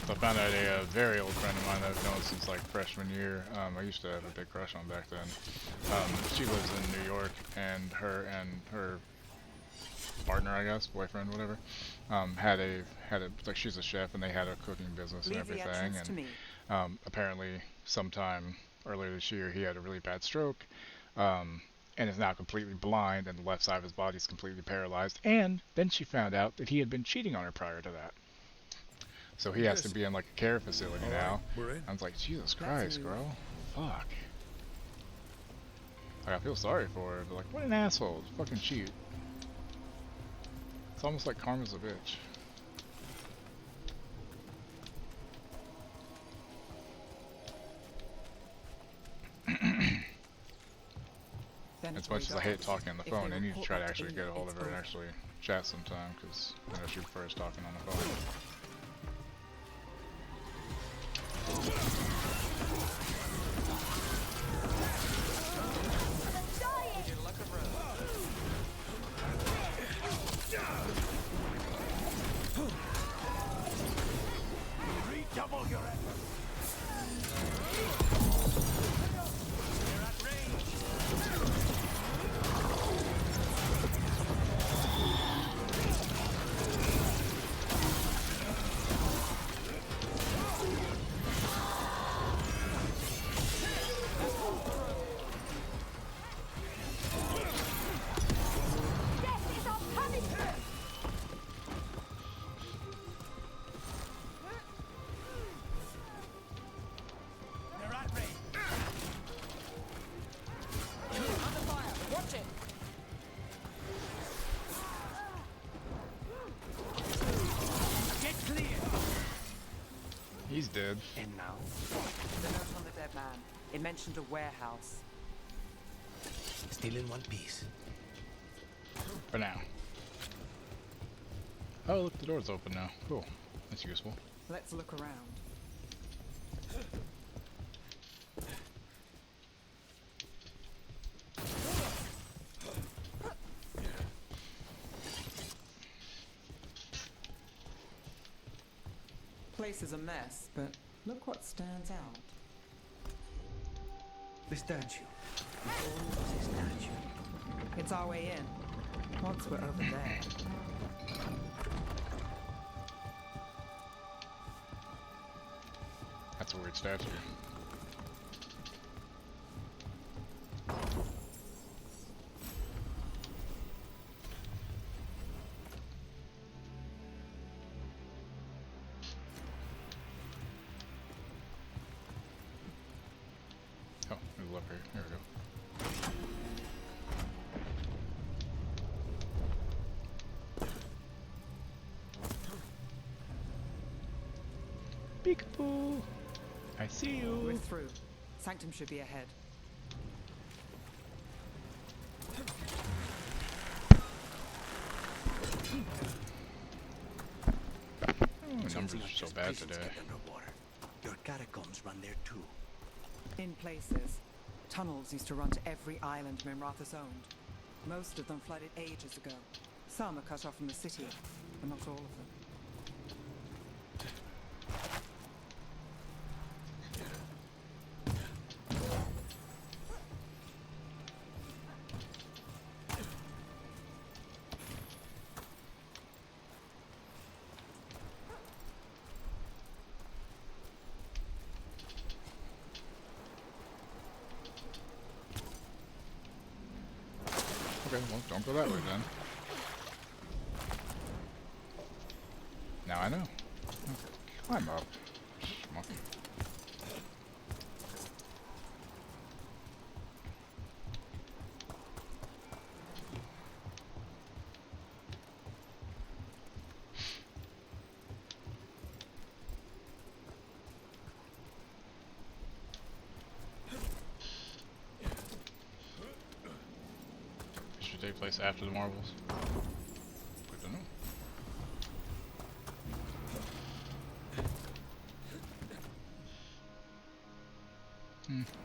So I found out a very old friend of mine that I've known since like freshman year. I used to have a big crush on back then. She lives in New York, and her partner, I guess, boyfriend, whatever, had a like, she's a chef, and they had a cooking business and everything. And apparently, sometime earlier this year, he had a really bad stroke, and is now completely blind, and the left side of his body is completely paralyzed. And then she found out that he had been cheating on her prior to that. So he has to be in like a care facility now. I was like, Jesus Christ, girl. Fuck. Like, I feel sorry for her, but like, what an asshole. Fucking cheat. It's almost like karma's a bitch. As much as I hate talking on the phone, I need to try to actually get a hold of her and actually chat sometime, because I know she prefers talking on the phone. Redouble your efforts. You're at range. He's dead. And now? The note on the dead man. It mentioned a warehouse. Still in one piece. For now. Oh, look, the door's open now. Cool. That's useful. Let's look around. Place is a mess, but look what stands out. The statue. The statue. It's our way in. Once we're over there. That's a weird statue. Oh, there's a lever here. Here we go. Peekaboo! I see you! We're through. Sanctum should be ahead. Oh, numbers are so bad today. Your catacombs run there too. In places. Tunnels used to run to every island Minrathus owned. Most of them flooded ages ago. Some are cut off from the city, but not all of them. Okay, well, don't go that way then. Now I know. Okay, climb up. Schmuck. should take place after the marbles. Good to know.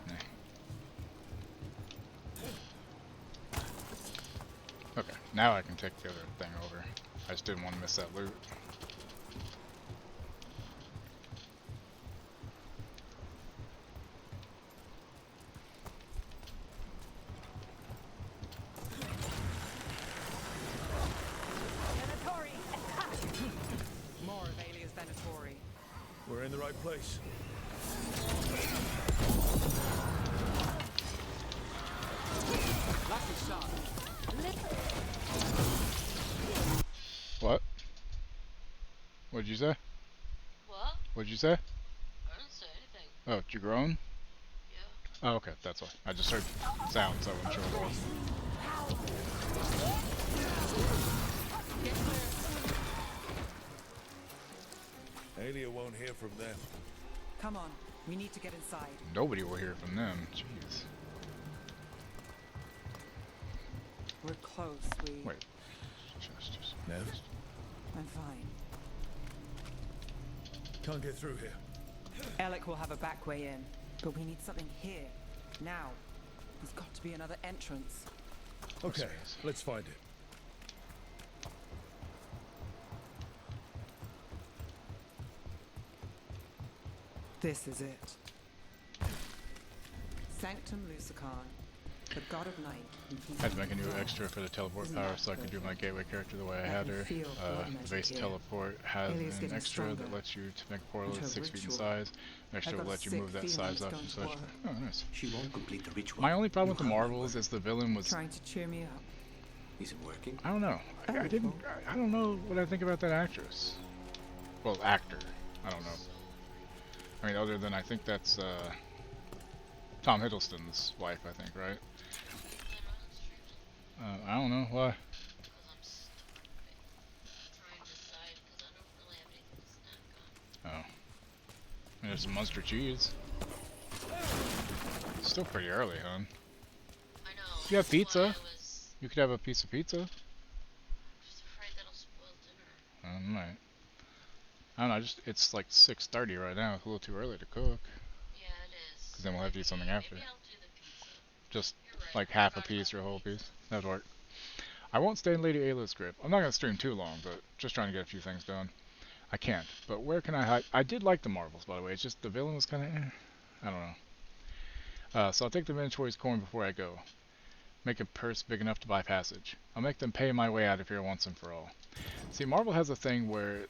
Nah. Okay, now I can take the other thing over. I just didn't want to miss that loot. More of Alias Venatori. We're in the right place. Lucky shot. What? What'd you say? What? What'd you say? I didn't say anything. Oh, did you groan? Yeah. Oh, okay, that's why. I just heard sound, so I wasn't sure what it was. Alia won't hear from them. Come on, we need to get inside. Nobody will hear from them. Jeez. We're close, we... Wait. Just... Nev? I'm fine. Can't get through here. Alec will have a back way in, but we need something here, now. There's got to be another entrance. Okay, let's find it. This is it. Sanctum Lucican, the god of night. I had to make a new extra for the teleport power so I could do my gateway character the way I had her. The base teleport has an extra that lets you to make a portal that's 6 feet in size. An extra will let you move that size up and such. Oh, nice. She won't complete the ritual. My only problem with the marbles is the villain was trying to cheer me up. Is it working? I don't know. I don't know what I think about that actress. Well, actor. I don't know. I mean, other than I think that's Tom Hiddleston's wife, I think, right? I don't know why. Oh. I mean, there's some Munster cheese. It's still pretty early, hon. I know. You have pizza. You could have a piece of pizza. I'm just afraid that'll spoil dinner. Might. I don't know. It's like 6:30 right now. It's a little too early to cook. Yeah, it is. Because then we'll have to eat something after. Maybe I'll do the pizza. Just like half a piece or a whole piece. That'd work. I won't stay in Lady Ayla's grip. I'm not going to stream too long, but just trying to get a few things done. I can't. But where can I hide? I did like the marbles, by the way. It's just the villain was kind of I don't know. So I'll take the Minotaur's coin before I go. Make a purse big enough to buy passage. I'll make them pay my way out of here once and for all. See, Marvel has a thing where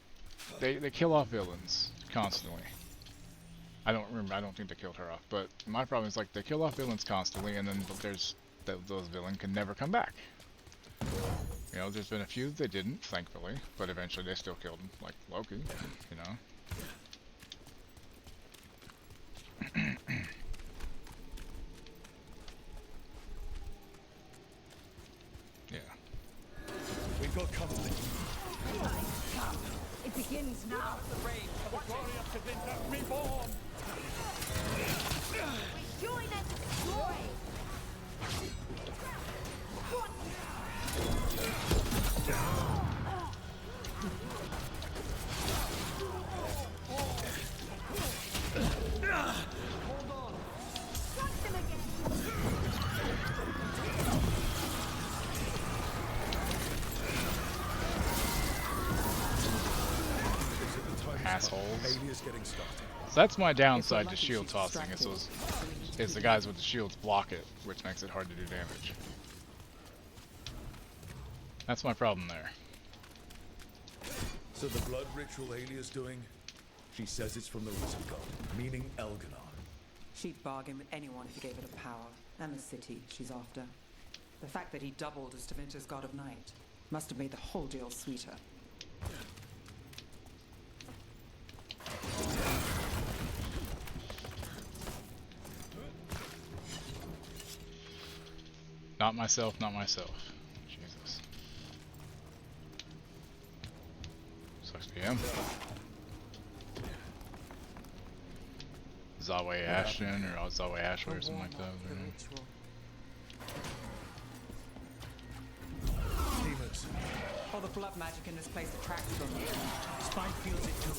they kill off villains constantly. I don't think they killed her off, but my problem is like they kill off villains constantly, and then those villains can never come back. You know, there's been a few they didn't, thankfully, but eventually they still killed them, like Loki. You know. Yeah. We've got company. It begins now. The reign of the glorious Divinity reborn! Join and destroy! Hold on! Strike them again! Assholes. Alia's getting started. So that's my downside to shield tossing, is the guys with the shields block it, which makes it hard to do damage. That's my problem there. So the blood ritual Alia's doing, she says it's from the risen god, meaning Elganon. She'd bargain with anyone if he gave her the power, and the city she's after. The fact that he doubled as Tevinter's god of night must have made the whole deal sweeter. Not myself, not myself. Jesus. Sucks to be him. Zawe Ashton or Zawe Ashway or something like that. the blood magic in this place attracts them. Spike feels it too.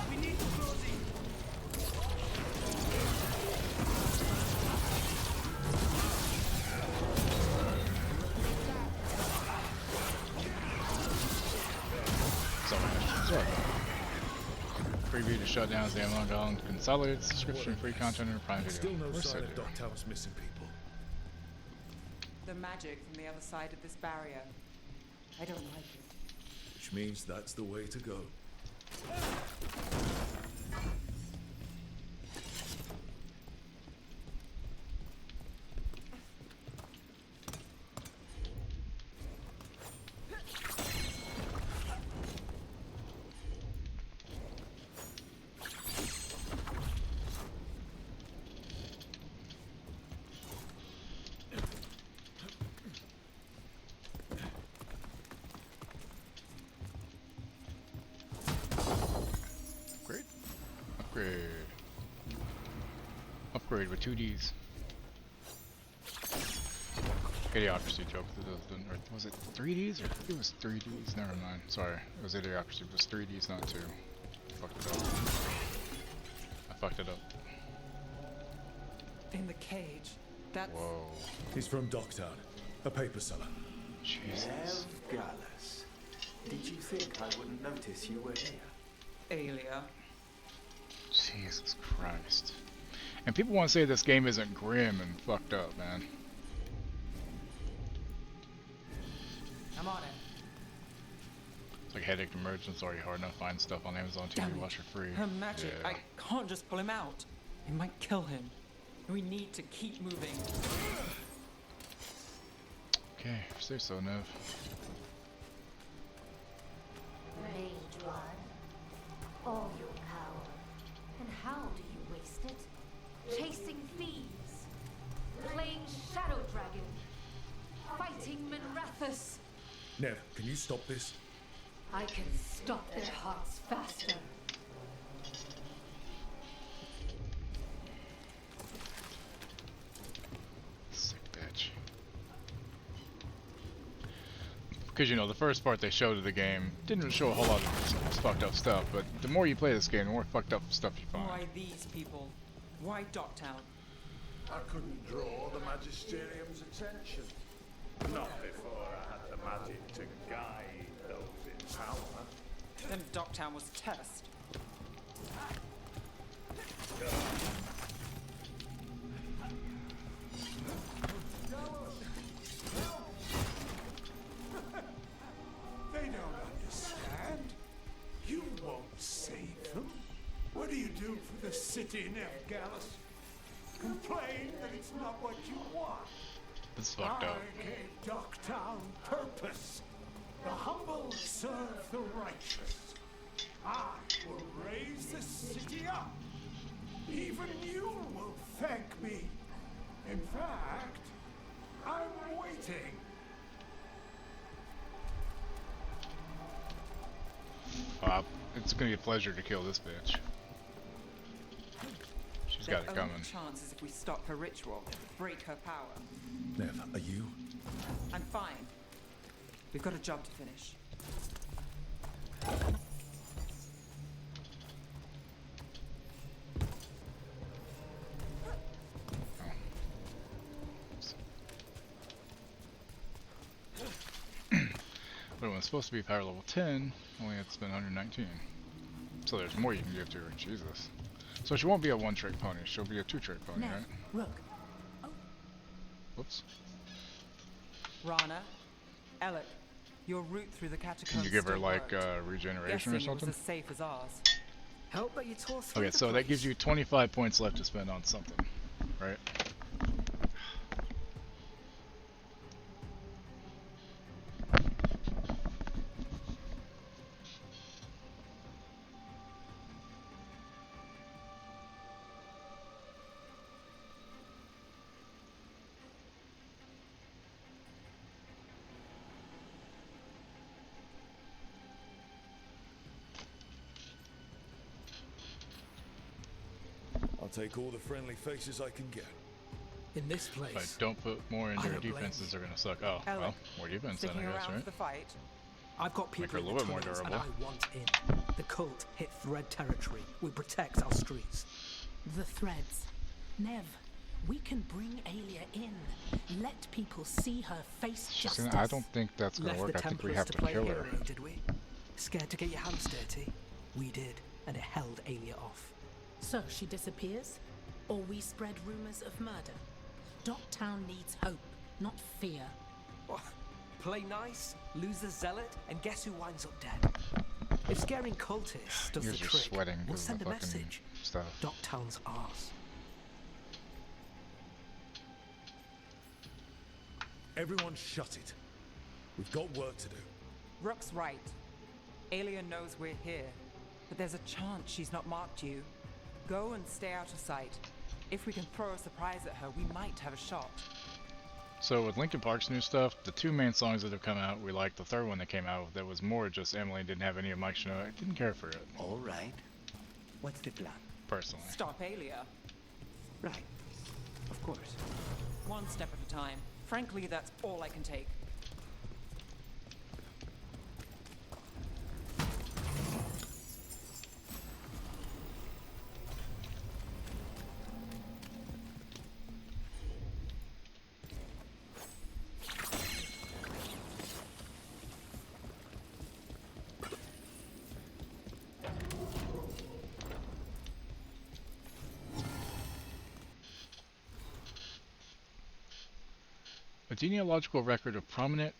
We need to close in. Sorry. Preview to shut down the Amazon Golem. Consolidated subscription, free content, and Prime Video. Still no Where's sign Sid of here? Dogtown's missing people. The magic from the other side of this barrier. I don't like it. Which means that's the way to go. Upgrade with 2 Ds. Idiocracy joke. Or was it 3 Ds? Or it was 3 Ds? Never mind. Sorry. It was Idiocracy. It was 3 Ds, not 2. Fucked it up. I fucked it up. In the cage. That's... Whoa. He's from Dogtown. A paper seller. Jesus. Veilguard. Did you think I wouldn't notice you were here? Alia. Jesus Christ. And people want to say this game isn't grim and fucked up, man. I'm on it. It's like Headache Emergence, already hard enough to find stuff on Amazon TV Watch for free. Her magic. Yeah. I can't just pull him out. It might kill him. We need to keep moving. Okay, say so, Nev. Mage One, all your power. And how do you waste it? Chasing thieves, playing Shadow Dragon, fighting Minrathus. Nev, can you stop this? I can stop their hearts faster. Sick bitch. Because, you know, the first part they showed of the game didn't show a whole lot of fucked up stuff, but the more you play this game, the more fucked up stuff you find. Why these people? Why Dogtown? I couldn't draw the Magisterium's attention. Not before I had the magic to guide those in power. Then Dogtown was test. They don't understand. You won't save them. What do you do for the city, Veilguard? Complain that it's not what you want. It's fucked up. I gave Dogtown purpose. The humble serve the righteous. I will raise the city up. Even you will thank me. In fact, I'm waiting. It's gonna be a pleasure to kill this bitch. She's got it coming. The only chance is if we stop her ritual, break her power. Nev, are you? I'm fine. We've got a job to finish. But when it's supposed to be power level 10, only had to spend 119. So there's more you can give to her. Jesus. So she won't be a one-trick pony. She'll be a two-trick pony, Nev, right? look. Oh. Whoops. Rana, Alec, your route through the catacombs. Can you give her still like worked. regeneration Guessing or something? It was as safe as ours. Help that you tore through Okay, the so that gives you 25 points left to spend on something, right? I'll take all the friendly faces I can get. In this If place. I don't put more into I her don't blame defenses, you. are gonna suck. Oh, Ellie, well, more defense then, sticking I guess, around for right? the fight. I've got Make her people a in the little bit more tunnels and durable. I want in. The cult hit Thread territory. We protect our streets. The threads. Nev, we can bring Aelia in. Let people see her face She's justice. gonna, I don't think that's gonna Left work. the I think we Templars have to to play kill hero, her. did we? Scared to get your hands dirty? We did, and it held Aelia off. So she disappears? Or we spread rumors of murder? Docktown needs hope, not fear. What? Play nice, lose the zealot, and guess who winds up dead? If scaring cultists does You the guys are trick, sweating we'll because of send the a fucking message. stuff. Docktown's ours. Everyone shut it. We've got work to do. Rook's right. Aelia knows we're here, but there's a chance she's not marked you. Go and stay out of sight. If we can throw a surprise at her, we might have a shot. So with Linkin Park's new stuff, the two main songs that have come out, we liked. The third one that came out that was more just Emily didn't have any of Mike Shinoda. I didn't care for it. All right. What's the plan? Personally. Stop Aelia. Right. Of course. One step at a time. Frankly, that's all I can take. A genealogical record of prominent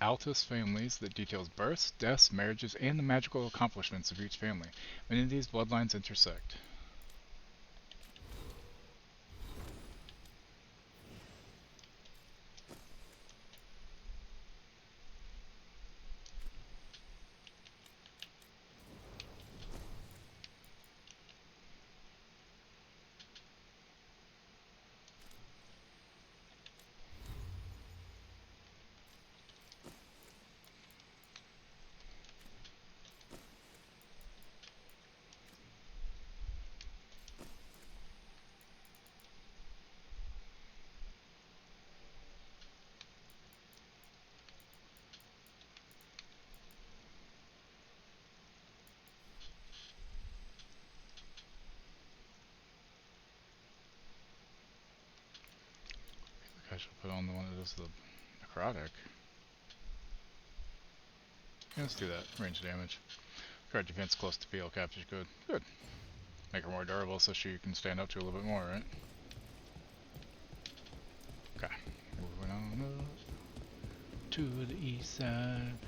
Altus families that details births, deaths, marriages, and the magical accomplishments of each family. Many of these bloodlines intersect. I should put on the one that does the necrotic. Yeah, let's do that. Range damage. Card defense close to PL captures good. Good. Make her more durable so she can stand up to a little bit more, right? Okay. Moving on up to the east side.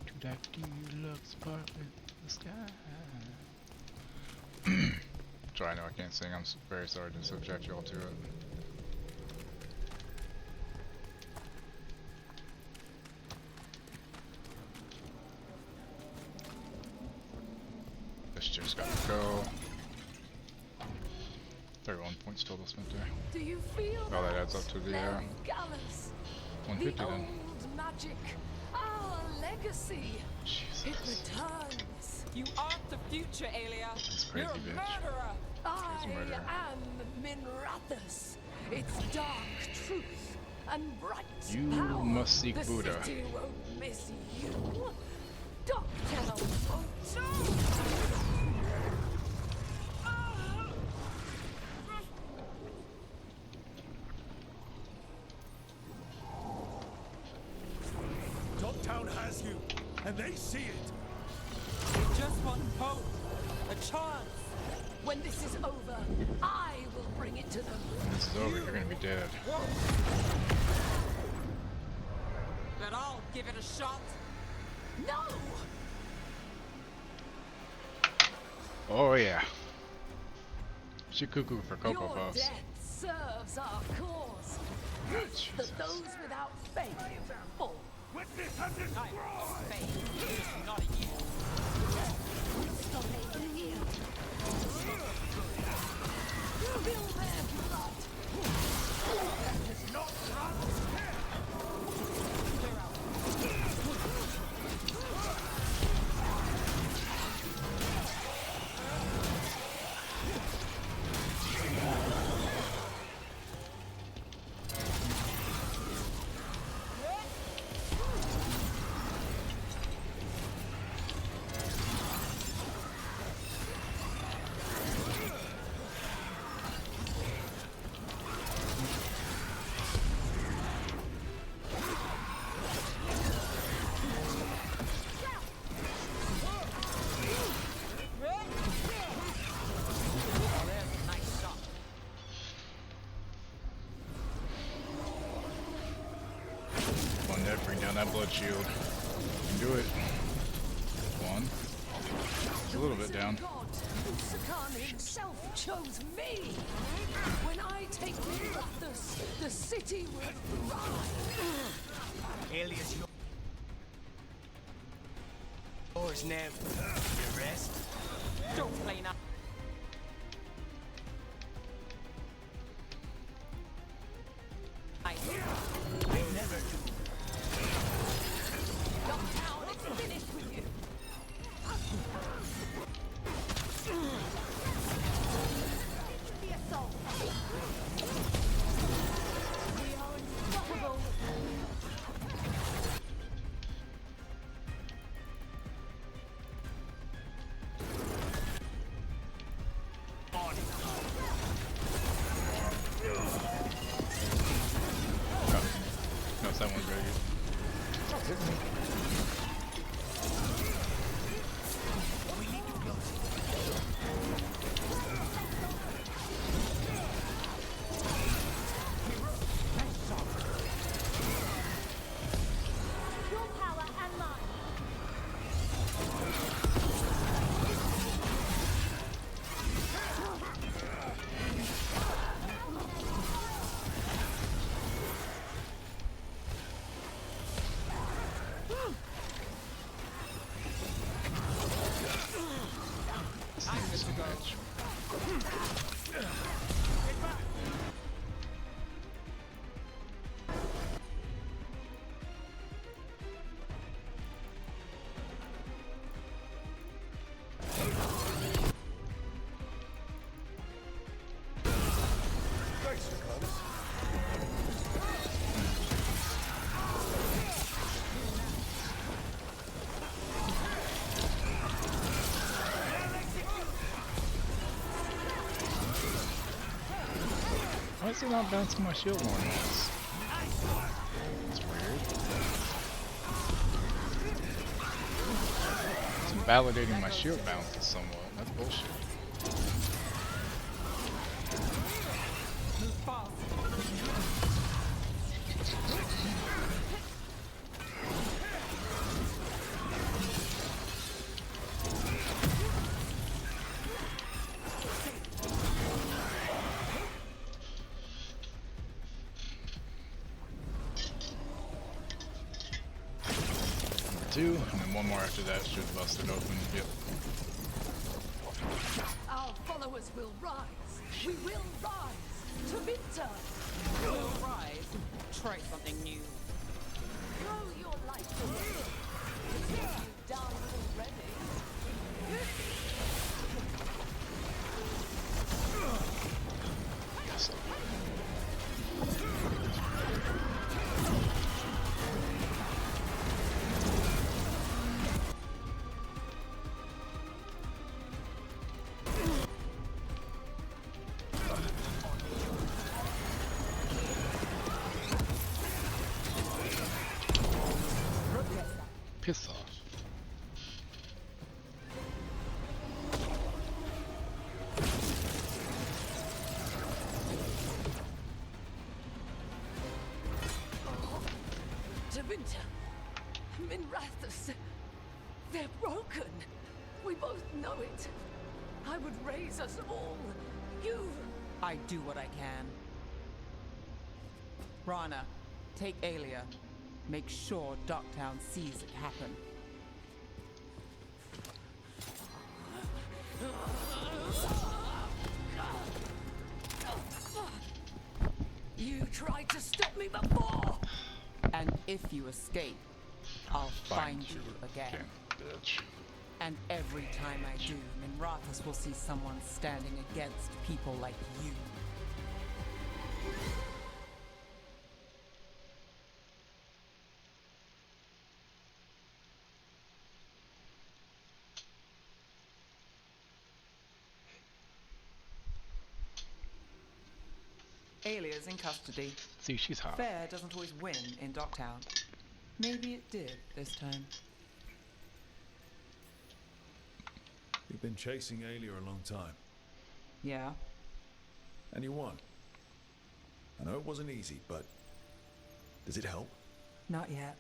To that deluxe apartment in the sky. Sorry, I know I can't sing. I'm very sorry to subject you all to it. This just gotta go. 31 points total spent there. Do you feel Oh, that adds up to the Gallus? 150 the then. old magic, our legacy. It returns. You aren't the future, Aelia. That's crazy, You're a bitch. murderer. I murderer. am Minrathus. It's dark truth and bright You power. must seek the Buddha. City won't miss you. Docktown won't. Docktown has you, and they see it. We just want hope. A chance. When this is over, I will bring it to them. When this is over, you're gonna be dead. But I'll give it a shot. No! Oh yeah. She cuckoo for Cocoa Your Puffs. death serves our cause. That those without faith fall. Witness and destroy! Not a you. Stop hating you. Spill their blood. That is not run Clear out. that. Bring down that blood shield. You can do it. One. It's a little bit down. Sakan himself chose me. When I take Mirathus, the city will thrive. Alias, yours now. The rest? Don't play now. I never do. Dogtown is finished with you. The assault. We are unstoppable. No, that one's very good. Your power and mine. Why is it not bouncing my shield more than once? That's weird. It's invalidating my shield bounces somewhat. That's bullshit. Two, and then one more after that should bust it open. Yep. Our followers will rise. We will rise to victor. We'll rise. Try something new. Throw your light away. You've done already. Yes. Piss off. Davinta, Minrathus, they're broken. We both know it. I would raise us all. You. I do what I can. Rana, take Aelia. Make sure Dogtown sees it happen. You tried to stop me before. And if you escape, I'll find you again. Bitch. And every time I do, Minrathus will see someone standing against people like you. Aelia's in custody. See, she's hot. Fair doesn't always win in Dogtown. Maybe it did this time. You've been chasing Aelia a long time. Yeah? And you won. I know it wasn't easy, but does it help? Not yet.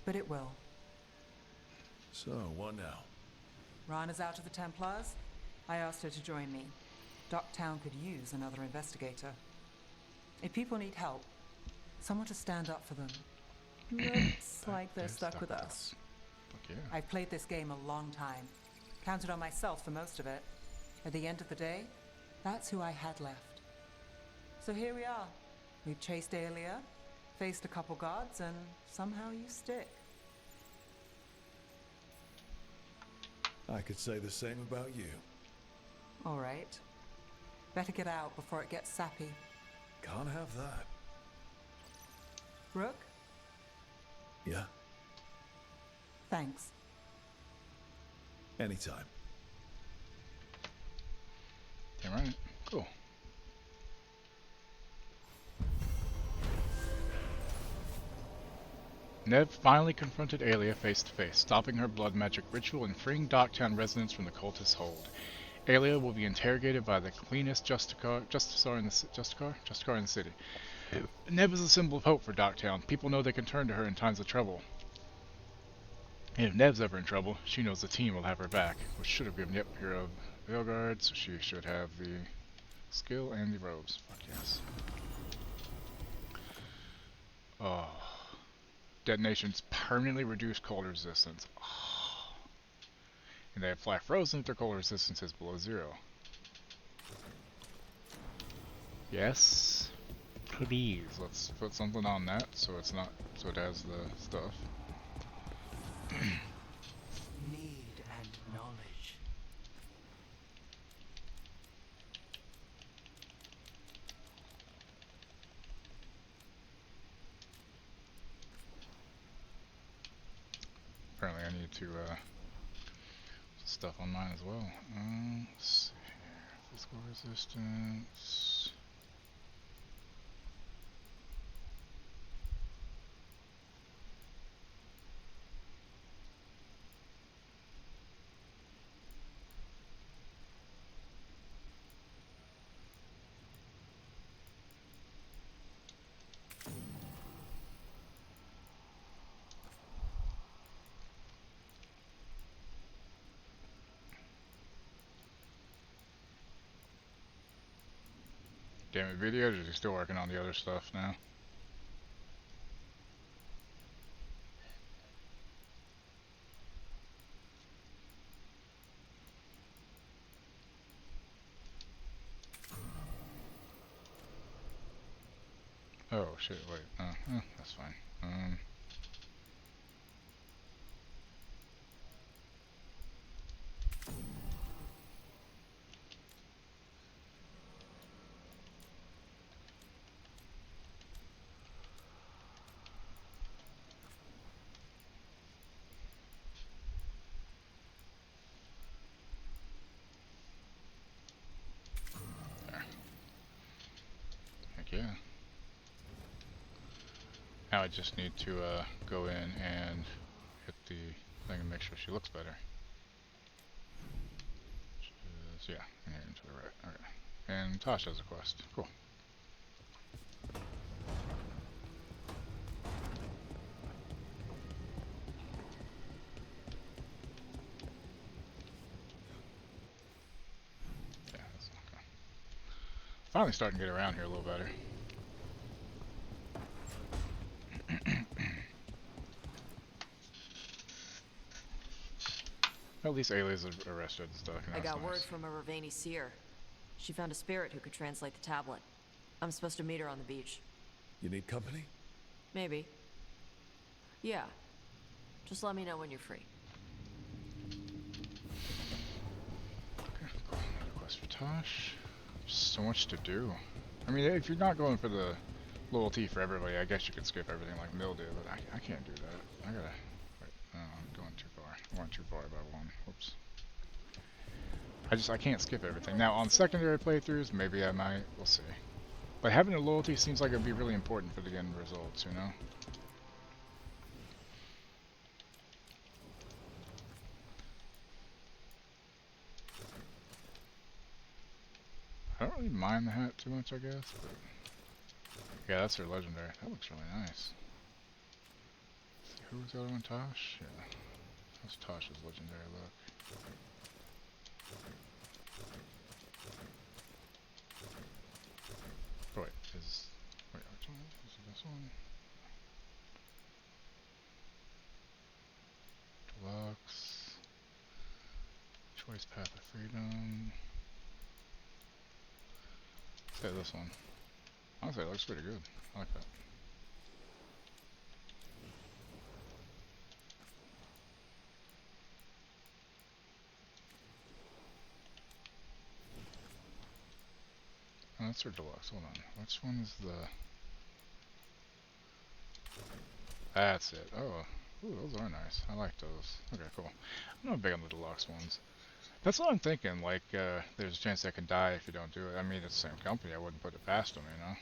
but it will. So, what now? Rana's out of the Templars. I asked her to join me. Docktown could use another investigator. If people need help, someone to stand up for them. Looks like they're stuck with us. Yeah. I've played this game a long time. Counted on myself for most of it. At the end of the day, that's who I had left. So here we are. We've chased Aelia, faced a couple gods, and somehow you stick. I could say the same about you. All right. Better get out before it gets sappy. Can't have that. Rook? Yeah? Thanks. Anytime. Damn right. Cool. Ned finally confronted Aelia face to face, stopping her blood magic ritual and freeing Docktown residents from the cultist hold. Aelia will be interrogated by the cleanest Justicar in the city. Ned is a symbol of hope for Docktown. People know they can turn to her in times of trouble. And if Neb's ever in trouble, she knows the team will have her back, which should have given her a Veilguard, so she should have the skill and the robes. Fuck yes. Oh. Detonations permanently reduce cold resistance. Oh. And they apply frozen if their cold resistance is below 0. Yes. Please, let's put something on that so it's not, so it has the stuff. Need and knowledge. Apparently I need to stuff on mine as well. Let's see here. Physical resistance. Damn it, videos, or is he still working on the other stuff now? Oh shit, wait, that's fine. Yeah. Now I just need to go in and hit the thing and make sure she looks better. Which is, yeah, in here and to the right. Okay. And Tosh has a quest. Cool. Yeah, that's okay. Finally starting to get around here a little better. At least Aelia's arrested and stuff. I got word from a Ravani seer. She found a spirit who could translate the tablet. I'm supposed to meet her on the beach. You need company? Maybe. Yeah. Just let me know when you're free. Okay, cool. Another quest for Tosh. So much to do. I mean, if you're not going for the loyalty for everybody, I guess you could skip everything like Mill did, but I can't do that. I gotta... Wait, no, I'm going too far. I went too far by one. Whoops. I can't skip everything. Now, on secondary playthroughs, maybe I might. We'll see. But having a loyalty seems like it'd be really important for the end results, you know? I don't really mind the hat too much, I guess, but... Yeah, that's her legendary. That looks really nice. Let's see who was the other one? Tosh? Yeah. That's Tosh's legendary look. Oh, wait, which one? Is it this one? Deluxe. Choice Path of Freedom. Let's say this one. Honestly, it looks pretty good. I like that. Oh, that's her deluxe. Hold on. Which one is the... That's it. Oh. Ooh, those are nice. I like those. Okay, cool. I'm not big on the deluxe ones. That's what I'm thinking. Like, there's a chance I can die if you don't do it. I mean, it's the same company. I wouldn't put it past them, you know?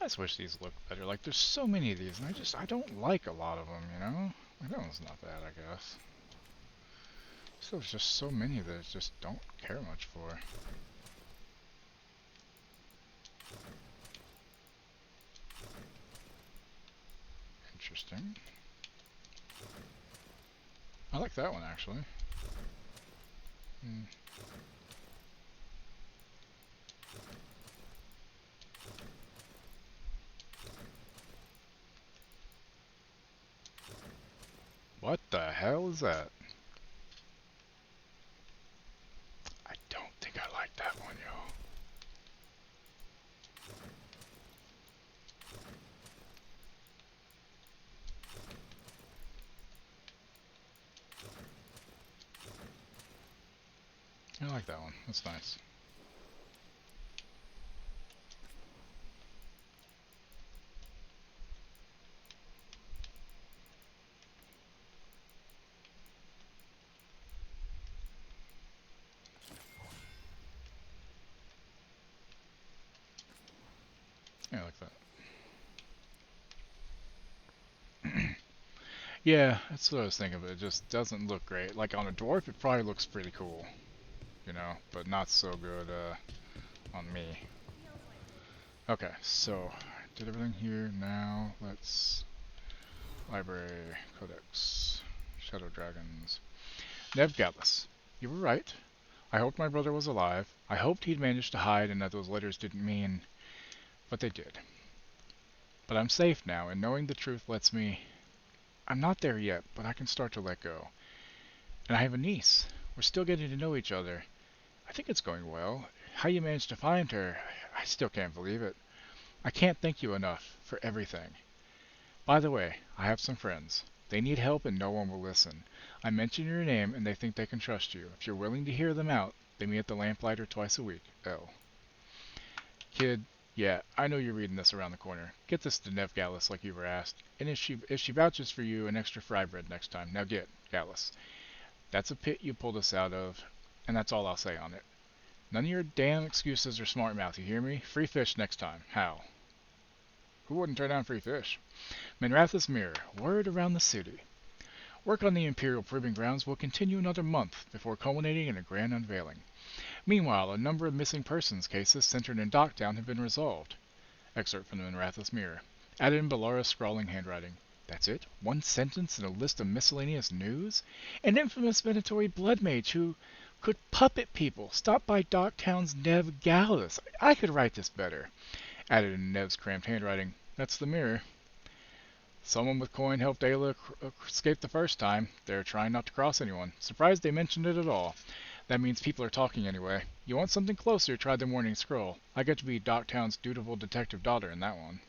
I just wish these looked better. Like, there's so many of these, and I don't like a lot of them, you know? Like, that one's not bad, I guess. So there's just so many that I just don't care much for. Interesting. I like that one, actually. What the hell is that? I don't think I like that one, yo. I like that one. That's nice. Yeah, I like that. Yeah, that's what I was thinking, but it just doesn't look great. Like, on a dwarf, it probably looks pretty cool, you know, but not so good on me. Okay, so, did everything here. Now, let's... Library, Codex, Shadow Dragons. Nevgalis, you were right. I hoped my brother was alive. I hoped he'd managed to hide and that those letters didn't mean... But they did. But I'm safe now, and knowing the truth lets me... I'm not there yet, but I can start to let go. And I have a niece. We're still getting to know each other. I think it's going well. How you managed to find her, I still can't believe it. I can't thank you enough for everything. By the way, I have some friends. They need help and no one will listen. I mention your name and they think they can trust you. If you're willing to hear them out, they meet at the Lamplighter twice a week. L. Kid, yeah, I know you're reading this around the corner. Get this to Nev Gallus like you were asked. And if she vouches for you, an extra fry bread next time. Now get, Gallus. That's a pit you pulled us out of, and that's all I'll say on it. None of your damn excuses or smart mouth, you hear me? Free fish next time. How? Who wouldn't turn down free fish? Minrathous Mirror, word around the city. Work on the Imperial Proving Grounds will continue another month before culminating in a grand unveiling. Meanwhile, a number of missing persons cases centered in Docktown have been resolved. Excerpt from the Minrathous Mirror. Added in Belara's scrawling handwriting. That's it? One sentence in a list of miscellaneous news? An infamous Venatori blood mage who could puppet people stopped by Docktown's Nev Gallus. I could write this better. Added in Nev's cramped handwriting. That's the mirror. Someone with coin helped Ayla escape the first time. They're trying not to cross anyone. Surprised they mentioned it at all. That means people are talking anyway. You want something closer, try the Morning Scroll. I get to be Docktown's dutiful detective daughter in that one.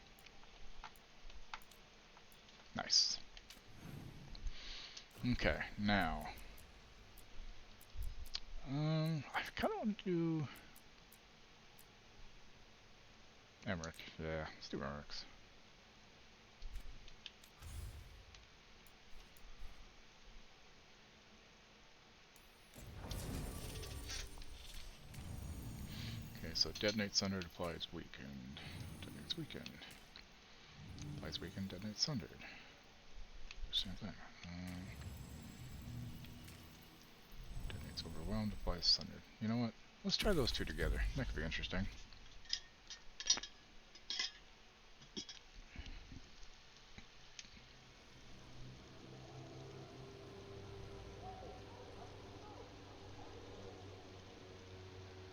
Nice. Okay, now. I kind of want to do Emmerich. Yeah, let's do Emmerich's. Okay, so detonate sundered applies weakened. Detonates weakened. Applies weakened, detonates sundered. Same thing. Detonates overwhelmed, applies sundered. You know what? Let's try those two together. That could be interesting.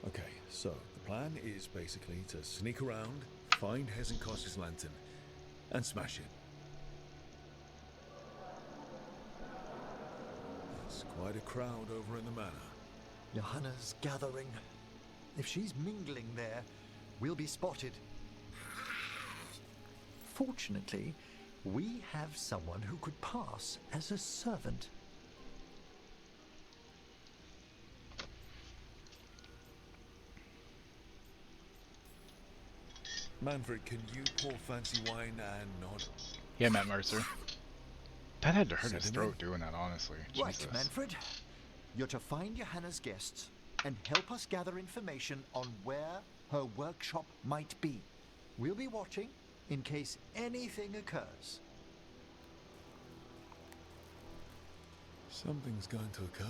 Okay, so the plan is basically to sneak around, find Hezenkos's lantern, and smash it. There's quite a crowd over in the manor. Johanna's gathering. If she's mingling there, we'll be spotted. Fortunately, we have someone who could pass as a servant. Manfred, can you pour fancy wine and nod? Yeah, Matt Mercer. That had to hurt his Sentiment? throat doing that, honestly. Right, Jesus. Manfred. You're to find Johanna's guests and help us gather information on where her workshop might be. We'll be watching in case anything occurs. Something's going to occur.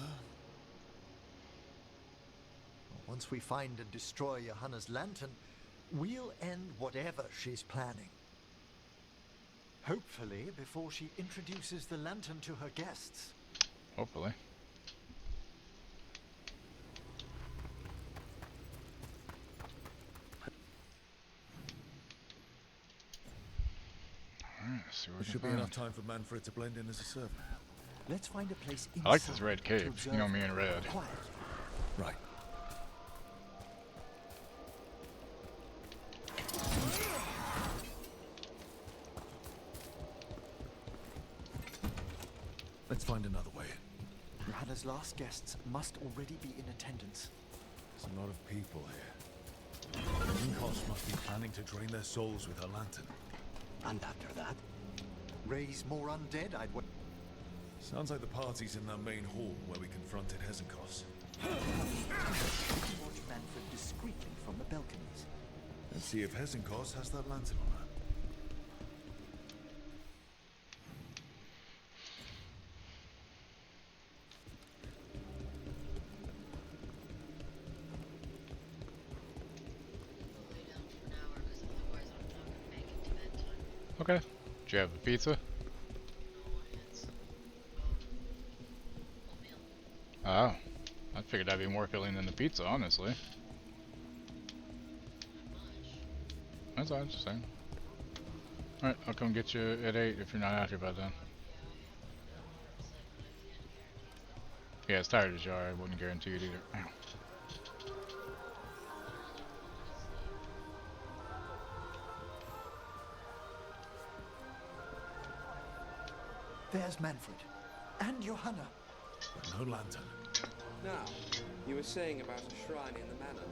Once we find and destroy Johanna's lantern, we'll end whatever she's planning. Hopefully, before she introduces the lantern to her guests. Hopefully. Alright, see what There should be enough time for Manfred to blend in as a servant. Let's find a place inside. I like this red cape. You know me in red. Quiet. Right. Let's find another way. Johanna's last guests must already be in attendance. There's a lot of people here. Inkos must be planning to drain their souls with her lantern. And after that? Raise more undead, I'd wait. Sounds like the party's in that main hall where we confronted Hezenkos. Watch Manfred discreetly from the balconies. Let's see if Hezenkos has that lantern on her. Okay. Do you have a pizza? Oh. I figured that'd be more filling than the pizza, honestly. That's all I'm just saying. Alright, I'll come get you at 8 if you're not out here by then. Yeah, as tired as you are, I wouldn't guarantee it either. Ow. There's Manfred. And Johanna. But no lantern. Now, you were saying about a shrine in the manor.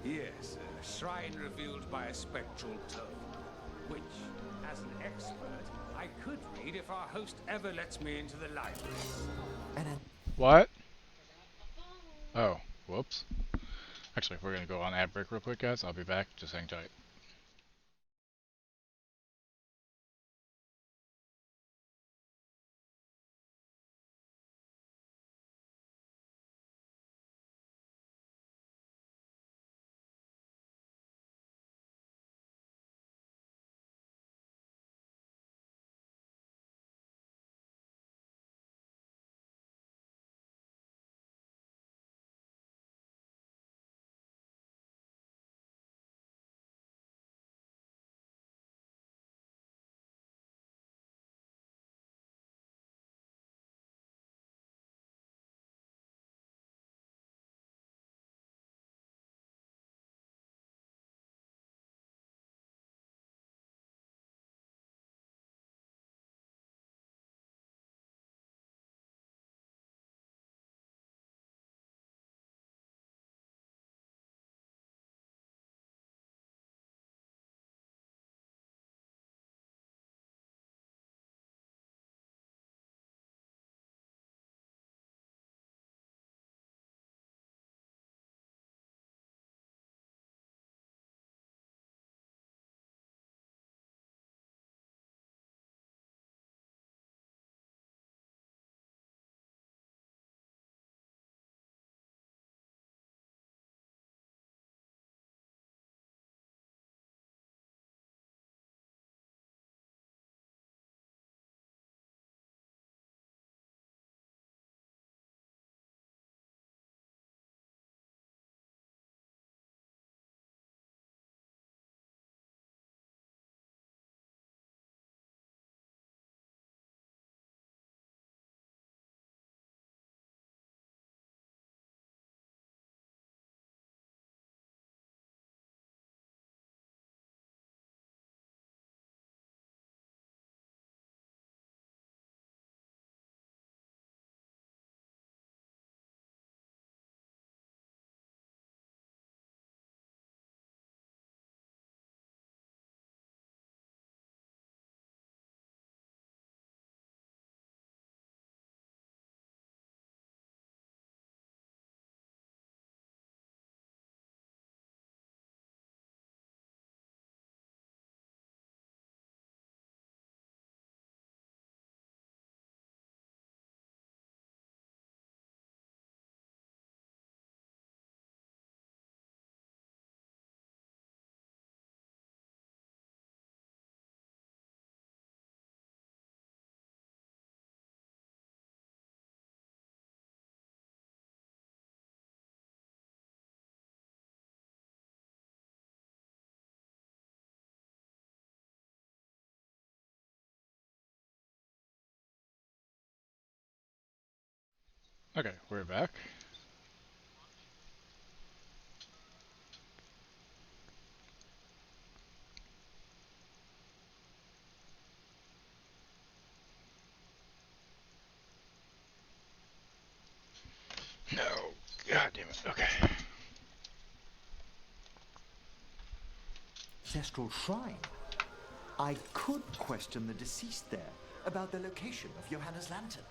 Yes, a shrine revealed by a spectral tome, which, as an expert, I could read if our host ever lets me into the library. What? Oh, whoops. Actually, if we're gonna go on ad break real quick, guys, I'll be back. Just hang tight. Okay, we're back. No, god damn it. Okay. Ancestral shrine. I could question the deceased there about the location of Johanna's lantern.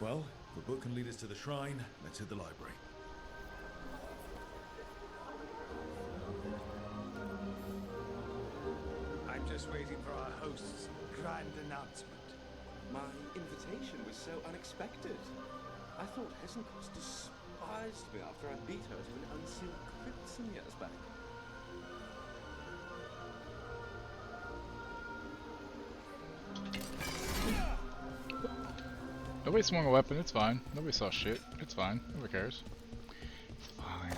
Well, if the book can lead us to the shrine, let's hit the library. I'm just waiting for our host's grand announcement. My invitation was so unexpected. I thought Hesenkost despised me after I beat her to an unsealed crypt some years back. Nobody swung a weapon, it's fine. Nobody saw shit, it's fine. Nobody cares. It's fine.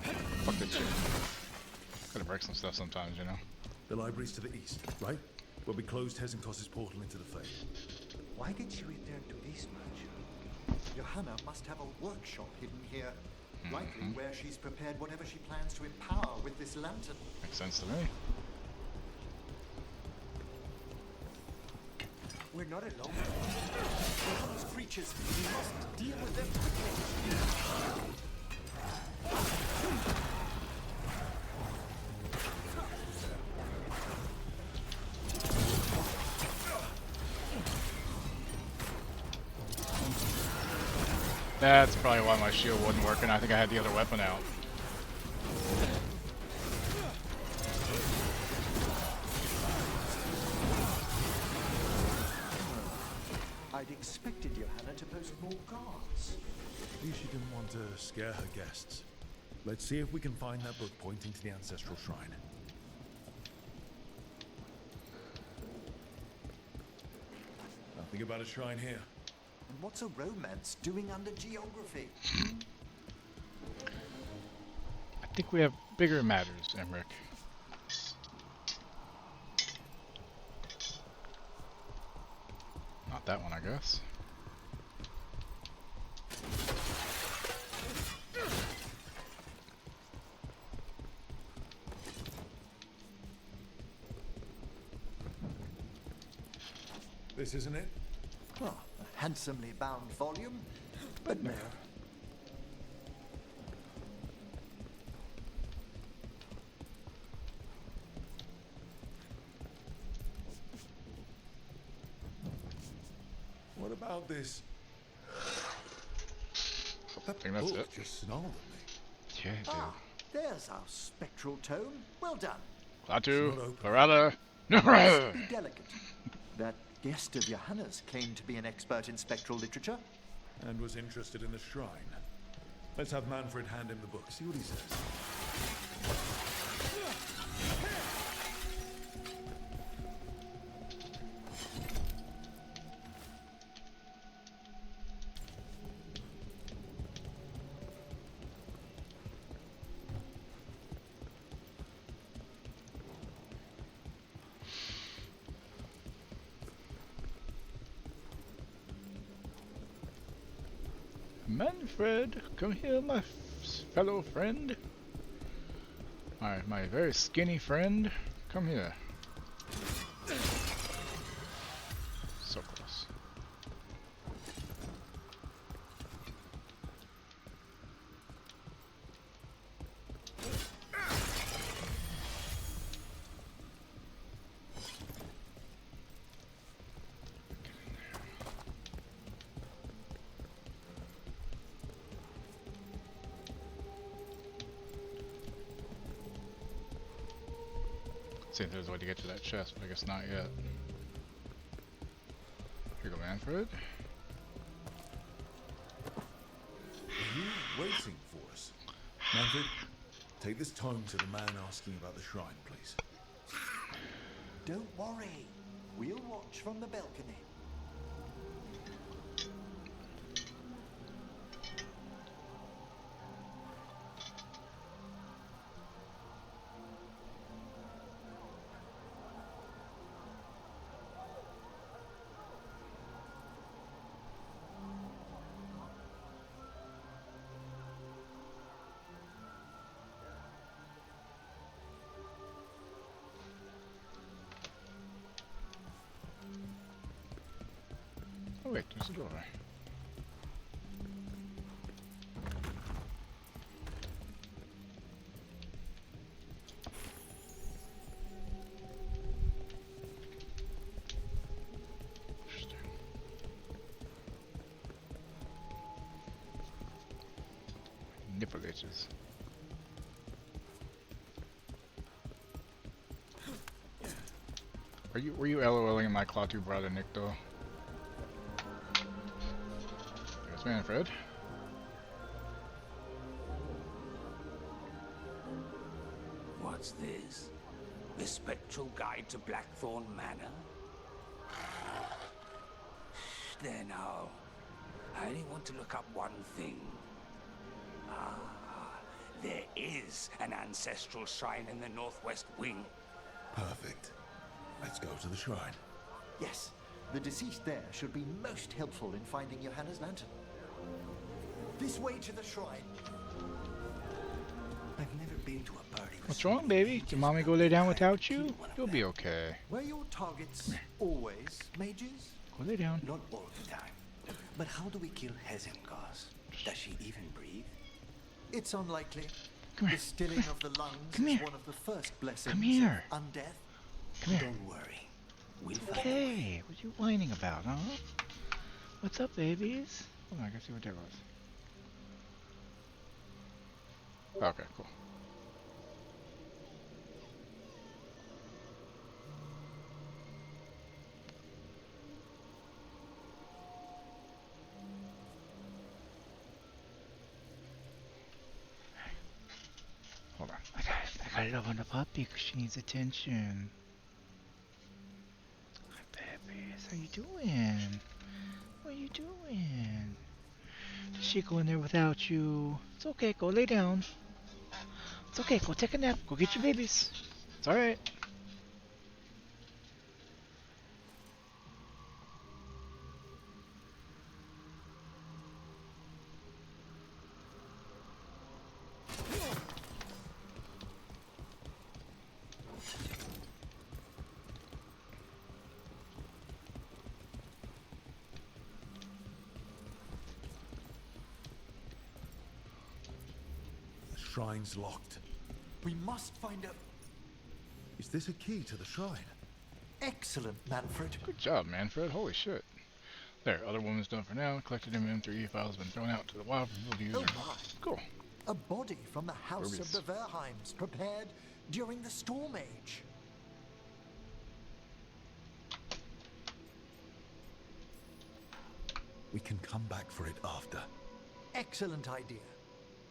Fuck that shit. Gotta break some stuff sometimes, you know? The library's to the east, right? Where we closed Hesenkost's portal into the Fae. Why did she return to this much? Johanna must have a workshop hidden here. Likely where she's prepared whatever she plans to empower with this lantern. Makes sense to me. We're not alone. These creatures, we must deal with them quickly. That's probably why my shield wasn't working. I think I had the other weapon out. I'd expected Johanna to post more guards. Maybe she didn't want to scare her guests. Let's see if we can find that book pointing to the ancestral shrine. Nothing about a shrine here. And what's a romance doing under geography? I think we have bigger matters, Emmerich. Not that one, I guess. This isn't it? Well, a handsomely bound volume, but no. What about this? I think that's it. Just snarled at me. Yeah, dude. Ah, there's our spectral tone. Well done. Klaatu, Barada. Be delicate. That guest of Johanna's claimed to be an expert in spectral literature. And was interested in the shrine. Let's have Manfred hand him the book, see what he says. Manfred, come here, my fellow friend. My very skinny friend, come here. So close. See if there's a way to get to that chest, but I guess not yet. Here you go, Manfred. Are you waiting for us? Manfred, take this tome to the man asking about the shrine, please. Don't worry. We'll watch from the balcony. wait, there's a doorway. Nipple itches. Were you LOLing in my Klaatu brother Nick though? There's Manfred. What's this? The spectral guide to Blackthorn Manor? There now. I only want to look up one thing. Ah, there is an ancestral shrine in the northwest wing. Perfect. Let's go to the shrine. Yes, the deceased there should be most helpful in finding Johanna's lantern. This way to the shrine. I've never been to a party. What's wrong, baby? Did mommy go lay down without you? You'll be okay. Were your targets always mages? Go lay down. Not all the time. But how do we kill Hezenkos? Does she even breathe? It's unlikely. Come here. The stilling of the lungs Come is here. one of the first blessings Come here. of undeath. Come here. Don't worry. We'll find Hey, what you whining about, huh? What's up, babies? Hold on, I gotta see what that was. Okay, cool. Hold on. I got it up on the puppy because she needs attention. Hi, babies. How you doing? What are you doing? Does she go in there without you? It's okay. Go lay down. It's okay. Go take a nap. Go get your babies. It's alright. The shrine's locked. We must find a... Is this a key to the shrine? Excellent, Manfred. Good job, Manfred. Holy shit. There, other woman's done for now. Collected M3 files been thrown out to the wild for the user. Oh my. Cool. A body from the house Rubies. of the Verheims, prepared during the Storm Age. We can come back for it after. Excellent idea.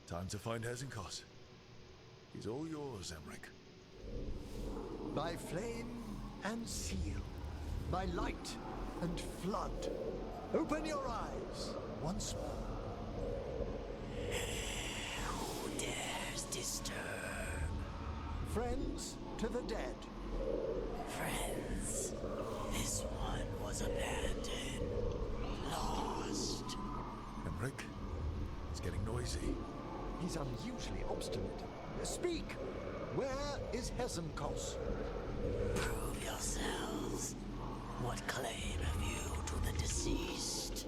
Time to find Hezenkos. He's all yours, Emmerich. By flame and seal, by light and flood, open your eyes once more. Who dares disturb? Friends to the dead. Friends, this one was abandoned, lost. Emmerich, it's getting noisy. He's unusually obstinate. Speak! Where is Hezenkos? Prove yourselves. What claim have you to the deceased?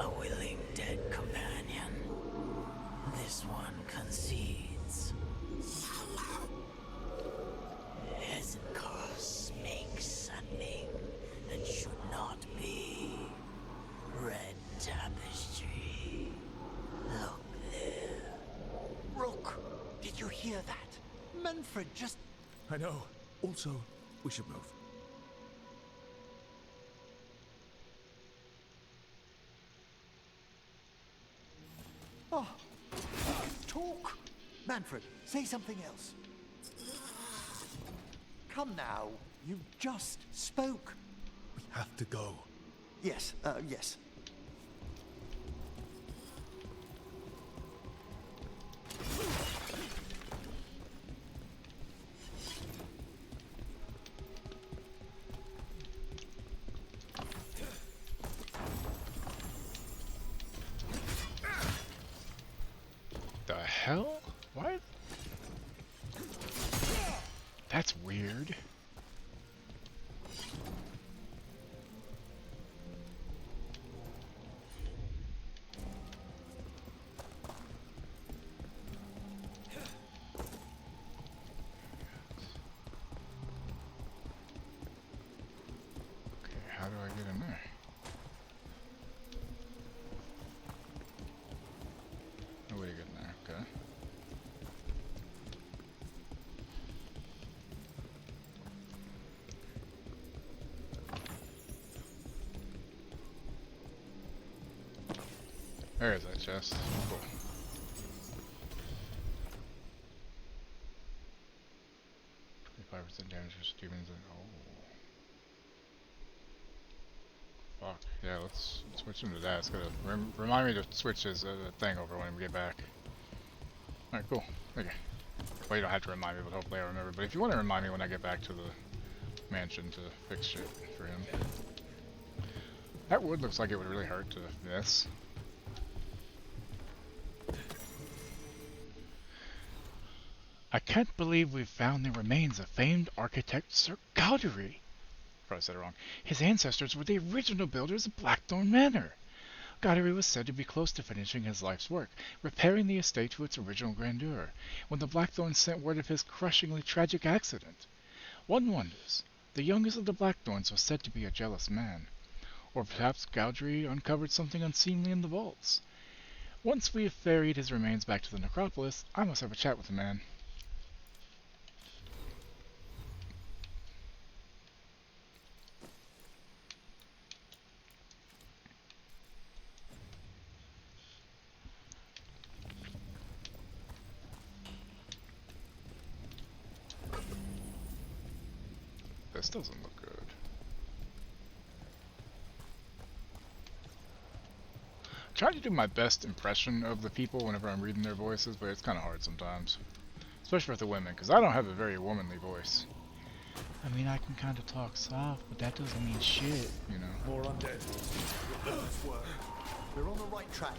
A willing dead companion. This one concedes. Hezenkos makes something that should not be. Red tapestry. Look there. Rook, did you hear that? Manfred just... I know. Also, we should move. Oh, talk! Manfred, say something else. Come now, you just spoke. We have to go. Yes, yes. The hell? What? That's weird. There's that chest. Cool. Damage to demons and fuck. Yeah, let's switch into that. It's gonna remind me to switch his thing over when we get back. Alright, cool. Okay. Well, you don't have to remind me, but hopefully I remember. But if you want to remind me when I get back to the mansion to fix shit for him. That wood looks like it would really hurt to miss. I can't believe we've found the remains of famed architect Sir Qunari. Probably said it wrong. His ancestors were the original builders of Blackthorn Manor. Qunari was said to be close to finishing his life's work, repairing the estate to its original grandeur, when the Blackthorns sent word of his crushingly tragic accident. One wonders, the youngest of the Blackthorns was said to be a jealous man. Or perhaps Qunari uncovered something unseemly in the vaults. Once we have ferried his remains back to the necropolis, I must have a chat with the man. This doesn't look good. I try to do my best impression of the people whenever I'm reading their voices, but it's kind of hard sometimes. Especially with the women, because I don't have a very womanly voice. I mean, I can kind of talk soft, but that doesn't mean shit, you know. More undead. We're on the right track.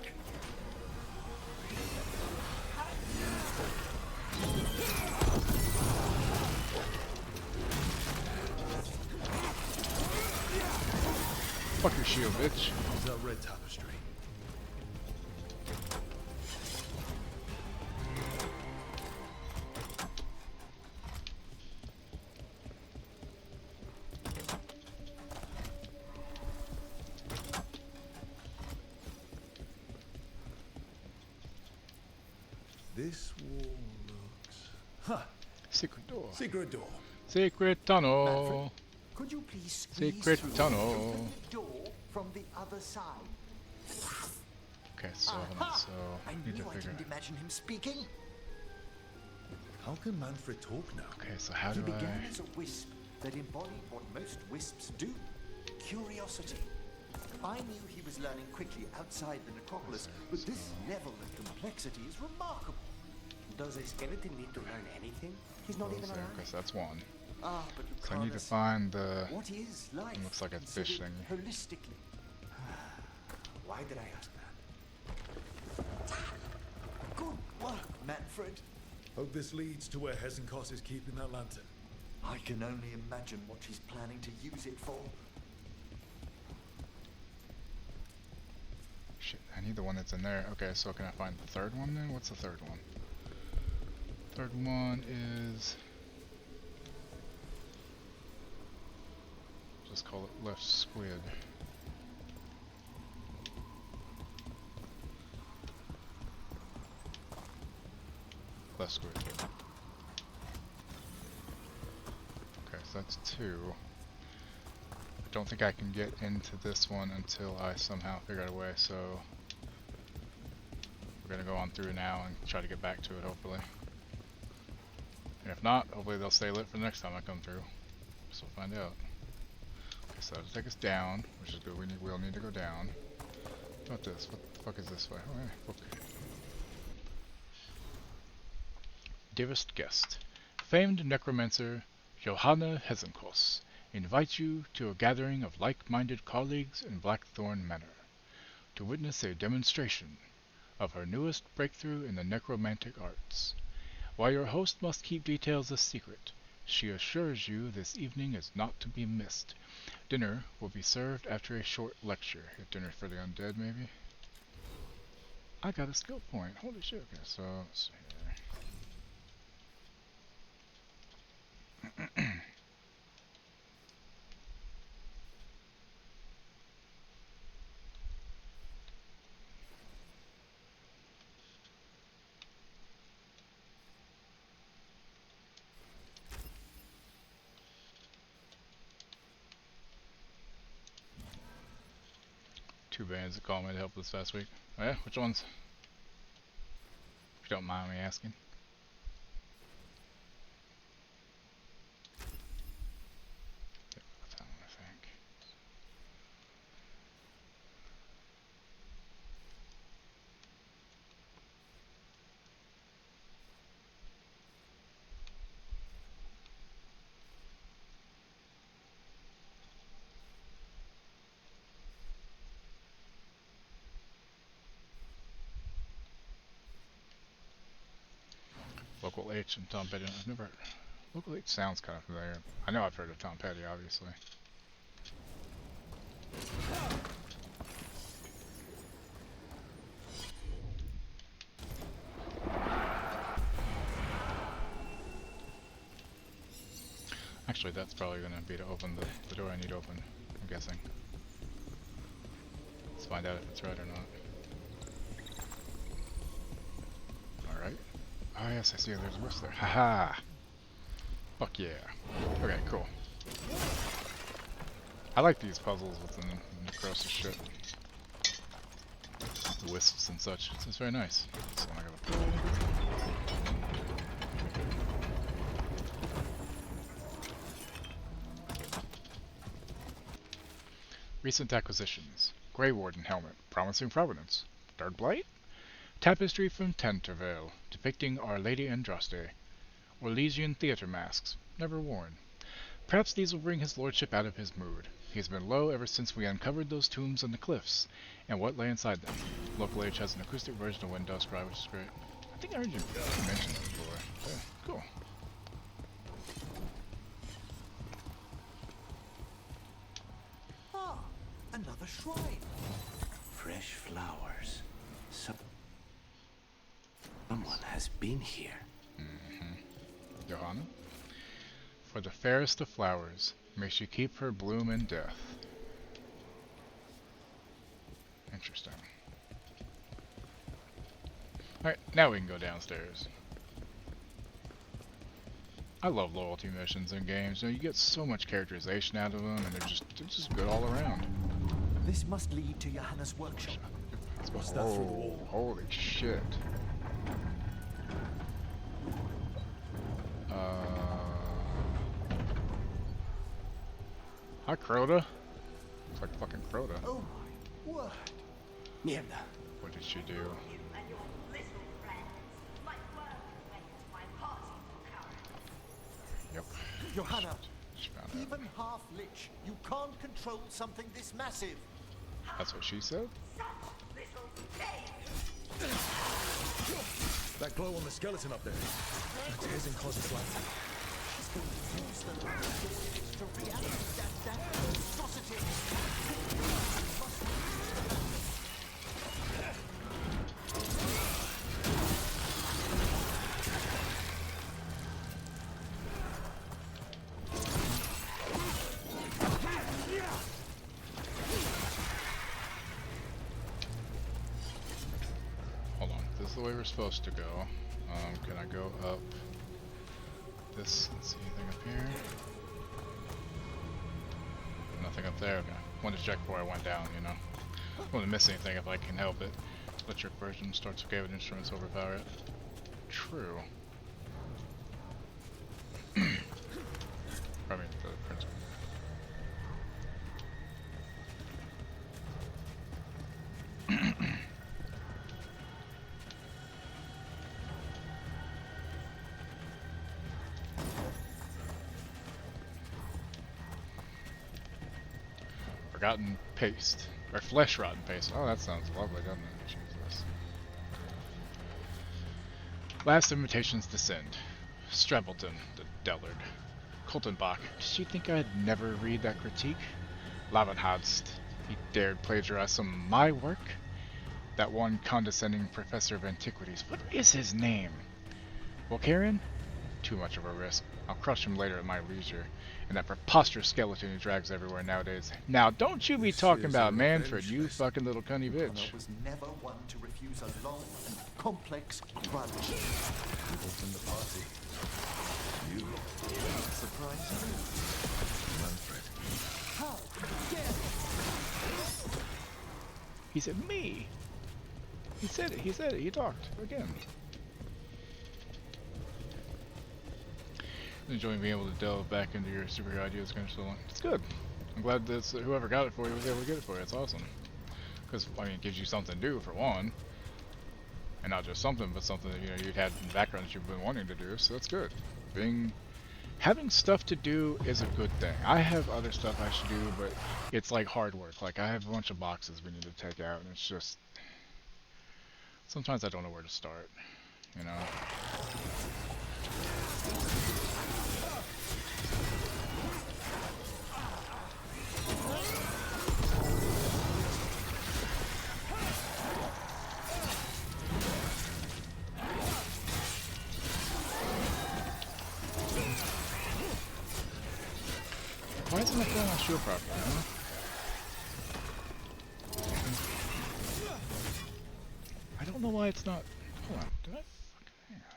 Fuck your shield, bitch. Is that red tapestry? This wall looks... Huh! Secret door. Secret door. Secret tunnel. Manfred, could you please squeeze Secret through tunnel. open the door from the other side? Okay, so hold on, so I need to knew I figure. didn't imagine him speaking. How can Manfred talk now? Okay, so how He do began I? as a wisp that embodied what most wisps do: curiosity. I knew he was learning quickly outside the necropolis, but this level of complexity is remarkable. Does a skeleton need to learn anything? He's not even alive. Okay, so that's one. Ah, but So I need to Lucanus, find the. what is life? It looks like a fish considered thing. holistically. Why did I ask that? Good work, Manfred. Hope this leads to where Hezenkos is keeping that lantern. I can only imagine what she's planning to use it for. Shit, I need the one that's in there. Okay, so can I find the third one then? What's the third one? Third one is. Just call it left squid. Left squid. Okay, so that's two. I don't think I can get into this one until I somehow figure out a way, so we're gonna go on through now and try to get back to it, hopefully. And if not, hopefully they'll stay lit for the next time I come through. So we'll find out. Okay, so that'll take us down, which is good. We'll need to go down. What this? What the fuck is this way? Oh, yeah, fuck. Dearest guest, famed necromancer Johanna Hezenkos invites you to a gathering of like-minded colleagues in Blackthorn Manor to witness a demonstration of her newest breakthrough in the necromantic arts. While your host must keep details a secret, she assures you this evening is not to be missed. Dinner will be served after a short lecture. Dinner for the undead, maybe? I got a skill point. Holy shit. Okay, so let's see here. 2 bands that called me to help this last week. Oh yeah, which ones? If you don't mind me asking. Local H and Tom Petty. I've never. Local H sounds kind of familiar. I know I've heard of Tom Petty, obviously. Actually, that's probably going to be to open the door I need open, I'm guessing. Let's find out if it's right or not. Alright. Oh yes, I see there's a whistler. Haha! Fuck yeah. Okay, cool. I like these puzzles with the necrosis shit. The wisps and such. It's very nice. So I gotta pull. Recent acquisitions. Grey Warden helmet, promising provenance. Third Blight? Tapestry from Tentervale, depicting Our Lady Andraste. Orlesian theatre masks, never worn. Perhaps these will bring his lordship out of his mood. He has been low ever since we uncovered those tombs on the cliffs, and what lay inside them. Local H has an acoustic version of Wind Dust Cry, which is great. I think I heard you mention that before. Yeah, cool. Ah, another shrine. Fresh flowers. Someone has been here. Johanna? For the fairest of flowers, may she keep her bloom in death. Interesting. Alright, now we can go downstairs. I love loyalty missions in games. You know, you get so much characterization out of them, and they're just good all around. This must lead to Johanna's workshop. What's that through the wall? Holy shit. Hi, Crota. Looks like fucking Crota. Oh my word. Mierda. What did she do? Yep. Johanna, even half-lich, you can't control something this massive. That's what she said? That glow on the skeleton up there. That tears in causes life. She's going to use the light to reactivate that monstrosity. The way we're supposed to go. Can I go up this? Let's see, anything up here? Nothing up there. Okay. Wanted to check before I went down, you know. Don't want to miss anything if I can help it. Electric version starts okay with instruments overpower it. True. I mean, the principle. Rotten paste. Or flesh rotten paste. Oh, that sounds lovely, doesn't it? Jesus. Last invitations descend. Strabbleton, the dullard. Coltenbach, did you think I'd never read that critique? Lavenhadst, he dared plagiarize some of my work? That one condescending professor of antiquities, what is his name? Volcarian? Too much of a risk. I'll crush him later at my leisure. And that preposterous skeleton he drags everywhere nowadays. Now, don't you be talking about Manfred, you fucking little cunny bitch. I was never one to refuse a long and complex grudge. You opened the party. You. Surprising. Manfred. How dare you? He said, me. He said it. He said it. He talked again. Enjoying being able to delve back into your superhero ideas kind of so long. It's good. I'm glad that whoever got it for you was able to get it for you. It's awesome. Because, I mean, it gives you something to do, for one. And not just something, but something that, you know, you've had in the background that you've been wanting to do, so that's good. Having stuff to do is a good thing. I have other stuff I should do, but it's like hard work. Like, I have a bunch of boxes we need to take out, and it's just... Sometimes I don't know where to start, you know? Why isn't it going on shield properly, huh? I don't know why it's not... Hold on, did I... Hang on.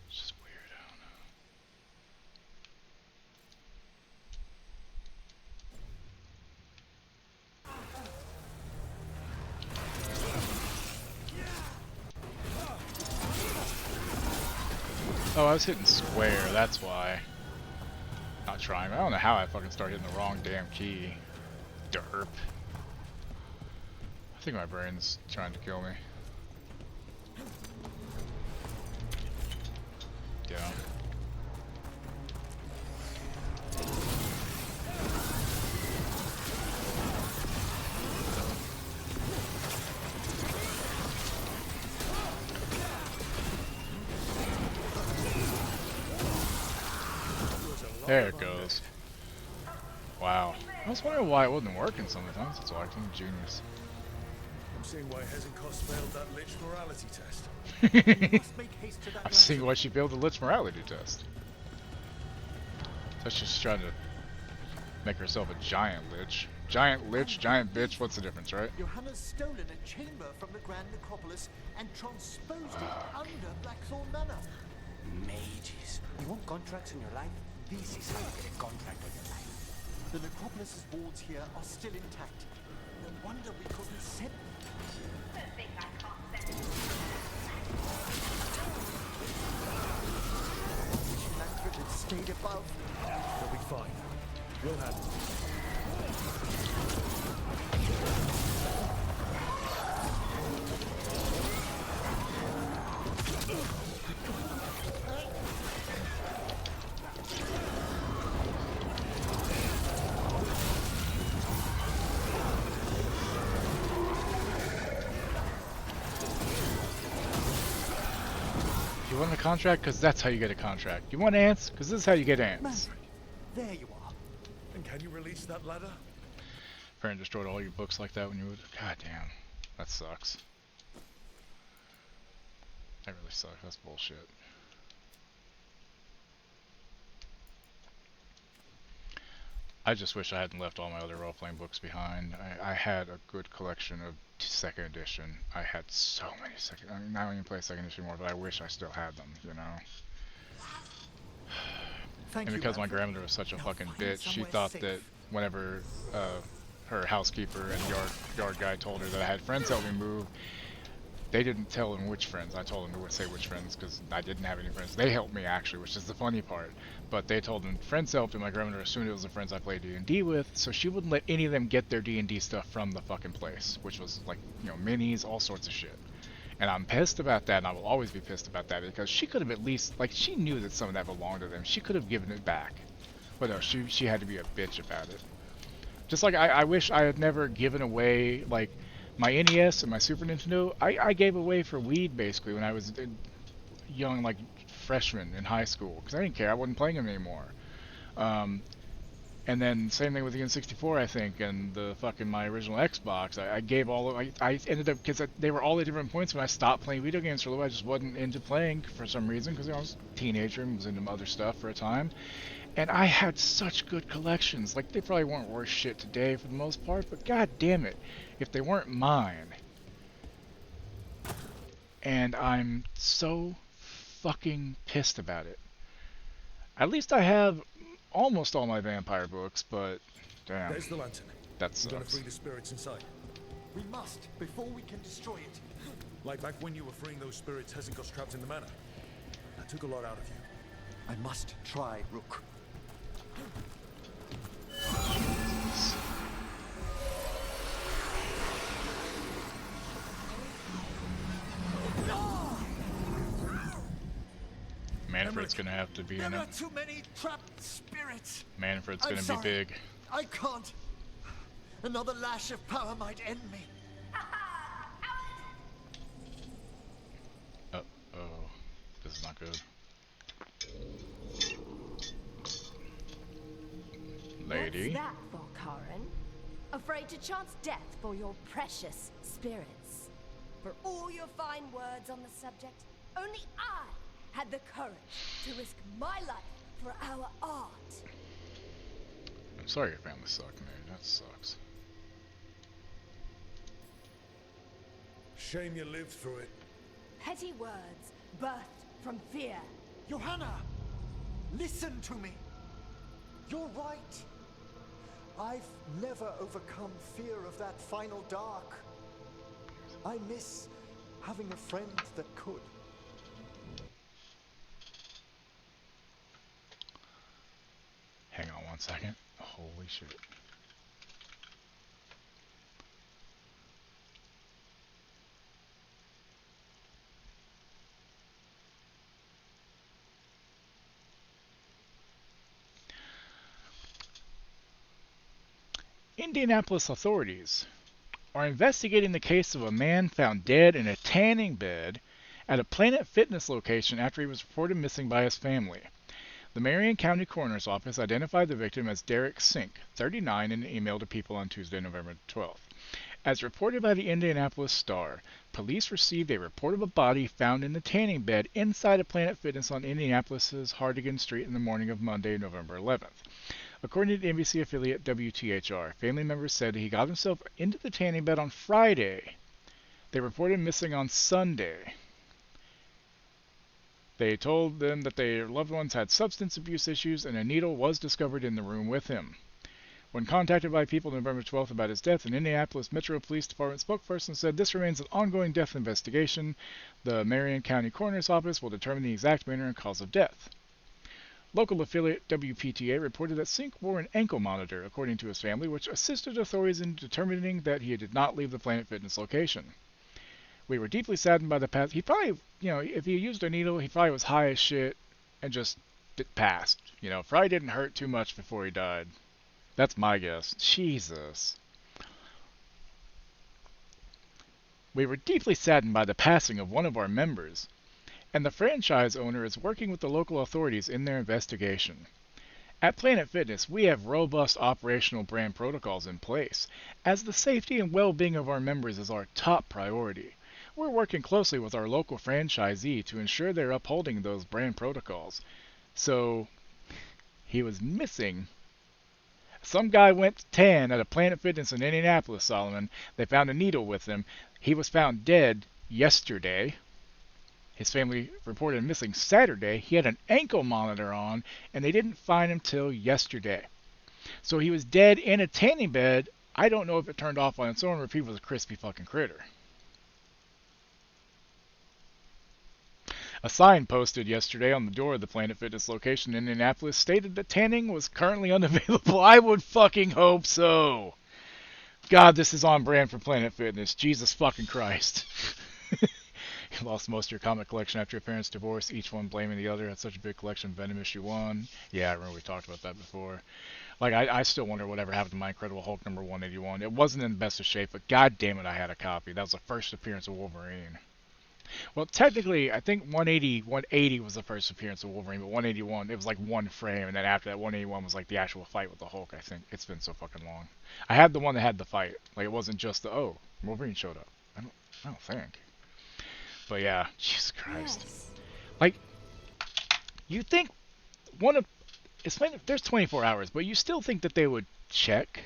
It's just weird, I don't know. Oh, I was hitting square, that's why. Not trying. I don't know how I fucking started hitting the wrong damn key. Derp. I think my brain's trying to kill me. Yeah. There it goes. Wow. I was wondering why it wasn't working sometimes. It's like I'm genius. I'm seeing why Hezenkos failed that Lich morality test. I'm seeing why she failed the Lich morality test. That's just trying to make herself a giant Lich. Giant Lich, giant bitch, what's the difference, right? Johanna's stolen a chamber from the Grand Necropolis and transposed it under Blackthorn Manor. Mages. You want contracts in your life? This is how you get a contract on your life. The Necropolis's wards here are still intact. No wonder we couldn't send them. Manfred had stayed above. They'll be fine. We'll handle it. You want a contract? Because that's how you get a contract. You want ants? Because this is how you get ants. Manfred, there you are. And can you release that ladder? Parent destroyed all your books like that when you would... God damn. That sucks. That really sucks. That's bullshit. I just wish I hadn't left all my other role-playing books behind. I had a good collection of second edition. I had so many second... I mean, I don't even play second edition anymore, but I wish I still had them, you know? And because my grandmother was such a fucking bitch, she thought that whenever her housekeeper and yard guy told her that I had friends help me move, they didn't tell them which friends. I told them to say which friends because I didn't have any friends. They helped me actually, which is the funny part. But they told them friends helped, and my grandmother assumed it was the friends I played D&D with, so she wouldn't let any of them get their D&D stuff from the fucking place, which was like, you know, minis, all sorts of shit. And I'm pissed about that, and I will always be pissed about that because she could have at least, like, she knew that some of that belonged to them. She could have given it back. But no, she had to be a bitch about it. Just like I wish I had never given away, like, my NES and my Super Nintendo. I gave away for weed, basically, when I was a young, like, freshman in high school. Because I didn't care. I wasn't playing them anymore. And then same thing with the N64, I think, and the fucking my original Xbox. I gave all of, I ended up, because they were all at different points when I stopped playing video games for a little while. I just wasn't into playing for some reason, because I was a teenager and was into other stuff for a time. And I had such good collections. Like, they probably weren't worth shit today for the most part, but god damn it, if they weren't mine. And I'm so fucking pissed about it. At least I have almost all my vampire books, but damn. There's the lantern. That We're gonna sucks. free the spirits inside. We must, before we can destroy it. Like back when you were freeing those spirits Hezen got trapped in the manor. That took a lot out of you. I must try, Rook. Manfred's gonna have to be in There it. are too many trapped spirits. Manfred's I'm gonna be sorry. big. I can't. Another lash of power might end me. Oh, this is not good. Lady. What's that for, Karen? Afraid to chance death for your precious spirits? For all your fine words on the subject, only I had the courage to risk my life for our art. I'm sorry your family sucked, man. That sucks. Shame you lived through it. Petty words birthed from fear. Johanna, listen to me. You're right. I've never overcome fear of that final dark. I miss having a friend that could. Hang on one second. Holy shit. Indianapolis authorities are investigating the case of a man found dead in a tanning bed at a Planet Fitness location after he was reported missing by his family. The Marion County Coroner's Office identified the victim as Derek Sink, 39, in an email to people on Tuesday, November 12th. As reported by the Indianapolis Star, police received a report of a body found in the tanning bed inside a Planet Fitness on Indianapolis's Hardigan Street in the morning of Monday, November 11th. According to the NBC affiliate WTHR, family members said he got himself into the tanning bed on Friday. They reported missing on Sunday. They told them that their loved ones had substance abuse issues and a needle was discovered in the room with him. When contacted by people November 12th about his death, an Indianapolis Metro Police Department spokesperson said this remains an ongoing death investigation. The Marion County Coroner's Office will determine the exact manner and cause of death. Local affiliate WPTA reported that Sink wore an ankle monitor, according to his family, which assisted authorities in determining that he did not leave the Planet Fitness location. We were deeply saddened by the past. He probably, if he used a needle, he probably was high as shit and just passed. Probably didn't hurt too much before he died. That's my guess. Jesus. We were deeply saddened by the passing of one of our members, and the franchise owner is working with the local authorities in their investigation. At Planet Fitness, we have robust operational brand protocols in place, as the safety and well-being of our members is our top priority. We're working closely with our local franchisee to ensure they're upholding those brand protocols. So, he was missing. Some guy went to tan at a Planet Fitness in Indianapolis, Solomon. They found a needle with him. He was found dead yesterday. His family reported missing Saturday. He had an ankle monitor on, and they didn't find him till yesterday. So he was dead in a tanning bed. I don't know if it turned off on its own or if he was a crispy fucking critter. A sign posted yesterday on the door of the Planet Fitness location in Indianapolis stated that tanning was currently unavailable. I would fucking hope so. God, this is on brand for Planet Fitness. Jesus fucking Christ. You lost most of your comic collection after your parents' divorce, each one blaming the other. Had such a big collection of Venom issue 1. Yeah, I remember we talked about that before. Like, I still wonder whatever happened to my Incredible Hulk number 181. It wasn't in the best of shape, but god damn it, I had a copy. That was the first appearance of Wolverine. Well, technically, I think 180 was the first appearance of Wolverine, but 181, it was like one frame, and then after that, 181 was like the actual fight with the Hulk, I think. It's been so fucking long. I had the one that had the fight. Like, it wasn't just the, Wolverine showed up. I don't think. But yeah, Jesus Christ. Yes. Like, you think there's 24 hours, but you still think that they would check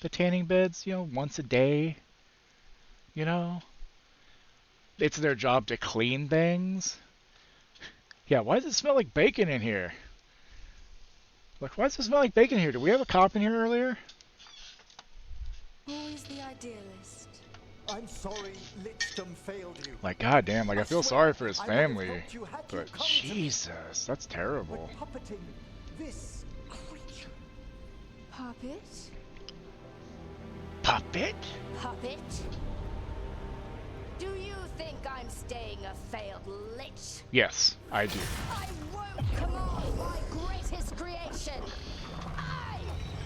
the tanning beds, you know, once a day? You know? It's their job to clean things. Yeah, why does it smell like bacon in here? Like, why does it smell like bacon here? Did we have a cop in here earlier? Always the idealist. I'm sorry Lichdom failed you. Like, goddamn, like I feel sorry for his family, but Jesus, that's terrible. Puppeting this creature. Puppet? Puppet? Puppet? Do you think I'm staying a failed lich? Yes, I do. I won't command my greatest creation. I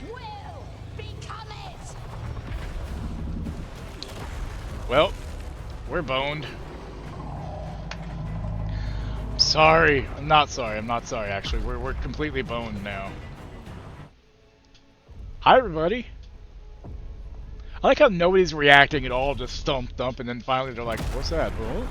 will become it. Well, we're boned. Sorry. I'm not sorry. I'm not sorry, actually. We're completely boned now. Hi, everybody. I like how nobody's reacting at all, just thump, and then finally they're like, what's that, bro?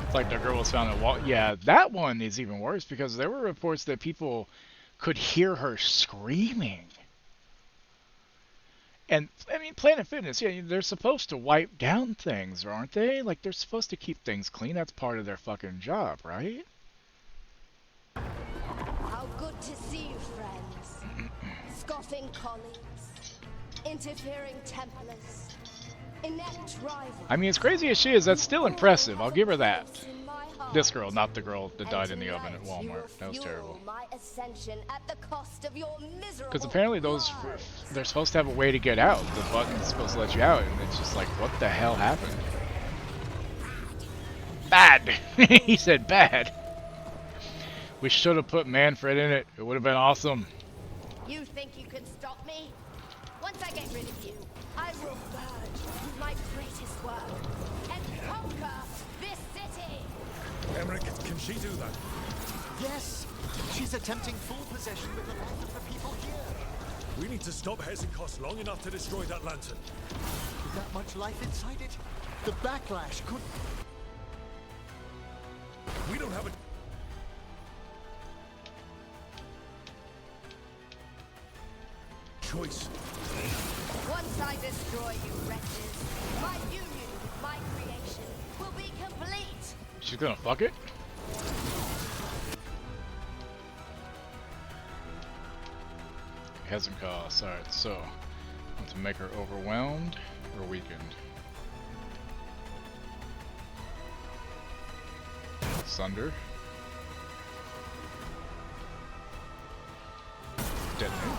It's like the girl was found in a wall. Yeah, that one is even worse because there were reports that people could hear her screaming. And, I mean, Planet Fitness, yeah, they're supposed to wipe down things, aren't they? Like, they're supposed to keep things clean. That's part of their fucking job, right? How good to see you, friends. Scoffing colleagues. Interfering Templars. Inept rivals. I mean, as crazy as she is, that's still impressive. I'll give her that. This girl, not the girl that died in the oven at Walmart. That was terrible. Because apparently they're supposed to have a way to get out. The button's supposed to let you out, and it's just like, what the hell happened? Bad! He said bad. We should have put Manfred in it. It would have been awesome. You think you can stop me? Once I get rid of you, I will merge with my greatest work and conquer this city. Emmerich, can she do that? Yes, she's attempting full possession with the land of the people here. We need to stop Hezenkos long enough to destroy that lantern. With that much life inside it, the backlash could... We don't have a... choice. Once I destroy you wretches, my union with my creation will be complete. She's gonna fuck it? Hasn't cost. Alright, so I want to make her overwhelmed or weakened. Sunder. Detonate.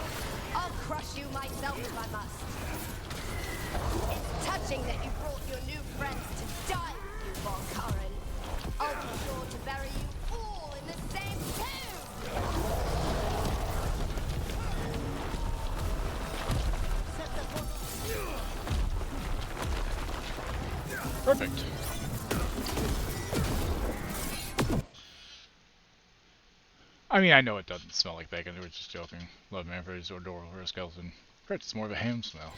I'll crush you myself if I must. It's touching that you brought your new friends to die with you, Volkaren. I'll be sure to bury you all in the same tomb! Perfect. I mean, I know it doesn't smell like bacon. We were just joking. Love Manfred is adorable for a skeleton. Correct, it's more of a ham smell.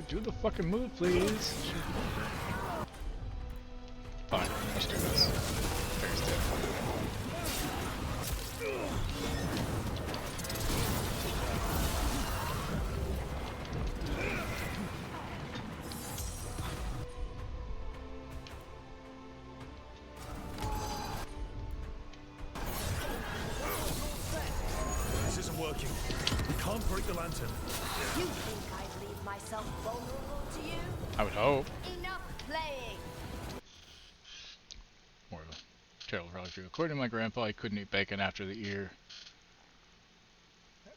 Do the fucking move, please. Fine, let's do this. There's dead. This isn't working. We can't break the lantern. You think I'd leave myself vulnerable to you? I would hope. Enough playing! More of a terrible probably true. According to my grandpa, he couldn't eat bacon after the ear.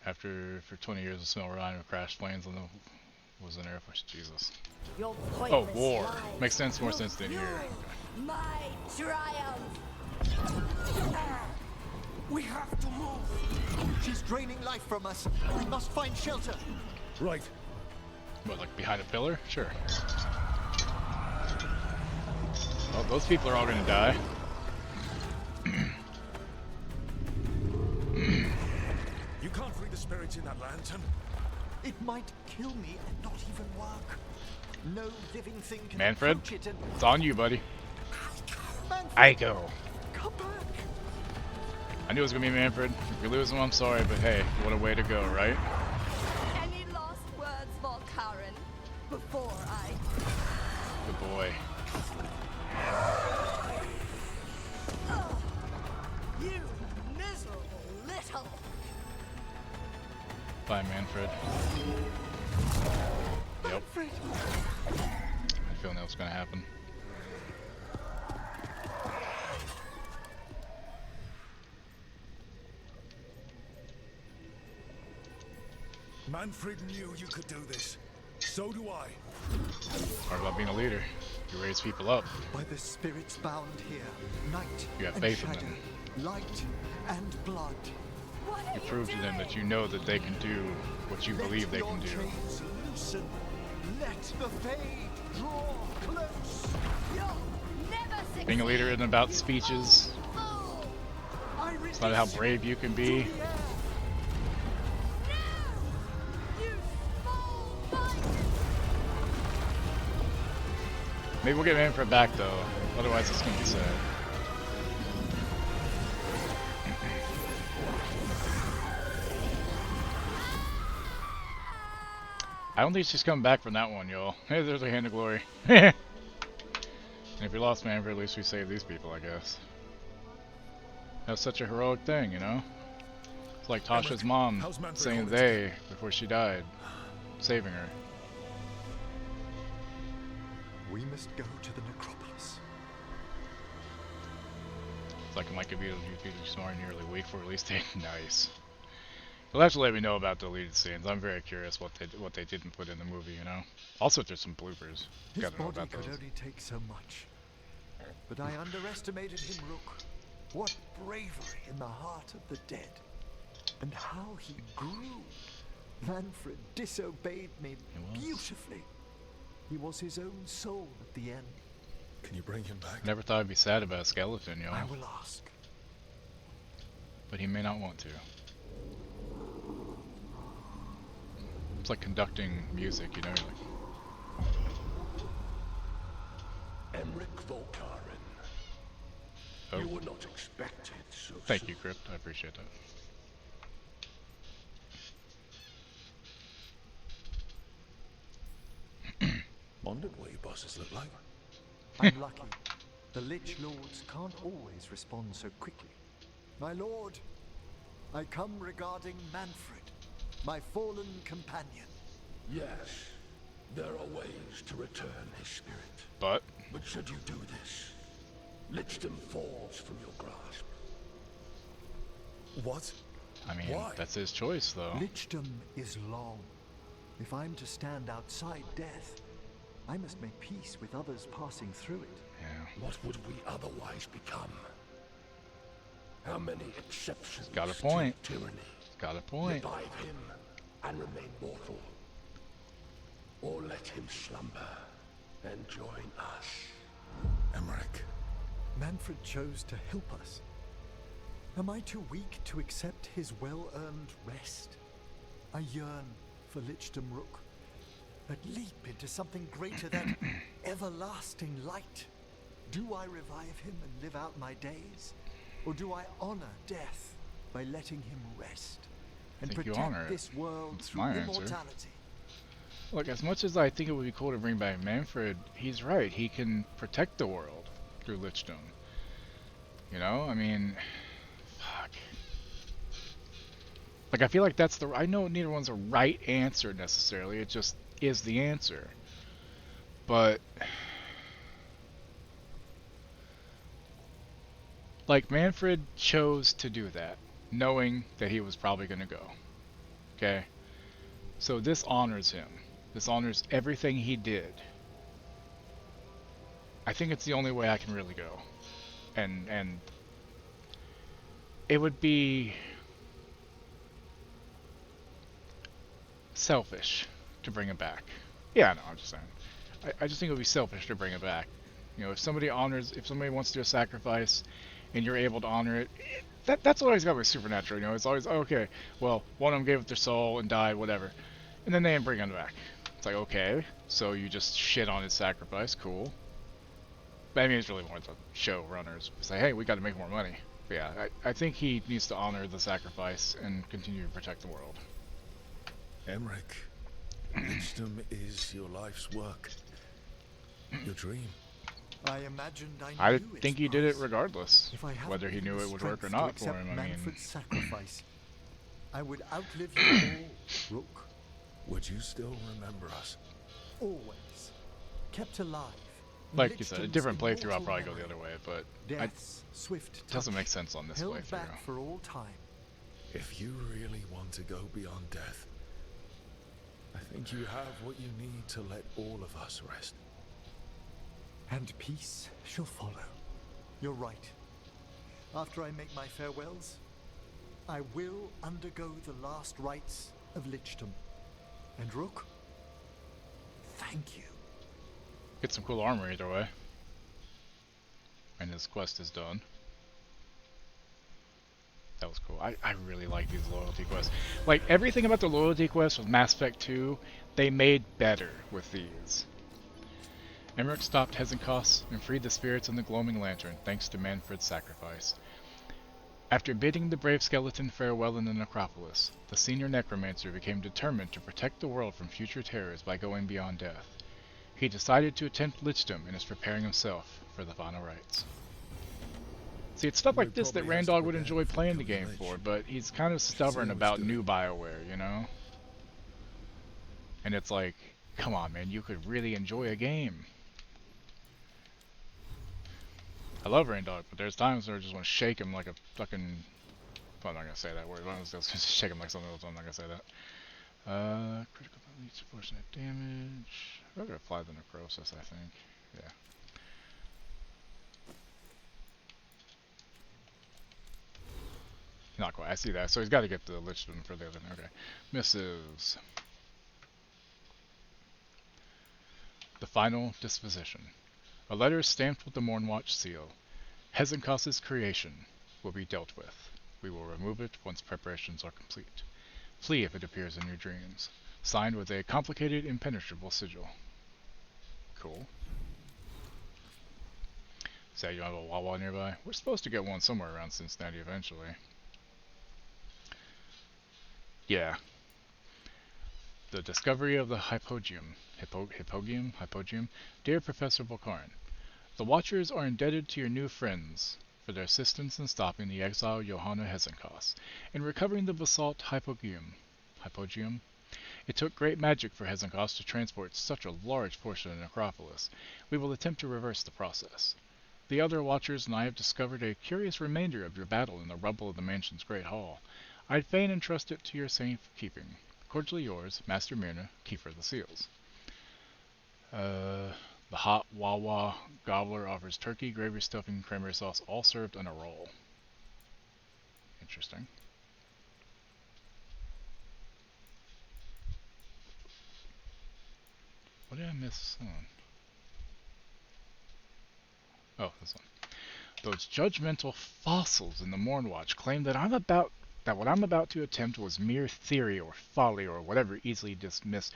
For 20 years of smell rhyme of crashed planes on the was in Air Force. Jesus. Oh, war. Makes sense, more sense than ear. My triumph! We have to move. She's draining life from us. We must find shelter. Right. What, like behind a pillar? Sure. Well, those people are all gonna die. You can't free the spirits in that lantern. It might kill me and not even work. No living thing can Manfred, approach it and... it's on you, buddy. Manfred, I go. come back. I knew it was gonna be Manfred. If you're losing, I'm sorry, but hey, what a way to go, right? Any last words for Karen before I... Good boy. Oh, you miserable little... Bye, Manfred. Yep. Manfred. I feel that was gonna happen. Manfred knew you could do this. So do I. Part about being a leader. You raise people up. By the spirits bound here, night You have and faith in shadow, them. light and blood. You prove to them that you know that they can do what you believe they can do. Chains loosen. Let the fade draw close. You'll never Being a leader isn't about speeches. It's not how brave you can be. Maybe we'll get Manfred back though. Otherwise, it's gonna be sad. I don't think she's coming back from that one, y'all. Hey, there's a hand of glory. And if we lost Manfred, at least we saved these people, I guess. That's such a heroic thing, you know? It's like Tasha's mom saying they before she died, saving her. We must go to the necropolis. It's like Mike could be snoring nearly weak for at least 8. Nice. You'll have to let me know about the deleted scenes. I'm very curious what they didn't put in the movie, you know? Also, there's some bloopers. His Gotta know body about could those. only take so much. But I underestimated him, Rook. What bravery in the heart of the dead. And how he grew. Manfred disobeyed me beautifully. He was his own soul at the end. Can you bring him back? Never thought I'd be sad about a skeleton, y'all. I will ask. But he may not want to. It's like conducting music, you know? Like, Emmerich Volkaren. oh. You were not expected so Thank soon. you, Crypt. I appreciate that. Wondered what your bosses look like. I'm lucky. The Lich Lords can't always respond so quickly. My lord, I come regarding Manfred, my fallen companion. Yes, there are ways to return his spirit. But should you do this, Lichdom falls from your grasp. What? I mean, Why? that's his choice, though. Lichdom is long. If I'm to stand outside death, I must make peace with others passing through it. Yeah. What would we otherwise become? How many exceptions Got a point. to tyranny? Got a point. Revive him and remain mortal. Or let him slumber and join us. Emmerich. Manfred chose to help us. Am I too weak to accept his well-earned rest? I yearn for Lichdom Rook, but leap into something greater than everlasting light. Do I revive him and live out my days? Or do I honor death by letting him rest and I think you protect honor it. this world That's through my answer. immortality? Look, as much as I think it would be cool to bring back Manfred, he's right. He can protect the world through Lichdom. You know, I mean, fuck. Like, I feel like that's the... I know neither one's a right answer, necessarily. It just is the answer. But... like, Manfred chose to do that, knowing that he was probably going to go. Okay? So this honors him. This honors everything he did. I think it's the only way I can really go. And it would be selfish to bring it back. Yeah, no, I'm just saying. I just think it would be selfish to bring it back. You know, if somebody wants to do a sacrifice, and you're able to honor it, that's what always got with Supernatural. You know, it's always, okay, well, one of them gave up their soul and died, whatever, and then they didn't bring it back. It's like, okay, so you just shit on his sacrifice, cool. But I mean, it's really more the showrunners. Say, hey, we got to make more money. But yeah, I think he needs to honor the sacrifice and continue to protect the world. Emmerich, wisdom is your life's work. Your dream. I imagined I think he did it regardless, whether he knew it would work or not for him. I mean, Manfred's sacrifice, I would outlive you all, Rook. Would you still remember us? Always. Kept alive. Like you said, a different playthrough, I'll probably go the other way, but swift doesn't make sense on this held playthrough. Back for all time. If you really want to go beyond death, I think you have what you need to let all of us rest. And peace shall follow. You're right. After I make my farewells, I will undergo the last rites of lichdom. And Rook, thank you. Get some cool armor either way. And his quest is done. That was cool. I really like these loyalty quests. Like, everything about the loyalty quests with Mass Effect 2, they made better with these. Emmerich stopped Hezenkos and freed the spirits in the glowing lantern, thanks to Manfred's sacrifice. After bidding the brave skeleton farewell in the necropolis, the senior necromancer became determined to protect the world from future terrors by going beyond death. He decided to attempt lichdom and is preparing himself for the final rites. See, it's stuff like this that Randog would enjoy playing the game for, but he's kind of stubborn about new BioWare, you know? And it's like, come on, man, you could really enjoy a game. I love Randog, but there's times where I just want to shake him like a fucking... Well, I'm not going to say that word. I was just shake him like something else. I'm not going to say that. Critical leads proportionate damage. I'm going to apply the necrosis, I think. Yeah. Not quite. I see that. So he's got to get the lichdom for the other. Okay. Misses. The final disposition. A letter stamped with the Mornwatch seal. Hezenkos' creation will be dealt with. We will remove it once preparations are complete. Flee if it appears in your dreams. Signed with a complicated, impenetrable sigil. Cool. Say you have a Wawa nearby? We're supposed to get one somewhere around Cincinnati eventually. Yeah. The discovery of the Hypogeum. Hypogeum? Dear Professor Volkarin, the Watchers are indebted to your new friends for their assistance in stopping the exile Johanna Hezenkos and recovering the basalt Hypogeum. It took great magic for Hezenkos to transport such a large portion of the necropolis. We will attempt to reverse the process. The other Watchers and I have discovered a curious remainder of your battle in the rubble of the mansion's great hall. I'd fain entrust it to your safe keeping. Cordially yours, Master Myrna, Keeper of the Seals. The hot Wawa gobbler offers turkey, gravy, stuffing, cranberry sauce, all served on a roll. Interesting. What did I miss on? Oh, this one. Those judgmental fossils in the Mornwatch claim that what I'm about to attempt was mere theory or folly or whatever easy dismissal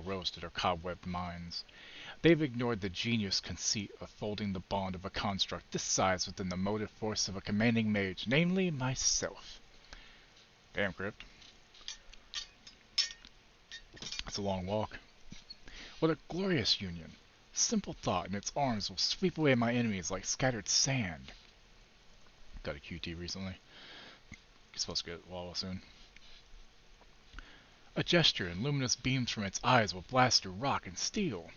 rose to their cobwebbed minds. They've ignored the genius conceit of folding the bond of a construct this size within the motive force of a commanding mage, namely myself. Damn, Crypt. It's a long walk. What a glorious union. Simple thought, and its arms will sweep away my enemies like scattered sand. Got a QT recently. Supposed to get Wawa soon. A gesture and luminous beams from its eyes will blast through rock and steel.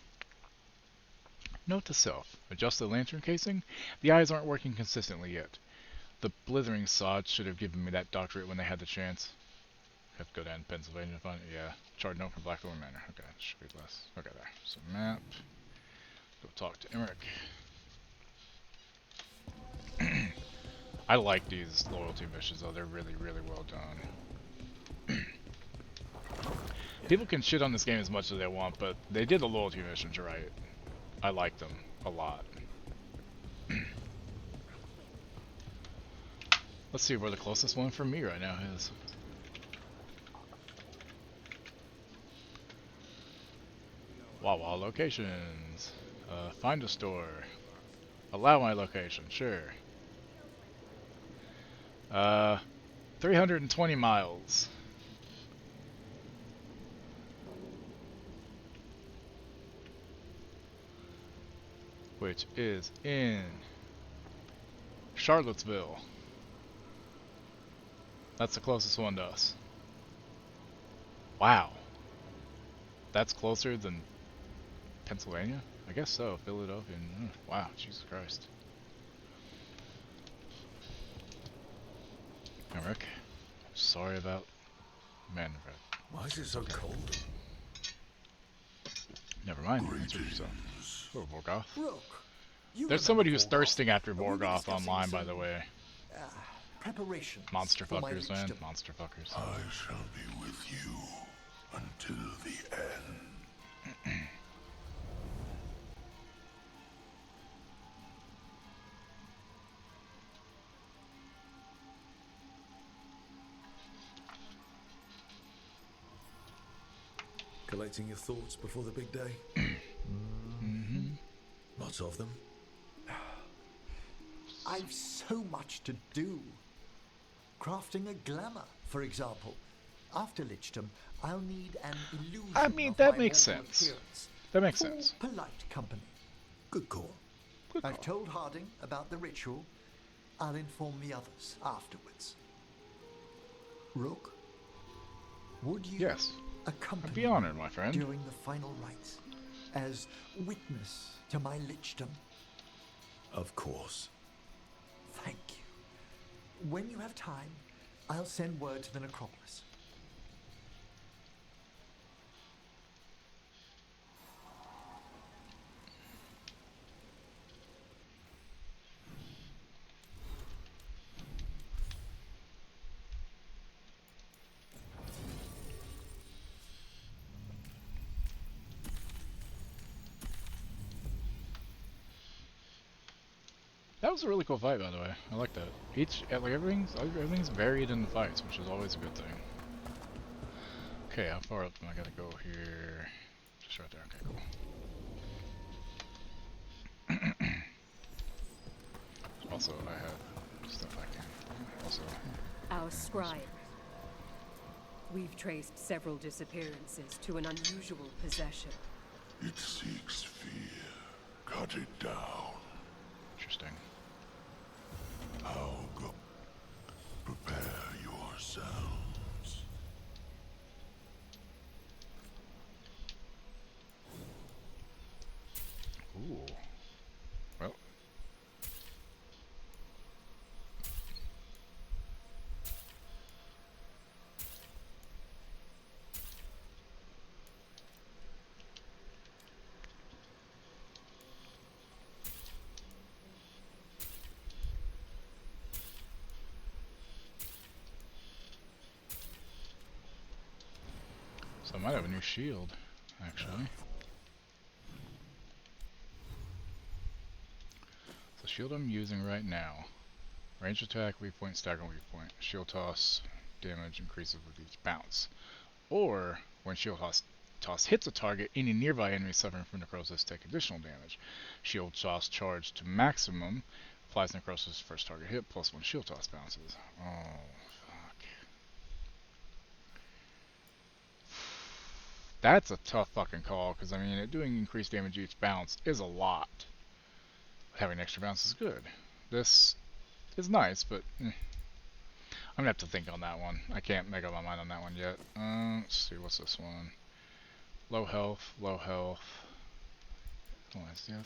Note to self, adjust the lantern casing. The eyes aren't working consistently yet. The blithering sods should have given me that doctorate when they had the chance. Have to go down to Pennsylvania to find it. Yeah. Charred note from Blackthorn Manor. Okay, should be less. Okay, there. So map. Go talk to Emmerich. I like these loyalty missions though, they're really, really well done. People can shit on this game as much as they want, but they did the loyalty missions right. I like them a lot. Let's see where the closest one for me right now is. Wawa locations. Find a store. Allow my location, sure. 320 miles. Which is in Charlottesville. That's the closest one to us. Wow. That's closer than Pennsylvania? I guess so. Philadelphia. Wow, Jesus Christ. Eric, sorry about Manfred. Why is it so cold? Never mind. Answer yourself. Oh, Vorgoth. Rook, There's somebody who's thirsting after Vorgoth online, by the way. Preparation. Monster fuckers, man. Monster fuckers. I shall be with you until the end. Collecting your thoughts before the big day? Lots of them? I've so much to do. Crafting a glamour, for example. After Lichdom, I'll need an illusion. I mean, of that my makes mortal sense. appearance. That makes For sense. polite company. Good call. I've told Harding about the ritual. I'll inform the others afterwards. Rook, would you accompany I'd be honored, my friend. during the final rites as witness to my Lichdom? Of course. Thank you. When you have time, I'll send word to the necropolis. That was a really cool fight, by the way. I like that. Everything's varied in the fights, which is always a good thing. Okay, how far up am I gotta go here? Just right there. Okay, cool. Also, I have stuff I can. Also, Our scribe. We've traced several disappearances to an unusual possession. It seeks fear. Cut it down. Interesting. How go? Prepare yourselves. Ooh. Well. So I might have a new shield, actually. The shield I'm using right now. Range attack, weak point, stagger weak point. Shield toss damage increases with each bounce. Or, when shield toss hits a target, any nearby enemy suffering from necrosis take additional damage. Shield toss charge to maximum. Applies necrosis first target hit, plus 1 shield toss bounces. Oh, fuck. That's a tough fucking call, because I mean, doing increased damage each bounce is a lot. Having extra bounce is good. This is nice, but I'm gonna have to think on that one. I can't make up my mind on that one yet. Let's see, what's this one? Low health, low health. Oh, yeah,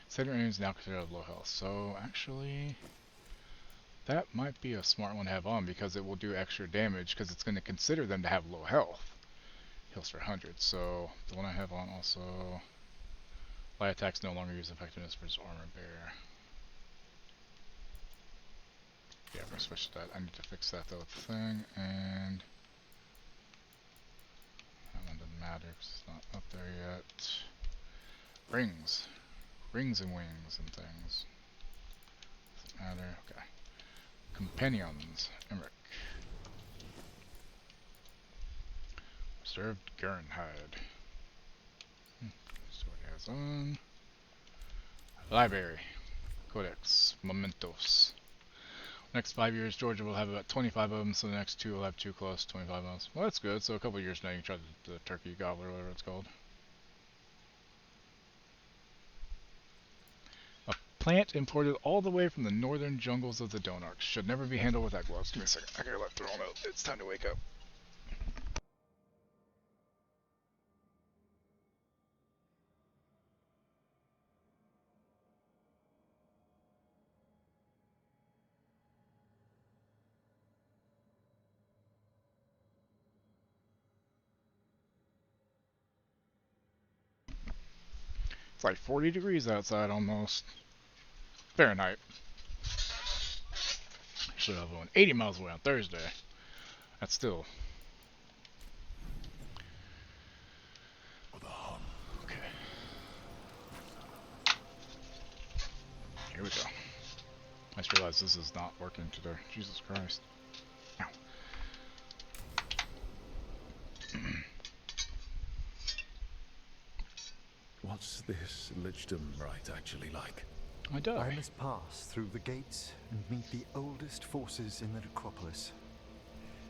Center is now considered low health. So actually, that might be a smart one to have on because it will do extra damage because it's going to consider them to have low health. Heals for 100. So the one I have on also. Light attacks no longer use effectiveness versus armor bearer. Yeah, we're gonna switch to that. I need to fix that though with the thing, and that one doesn't matter because it's not up there yet. Rings. Rings and wings and things. Doesn't matter. Okay. Companions. Emmerich. Served Gernhide. So what he has on. Library. Codex. Mementos. Next 5 years, Georgia will have about 25 of them, so the next 2 will have 2 close, 25 of them. Well, that's good. So a couple of years now, you can try the turkey gobbler, or whatever it's called. A plant imported all the way from the northern jungles of the Donarchs. Should never be handled without gloves. Give me a second. I gotta let Thrall know. It's time to wake up. It's like 40 degrees outside almost. Fahrenheit. Should have went 80 miles away on Thursday. That's still. Okay. Here we go. I just realized this is not working today. Jesus Christ. Ow. What's this Lichdom rite actually like? I must pass through the gates and meet the oldest forces in the necropolis.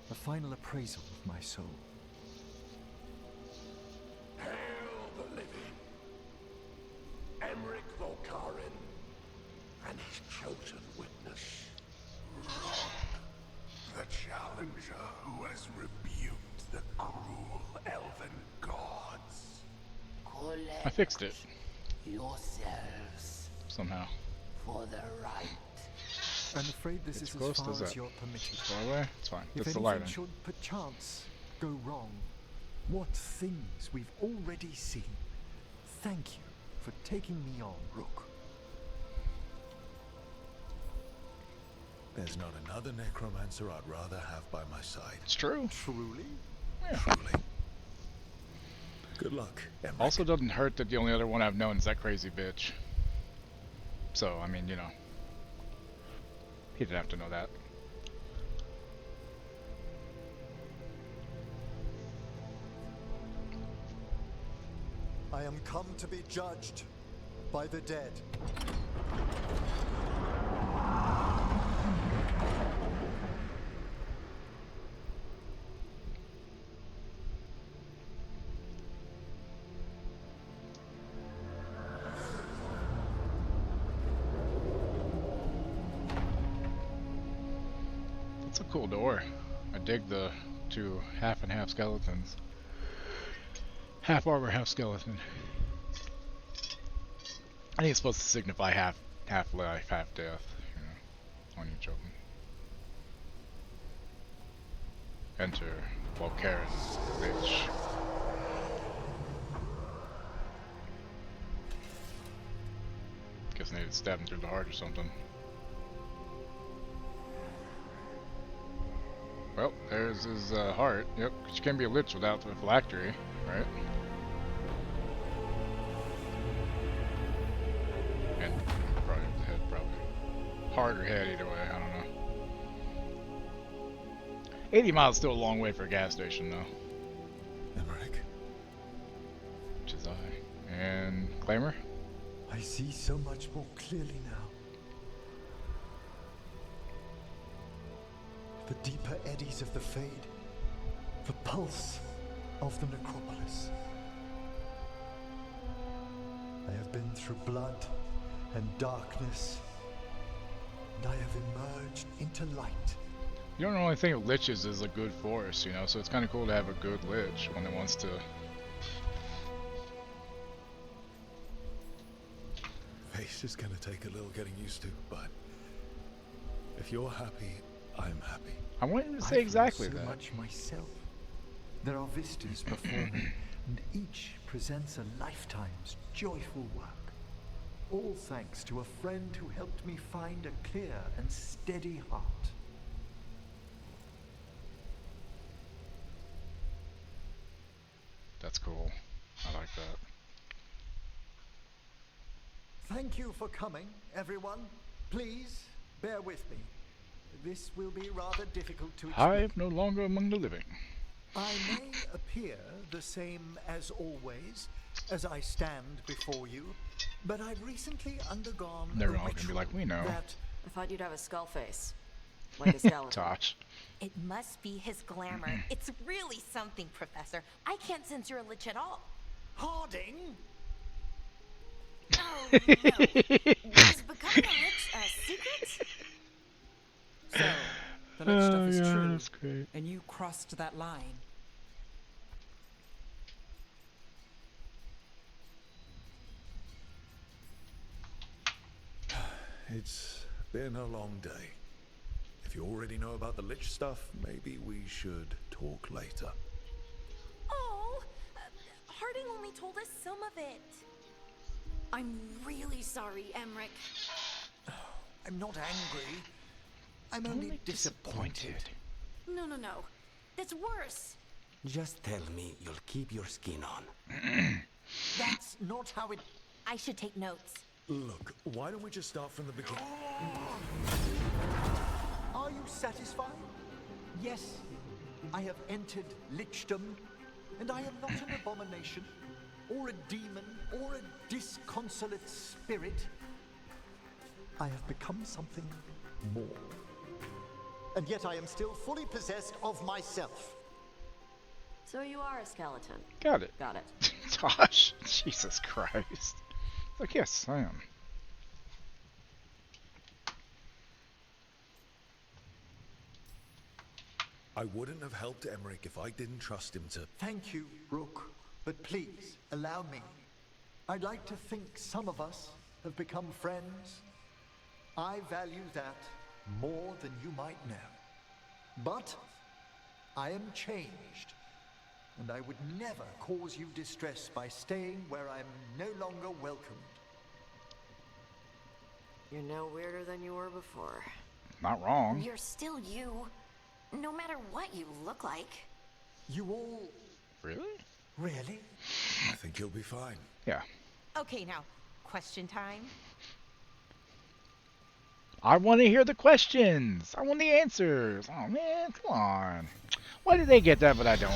A final appraisal of my soul. Hail the living! Emmerich Volkaren and his chosen witness, Rod, the challenger who has rebuked the cruel elven gods. I fixed it. Yourselves somehow. for the right. I'm afraid this It's is close, as far does as that? you're permitted. Far away? It's fine. If That's the anything lighting. should perchance go wrong, what things we've already seen. Thank you for taking me on, Rook. There's not another necromancer I'd rather have by my side. It's true. Truly? Yeah. Truly. Good luck, Emmerich. Also doesn't hurt that the only other one I've known is that crazy bitch. So, I mean, you know. He didn't have to know that. I am come to be judged by the dead. It's a cool door. I dig the 2 half and half skeletons. Half armor, half skeleton. I think it's supposed to signify half life, half death, you know, on each of them. Enter Volkaren, Lich. Guess they needed to stab him through the heart or something. Well, there's his heart. Yep, 'cause you can't be a lich without the phylactery, right? And probably the head, probably. Heart or head, either way, I don't know. 80 miles is still a long way for a gas station, though. Emmerich. Which is I. And Claimer? I see so much more clearly now. The deeper eddies of the Fade. The pulse of the necropolis. I have been through blood and darkness, and I have emerged into light. You don't normally think of liches as a good force, you know, so it's kind of cool to have a good lich, one that wants to... Face is gonna take a little getting used to, but if you're happy, I'm happy. I want you to say I've exactly learned so that. much myself. There are vistas before me, and each presents a lifetime's joyful work. All thanks to a friend who helped me find a clear and steady heart. That's cool. I like that. Thank you for coming, everyone. Please, bear with me. This will be rather difficult to explain. I am no longer among the living. I may appear the same as always, as I stand before you, but I've recently undergone They're a all gonna be like, we know. that I thought you'd have a skull face. Like a skeleton. Tosh. It must be his glamour. It's really something, Professor. I can't sense you're a lich at all. Harding? Oh, no. Was becoming a lich a secret? So, the lich stuff is yeah, true, that's great. and you crossed that line. It's been a long day. If you already know about the lich stuff, maybe we should talk later. Oh, Harding only told us some of it. I'm really sorry, Emmerich. I'm not angry. I'm only disappointed. No. That's worse. Just tell me you'll keep your skin on. That's not how it... I should take notes. Look, why don't we just start from the beginning? Are you satisfied? Yes, I have entered lichdom, and I am not an abomination, or a demon, or a disconsolate spirit. I have become something more. And yet I am still fully possessed of myself. So you are a skeleton. Got it. Got it. Tosh. Jesus Christ. Like, yes, I am. I wouldn't have helped Emmerich if I didn't trust him to... Thank you, Rook, but please, allow me. I'd like to think some of us have become friends. I value that more than you might know. But I am changed, and I would never cause you distress by staying where I'm no longer welcomed. You're no weirder than you were before. Not wrong. You're still you, no matter what you look like. You all... Really? Really? I think you'll be fine. Yeah. Okay, now, question time. I want to hear the questions. I want the answers. Oh man, come on. Why did they get that, but I don't?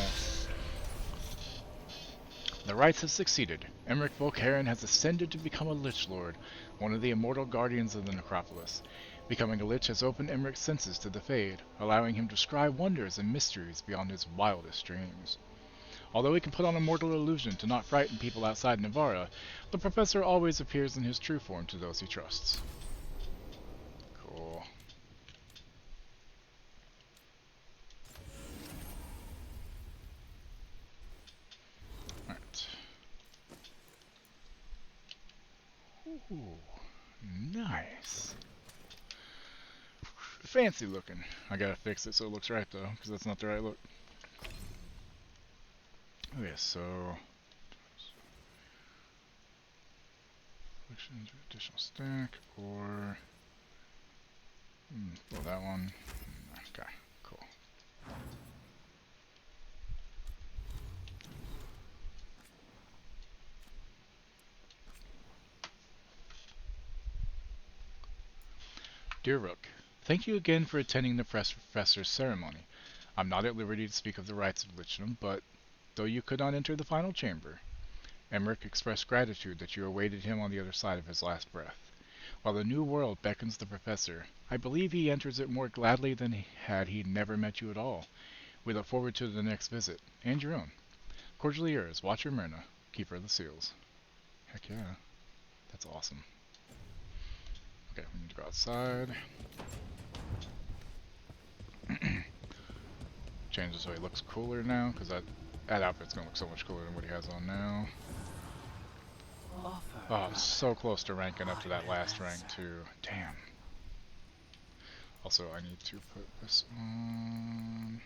The rites have succeeded. Emmerich Volkaren has ascended to become a Lich Lord, one of the immortal guardians of the necropolis. Becoming a Lich has opened Emmerich's senses to the Fade, allowing him to scry wonders and mysteries beyond his wildest dreams. Although he can put on a mortal illusion to not frighten people outside Navarra, the Professor always appears in his true form to those he trusts. Cool. Alright. Ooh, nice. Fancy looking. I gotta fix it so it looks right though, because that's not the right look. Okay, so collections, additional stack, or well, that one. Okay, cool. Dear Rook, thank you again for attending the Professor's ceremony. I'm not at liberty to speak of the rites of Lichdom, but though you could not enter the final chamber, Emmerich expressed gratitude that you awaited him on the other side of his last breath. While the new world beckons the Professor, I believe he enters it more gladly than had he never met you at all. We look forward to the next visit, and your own. Cordially yours, Watcher Myrna, Keeper of the Seals. Heck yeah. That's awesome. Okay, we need to go outside. Change it so he looks cooler now, because that outfit's going to look so much cooler than what he has on now. Oh, I'm so close to ranking up to that last rank too. Damn. Also, I need to put this on.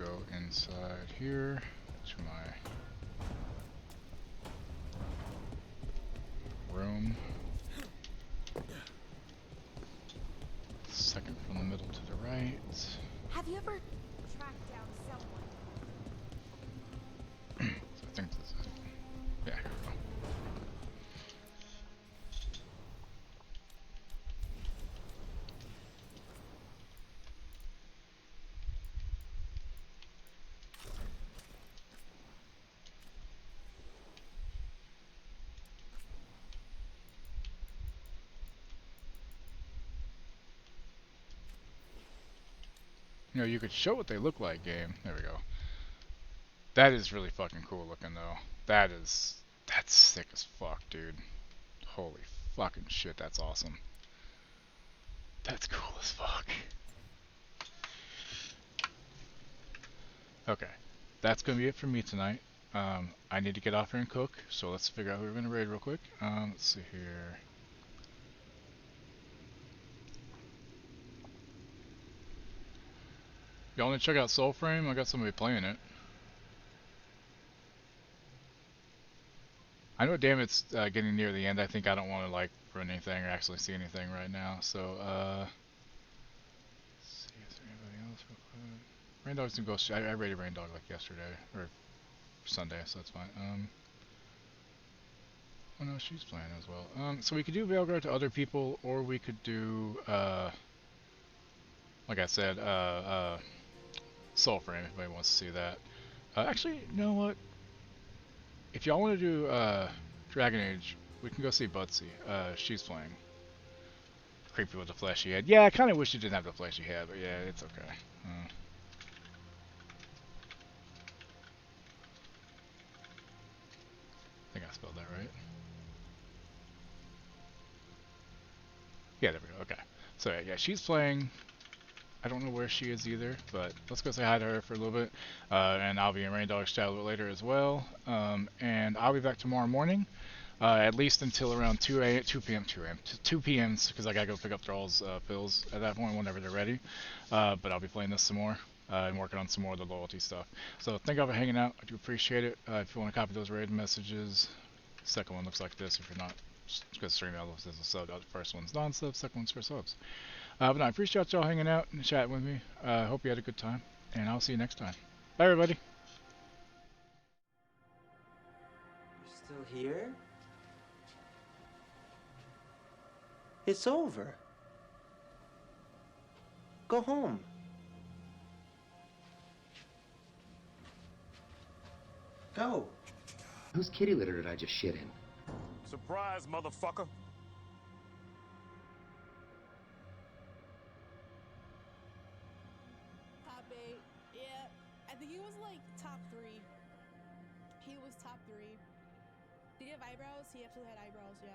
go inside here to my room. Second from the middle to the right. Have you ever tracked down someone? So I think this is it. Yeah, here we go. You know, you could show what they look like, game. There we go. That is really fucking cool looking, though. That's sick as fuck, dude. Holy fucking shit, that's awesome. That's cool as fuck. Okay, that's gonna be it for me tonight. I need to get off here and cook, so let's figure out who we're gonna raid real quick. Let's see here. Y'all wanna check out Soulframe? I got somebody playing it. I know, damn, it's getting near the end. I think I don't want to like run anything or actually see anything right now. So, let's see, is there anybody else real quick? Rain Dog's gonna go. I raided Rain Dog like yesterday or Sunday, so that's fine. Oh no, she's playing as well. So we could do Veilguard to other people, or we could do, like I said, Soulframe if anybody wants to see that. Actually, you know what? If y'all want to do Dragon Age, we can go see Butsy. She's playing. Creepy with the fleshy head. Yeah, I kind of wish you didn't have the fleshy head, but yeah, it's okay. I think I spelled that right. Yeah, there we go. Okay. So yeah, she's playing. I don't know where she is either, but let's go say hi to her for a little bit. And I'll be in Rain Dog's chat a little later as well. And I'll be back tomorrow morning, at least until around 2 p.m. because I gotta go pick up Thrall's pills at that point whenever they're ready. But I'll be playing this some more and working on some more of the loyalty stuff. So thank y'all for hanging out. I do appreciate it. If you want to copy those raid messages, second one looks like this. If you're not, just because stream levels is a sub. The first one's non-sub, second one's for subs. But no, I appreciate y'all hanging out and chatting with me. Hope you had a good time, and I'll see you next time. Bye, everybody. You're still here? It's over. Go home. Go. Whose kitty litter did I just shit in? Surprise, motherfucker. Top 8. Yeah. I think he was like top 3. He was top 3. Did he have eyebrows? He absolutely had eyebrows, yeah.